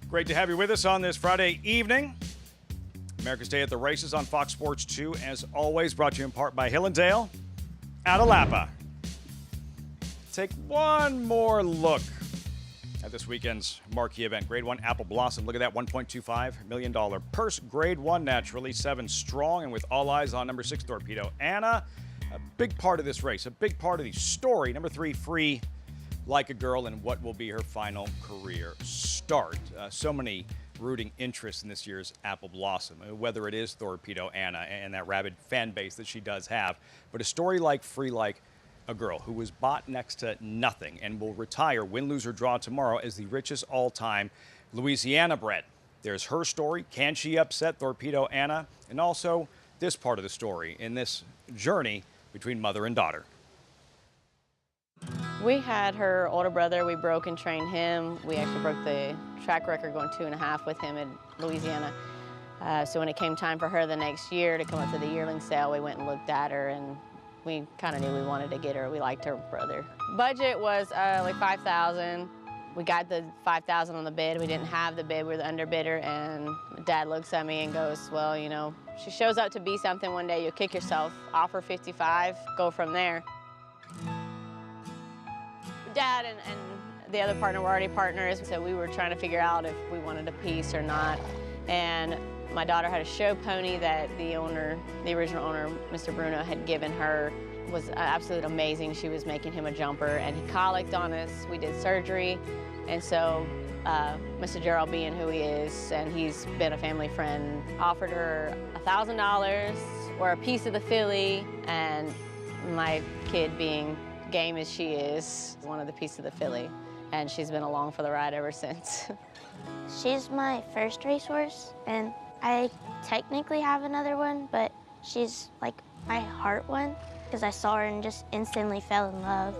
Great to have you with us on this Friday evening. America's Day at the Races on Fox Sports 2, as always, brought to you in part by Hillendale out of Lapa. Take one more look at this weekend's marquee event. Grade 1 Apple Blossom. Look at that, $1.25 million purse. Grade 1, naturally, 7 strong, and with all eyes on number 6, Torpedo Anna. A big part of this race, a big part of the story. Number 3, Free Like a Girl, and what will be her final career start. So many rooting interests in this year's Apple Blossom, whether it is Torpedo Anna and that rabid fan base that she does have, but a story like Free Like a Girl, who was bought next to nothing and will retire, win, lose, or draw tomorrow, as the richest all-time Louisiana bred. There's her story. Can she upset Torpedo Anna? And also this part of the story in this journey between mother and daughter. We had her older brother. We broke and trained him. We actually broke the track record going 2.5 with him in Louisiana. So when it came time for her the next year to come up to the yearling sale, we went and looked at her, and we kind of knew we wanted to get her. We liked her brother. Budget was like $5,000. We got the $5,000 on the bid. We didn't have the bid. We were the underbidder, and Dad looks at me and goes, well, you know, she shows up to be something one day, you'll kick yourself. Offer $55, go from there. Dad and the other partner were already partners, so we were trying to figure out if we wanted a piece or not. And my daughter had a show pony that the original owner, Mr. Bruno, had given her. It was absolutely amazing. She was making him a jumper, and he colicked on us. We did surgery, and so Mr. Gerald, being who he is, and he's been a family friend, offered her $1,000 or a piece of the filly, and my kid, being game as she is, wanted the piece of the filly, and she's been along for the ride ever since. She's my first racehorse, and I technically have another one, but she's like my heart one, because I saw her and just instantly fell in love.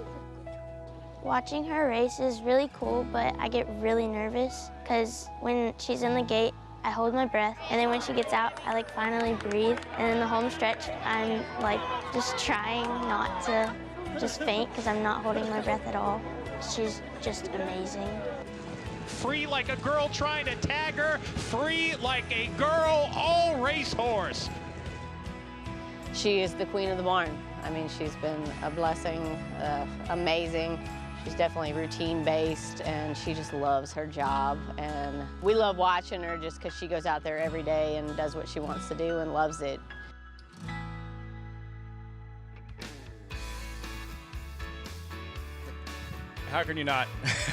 Watching her race is really cool, but I get really nervous, because when she's in the gate, I hold my breath, and then when she gets out, I like finally breathe, and in the home stretch, I'm like just trying not to just faint, because I'm not holding my breath at all. She's just amazing. Free like a girl trying to tag her. Free like a girl, all racehorse. She is the queen of the barn. I mean, she's been a blessing, amazing. She's definitely routine-based, and she just loves her job. And we love watching her just because she goes out there every day and does what she wants to do and loves it. How can you not?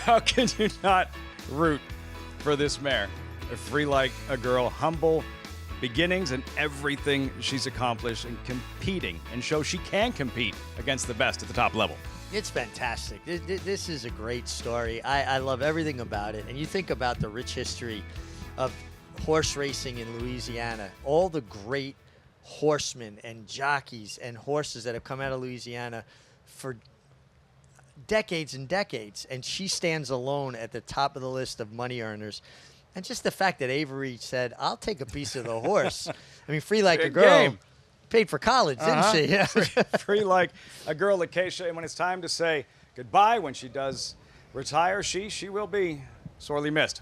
How can you not root for this mare? Free like a girl, humble beginnings and everything she's accomplished, and competing, and show she can compete against the best at the top level. It's fantastic. This is a great story. I love everything about it. And you think about the rich history of horse racing in Louisiana, all the great horsemen and jockeys and horses that have come out of Louisiana for decades and decades, and she stands alone at the top of the list of money earners. And just the fact that Azeri said, I'll take a piece of the horse. I mean, free like a girl. Paid for college, didn't she? Yeah. Free like a girl, Acacia. And when it's time to say goodbye, when she does retire, she will be sorely missed.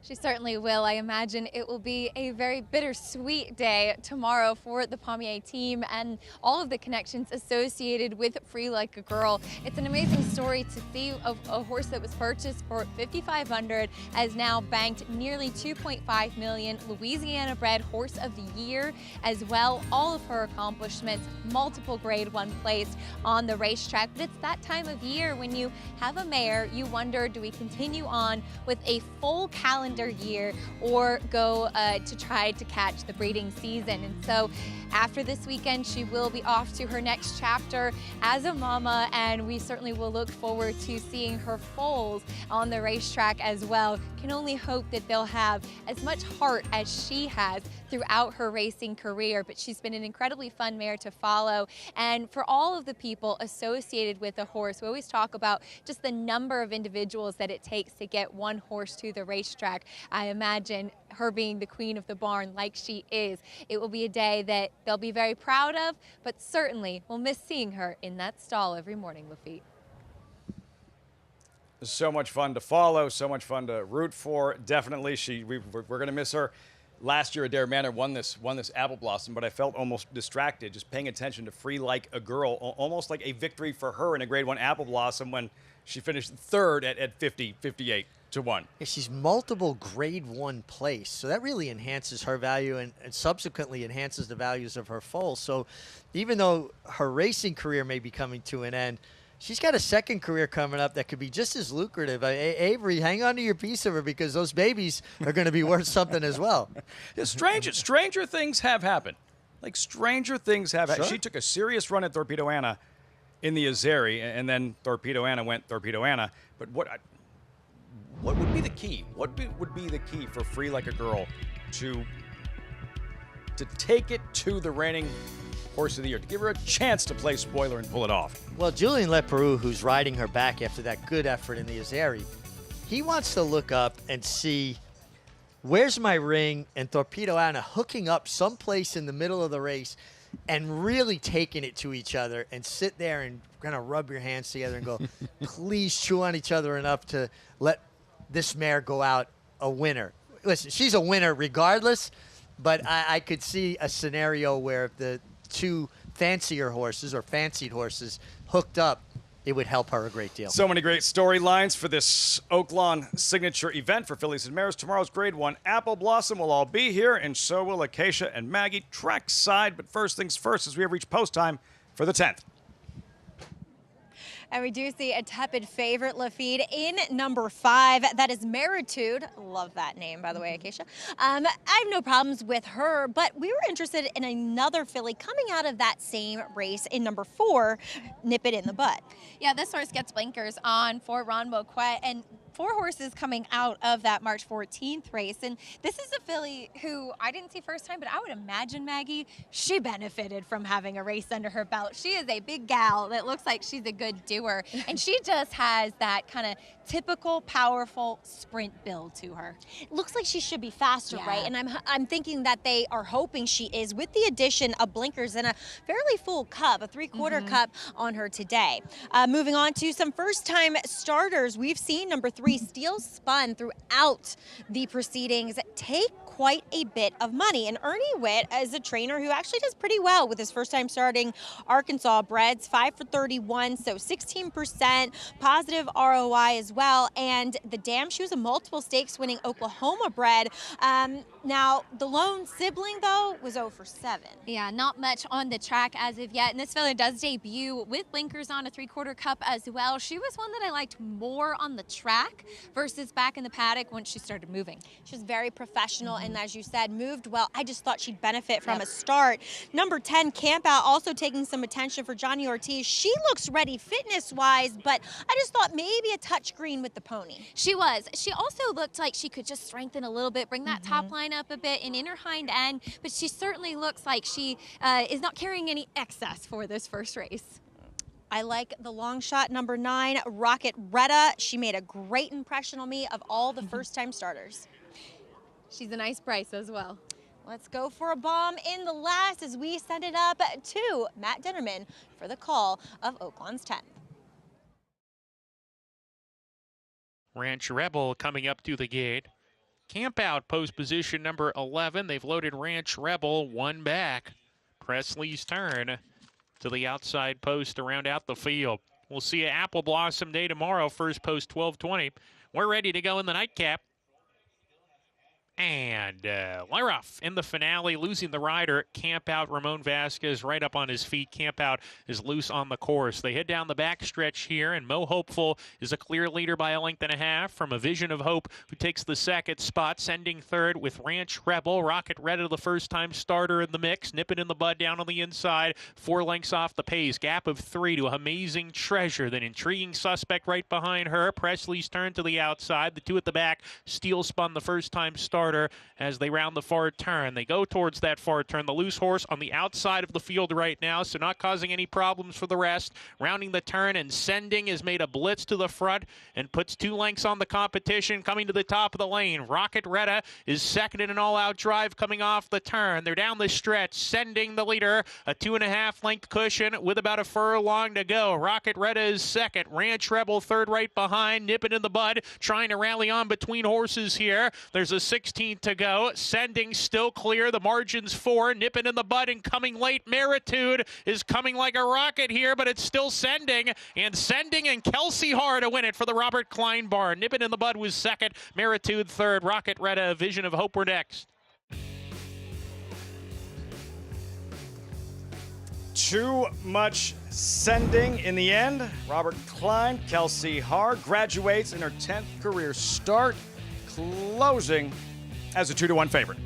She certainly will. I imagine it will be a very bittersweet day tomorrow for the Pommier team and all of the connections associated with Free Like a Girl. It's an amazing story to see of a horse that was purchased for $5,500 has now banked nearly $2.5 million. Louisiana bred horse of the year as well. All of her accomplishments, multiple grade 1 placed on the racetrack. But it's that time of year when you have a mare, you wonder, do we continue on with a full calendar year or go to try to catch the breeding season? And so after this weekend, she will be off to her next chapter as a mama, and we certainly will look forward to seeing her foals on the racetrack as well. Can only hope that they'll have as much heart as she has throughout her racing career, but she's been an incredibly fun mare to follow. And for all of the people associated with the horse, we always talk about just the number of individuals that it takes to get one horse to the racetrack. I imagine her being the queen of the barn like she is, it will be a day that they'll be very proud of, but certainly will miss seeing her in that stall every morning, Lafitte. So much fun to follow, so much fun to root for. Definitely, we're going to miss her. Last year, Adair Manor won this Apple Blossom, but I felt almost distracted just paying attention to Free Like a Girl, almost like a victory for her in a Grade 1 Apple Blossom when she finished third at 58 to 1. Yeah, she's multiple Grade 1 place, so that really enhances her value and subsequently enhances the values of her foals. So even though her racing career may be coming to an end, she's got a second career coming up that could be just as lucrative. Azeri, hang on to your piece of her because those babies are going to be worth something as well. Yeah, stranger things have happened. Like, stranger things have happened. She took a serious run at Torpedo Anna in the Azeri, and then Torpedo Anna went Torpedo Anna. But what would be the key? What would be the key for Free Like a Girl to take it to the reigning Horse of the Year, to give her a chance to play spoiler and pull it off? Well, Julien Leperoux, who's riding her back after that good effort in the Azeri, he wants to look up and see, where's my ring, and Torpedo Anna hooking up someplace in the middle of the race and really taking it to each other, and sit there and kind of rub your hands together and go, please chew on each other enough to let this mare go out a winner. Listen, she's a winner regardless, but I could see a scenario where if the two fancier horses or fancied horses hooked up, it would help her a great deal. So many great storylines for this Oaklawn signature event for fillies and mares. Tomorrow's Grade 1 Apple Blossom will all be here, and so will Acacia and Maggie trackside. But first things first, as we have reached post time for the 10th. And we do see a tepid favorite, Lafitte, in number 5. That is Meritude. Love that name, by the way, Acacia. I have no problems with her, but we were interested in another filly coming out of that same race in number 4, Nip It in the Butt. Yeah, this horse gets blinkers on for Ron Boquet, and 4 horses coming out of that March 14th race. And this is a filly who I didn't see first time, but I would imagine, Maggie, she benefited from having a race under her belt. She is a big gal that looks like she's a good doer. And she just has that kind of typical, powerful sprint build to her. It looks like she should be faster, right? And I'm thinking that they are hoping she is, with the addition of blinkers and a fairly full cup, a 3/4 cup on her today. Moving on to some first-time starters, we've seen number 3, Steel Spun, throughout the proceedings take quite a bit of money. And Ernie Witt is a trainer who actually does pretty well with his first time starting Arkansas breds, 5 for 31, so 16% positive ROI as well. And the dam, she was a multiple stakes winning Oklahoma bred. Now, the lone sibling, though, was 0 for 7. Yeah, not much on the track as of yet. And this fella does debut with blinkers on, a 3/4 cup as well. She was one that I liked more on the track versus back in the paddock once she started moving. She was very professional and, as you said, moved well. I just thought she'd benefit from a start. Number 10, Campout, also taking some attention for Johnny Ortiz. She looks ready fitness-wise, but I just thought maybe a touch green with the pony. She was. She also looked like she could just strengthen a little bit, bring that top line up a bit and in her hind end, but she certainly looks like she is not carrying any excess for this first race. I like the long shot, number 9, Rocket Retta. She made a great impression on me of all the first-time starters. She's a nice price as well. Let's go for a bomb in the last as we send it up to Matt Dinnerman for the call of Oaklawn's 10. Ranch Rebel coming up to the gate. Campout post position number 11. They've loaded Ranch Rebel 1 back. Presley's turn to the outside post to round out the field. We'll see you Apple Blossom Day tomorrow, first post 12:20. We're ready to go in the nightcap. And Lyroff in the finale, losing the rider. Campout, Ramon Vasquez right up on his feet. Campout is loose on the course. They head down the backstretch here, and Mo Hopeful is a clear leader by 1.5 from A Vision of Hope, who takes the second spot, sending third with Ranch Rebel. Rocket Retta, the first-time starter in the mix, nipping in the bud down on the inside. 4 lengths off the pace, gap of 3 to Amazing Treasure. Then Intriguing Suspect right behind her. Presley's turn to the outside. The 2 at the back, Steel Spun, the first-time starter. As they round the far turn. They go towards that far turn. The loose horse on the outside of the field right now, so not causing any problems for the rest. Rounding the turn, and Sending has made a blitz to the front and puts 2 lengths on the competition. Coming to the top of the lane, Rocket Retta is second in an all-out drive coming off the turn. They're down the stretch. Sending the leader, a 2.5 length cushion with about a furlong to go. Rocket Retta is second. Ranch Rebel third right behind, nipping in the bud, trying to rally on between horses here. There's a 16 to go. Sending still clear. The margin's 4. Nipping in the bud and coming late. Meritude is coming like a rocket here, but it's still Sending. And Sending and Kelsey Har to win it for the Robert Klein Barn. Nipping in the bud was second. Meritude third. Rocket Retta, Vision of Hope were next. Too much Sending in the end. Robert Klein, Kelsey Har graduates in her 10th career start, closing as a 2-1 favorite.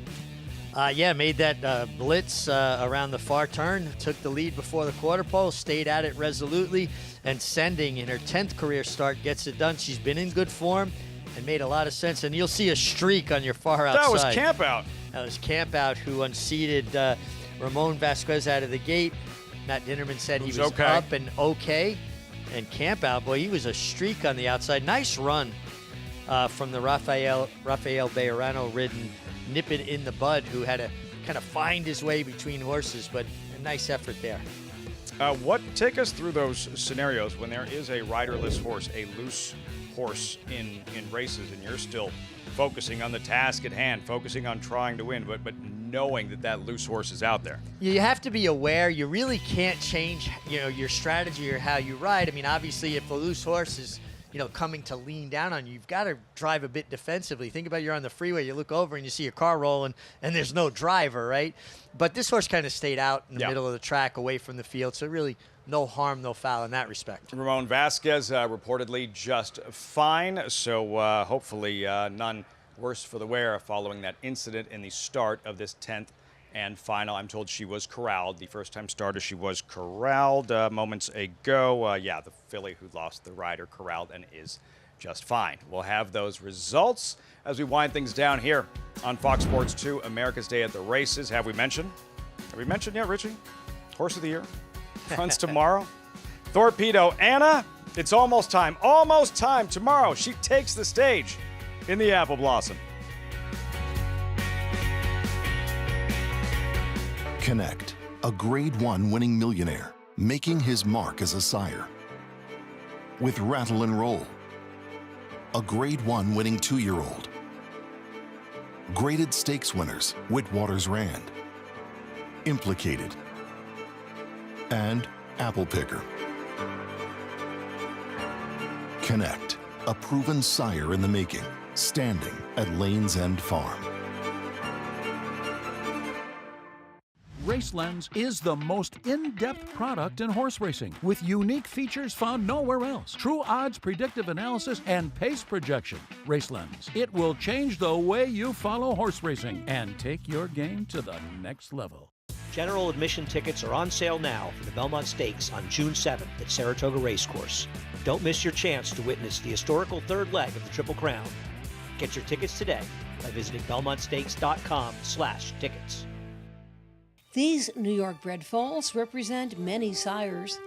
Yeah, made that blitz around the far turn, took the lead before the quarter pole, stayed at it resolutely, and Sending in her 10th career start gets it done. She's been in good form and made a lot of sense, and you'll see a streak on your far outside. That was Campout. That was Campout who unseated Ramon Vasquez out of the gate. Matt Dinnerman said he was okay. up and okay, and Campout, boy, he was a streak on the outside. Nice run. From the Rafael Bejarano ridden Nip It in the Bud, who had to kind of find his way between horses, but a nice effort there. Take us through those scenarios when there is a riderless horse, a loose horse in races, and you're still focusing on the task at hand, focusing on trying to win, but knowing that loose horse is out there. You have to be aware. You really can't change, your strategy or how you ride. I mean, obviously, if a loose horse is coming to lean down on you, you've got to drive a bit defensively. Think about you're on the freeway, you look over and you see a car rolling and there's no driver, right? But this horse kind of stayed out in the middle of the track, away from the field, so really no harm, no foul in that respect. Ramon Vasquez reportedly just fine, so hopefully none worse for the wear following that incident in the start of this 10th and final. I'm told she was corralled. The first-time starter, she was corralled moments ago. The filly who lost the rider corralled and is just fine. We'll have those results as we wind things down here on Fox Sports 2, America's Day at the Races. Have we mentioned yet, Richie? Horse of the Year runs tomorrow. Torpedo Anna, it's almost time tomorrow. She takes the stage in the Apple Blossom. Connect, a Grade 1 winning millionaire, making his mark as a sire. With Rattle and Roll, a Grade 1 winning 2-year-old. Graded stakes winners, Whitwater's Rand. Implicated. And Apple Picker. Connect, a proven sire in the making, standing at Lane's End Farm. RaceLens is the most in-depth product in horse racing with unique features found nowhere else. True odds, predictive analysis, and pace projection. RaceLens. It will change the way you follow horse racing and take your game to the next level. General admission tickets are on sale now for the Belmont Stakes on June 7th at Saratoga Racecourse. Don't miss your chance to witness the historical third leg of the Triple Crown. Get your tickets today by visiting belmontstakes.com/tickets. These New York bred foals represent many sires: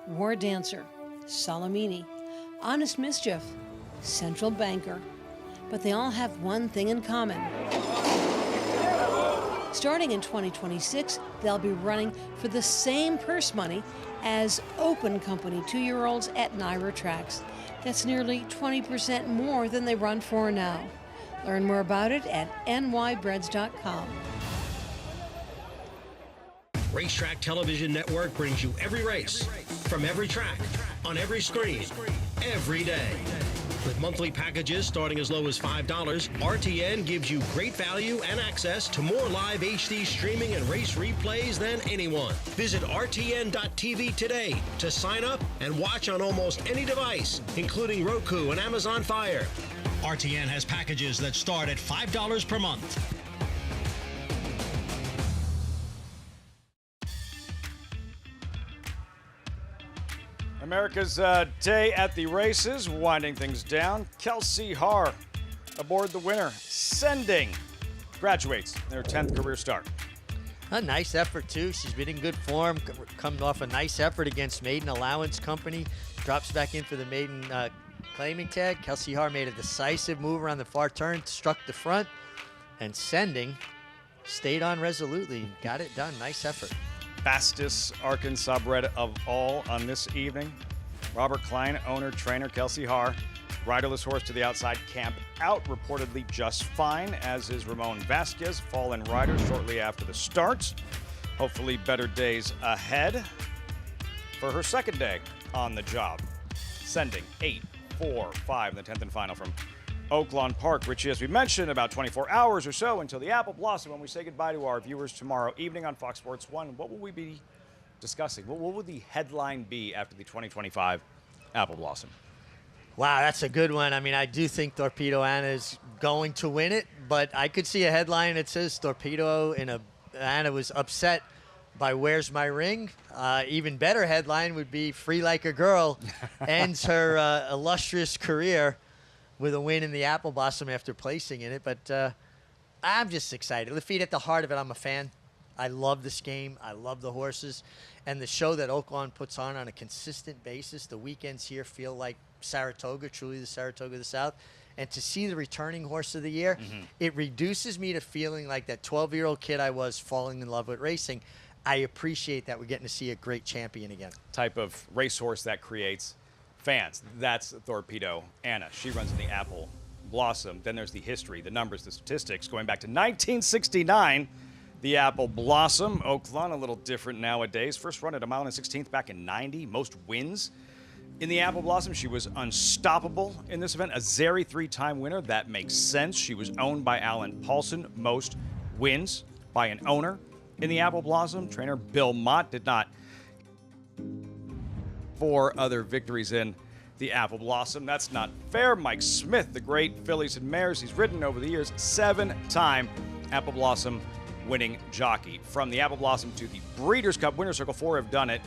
War Dancer, Salamini, Honest Mischief, Central Banker. But they all have one thing in common. Starting in 2026, they'll be running for the same purse money as Open Company 2-year-olds at NYRA tracks. That's nearly 20% more than they run for now. Learn more about it at nybreds.com. Racetrack Television Network brings you every race, from every track, on every screen, every day. With monthly packages starting as low as $5, RTN gives you great value and access to more live HD streaming and race replays than anyone. Visit RTN.tv today to sign up and watch on almost any device, including Roku and Amazon Fire. RTN has packages that start at $5 per month. America's Day at the Races, winding things down. Kelsey Haar aboard the winner, Sending, graduates their 10th career start. A nice effort, too. She's been in good form, coming off a nice effort against Maiden Allowance Company. Drops back in for the Maiden claiming tag. Kelsey Haar made a decisive move around the far turn, struck the front, and Sending stayed on resolutely and got it done. Nice effort. Fastest Arkansas bred of all on this evening. Robert Klein, owner, trainer, Kelsey Haar. Riderless horse to the outside, camp out, reportedly just fine, as is Ramon Vasquez, fallen rider shortly after the start. Hopefully better days ahead for her second day on the job. Sending 8, 4, 5 in the 10th and final from Oaklawn Park. Richie, as we mentioned, about 24 hours or so until the Apple Blossom when we say goodbye to our viewers tomorrow evening on Fox Sports 1. What will we be discussing? What will the headline be after the 2025 Apple Blossom? Wow, that's a good one. I mean, I do think Torpedo Anna is going to win it, but I could see a headline that says Torpedo Anna was upset by Where's My Ring. Even better headline would be Free Like a Girl ends her illustrious career with a win in the Apple Blossom after placing in it. But I'm just excited. Lafitte, at the heart of it, I'm a fan. I love this game. I love the horses. And the show that Oaklawn puts on a consistent basis, the weekends here feel like Saratoga, truly the Saratoga of the South. And to see the returning horse of the year, it reduces me to feeling like that 12-year-old kid I was falling in love with racing. I appreciate that we're getting to see a great champion again. Type of racehorse that creates fans. That's Torpedo Anna. She runs in the Apple Blossom. Then there's the history, the numbers, the statistics. Going back to 1969, the Apple Blossom. Oaklawn, a little different nowadays. First run at 1.16 back in 90. Most wins in the Apple Blossom. She was unstoppable in this event. Azeri, 3-time winner. That makes sense. She was owned by Alan Paulson. Most wins by an owner in the Apple Blossom. Trainer Bill Mott did not. 4 other victories in the Apple Blossom. That's not fair. Mike Smith, the great fillies and mares he's ridden over the years, 7-time Apple Blossom winning jockey. From the Apple Blossom to the Breeders' Cup Winner's Circle, 4 have done it.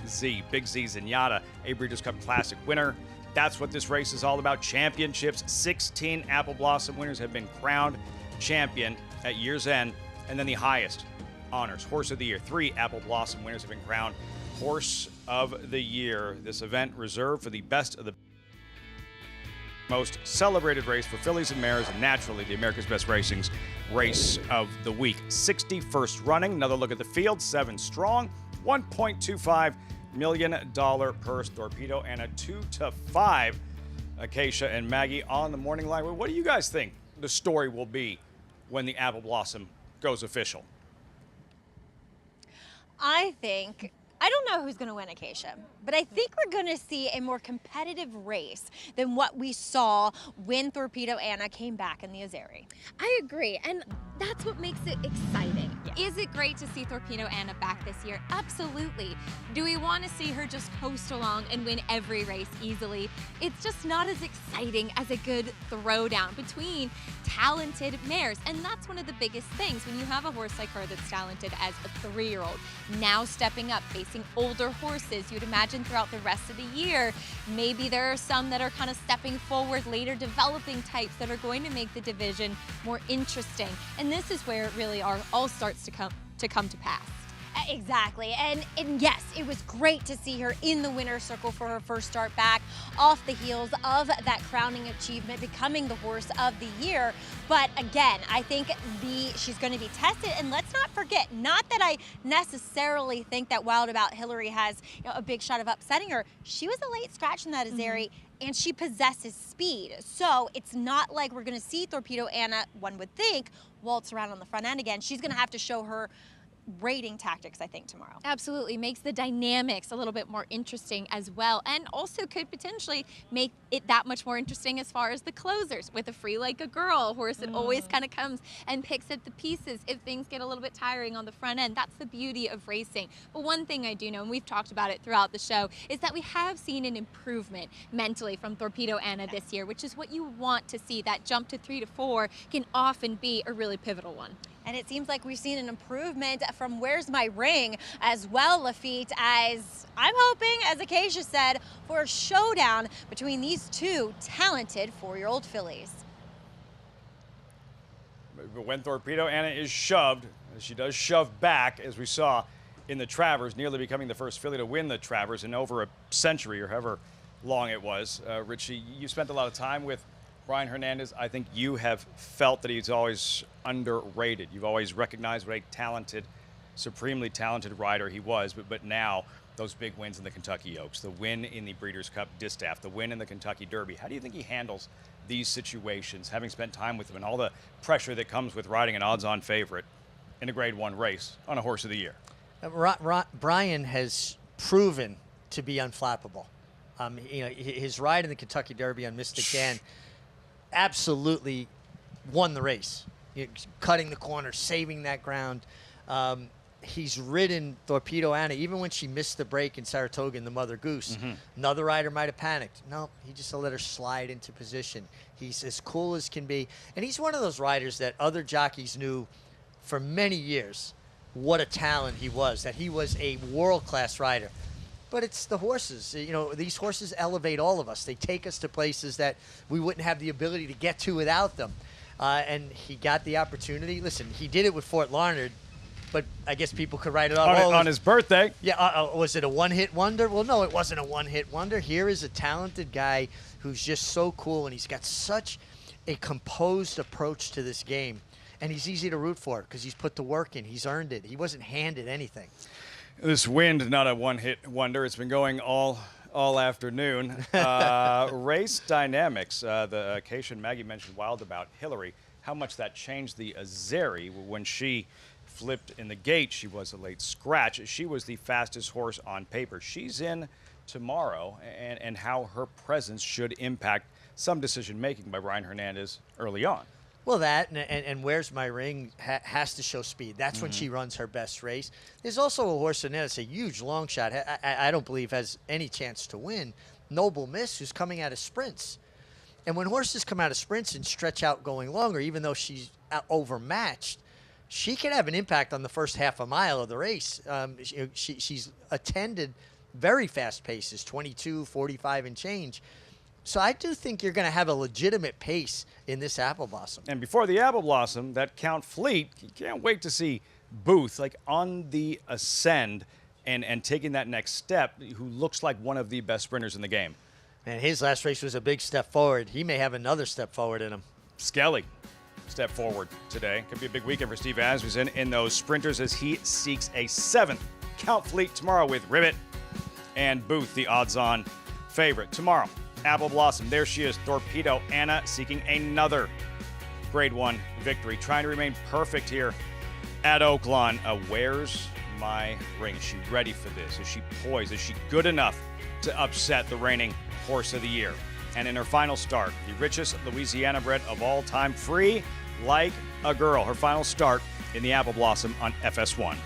Big Z Zenyatta, a Breeders' Cup Classic winner. That's what this race is all about. Championships. 16 Apple Blossom winners have been crowned champion at year's end. And then the highest honors, Horse of the Year. 3 Apple Blossom winners have been crowned Horse of the Year. This event reserved for the best of the most celebrated race for fillies and mares, and naturally the America's Best Racing's race of the week. 61st running. Another look at the field. 7 strong. $1.25 million purse. Torpedo Anna 2-5. Acacia and Maggie on the morning line. What do you guys think the story will be when the Apple Blossom goes official? I don't know who's going to win Acacia, but I think we're going to see a more competitive race than what we saw when Torpedo Anna came back in the Azeri. I agree, and that's what makes it exciting. Is it great to see Torpedo Anna back this year? Absolutely. Do we want to see her just coast along and win every race easily? It's just not as exciting as a good throwdown between talented mares, and that's one of the biggest things when you have a horse like her that's talented as a 3-year-old, now stepping up, facing older horses. You'd imagine throughout the rest of the year, maybe there are some that are kind of stepping forward, later developing types that are going to make the division more interesting. And this is where it really all starts to come to pass. Exactly, and yes, it was great to see her in the winner's circle for her first start back off the heels of that crowning achievement, becoming the Horse of the Year. But again, I think she's going to be tested, and let's not forget, not that I necessarily think that Wild About Hillary has a big shot of upsetting her. She was a late scratch in that Azeri, and she possesses speed. So it's not like we're going to see Torpedo Anna, one would think, waltz around on the front end again. She's going to have to show her rating tactics, I think, tomorrow. Absolutely. Makes the dynamics a little bit more interesting as well, and also could potentially make it that much more interesting as far as the closers. With a Free Like a Girl horse that always kind of comes and picks up the pieces if things get a little bit tiring on the front end. That's the beauty of racing. But one thing I do know, and we've talked about it throughout the show, is that we have seen an improvement mentally from Torpedo Anna this year, which is what you want to see. That jump to 3 to 4 can often be a really pivotal one. And it seems like we've seen an improvement from Where's My Ring as well, Lafitte, as I'm hoping, as Acacia said, for a showdown between these 2 talented 4-year-old fillies. When Torpedo Anna is shoved, she does shove back, as we saw in the Travers, nearly becoming the first filly to win the Travers in over a century or however long it was. Richie, you spent a lot of time with Brian Hernandez. I think you have felt that he's always underrated. You've always recognized what a talented, supremely talented rider he was, but now those big wins in the Kentucky Oaks, the win in the Breeders' Cup Distaff, the win in the Kentucky Derby. How do you think he handles these situations, having spent time with him and all the pressure that comes with riding an odds-on favorite in a Grade 1 race on a Horse of the Year? Brian has proven to be unflappable. His ride in the Kentucky Derby on Mystic Dan absolutely won the race. Cutting the corner, saving that ground. He's ridden Torpedo Anna, even when she missed the break in Saratoga in the Mother Goose. Another rider might have panicked. No, he just let her slide into position. He's as cool as can be. And he's one of those riders that other jockeys knew for many years what a talent he was, that he was a world-class rider. But it's the horses. These horses elevate all of us. They take us to places that we wouldn't have the ability to get to without them. And he got the opportunity. Listen, he did it with Fort Larned, but I guess people could write it off. On his birthday. Yeah, was it a one-hit wonder? Well, no, it wasn't a one-hit wonder. Here is a talented guy who's just so cool, and he's got such a composed approach to this game. And he's easy to root for because he's put the work in. He's earned it. He wasn't handed anything. This wind, not a one-hit wonder. It's been going all afternoon. Race dynamics. The Acacia and Maggie mentioned Wild About Hillary. How much that changed the Azeri when she flipped in the gate. She was a late scratch. She was the fastest horse on paper. She's in tomorrow, and how her presence should impact some decision-making by Brian Hernandez early on. Well, that and Where's My Ring has to show speed. That's when she runs her best race. There's also a horse in there that's a huge long shot. I don't believe has any chance to win. Noble Miss, who's coming out of sprints. And when horses come out of sprints and stretch out going longer, even though she's overmatched, she can have an impact on the first half a mile of the race. She's attended very fast paces, 22, 45 and change. So I do think you're going to have a legitimate pace in this Apple Blossom. And before the Apple Blossom, that Count Fleet, you can't wait to see Booth like on the ascend and taking that next step, who looks like one of the best sprinters in the game. And his last race was a big step forward. He may have another step forward in him. Skelly, step forward today. Could be a big weekend for Steve Asmussen in those sprinters as he seeks a 7th Count Fleet tomorrow with Ribbit and Booth, the odds-on favorite. Tomorrow, Apple Blossom. There she is, Torpedo Anna, seeking another Grade 1 victory, trying to remain perfect here at Oaklawn. Where's my ring? Is she ready for this? Is she poised? Is she good enough to upset the reigning horse of the year? And in her final start, the richest Louisiana bred of all time, Free Like a Girl. Her final start in the Apple Blossom on FS1.